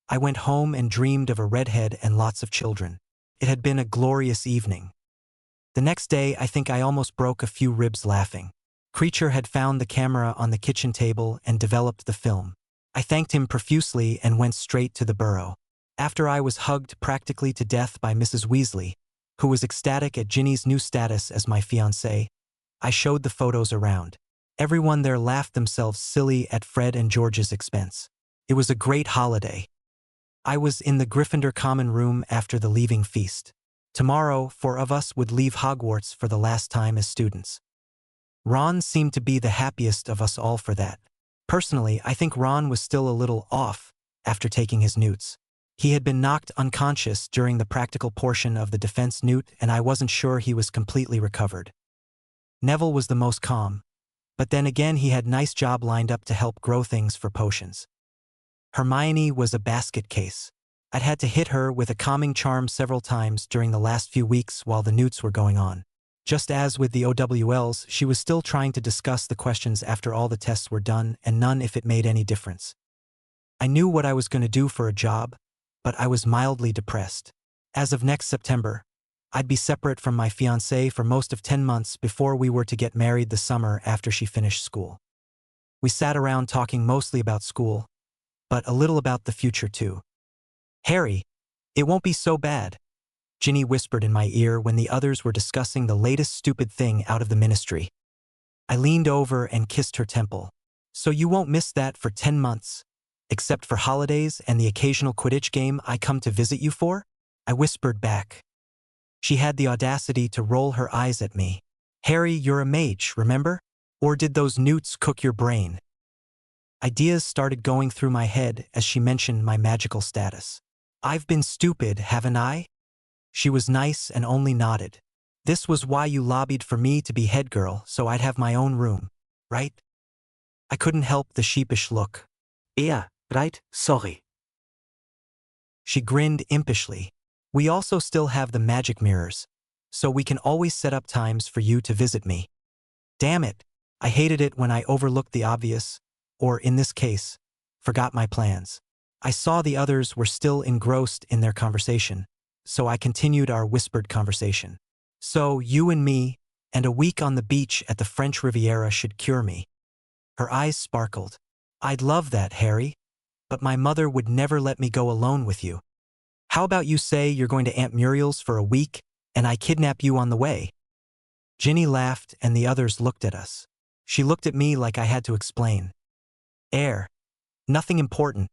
S1: I went home and dreamed of a redhead and lots of children. It had been a glorious evening. The next day, I think I almost broke a few ribs laughing. Creature had found the camera on the kitchen table and developed the film. I thanked him profusely and went straight to the burrow. After I was hugged practically to death by Mrs. Weasley, who was ecstatic at Ginny's new status as my fiancée, I showed the photos around. Everyone there laughed themselves silly at Fred and George's expense. It was a great holiday. I was in the Gryffindor common room after the leaving feast. Tomorrow, 4 of us would leave Hogwarts for the last time as students. Ron seemed to be the happiest of us all for that. Personally, I think Ron was still a little off after taking his newts. He had been knocked unconscious during the practical portion of the defense newt, and I wasn't sure he was completely recovered. Neville was the most calm, but then again he had a nice job lined up to help grow things for potions. Hermione was a basket case. I'd had to hit her with a calming charm several times during the last few weeks while the newts were going on. Just as with the OWLs, she was still trying to discuss the questions after all the tests were done, and none if it made any difference. I knew what I was going to do for a job, but I was mildly depressed. As of next September, I'd be separate from my fiancée for most of 10 months before we were to get married the summer after she finished school. We sat around talking mostly about school, but a little about the future too. "Harry, it won't be so bad," Ginny whispered in my ear when the others were discussing the latest stupid thing out of the ministry. I leaned over and kissed her temple. "So you won't miss that for 10 months, except for holidays and the occasional Quidditch game I come to visit you for?" I whispered back. She had the audacity to roll her eyes at me. "Harry, you're a mage, remember? Or did those newts cook your brain?" Ideas started going through my head as she mentioned my magical status. "I've been stupid, haven't I?" She was nice and only nodded. "This was why you lobbied for me to be head girl, so I'd have my own room, right?" I couldn't help the sheepish look.
S2: Yeah, right, sorry.
S1: She grinned impishly. "We also still have the magic mirrors, so we can always set up times for you to visit me." Damn it, I hated it when I overlooked the obvious, or in this case, forgot my plans. I saw the others were still engrossed in their conversation, so I continued our whispered conversation. "So, you and me, and a week on the beach at the French Riviera should cure me." Her eyes sparkled. "I'd love that, Harry, but my mother would never let me go alone with you. How about you say you're going to Aunt Muriel's for a week, and I kidnap you on the way?" Ginny laughed and the others looked at us. She looked at me like I had to explain. Air. Nothing important.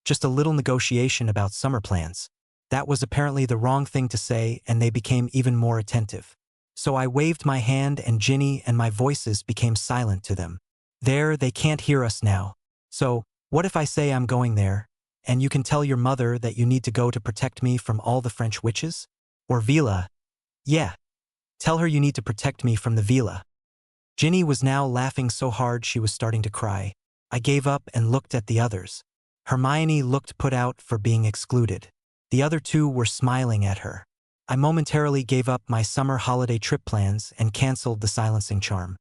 S1: Just a little negotiation about summer plans. That was apparently the wrong thing to say, and they became even more attentive. So I waved my hand and Ginny and my voices became silent to them. There, they can't hear us now. So, what if I say I'm going there, and you can tell your mother that you need to go to protect me from all the French witches? Or Vila. Yeah. Tell her you need to protect me from the Vila. Ginny was now laughing so hard she was starting to cry. I gave up and looked at the others. Hermione looked put out for being excluded. The other two were smiling at her. I momentarily gave up my summer holiday trip plans and canceled the silencing charm.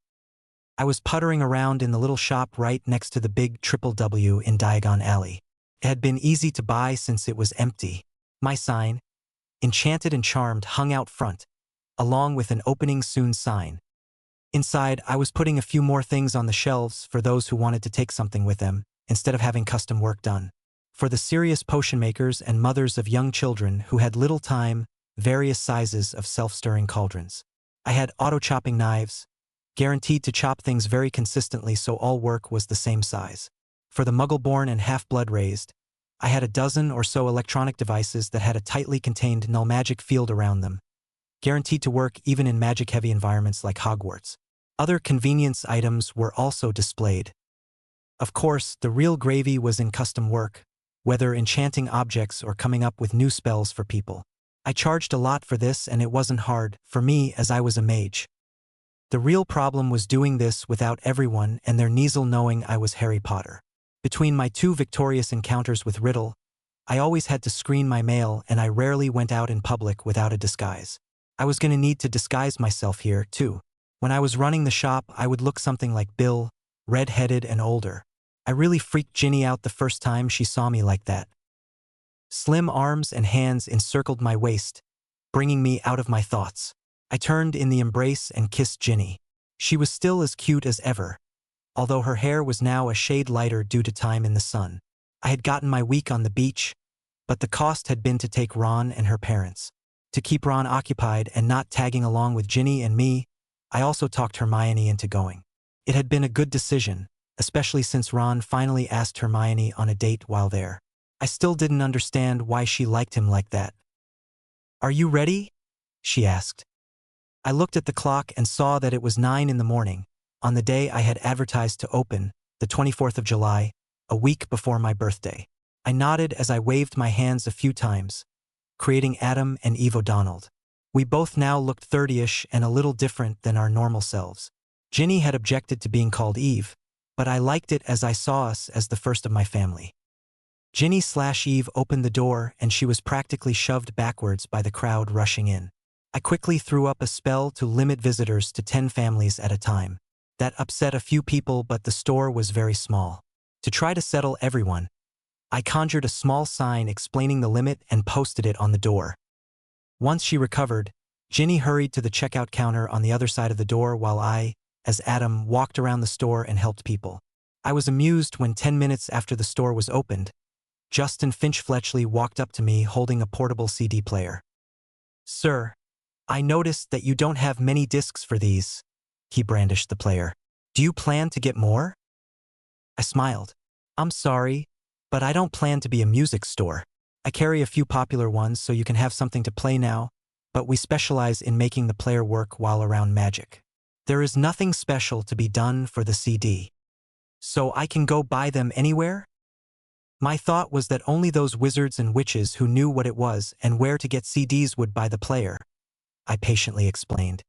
S1: I was puttering around in the little shop right next to the big Triple W in Diagon Alley. It had been easy to buy since it was empty. My sign, Enchanted and Charmed, hung out front, along with an opening soon sign. Inside, I was putting a few more things on the shelves for those who wanted to take something with them, instead of having custom work done. For the serious potion makers and mothers of young children who had little time, various sizes of self-stirring cauldrons. I had auto-chopping knives, guaranteed to chop things very consistently so all work was the same size. For the Muggle-born and half-blood raised, I had a dozen or so electronic devices that had a tightly contained null magic field around them, guaranteed to work even in magic-heavy environments like Hogwarts. Other convenience items were also displayed. Of course, the real gravy was in custom work, whether enchanting objects or coming up with new spells for people. I charged a lot for this and it wasn't hard, for me as I was a mage. The real problem was doing this without everyone and their Kneazle knowing I was Harry Potter. Between my two victorious encounters with Riddle, I always had to screen my mail and I rarely went out in public without a disguise. I was going to need to disguise myself here, too. When I was running the shop, I would look something like Bill, red-headed and older. I really freaked Ginny out the first time she saw me like that. Slim arms and hands encircled my waist, bringing me out of my thoughts. I turned in the embrace and kissed Ginny. She was still as cute as ever, although her hair was now a shade lighter due to time in the sun. I had gotten my week on the beach, but the cost had been to take Ron and her parents. To keep Ron occupied and not tagging along with Ginny and me, I also talked Hermione into going. It had been a good decision, especially since Ron finally asked Hermione on a date while there. I still didn't understand why she liked him like that. "Are you ready?" she asked. I looked at the clock and saw that it was 9 in the morning, on the day I had advertised to open, the 24th of July, a week before my birthday. I nodded as I waved my hands a few times, creating Adam and Eve O'Donnell. We both now looked 30-ish and a little different than our normal selves. Ginny had objected to being called Eve, but I liked it as I saw us as the first of my family. Ginny/Eve opened the door and she was practically shoved backwards by the crowd rushing in. I quickly threw up a spell to limit visitors to 10 families at a time. That upset a few people, but the store was very small. To try to settle everyone, I conjured a small sign explaining the limit and posted it on the door. Once she recovered, Ginny hurried to the checkout counter on the other side of the door while I, as Adam, walked around the store and helped people. I was amused when 10 minutes after the store was opened, Justin Finch-Fletchley walked up to me holding a portable CD player. "Sir, I noticed that you don't have many discs for these," he brandished the player. "Do you plan to get more?" I smiled. "I'm sorry, but I don't plan to be a music store. I carry a few popular ones so you can have something to play now, but we specialize in making the player work while around magic. There is nothing special to be done for the CD. So I can go buy them anywhere?" My thought was that only those wizards and witches who knew what it was and where to get CDs would buy the player, I patiently explained.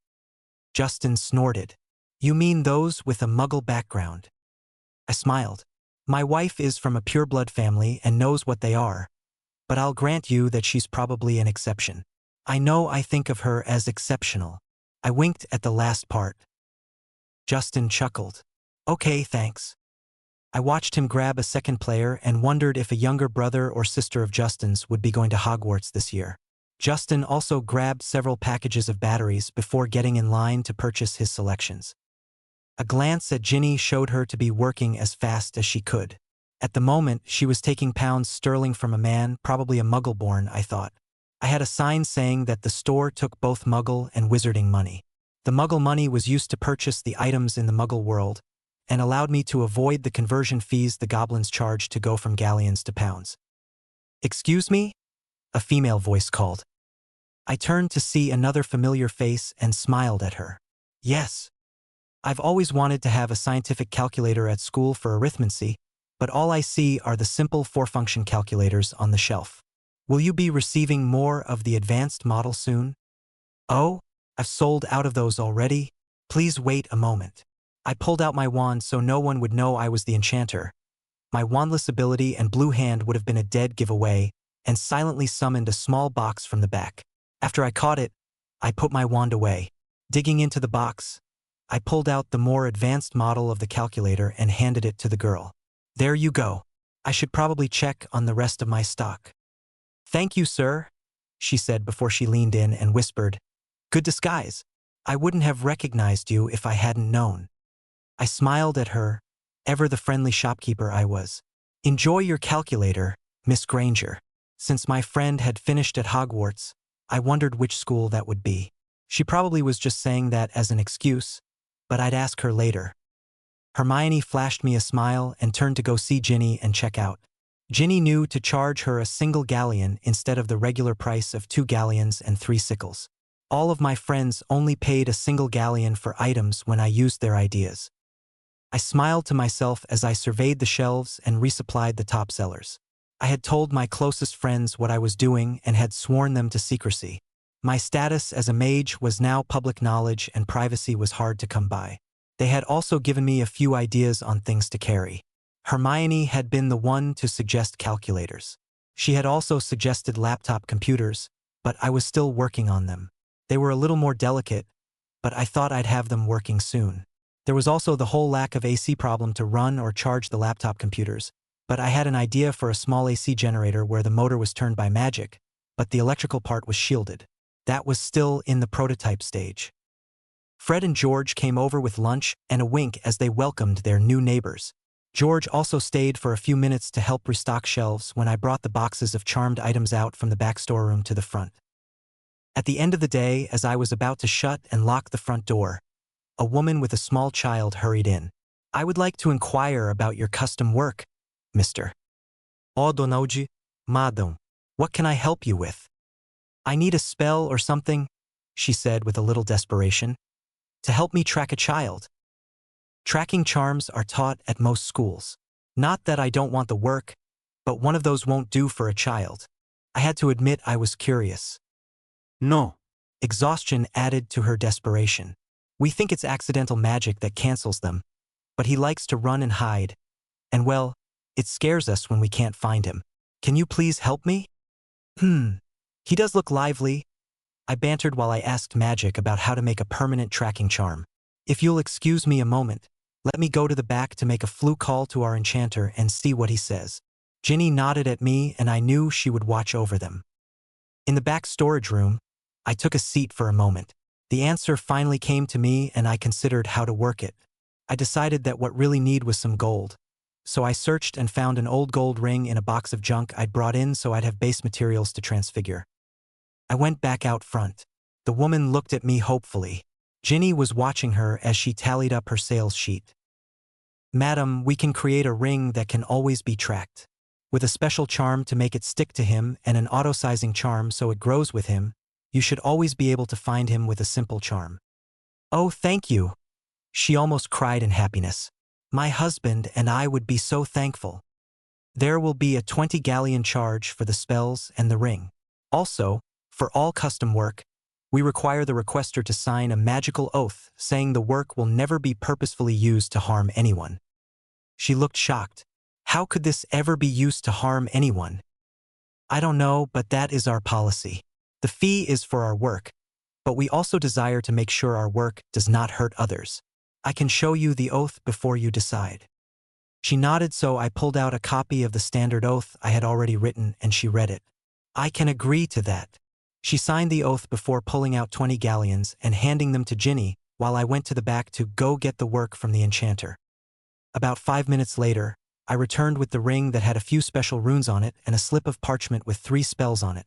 S1: Justin snorted. "You mean those with a Muggle background?" I smiled. "My wife is from a pureblood family and knows what they are, but I'll grant you that she's probably an exception. I know I think of her as exceptional." I winked at the last part. Justin chuckled. "Okay, thanks." I watched him grab a second player and wondered if a younger brother or sister of Justin's would be going to Hogwarts this year. Justin also grabbed several packages of batteries before getting in line to purchase his selections. A glance at Ginny showed her to be working as fast as she could. At the moment, she was taking pounds sterling from a man, probably a Muggle-born, I thought. I had a sign saying that the store took both Muggle and Wizarding money. The Muggle money was used to purchase the items in the Muggle world, and allowed me to avoid the conversion fees the goblins charged to go from galleons to pounds. "Excuse me?" a female voice called. I turned to see another familiar face and smiled at her. "Yes. I've always wanted to have a scientific calculator at school for arithmancy, but all I see are the simple four-function calculators on the shelf. Will you be receiving more of the advanced model soon?" "Oh, I've sold out of those already. Please wait a moment." I pulled out my wand so no one would know I was the enchanter. My wandless ability and blue hand would have been a dead giveaway, and silently summoned a small box from the back. After I caught it, I put my wand away. Digging into the box, I pulled out the more advanced model of the calculator and handed it to the girl. "There you go. I should probably check on the rest of my stock." "Thank you, sir," she said before she leaned in and whispered, "Good disguise. I wouldn't have recognized you if I hadn't known." I smiled at her, ever the friendly shopkeeper I was. "Enjoy your calculator, Miss Granger." Since my friend had finished at Hogwarts, I wondered which school that would be. She probably was just saying that as an excuse, but I'd ask her later. Hermione flashed me a smile and turned to go see Ginny and check out. Ginny knew to charge her a single galleon instead of the regular price of 2 galleons and 3 sickles. All of my friends only paid a single galleon for items when I used their ideas. I smiled to myself as I surveyed the shelves and resupplied the top sellers. I had told my closest friends what I was doing and had sworn them to secrecy. My status as a mage was now public knowledge and privacy was hard to come by. They had also given me a few ideas on things to carry. Hermione had been the one to suggest calculators. She had also suggested laptop computers, but I was still working on them. They were a little more delicate, but I thought I'd have them working soon. There was also the whole lack of AC problem to run or charge the laptop computers, but I had an idea for a small AC generator where the motor was turned by magic, but the electrical part was shielded. That was still in the prototype stage. Fred and George came over with lunch and a wink as they welcomed their new neighbors. George also stayed for a few minutes to help restock shelves when I brought the boxes of charmed items out from the back storeroom to the front. At the end of the day, as I was about to shut and lock the front door, a woman with a small child hurried in. "I would like to inquire about your custom work, Mr. Odonoji, Madam. What can I help you with?" "I need a spell or something," she said with a little desperation, "to help me track a child." Tracking charms are taught at most schools. Not that I don't want the work, but one of those won't do for a child. I had to admit I was curious.
S2: No.
S1: Exhaustion added to her desperation. "We think it's accidental magic that cancels them, but he likes to run and hide, and well, it scares us when we can't find him. Can you please help me?" He does look lively," I bantered while I asked Magic about how to make a permanent tracking charm. "If you'll excuse me a moment, let me go to the back to make a flu call to our enchanter and see what he says." Ginny nodded at me and I knew she would watch over them. In the back storage room, I took a seat for a moment. The answer finally came to me and I considered how to work it. I decided that what really needed was some gold. So I searched and found an old gold ring in a box of junk I'd brought in so I'd have base materials to transfigure. I went back out front. The woman looked at me hopefully. Ginny was watching her as she tallied up her sales sheet. "Madam, we can create a ring that can always be tracked. With a special charm to make it stick to him and an auto-sizing charm so it grows with him, you should always be able to find him with a simple charm." "Oh, thank you." She almost cried in happiness. "My husband and I would be so thankful." There will be a 20 galleon charge for the spells and the ring. Also, for all custom work, we require the requester to sign a magical oath saying the work will never be purposefully used to harm anyone. She looked shocked. How could this ever be used to harm anyone? "I don't know, but that is our policy. The fee is for our work, but we also desire to make sure our work does not hurt others. I can show you the oath before you decide." She nodded, so I pulled out a copy of the standard oath I had already written and she read it. "I can agree to that." She signed the oath before pulling out 20 galleons and handing them to Ginny while I went to the back to go get the work from the enchanter. About 5 minutes later, I returned with the ring that had a few special runes on it and a slip of parchment with 3 spells on it.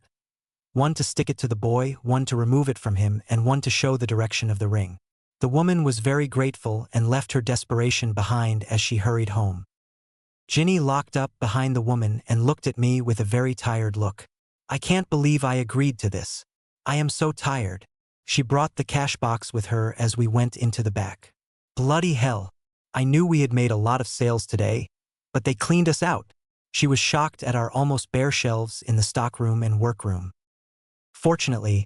S1: One to stick it to the boy, one to remove it from him, and one to show the direction of the ring. The woman was very grateful and left her desperation behind as she hurried home. Ginny locked up behind the woman and looked at me with a very tired look. I can't believe I agreed to this. I am so tired. She brought the cash box with her as we went into the back. Bloody hell. I knew we had made a lot of sales today, but they cleaned us out. She was shocked at our almost bare shelves in the stockroom and workroom. Fortunately,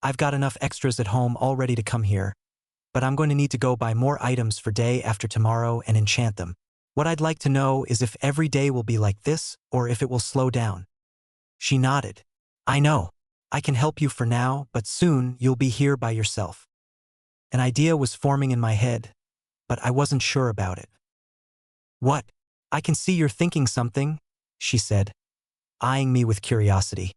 S1: I've got enough extras at home all ready to come here, but I'm going to need to go buy more items for day after tomorrow and enchant them. What I'd like to know is if every day will be like this or if it will slow down. She nodded. I know. I can help you for now, but soon you'll be here by yourself. An idea was forming in my head, but I wasn't sure about it. What? I can see you're thinking something, she said, eyeing me with curiosity.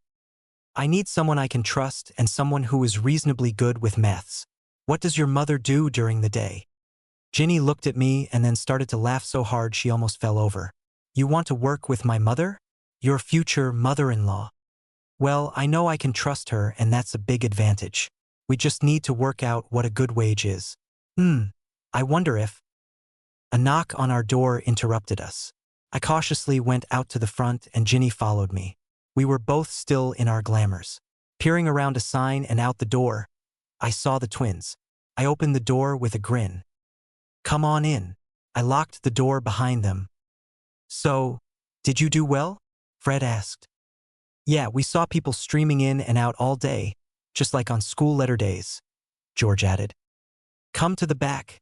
S1: I need someone I can trust and someone who is reasonably good with maths. What does your mother do during the day? Ginny looked at me and then started to laugh so hard she almost fell over. You want to work with my mother? Your future mother-in-law. Well, I know I can trust her and that's a big advantage. We just need to work out what a good wage is. I wonder if... A knock on our door interrupted us. I cautiously went out to the front and Ginny followed me. We were both still in our glamours. Peering around a sign and out the door, I saw the twins. I opened the door with a grin. Come on in. I locked the door behind them. So, did you do well? Fred asked. Yeah, we saw people streaming in and out all day, just like on school letter days, George added. Come to the back.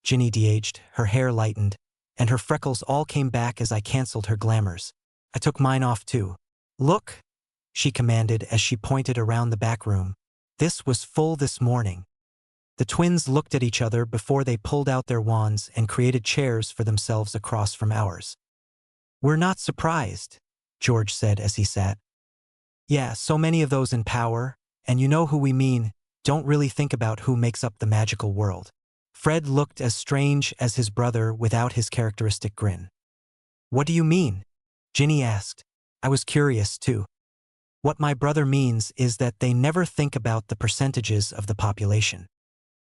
S1: Ginny de-aged, her hair lightened, and her freckles all came back as I canceled her glamours. I took mine off too. Look, she commanded as she pointed around the back room. This was full this morning. The twins looked at each other before they pulled out their wands and created chairs for themselves across from ours. We're not surprised, George said as he sat. Yeah, so many of those in power, and you know who we mean, don't really think about who makes up the magical world. Fred looked as strange as his brother without his characteristic grin. What do you mean? Ginny asked. I was curious too. What my brother means is that they never think about the percentages of the population.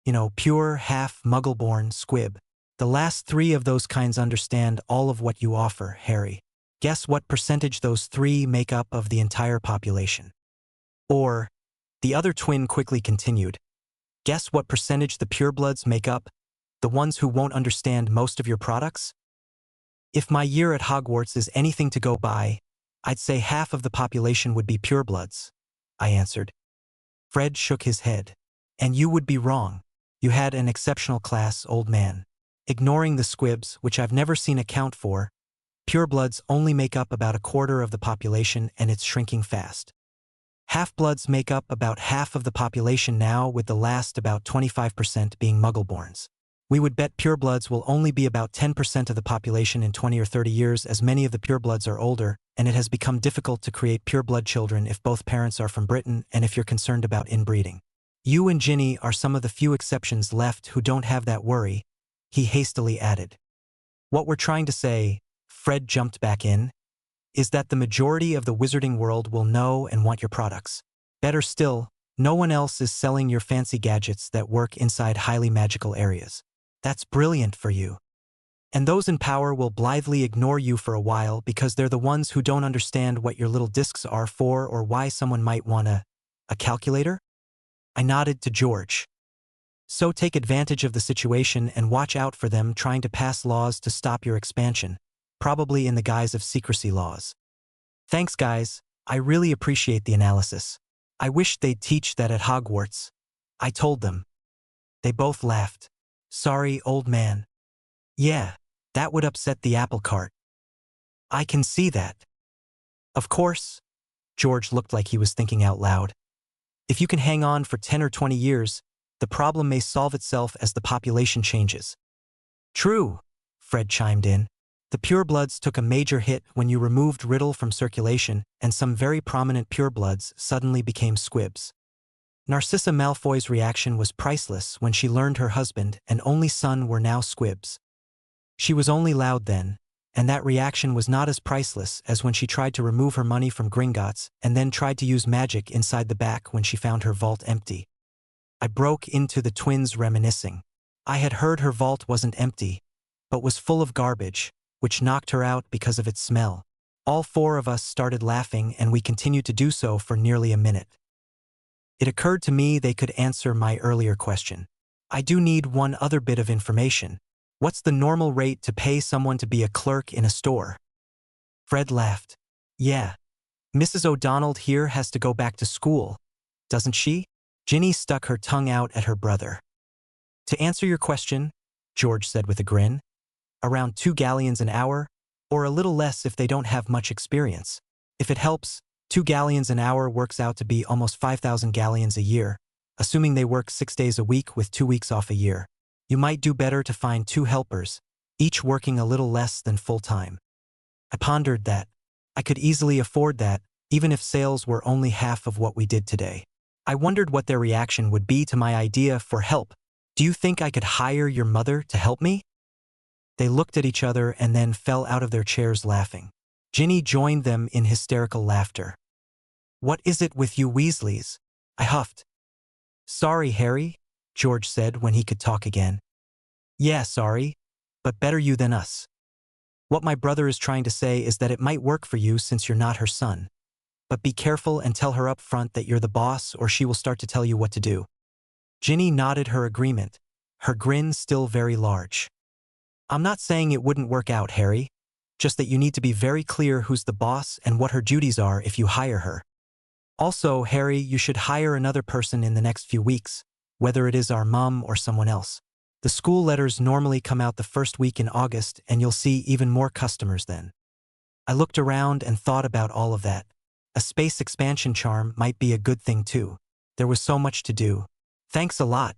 S1: You know, pure, half, muggle-born, squib. The last three of those kinds understand all of what you offer, Harry. Guess what percentage those three make up of the entire population? Or, the other twin quickly continued, guess what percentage the purebloods make up, the ones who won't understand most of your products? If my year at Hogwarts is anything to go by, I'd say half of the population would be purebloods, I answered. Fred shook his head. And you would be wrong. You had an exceptional class, old man. Ignoring the squibs, which I've never seen account for, purebloods only make up about a quarter of the population and it's shrinking fast. Half-bloods make up about half of the population now, with the last about 25% being muggleborns. We would bet purebloods will only be about 10% of the population in 20 or 30 years, as many of the purebloods are older, and it has become difficult to create pureblood children if both parents are from Britain and if you're concerned about inbreeding. You and Ginny are some of the few exceptions left who don't have that worry, he hastily added. What we're trying to say, Fred jumped back in, is that the majority of the wizarding world will know and want your products. Better still, no one else is selling your fancy gadgets that work inside highly magical areas. That's brilliant for you. And those in power will blithely ignore you for a while because they're the ones who don't understand what your little discs are for or why someone might want a calculator? I nodded to George. So take advantage of the situation and watch out for them trying to pass laws to stop your expansion, probably in the guise of secrecy laws. Thanks, guys. I really appreciate the analysis. I wish they'd teach that at Hogwarts. I told them. They both laughed. Sorry, old man. Yeah, that would upset the apple cart. I can see that. Of course. George looked like he was thinking out loud. If you can hang on for 10 or 20 years, the problem may solve itself as the population changes. True, Fred chimed in. The purebloods took a major hit when you removed Riddle from circulation, and some very prominent purebloods suddenly became squibs. Narcissa Malfoy's reaction was priceless when she learned her husband and only son were now squibs. She was only loud then, and that reaction was not as priceless as when she tried to remove her money from Gringotts and then tried to use magic inside the back when she found her vault empty. I broke into the twins reminiscing. I had heard her vault wasn't empty, but was full of garbage, which knocked her out because of its smell. All four of us started laughing, and we continued to do so for nearly a minute. It occurred to me they could answer my earlier question. I do need one other bit of information. What's the normal rate to pay someone to be a clerk in a store? Fred laughed. Yeah. Mrs. O'Donnell here has to go back to school, doesn't she? Ginny stuck her tongue out at her brother. To answer your question, George said with a grin, around 2 galleons an hour, or a little less if they don't have much experience. If it helps, 2 galleons an hour works out to be almost 5,000 galleons a year, assuming they work 6 days a week with 2 weeks off a year. You might do better to find 2 helpers, each working a little less than full-time. I pondered that. I could easily afford that, even if sales were only half of what we did today. I wondered what their reaction would be to my idea for help. Do you think I could hire your mother to help me? They looked at each other and then fell out of their chairs laughing. Ginny joined them in hysterical laughter. What is it with you Weasleys? I huffed. Sorry, Harry, George said when he could talk again. Yeah, sorry, but better you than us. What my brother is trying to say is that it might work for you since you're not her son. But be careful and tell her up front that you're the boss, or she will start to tell you what to do. Ginny nodded her agreement, her grin still very large. I'm not saying it wouldn't work out, Harry, just that you need to be very clear who's the boss and what her duties are if you hire her. Also, Harry, you should hire another person in the next few weeks, whether it is our mom or someone else. The school letters normally come out the first week in August, and you'll see even more customers then. I looked around and thought about all of that. A space expansion charm might be a good thing too. There was so much to do. Thanks a lot.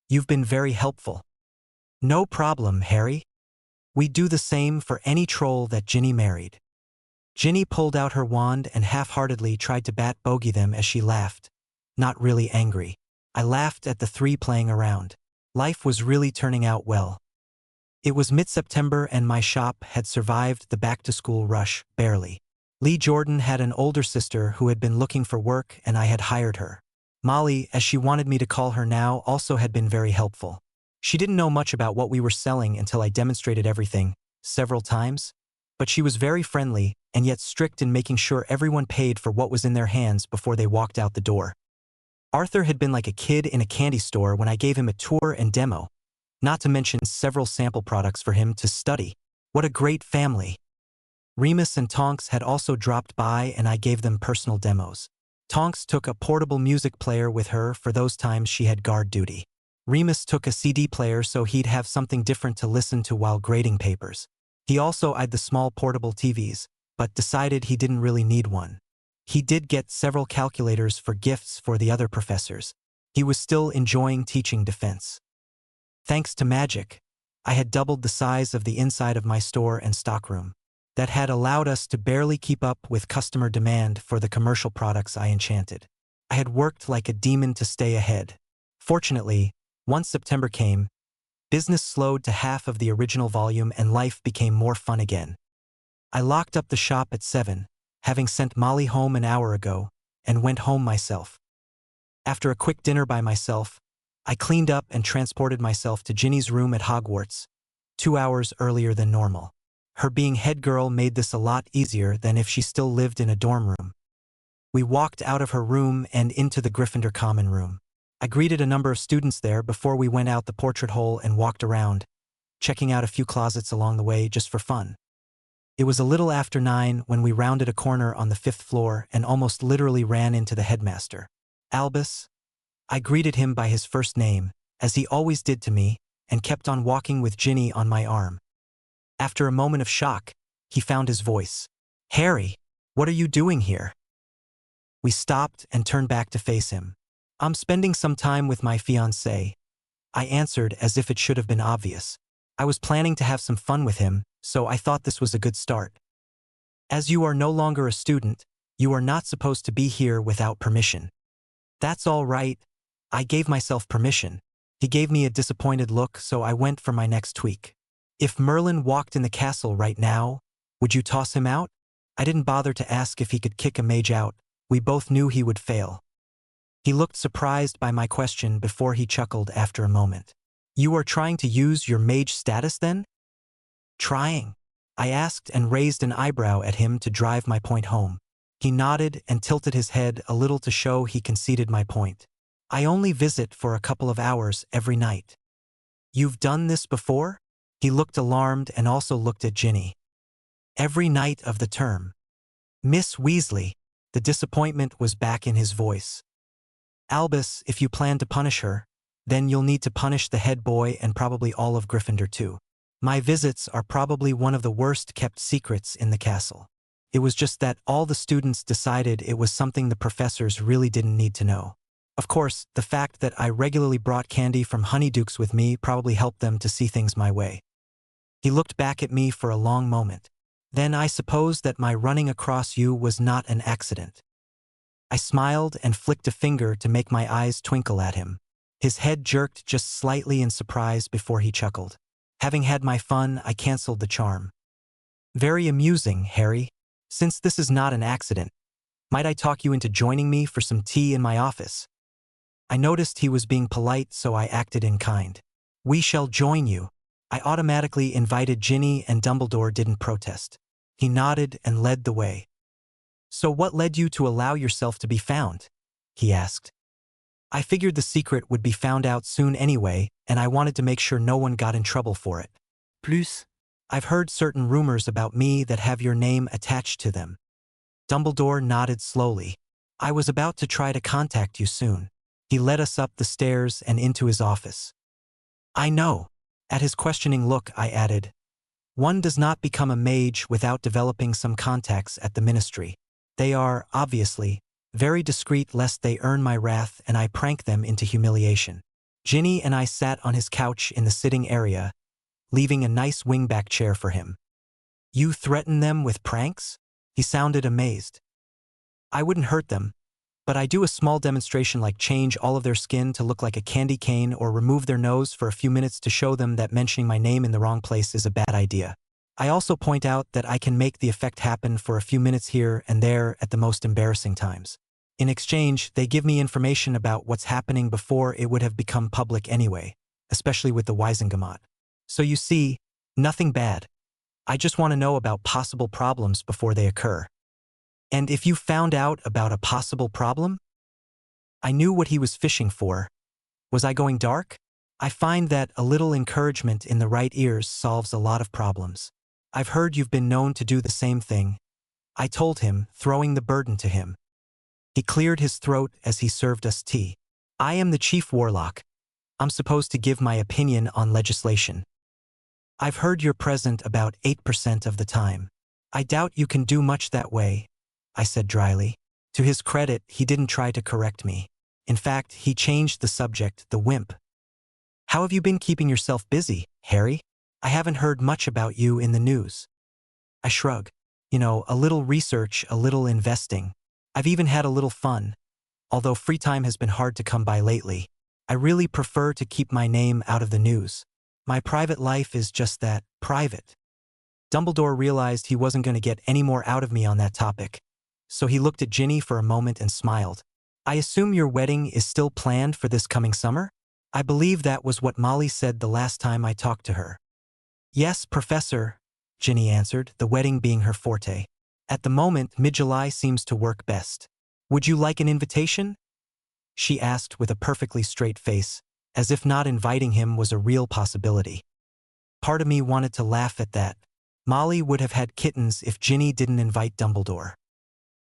S1: You've been very helpful. No problem, Harry. We do the same for any troll that Ginny married. Ginny pulled out her wand and half-heartedly tried to bat bogey them as she laughed, not really angry. I laughed at the three playing around. Life was really turning out well. It was mid-September and my shop had survived the back-to-school rush, barely. Lee Jordan had an older sister who had been looking for work, and I had hired her. Molly, as she wanted me to call her now, also had been very helpful. She didn't know much about what we were selling until I demonstrated everything, several times, but she was very friendly and yet strict in making sure everyone paid for what was in their hands before they walked out the door. Arthur had been like a kid in a candy store when I gave him a tour and demo, not to mention several sample products for him to study. What a great family. Remus and Tonks had also dropped by and I gave them personal demos. Tonks took a portable music player with her for those times she had guard duty. Remus took a CD player so he'd have something different to listen to while grading papers. He also eyed the small portable TVs, but decided he didn't really need one. He did get several calculators for gifts for the other professors. He was still enjoying teaching defense. Thanks to magic, I had doubled the size of the inside of my store and stockroom. That had allowed us to barely keep up with customer demand for the commercial products I enchanted. I had worked like a demon to stay ahead. Fortunately, once September came, business slowed to half of the original volume and life became more fun again. I locked up the shop at 7, having sent Molly home an hour ago, and went home myself. After a quick dinner by myself, I cleaned up and transported myself to Ginny's room at Hogwarts, 2 hours earlier than normal. Her being head girl made this a lot easier than if she still lived in a dorm room. We walked out of her room and into the Gryffindor common room. I greeted a number of students there before we went out the portrait hole and walked around, checking out a few closets along the way just for fun. It was a little after 9 when we rounded a corner on the 5th floor and almost literally ran into the headmaster. Albus. I greeted him by his first name, as he always did to me, and kept on walking with Ginny on my arm. After a moment of shock, he found his voice. Harry, what are you doing here? We stopped and turned back to face him. I'm spending some time with my fiancée. I answered as if it should have been obvious. I was planning to have some fun with him, so I thought this was a good start. As you are no longer a student, you are not supposed to be here without permission. That's all right. I gave myself permission. He gave me a disappointed look, so I went for my next tweak. If Merlin walked in the castle right now, would you toss him out? I didn't bother to ask if he could kick a mage out. We both knew he would fail. He looked surprised by my question before he chuckled after a moment. You are trying to use your mage status then? Trying? I asked and raised an eyebrow at him to drive my point home. He nodded and tilted his head a little to show he conceded my point. I only visit for a couple of hours every night. You've done this before? He looked alarmed and also looked at Ginny. Every night of the term. Miss Weasley. The disappointment was back in his voice. Albus, if you plan to punish her, then you'll need to punish the head boy and probably all of Gryffindor too. My visits are probably one of the worst kept secrets in the castle. It was just that all the students decided it was something the professors really didn't need to know. Of course, the fact that I regularly brought candy from Honeydukes with me probably helped them to see things my way. He looked back at me for a long moment. Then I suppose that my running across you was not an accident. I smiled and flicked a finger to make my eyes twinkle at him. His head jerked just slightly in surprise before he chuckled. Having had my fun, I canceled the charm. Very amusing, Harry. Since this is not an accident, might I talk you into joining me for some tea in my office? I noticed he was being polite, so I acted in kind. We shall join you. I automatically invited Ginny and Dumbledore didn't protest. He nodded and led the way. So what led you to allow yourself to be found? He asked. I figured the secret would be found out soon anyway, and I wanted to make sure no one got in trouble for it. Plus, I've heard certain rumors about me that have your name attached to them. Dumbledore nodded slowly. I was about to try to contact you soon. He led us up the stairs and into his office. I know. At his questioning look, I added, one does not become a mage without developing some contacts at the ministry. They are, obviously, very discreet lest they earn my wrath and I prank them into humiliation. Ginny and I sat on his couch in the sitting area, leaving a nice wingback chair for him. You threaten them with pranks? He sounded amazed. I wouldn't hurt them, but I do a small demonstration like change all of their skin to look like a candy cane or remove their nose for a few minutes to show them that mentioning my name in the wrong place is a bad idea. I also point out that I can make the effect happen for a few minutes here and there at the most embarrassing times. In exchange, they give me information about what's happening before it would have become public anyway, especially with the Wisengamot. So you see, nothing bad. I just want to know about possible problems before they occur. And if you found out about a possible problem? I knew what he was fishing for. Was I going dark? I find that a little encouragement in the right ears solves a lot of problems. I've heard you've been known to do the same thing. I told him, throwing the burden to him. He cleared his throat as he served us tea. I am the chief warlock. I'm supposed to give my opinion on legislation. I've heard you're present about 8% of the time. I doubt you can do much that way, I said dryly. To his credit, he didn't try to correct me. In fact, he changed the subject, the wimp. How have you been keeping yourself busy, Harry? I haven't heard much about you in the news. I shrug. A little research, a little investing. I've even had a little fun, although free time has been hard to come by lately. I really prefer to keep my name out of the news. My private life is just that, private. Dumbledore realized he wasn't going to get any more out of me on that topic, so he looked at Ginny for a moment and smiled. I assume your wedding is still planned for this coming summer? I believe that was what Molly said the last time I talked to her. Yes, Professor, Ginny answered, the wedding being her forte. At the moment, mid-July seems to work best. Would you like an invitation? She asked with a perfectly straight face, as if not inviting him was a real possibility. Part of me wanted to laugh at that. Molly would have had kittens if Ginny didn't invite Dumbledore.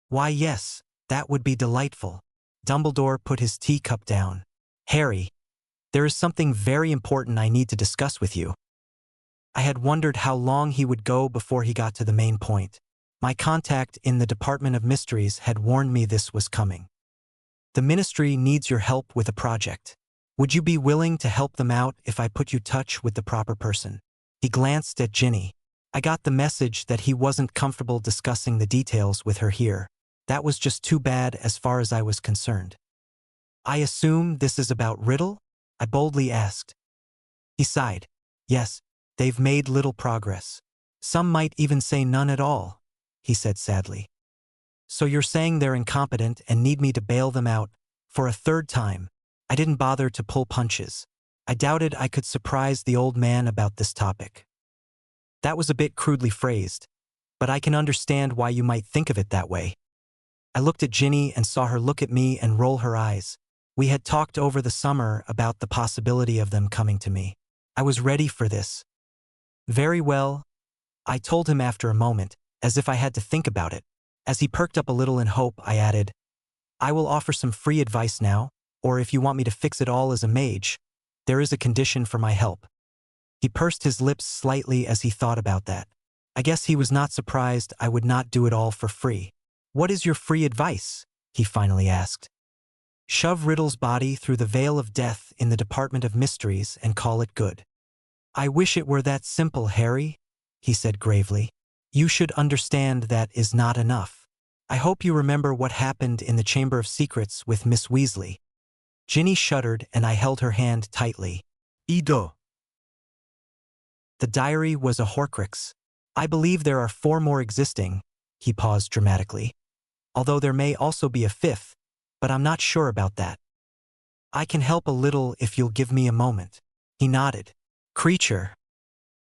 S1: Why yes, that would be delightful. Dumbledore put his teacup down. Harry, there is something very important I need to discuss with you. I had wondered how long he would go before he got to the main point. My contact in the Department of Mysteries had warned me this was coming. The ministry needs your help with a project. Would you be willing to help them out if I put you in touch with the proper person? He glanced at Ginny. I got the message that he wasn't comfortable discussing the details with her here. That was just too bad as far as I was concerned. I assume this is about Riddle? I boldly asked. He sighed. Yes, they've made little progress. Some might even say none at all, he said sadly. So you're saying they're incompetent and need me to bail them out, For a third time, I didn't bother to pull punches. I doubted I could surprise the old man about this topic. That was a bit crudely phrased, but I can understand why you might think of it that way. I looked at Ginny and saw her look at me and roll her eyes. We had talked over the summer about the possibility of them coming to me. I was ready for this. Very well, I told him after a moment, as if I had to think about it. As he perked up a little in hope, I added, I will offer some free advice now, or if you want me to fix it all as a mage, there is a condition for my help. He pursed his lips slightly as he thought about that. I guess he was not surprised I would not do it all for free. What is your free advice? He finally asked. Shove Riddle's body through the veil of death in the Department of Mysteries and call it good. I wish it were that simple, Harry, he said gravely. You should understand that is not enough. I hope you remember what happened in the Chamber of Secrets with Miss Weasley. Ginny shuddered and I held her hand tightly. Ido. The diary was a Horcrux. I believe there are 4 more existing, he paused dramatically. Although there may also be a 5th, but I'm not sure about that. I can help a little if you'll give me a moment. He nodded. Creature.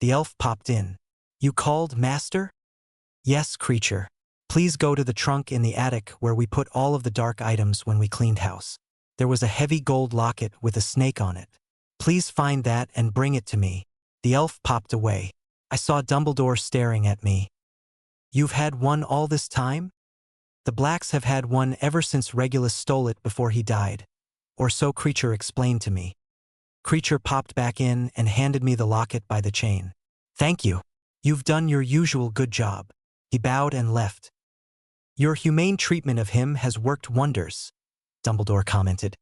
S1: The elf popped in. You called, Master? Yes, Creature. Please go to the trunk in the attic where we put all of the dark items when we cleaned house. There was a heavy gold locket with a snake on it. Please find that and bring it to me. The elf popped away. I saw Dumbledore staring at me. You've had one all this time? The Blacks have had one ever since Regulus stole it before he died. Or so Creature explained to me. Creature popped back in and handed me the locket by the chain. Thank you. You've done your usual good job. He bowed and left. Your humane treatment of him has worked wonders, Dumbledore commented.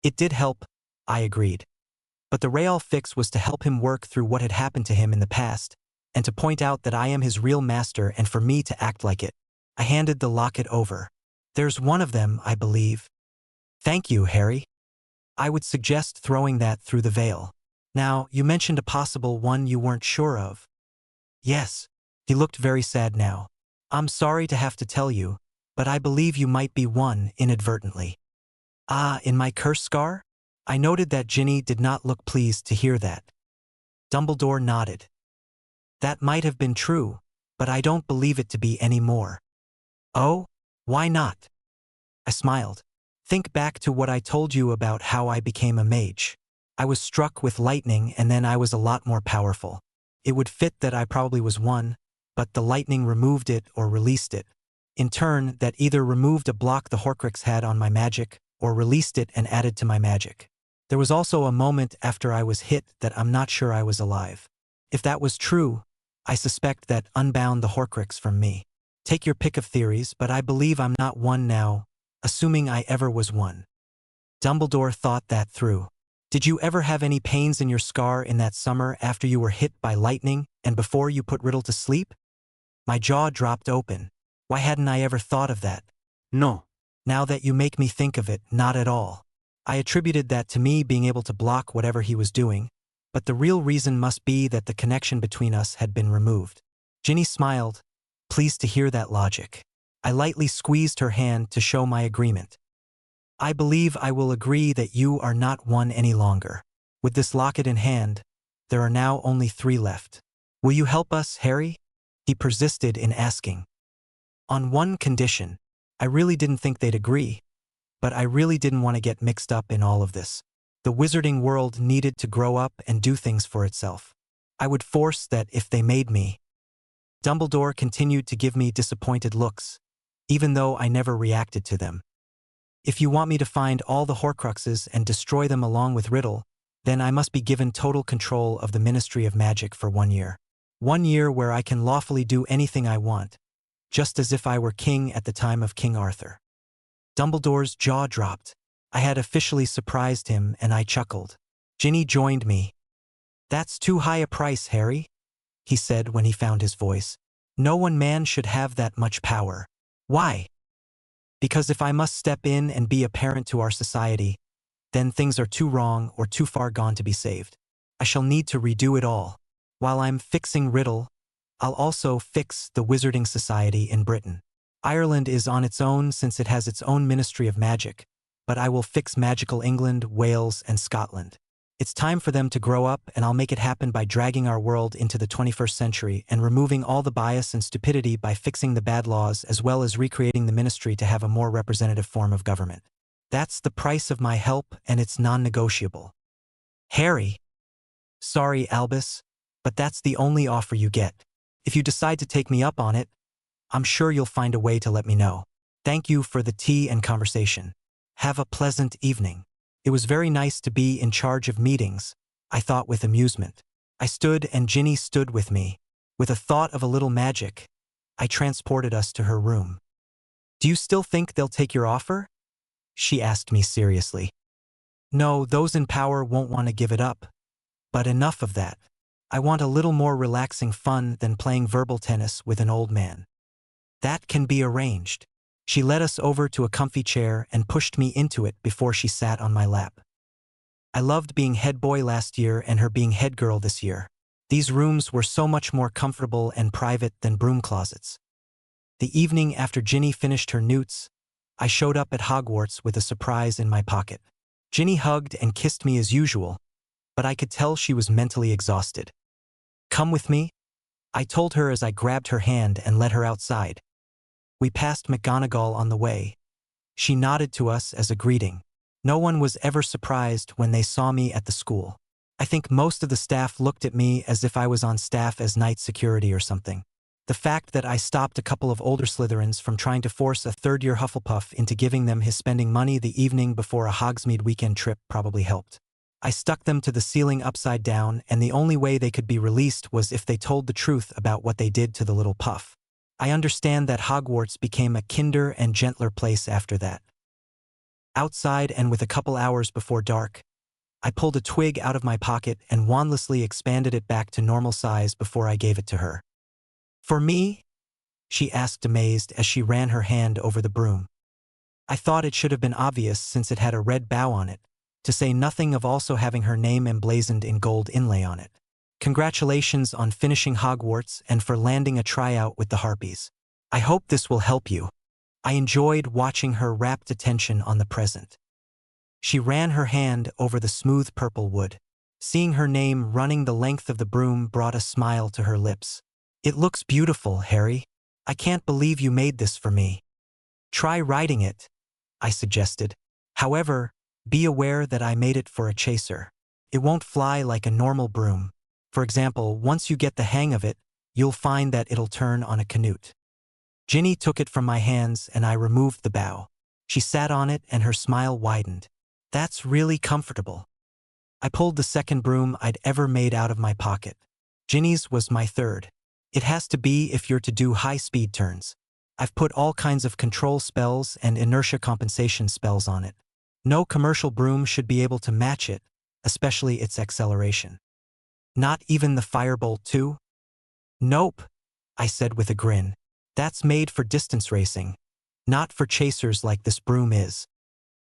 S1: It did help, I agreed. But the real fix was to help him work through what had happened to him in the past, and to point out that I am his real master and for me to act like it. I handed the locket over. There's one of them, I believe. Thank you, Harry. I would suggest throwing that through the veil. Now, you mentioned a possible one you weren't sure of. Yes. He looked very sad now. I'm sorry to have to tell you, but I believe you might be one inadvertently. Ah, in my curse scar? I noted that Ginny did not look pleased to hear that. Dumbledore nodded. That might have been true, but I don't believe it to be any more. Oh? Why not? I smiled. Think back to what I told you about how I became a mage. I was struck with lightning and then I was a lot more powerful. It would fit that I probably was one, but the lightning removed it or released it. In turn, that either removed a block the Horcrux had on my magic, or released it and added to my magic. There was also a moment after I was hit that I'm not sure I was alive. If that was true, I suspect that unbound the Horcrux from me. Take your pick of theories, but I believe I'm not one now, assuming I ever was one. Dumbledore thought that through. Did you ever have any pains in your scar in that summer after you were hit by lightning and before you put Riddle to sleep? My jaw dropped open. Why hadn't I ever thought of that? No. Now that you make me think of it, not at all. I attributed that to me being able to block whatever he was doing, but the real reason must be that the connection between us had been removed. Ginny smiled, pleased to hear that logic. I lightly squeezed her hand to show my agreement. I believe I will agree that you are not one any longer. With this locket in hand, there are now only 3 left. Will you help us, Harry? He persisted in asking. On one condition. I really didn't think they'd agree, but I really didn't want to get mixed up in all of this. The wizarding world needed to grow up and do things for itself. I would force that if they made me. Dumbledore continued to give me disappointed looks, even though I never reacted to them. If you want me to find all the Horcruxes and destroy them along with Riddle, then I must be given total control of the Ministry of Magic for 1 year. 1 year where I can lawfully do anything I want, just as if I were king at the time of King Arthur. Dumbledore's jaw dropped. I had officially surprised him and I chuckled. Ginny joined me. That's too high a price, Harry, he said when he found his voice. No one man should have that much power. Why? Because if I must step in and be a parent to our society, then things are too wrong or too far gone to be saved. I shall need to redo it all. While I'm fixing Riddle, I'll also fix the Wizarding Society in Britain. Ireland is on its own since it has its own Ministry of Magic, but I will fix magical England, Wales, and Scotland. It's time for them to grow up, and I'll make it happen by dragging our world into the 21st century and removing all the bias and stupidity by fixing the bad laws as well as recreating the ministry to have a more representative form of government. That's the price of my help, and it's non-negotiable. Harry. Sorry, Albus, but that's the only offer you get. If you decide to take me up on it, I'm sure you'll find a way to let me know. Thank you for the tea and conversation. Have a pleasant evening. It was very nice to be in charge of meetings, I thought with amusement. I stood and Ginny stood with me. With a thought of a little magic, I transported us to her room. Do you still think they'll take your offer? She asked me seriously. No, those in power won't want to give it up. But enough of that. I want a little more relaxing fun than playing verbal tennis with an old man. That can be arranged. She led us over to a comfy chair and pushed me into it before she sat on my lap. I loved being head boy last year and her being head girl this year. These rooms were so much more comfortable and private than broom closets. The evening after Ginny finished her newts, I showed up at Hogwarts with a surprise in my pocket. Ginny hugged and kissed me as usual, but I could tell she was mentally exhausted. Come with me, I told her as I grabbed her hand and led her outside. We passed McGonagall on the way. She nodded to us as a greeting. No one was ever surprised when they saw me at the school. I think most of the staff looked at me as if I was on staff as night security or something. The fact that I stopped a couple of older Slytherins from trying to force a third-year Hufflepuff into giving them his spending money the evening before a Hogsmeade weekend trip probably helped. I stuck them to the ceiling upside down, and the only way they could be released was if they told the truth about what they did to the little puff. I understand that Hogwarts became a kinder and gentler place after that. Outside and with a couple hours before dark, I pulled a twig out of my pocket and wandlessly expanded it back to normal size before I gave it to her. For me? She asked amazed as she ran her hand over the broom. I thought it should have been obvious since it had a red bow on it, to say nothing of also having her name emblazoned in gold inlay on it. Congratulations on finishing Hogwarts and for landing a tryout with the Harpies. I hope this will help you. I enjoyed watching her rapt attention on the present. She ran her hand over the smooth purple wood. Seeing her name running the length of the broom brought a smile to her lips. It looks beautiful, Harry. I can't believe you made this for me. Try riding it, I suggested. However, be aware that I made it for a chaser. It won't fly like a normal broom. For example, once you get the hang of it, you'll find that it'll turn on a canute. Ginny took it from my hands and I removed the bow. She sat on it and her smile widened. That's really comfortable. I pulled the second broom I'd ever made out of my pocket. Ginny's was my third. It has to be if you're to do high-speed turns. I've put all kinds of control spells and inertia compensation spells on it. No commercial broom should be able to match it, especially its acceleration. Not even the Firebolt 2? Nope, I said with a grin. That's made for distance racing, not for chasers like this broom is.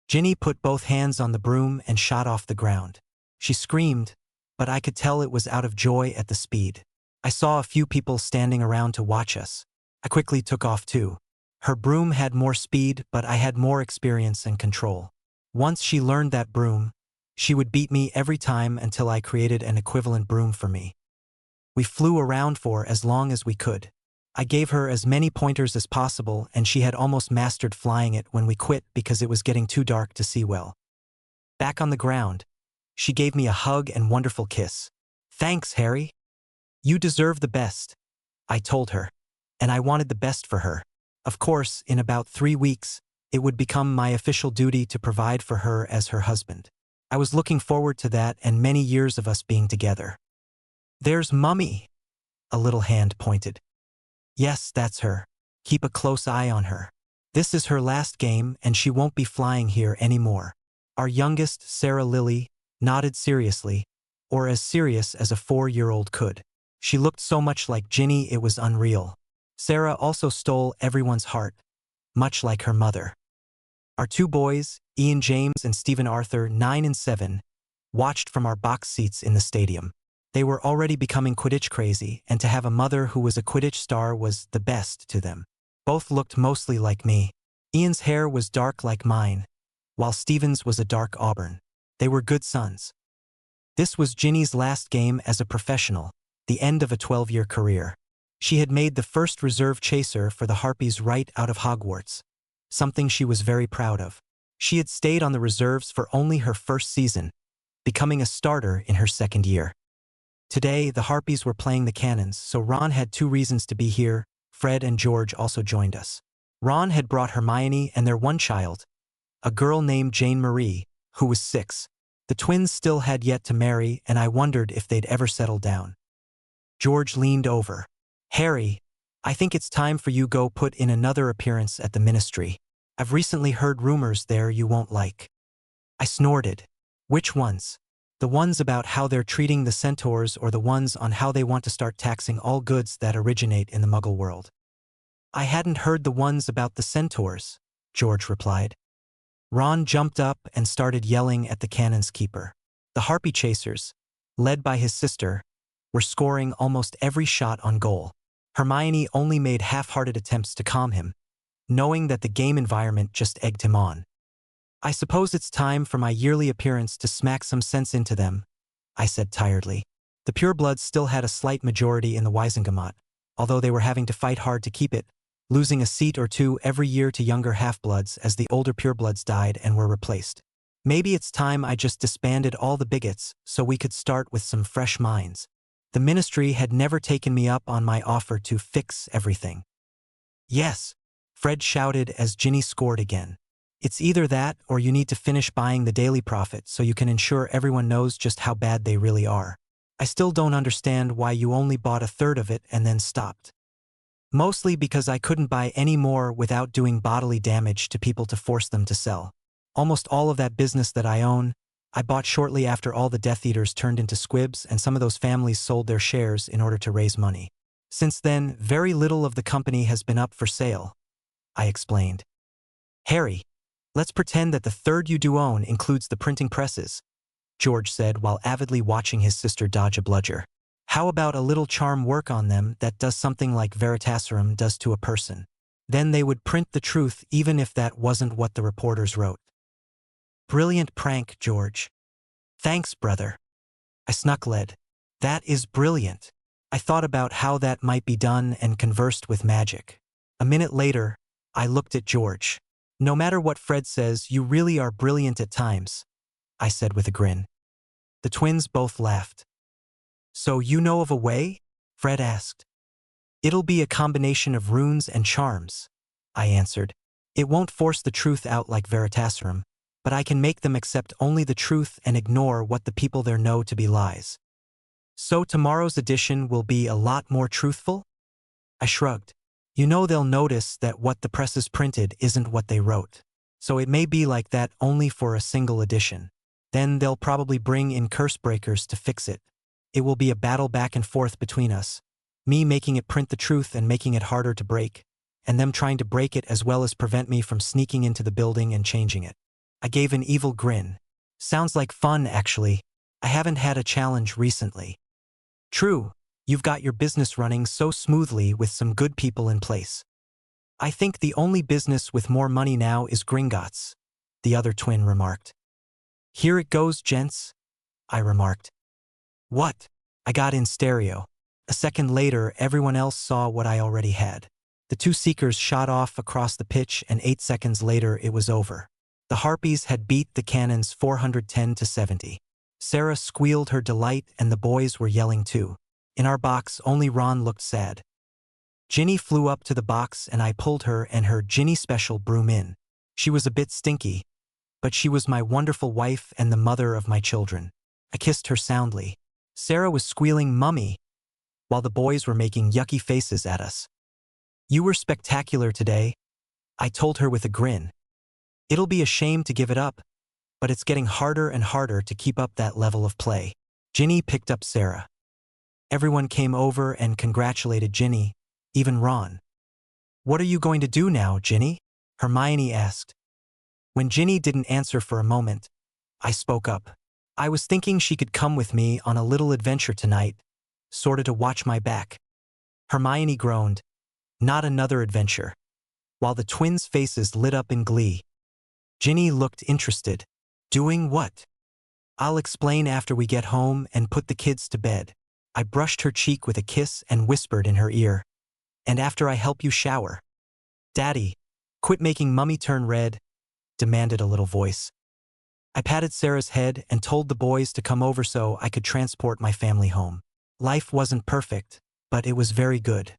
S1: Ginny put both hands on the broom and shot off the ground. She screamed, but I could tell it was out of joy at the speed. I saw a few people standing around to watch us. I quickly took off too. Her broom had more speed, but I had more experience and control. Once she learned that broom, she would beat me every time until I created an equivalent broom for me. We flew around for as long as we could. I gave her as many pointers as possible and she had almost mastered flying it when we quit because it was getting too dark to see well. Back on the ground, she gave me a hug and wonderful kiss. Thanks, Harry. You deserve the best, I told her, and I wanted the best for her. Of course, in about 3 weeks, it would become my official duty to provide for her as her husband. I was looking forward to that and many years of us being together. There's Mummy, a little hand pointed. Yes, that's her. Keep a close eye on her. This is her last game and she won't be flying here anymore. Our youngest, Sarah Lily, nodded seriously, or as serious as a 4-year-old could. She looked so much like Ginny it was unreal. Sarah also stole everyone's heart, much like her mother. Our 2 boys, Ian James and Stephen Arthur, 9 and 7, watched from our box seats in the stadium. They were already becoming Quidditch crazy, and to have a mother who was a Quidditch star was the best to them. Both looked mostly like me. Ian's hair was dark like mine, while Stephen's was a dark auburn. They were good sons. This was Ginny's last game as a professional, the end of a 12-year career. She had made the first reserve chaser for the Harpies right out of Hogwarts, something she was very proud of. She had stayed on the reserves for only her first season, becoming a starter in her second year. Today, the Harpies were playing the Cannons, so Ron had 2 reasons to be here. Fred and George also joined us. Ron had brought Hermione and their one child, a girl named Jane Marie, who was 6. The twins still had yet to marry, and I wondered if they'd ever settle down. George leaned over. "Harry, I think it's time for you go put in another appearance at the Ministry. I've recently heard rumors there you won't like." I snorted. "Which ones? The ones about how they're treating the centaurs, or the ones on how they want to start taxing all goods that originate in the Muggle world?" "I hadn't heard the ones about the centaurs," George replied. Ron jumped up and started yelling at the cannon's keeper. The Harpy chasers, led by his sister, were scoring almost every shot on goal. Hermione only made half-hearted attempts to calm him, knowing that the game environment just egged him on. "I suppose it's time for my yearly appearance to smack some sense into them," I said tiredly. The purebloods still had a slight majority in the Wisengamot, although they were having to fight hard to keep it, losing a seat or 2 every year to younger half-bloods as the older purebloods died and were replaced. Maybe it's time I just disbanded all the bigots so we could start with some fresh minds. The Ministry had never taken me up on my offer to fix everything. "Yes," Fred shouted as Ginny scored again. "It's either that or you need to finish buying the Daily Prophet so you can ensure everyone knows just how bad they really are. I still don't understand why you only bought 1/3 of it and then stopped." "Mostly because I couldn't buy any more without doing bodily damage to people to force them to sell. Almost all of that business that I own, I bought shortly after all the Death Eaters turned into squibs and some of those families sold their shares in order to raise money. Since then, very little of the company has been up for sale," I explained. "Harry, let's pretend that the 1/3 you do own includes the printing presses," George said while avidly watching his sister dodge a bludger. "How about a little charm work on them that does something like Veritaserum does to a person? Then they would print the truth even if that wasn't what the reporters wrote." "Brilliant prank, George." "Thanks, brother." I snuck-led. "That is brilliant." I thought about how that might be done and conversed with magic. A minute later, I looked at George. "No matter what Fred says, you really are brilliant at times," I said with a grin. The twins both laughed. "So you know of a way?" Fred asked. "It'll be a combination of runes and charms," I answered. "It won't force the truth out like Veritaserum, but I can make them accept only the truth and ignore what the people there know to be lies." "So tomorrow's edition will be a lot more truthful?" I shrugged. "You know they'll notice that what the presses printed isn't what they wrote. So it may be like that only for a single edition. Then they'll probably bring in curse breakers to fix it. It will be a battle back and forth between us, me making it print the truth and making it harder to break, and them trying to break it as well as prevent me from sneaking into the building and changing it." I gave an evil grin. "Sounds like fun, actually. I haven't had a challenge recently." "True, you've got your business running so smoothly with some good people in place." "I think the only business with more money now is Gringotts," the other twin remarked. "Here it goes, gents," I remarked. "What?" I got in stereo. A second later, everyone else saw what I already had. The 2 seekers shot off across the pitch, and 8 seconds later it was over. The Harpies had beat the Cannons 410-70. Sarah squealed her delight and the boys were yelling too. In our box, only Ron looked sad. Ginny flew up to the box and I pulled her and her Ginny Special broom in. She was a bit stinky, but she was my wonderful wife and the mother of my children. I kissed her soundly. Sarah was squealing "Mummy," while the boys were making yucky faces at us. "You were spectacular today," I told her with a grin. "It'll be a shame to give it up, but it's getting harder and harder to keep up that level of play." Ginny picked up Sarah. Everyone came over and congratulated Ginny, even Ron. "What are you going to do now, Ginny?" Hermione asked. When Ginny didn't answer for a moment, I spoke up. "I was thinking she could come with me on a little adventure tonight, sorta to watch my back." Hermione groaned, "Not another adventure," while the twins' faces lit up in glee. Ginny looked interested. Doing what? I'll explain after we get home and put the kids to bed. I brushed her cheek with a kiss and whispered in her ear. And after I help you shower. Daddy, quit making Mummy turn red, demanded a little voice. I patted Sarah's head and told the boys to come over so I could transport my family home. Life wasn't perfect, but it was very good.